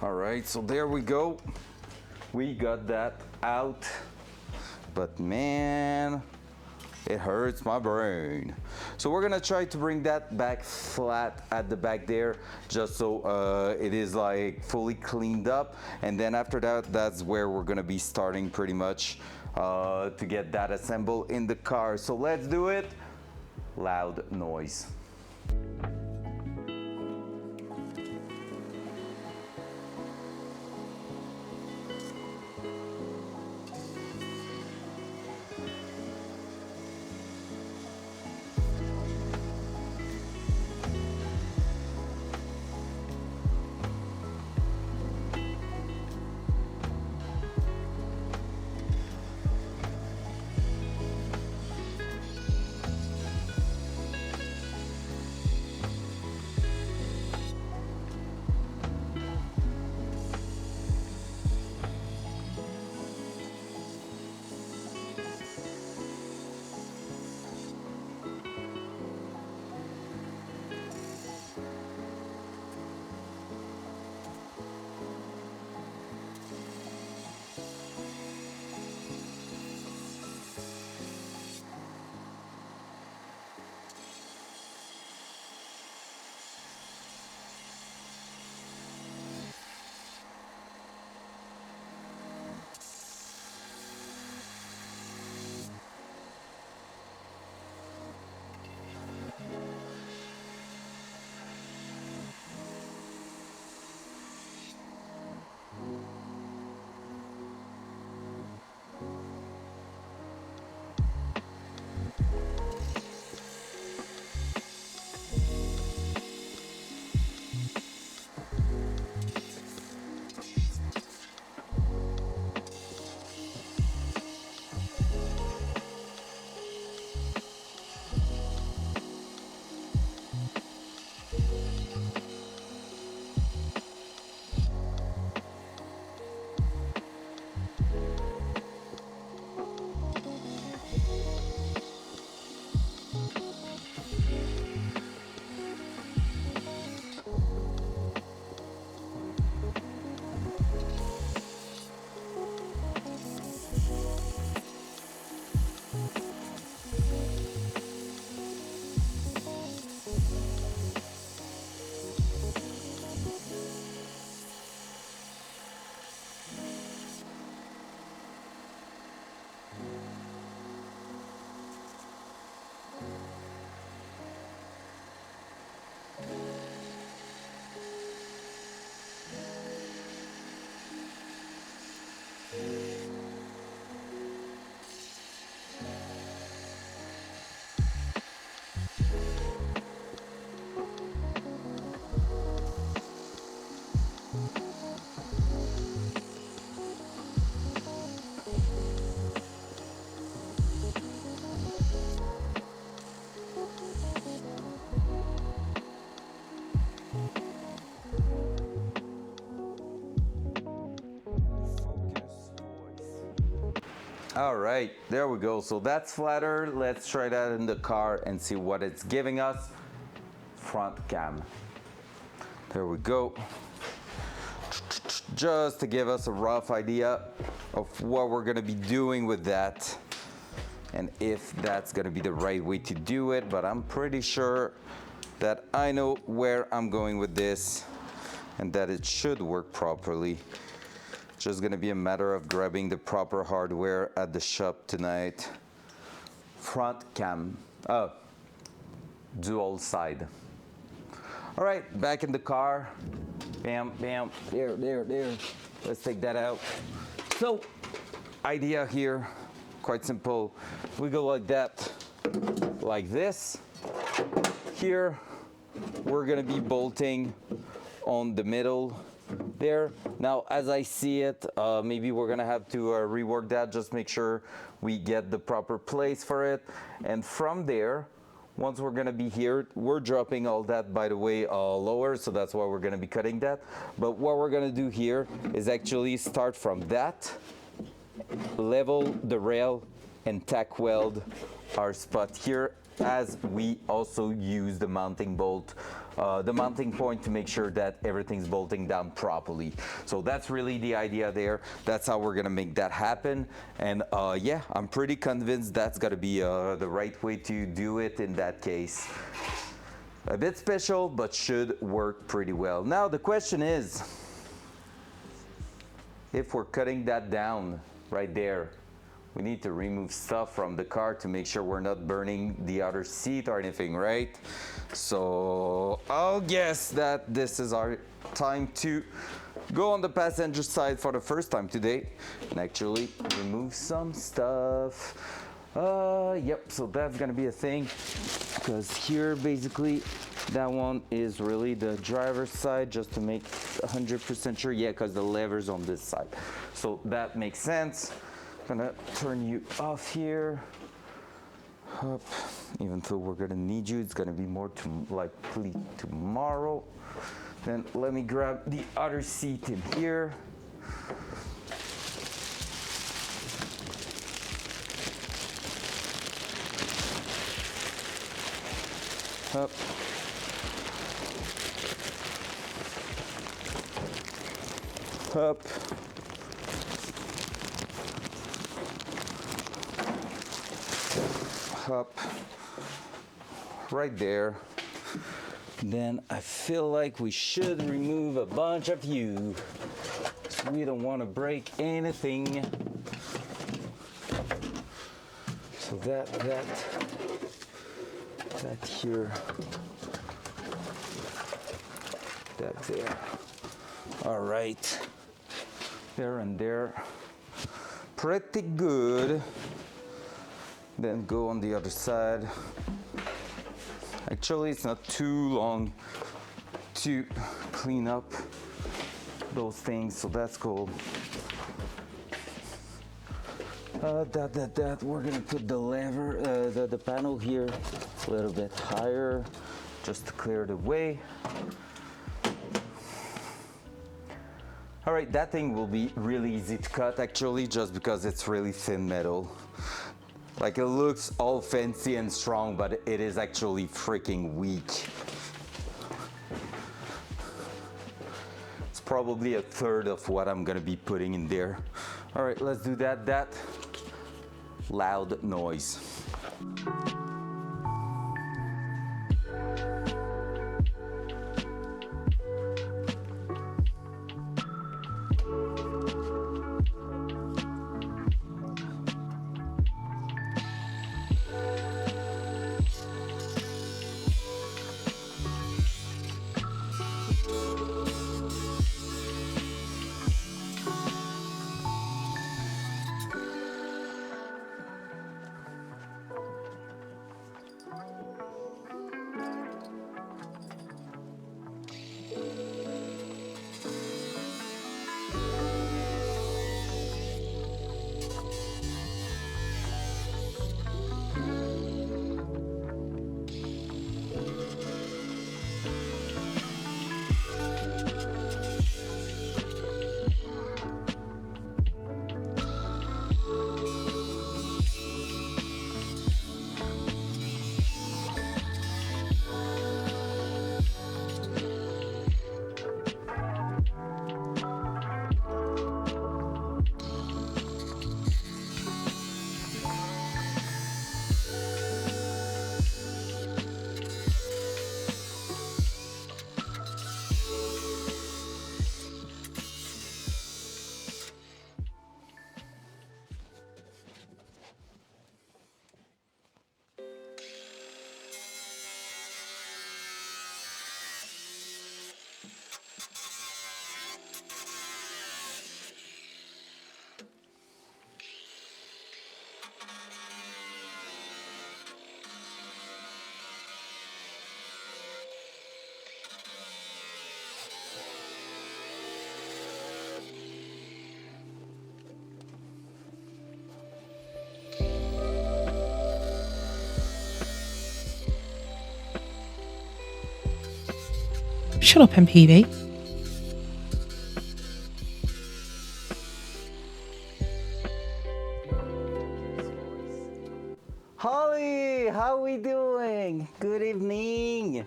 B: All right, so there we go. We got that out, but man, it hurts my brain. So we're gonna try to bring that back flat at the back there, just so it is like fully cleaned up. And then after that, that's where we're gonna be starting pretty much to get that assembled in the car. So let's do it. Loud noise. All right, there we go. So that's flatter. Let's try that in the car and see what it's giving us. Front cam. There we go. Just to give us a rough idea of what we're gonna be doing with that and if that's gonna be the right way to do it, but I'm pretty sure that I know where I'm going with this and that it should work properly. Just gonna be a matter of grabbing the proper hardware at the shop tonight. Front cam, dual side. All right, back in the car. Bam, bam, there. Let's take that out. So, idea here, quite simple. We go like that, like this. Here, we're gonna be bolting on the middle there. Now, as I see it, maybe we're gonna have to rework that, just make sure we get the proper place for it. And from there, once we're gonna be here, we're dropping all that, by the way, lower, so that's why we're gonna be cutting that. But what we're gonna do here is actually start from that, level the rail, and tack weld our spot here, as we also use the mounting bolt, the mounting point, to make sure that everything's bolting down properly. So that's really the idea there. That's how we're gonna make that happen. And yeah, I'm pretty convinced that's gotta be the right way to do it in that case. A bit special, but should work pretty well. Now the question is, if we're cutting that down right there, we need to remove stuff from the car to make sure we're not burning the other seat or anything, right? So I'll guess that this is our time to go on the passenger side for the first time today and actually remove some stuff. Yep, so that's gonna be a thing, because here basically that one is really the driver's side, just to make 100% sure. Yeah, because the lever's on this side. So that makes sense. Gonna turn you off here. Up. Even though we're gonna need you, it's gonna be more likely tomorrow. Then let me grab the other seat in here. Up. Up. Up. Right there. Then I feel like we should remove a bunch of you, so we don't want to break anything. So that here, that there. All right, there and there, pretty good. Then go on the other side. Actually, it's not too long to clean up those things, so that's cool. We're gonna put the lever, the panel here a little bit higher, just to clear the way. All right, that thing will be really easy to cut actually, just because it's really thin metal. Like, it looks all fancy and strong, but it is actually freaking weak. It's probably a third of what I'm gonna be putting in there. All right, let's do that. That loud noise.
L: Shut up, MPV.
B: Holly, how we doing? Good evening.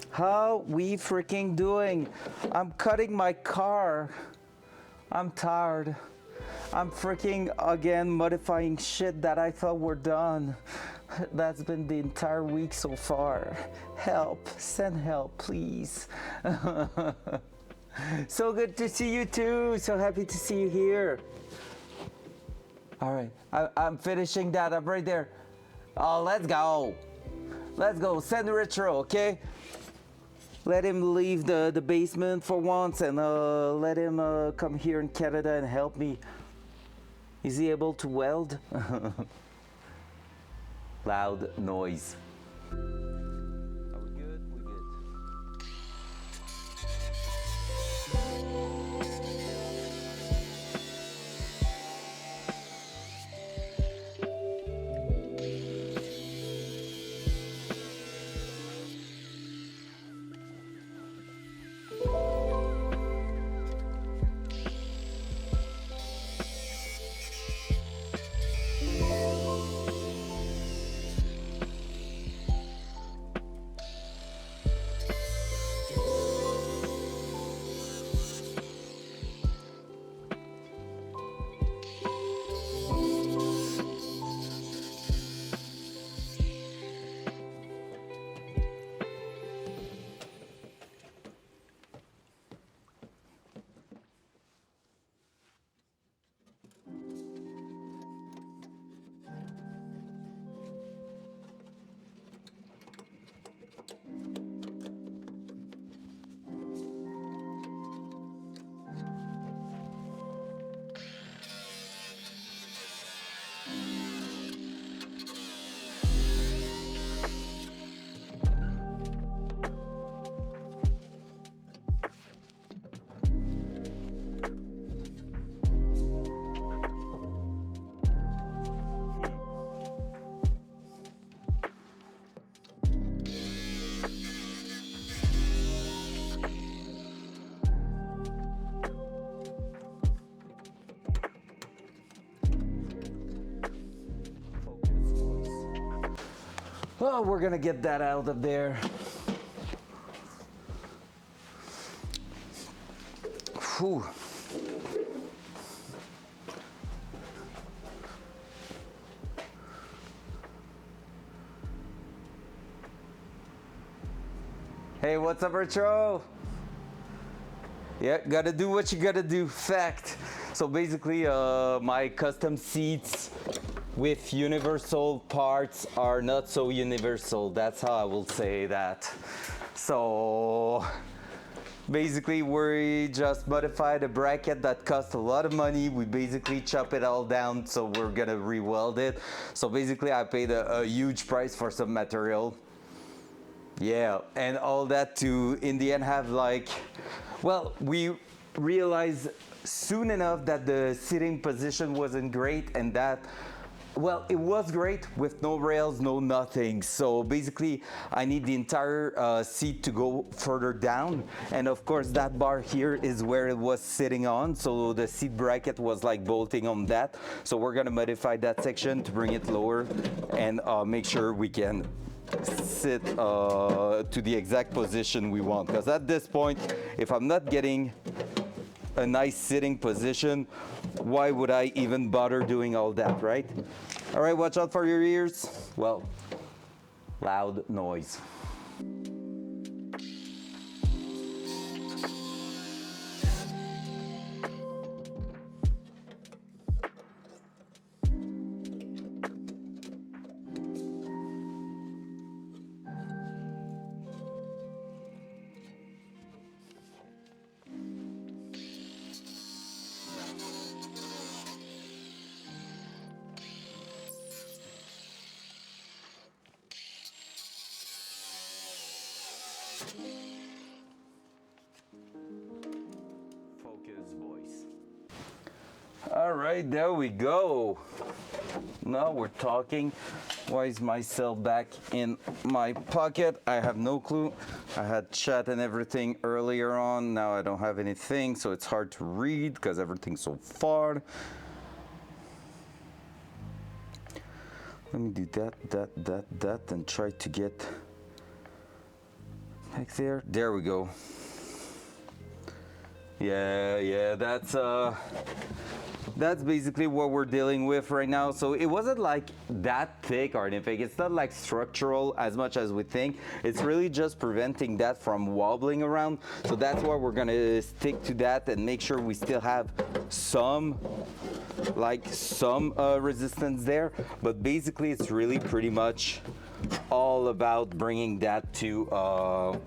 B: How we freaking doing? I'm cutting my car. I'm tired. I'm freaking again modifying shit that I thought were done. That's been the entire week so far. Help, send help, please. So good to see you too. So happy to see you here. All right, I'm finishing that up right there. Oh, let's go. Let's go, send Retro, okay? Let him leave the basement for once and let him come here in Canada and help me. Is he able to weld? Loud noise. Are we good? We good. Oh, we're gonna get that out of there. Whew. Hey, what's up, Retro? Yeah, gotta do what you gotta do. Fact. So basically, my custom seats with universal parts are not so universal. That's how I will say that. So basically, we just modified a bracket that cost a lot of money. We basically chop it all down, so we're gonna re-weld it. So basically, I paid a huge price for some material. Yeah, and all that to in the end have like, well, we realized soon enough that the sitting position wasn't great, and that, well, it was great with no rails, no nothing. So basically, I need the entire seat to go further down. And of course, that bar here is where it was sitting on. So the seat bracket was like bolting on that. So we're gonna modify that section to bring it lower and make sure we can sit to the exact position we want. Because at this point, if I'm not getting a nice sitting position, why would I even bother doing all that, right? All right, watch out for your ears. Well, loud noise. Focus voice. All right, there we go. Now we're talking. Why is my cell back in my pocket? I have no clue. I had chat and everything earlier on. Now I don't have anything, so it's hard to read because everything's so far. Let me do that, and try to get back there. There we go. Yeah, that's basically what we're dealing with right now. So it wasn't like that thick or anything. It's not like structural as much as we think. It's really just preventing that from wobbling around. So that's why we're gonna stick to that and make sure we still have some resistance there. But basically it's really pretty much all about bringing that to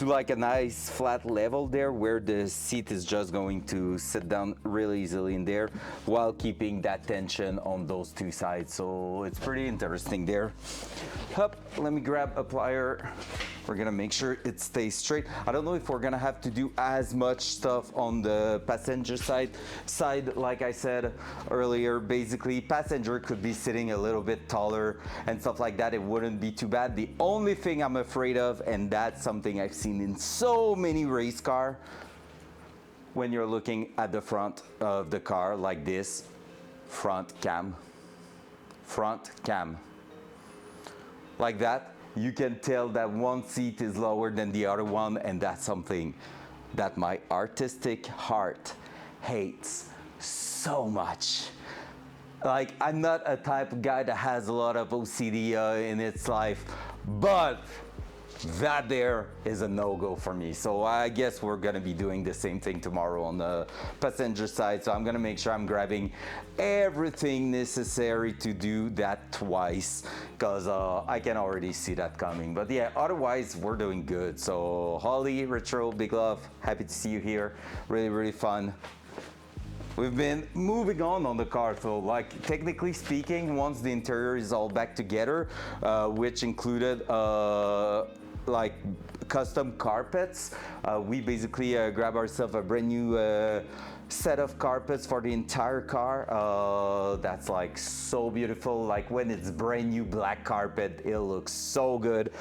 B: like a nice flat level there where the seat is just going to sit down really easily in there while keeping that tension on those two sides. So it's pretty interesting there. Hup, let me grab a plier. We're gonna make sure it stays straight. I don't know if we're gonna have to do as much stuff on the passenger side. Like I said earlier, basically passenger could be sitting a little bit taller and stuff like that. It wouldn't be too bad. The only thing I'm afraid of, and that's something I've seen in so many race cars, when you're looking at the front of the car like this, front cam, like that, you can tell that one seat is lower than the other one, and that's something that my artistic heart hates so much. Like, I'm not a type of guy that has a lot of OCD in its life, but that there is a no-go for me. So I guess we're gonna be doing the same thing tomorrow on the passenger side. So I'm gonna make sure I'm grabbing everything necessary to do that twice, because I can already see that coming. But yeah, otherwise we're doing good. So Holly, Retro, big love, happy to see you here. Really fun. We've been moving on the car, so like technically speaking, once the interior is all back together, which included like custom carpets, we basically grab ourselves a brand new set of carpets for the entire car. That's like so beautiful. Like when it's brand new black carpet, it looks so good.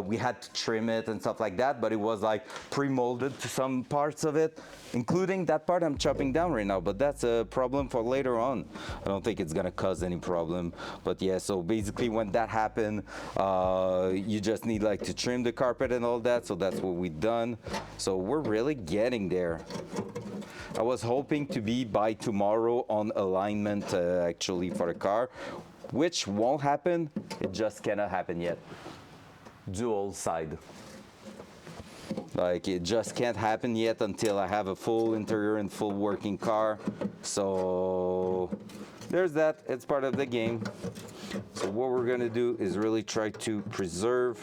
B: We had to trim it and stuff like that, but it was like pre-molded to some parts of it, including that part I'm chopping down right now, but that's a problem for later on. I don't think it's gonna cause any problem, but yeah, so basically when that happened, you just need like to trim the carpet and all that, so that's what we've done. So we're really getting there. I was hoping to be by tomorrow on alignment actually for the car, which won't happen. It just cannot happen yet. Dual side. Like it just can't happen yet until I have a full interior and full working car. So there's that. It's part of the game. So what we're gonna do is really try to preserve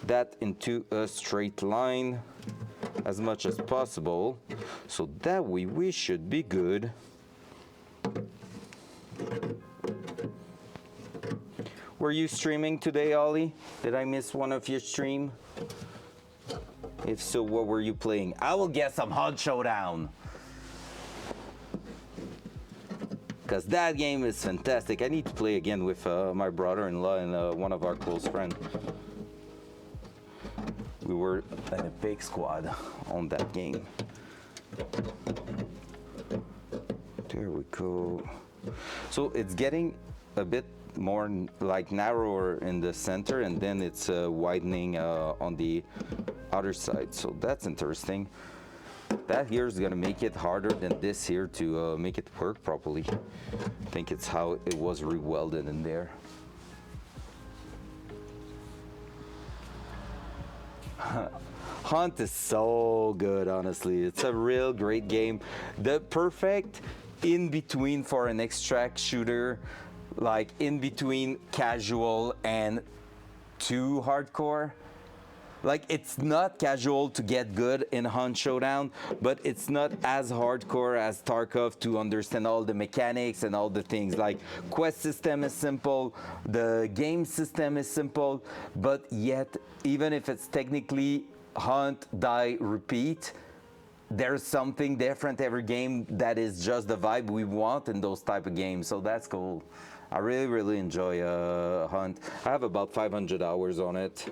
B: that into a straight line as much as possible, so that way we should be good. Were you streaming today, Ollie? Did I miss one of your stream? If so, what were you playing? I will get some Hunt Showdown, because that game is fantastic. I need to play again with my brother-in-law and one of our close friends. We were in a big squad on that game. There we go. So it's getting a bit more like narrower in the center, and then it's widening on the other side. So that's interesting. That here is gonna make it harder than this here to make it work properly. I think it's how it was re-welded in there. Hunt is so good, honestly. It's a real great game. The perfect in between for an extract shooter, like in between casual and too hardcore. Like it's not casual to get good in Hunt Showdown, but it's not as hardcore as Tarkov to understand all the mechanics and all the things. Like quest system is simple, the game system is simple, but yet even if it's technically hunt, die, repeat, there's something different every game that is just the vibe we want in those type of games. So that's cool. I really enjoy Hunt. I have about 500 hours on it.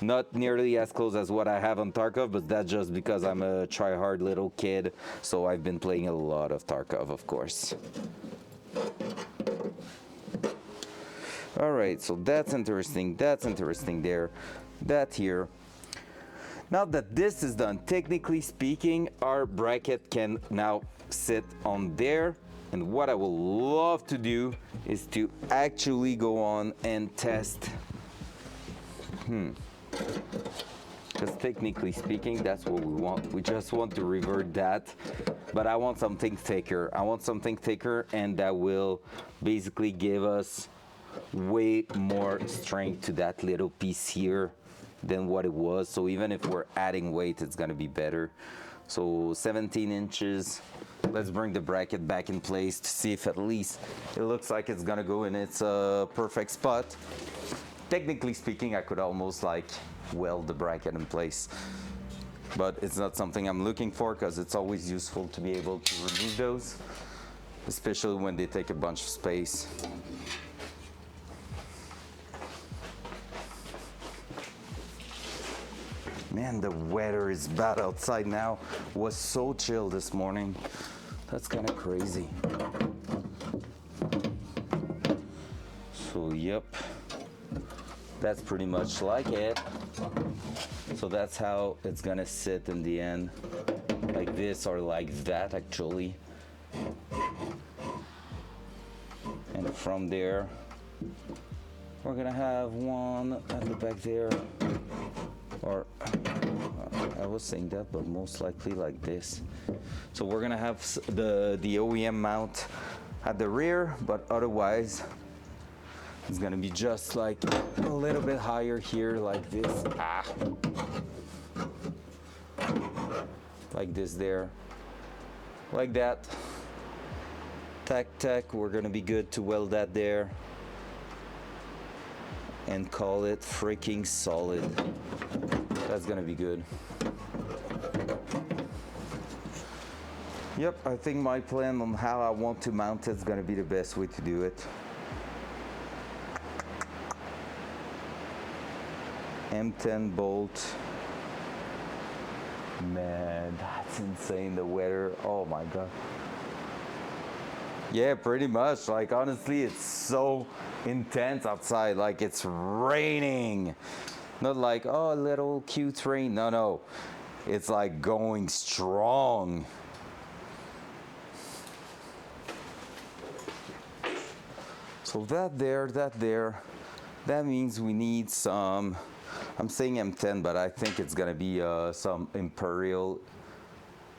B: Not nearly as close as what I have on Tarkov, but that's just because I'm a try-hard little kid, so I've been playing a lot of Tarkov, of course. Alright, so that's interesting there, that here. Now that this is done, technically speaking, our bracket can now sit on there. And what I would love to do is to actually go on and test. Because technically speaking, that's what we want. We just want to revert that. But I want something thicker. I want something thicker, and that will basically give us way more strength to that little piece here than what it was. So even if we're adding weight, it's gonna be better. So 17 inches. Let's bring the bracket back in place to see if at least it looks like it's gonna go in its perfect spot. Technically speaking, I could almost like weld the bracket in place, but it's not something I'm looking for because it's always useful to be able to remove those, especially when they take a bunch of space. Man, the weather is bad outside now. It was so chill this morning. That's kind of crazy. So, yep. That's pretty much like it. So that's how it's gonna sit in the end. Like this or like that, actually. And from there, we're gonna have one at the back there. Or I was saying that, but most likely like this. So we're gonna have the OEM mount at the rear, but otherwise it's gonna be just like a little bit higher here, like this. Like this there, like that. Tack, we're gonna be good to weld that there and call it freaking solid. That's gonna be good. Yep, I think my plan on how I want to mount it is gonna be the best way to do it. M10 bolt. Man, that's insane, the weather. Oh my god. Yeah, pretty much. Like, honestly, it's so intense outside. Like, it's raining. Not like, oh, a little cute rain. No. It's like going strong. So that there. That means we need some, I'm saying M10, but I think it's gonna be some Imperial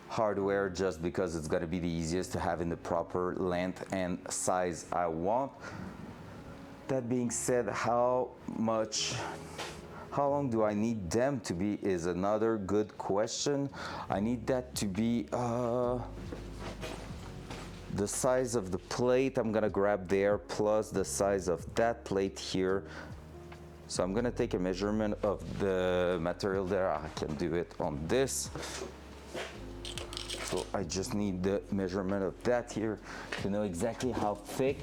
B: hardware, just because it's gonna be the easiest to have in the proper length and size I want. That being said, how long do I need them to be is another good question. I need that to be the size of the plate I'm gonna grab there, plus the size of that plate here. So I'm gonna take a measurement of the material there. I can do it on this. So I just need the measurement of that here to know exactly how thick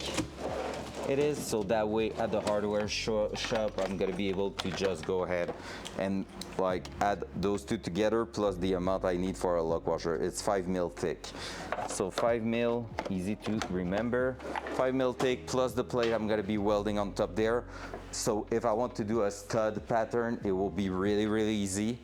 B: it is. So that way at the hardware shop, I'm gonna be able to just go ahead and like add those two together plus the amount I need for a lock washer. It's 5 mil thick. So 5 mil, easy to remember. 5 mil thick plus the plate I'm gonna be welding on top there. So if I want to do a stud pattern, it will be really easy.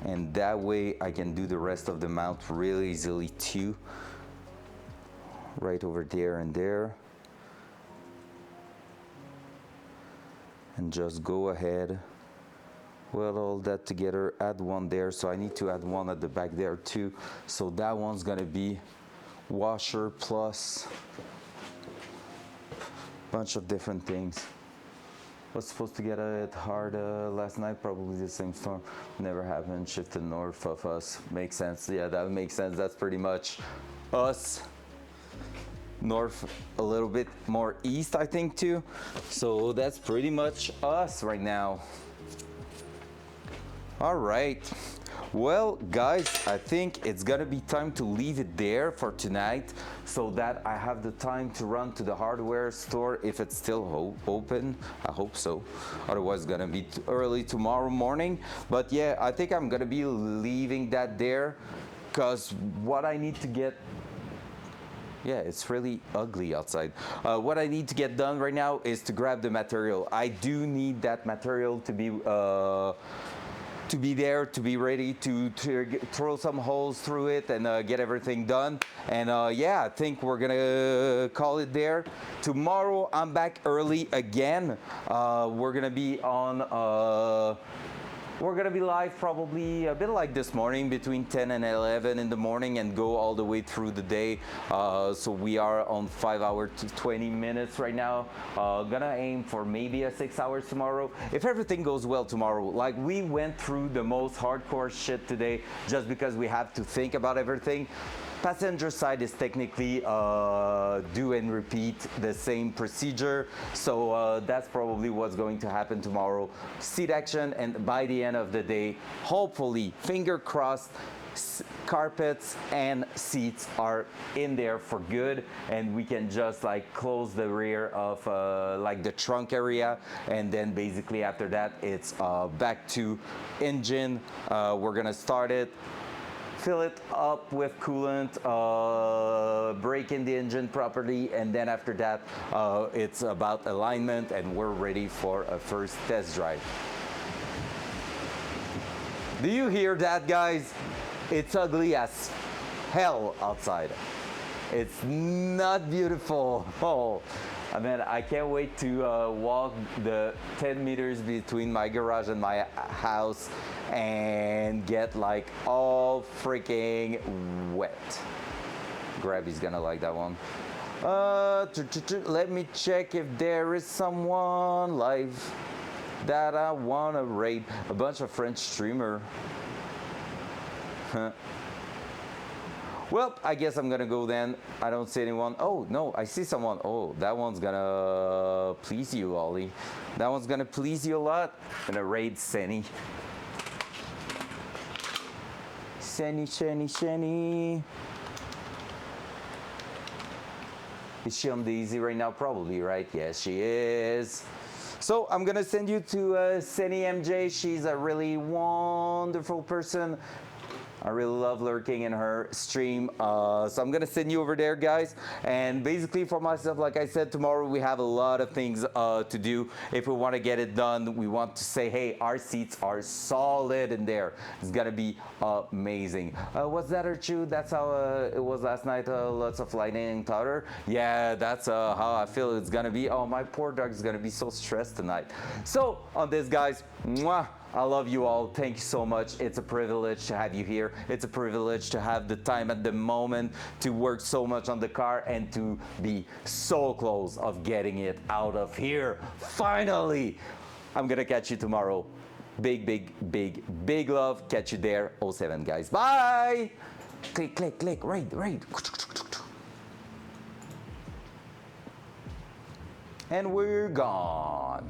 B: And that way I can do the rest of the mount really easily too. Right over there and there. And just go ahead, weld all that together, add one there. So I need to add one at the back there too. So that one's gonna be washer plus bunch of different things. Was supposed to get it hard last night, probably the same storm. Never happened, shifted north of us. Makes sense, yeah, that makes sense. That's pretty much us. North, a little bit more east, I think too. So that's pretty much us right now. All right, Well, guys, I think it's gonna be time to leave it there for tonight so that I have the time to run to the hardware store if it's still open. I hope so. Otherwise, it's gonna be too early tomorrow morning. But yeah, I think I'm gonna be leaving that there because what I need to get. Yeah, it's really ugly outside. What I need to get done right now is to grab the material. I do need that material to be there, to be ready to throw some holes through it and get everything done. And yeah, I think we're gonna call it there. Tomorrow I'm back early again. We're gonna be on. We're gonna be live probably a bit like this morning between 10 and 11 in the morning and go all the way through the day. So we are on 5 hours to 20 minutes right now. Gonna aim for maybe a 6 hours tomorrow. If everything goes well tomorrow, like we went through the most hardcore shit today just because we have to think about everything. Passenger side is technically do and repeat the same procedure, so that's probably what's going to happen tomorrow. Seat action, and by the end of the day, hopefully, finger crossed, carpets and seats are in there for good, and we can just like close the rear of like the trunk area, and then basically after that it's back to engine. We're gonna start it, fill it up with coolant, break in the engine properly, and then after that it's about alignment and we're ready for a first test drive. Do you hear that, guys? It's ugly as hell outside. It's not beautiful. Oh, I mean, I can't wait to walk the 10 meters between my garage and my house and get like all freaking wet. Grabby's gonna like that one. Let me check if there is someone live that I wanna raid. A bunch of French streamer. Huh. Well, I guess I'm gonna go then. I don't see anyone. Oh, no, I see someone. Oh, that one's gonna please you, Ollie. That one's gonna please you a lot. Gonna raid Senny. Senny. Is she on the easy right now? Probably, right? Yes, she is. So I'm gonna send you to Senny MJ. She's a really wonderful person. I really love lurking in her stream. So I'm gonna send you over there, guys. And basically for myself, like I said, tomorrow we have a lot of things to do. If we wanna get it done, we want to say, hey, our seats are solid in there. It's gonna be amazing. Was that her chew? That's how it was last night, lots of lightning and thunder. Yeah, that's how I feel it's gonna be. Oh, my poor dog is gonna be so stressed tonight. So on this, guys, mwah. I love you all. Thank you so much. It's a privilege to have you here. It's a privilege to have the time at the moment to work so much on the car and to be so close of getting it out of here. Finally, I'm gonna catch you tomorrow. Big love. Catch you there. 07, guys. Bye. Click. Raid. And we're gone.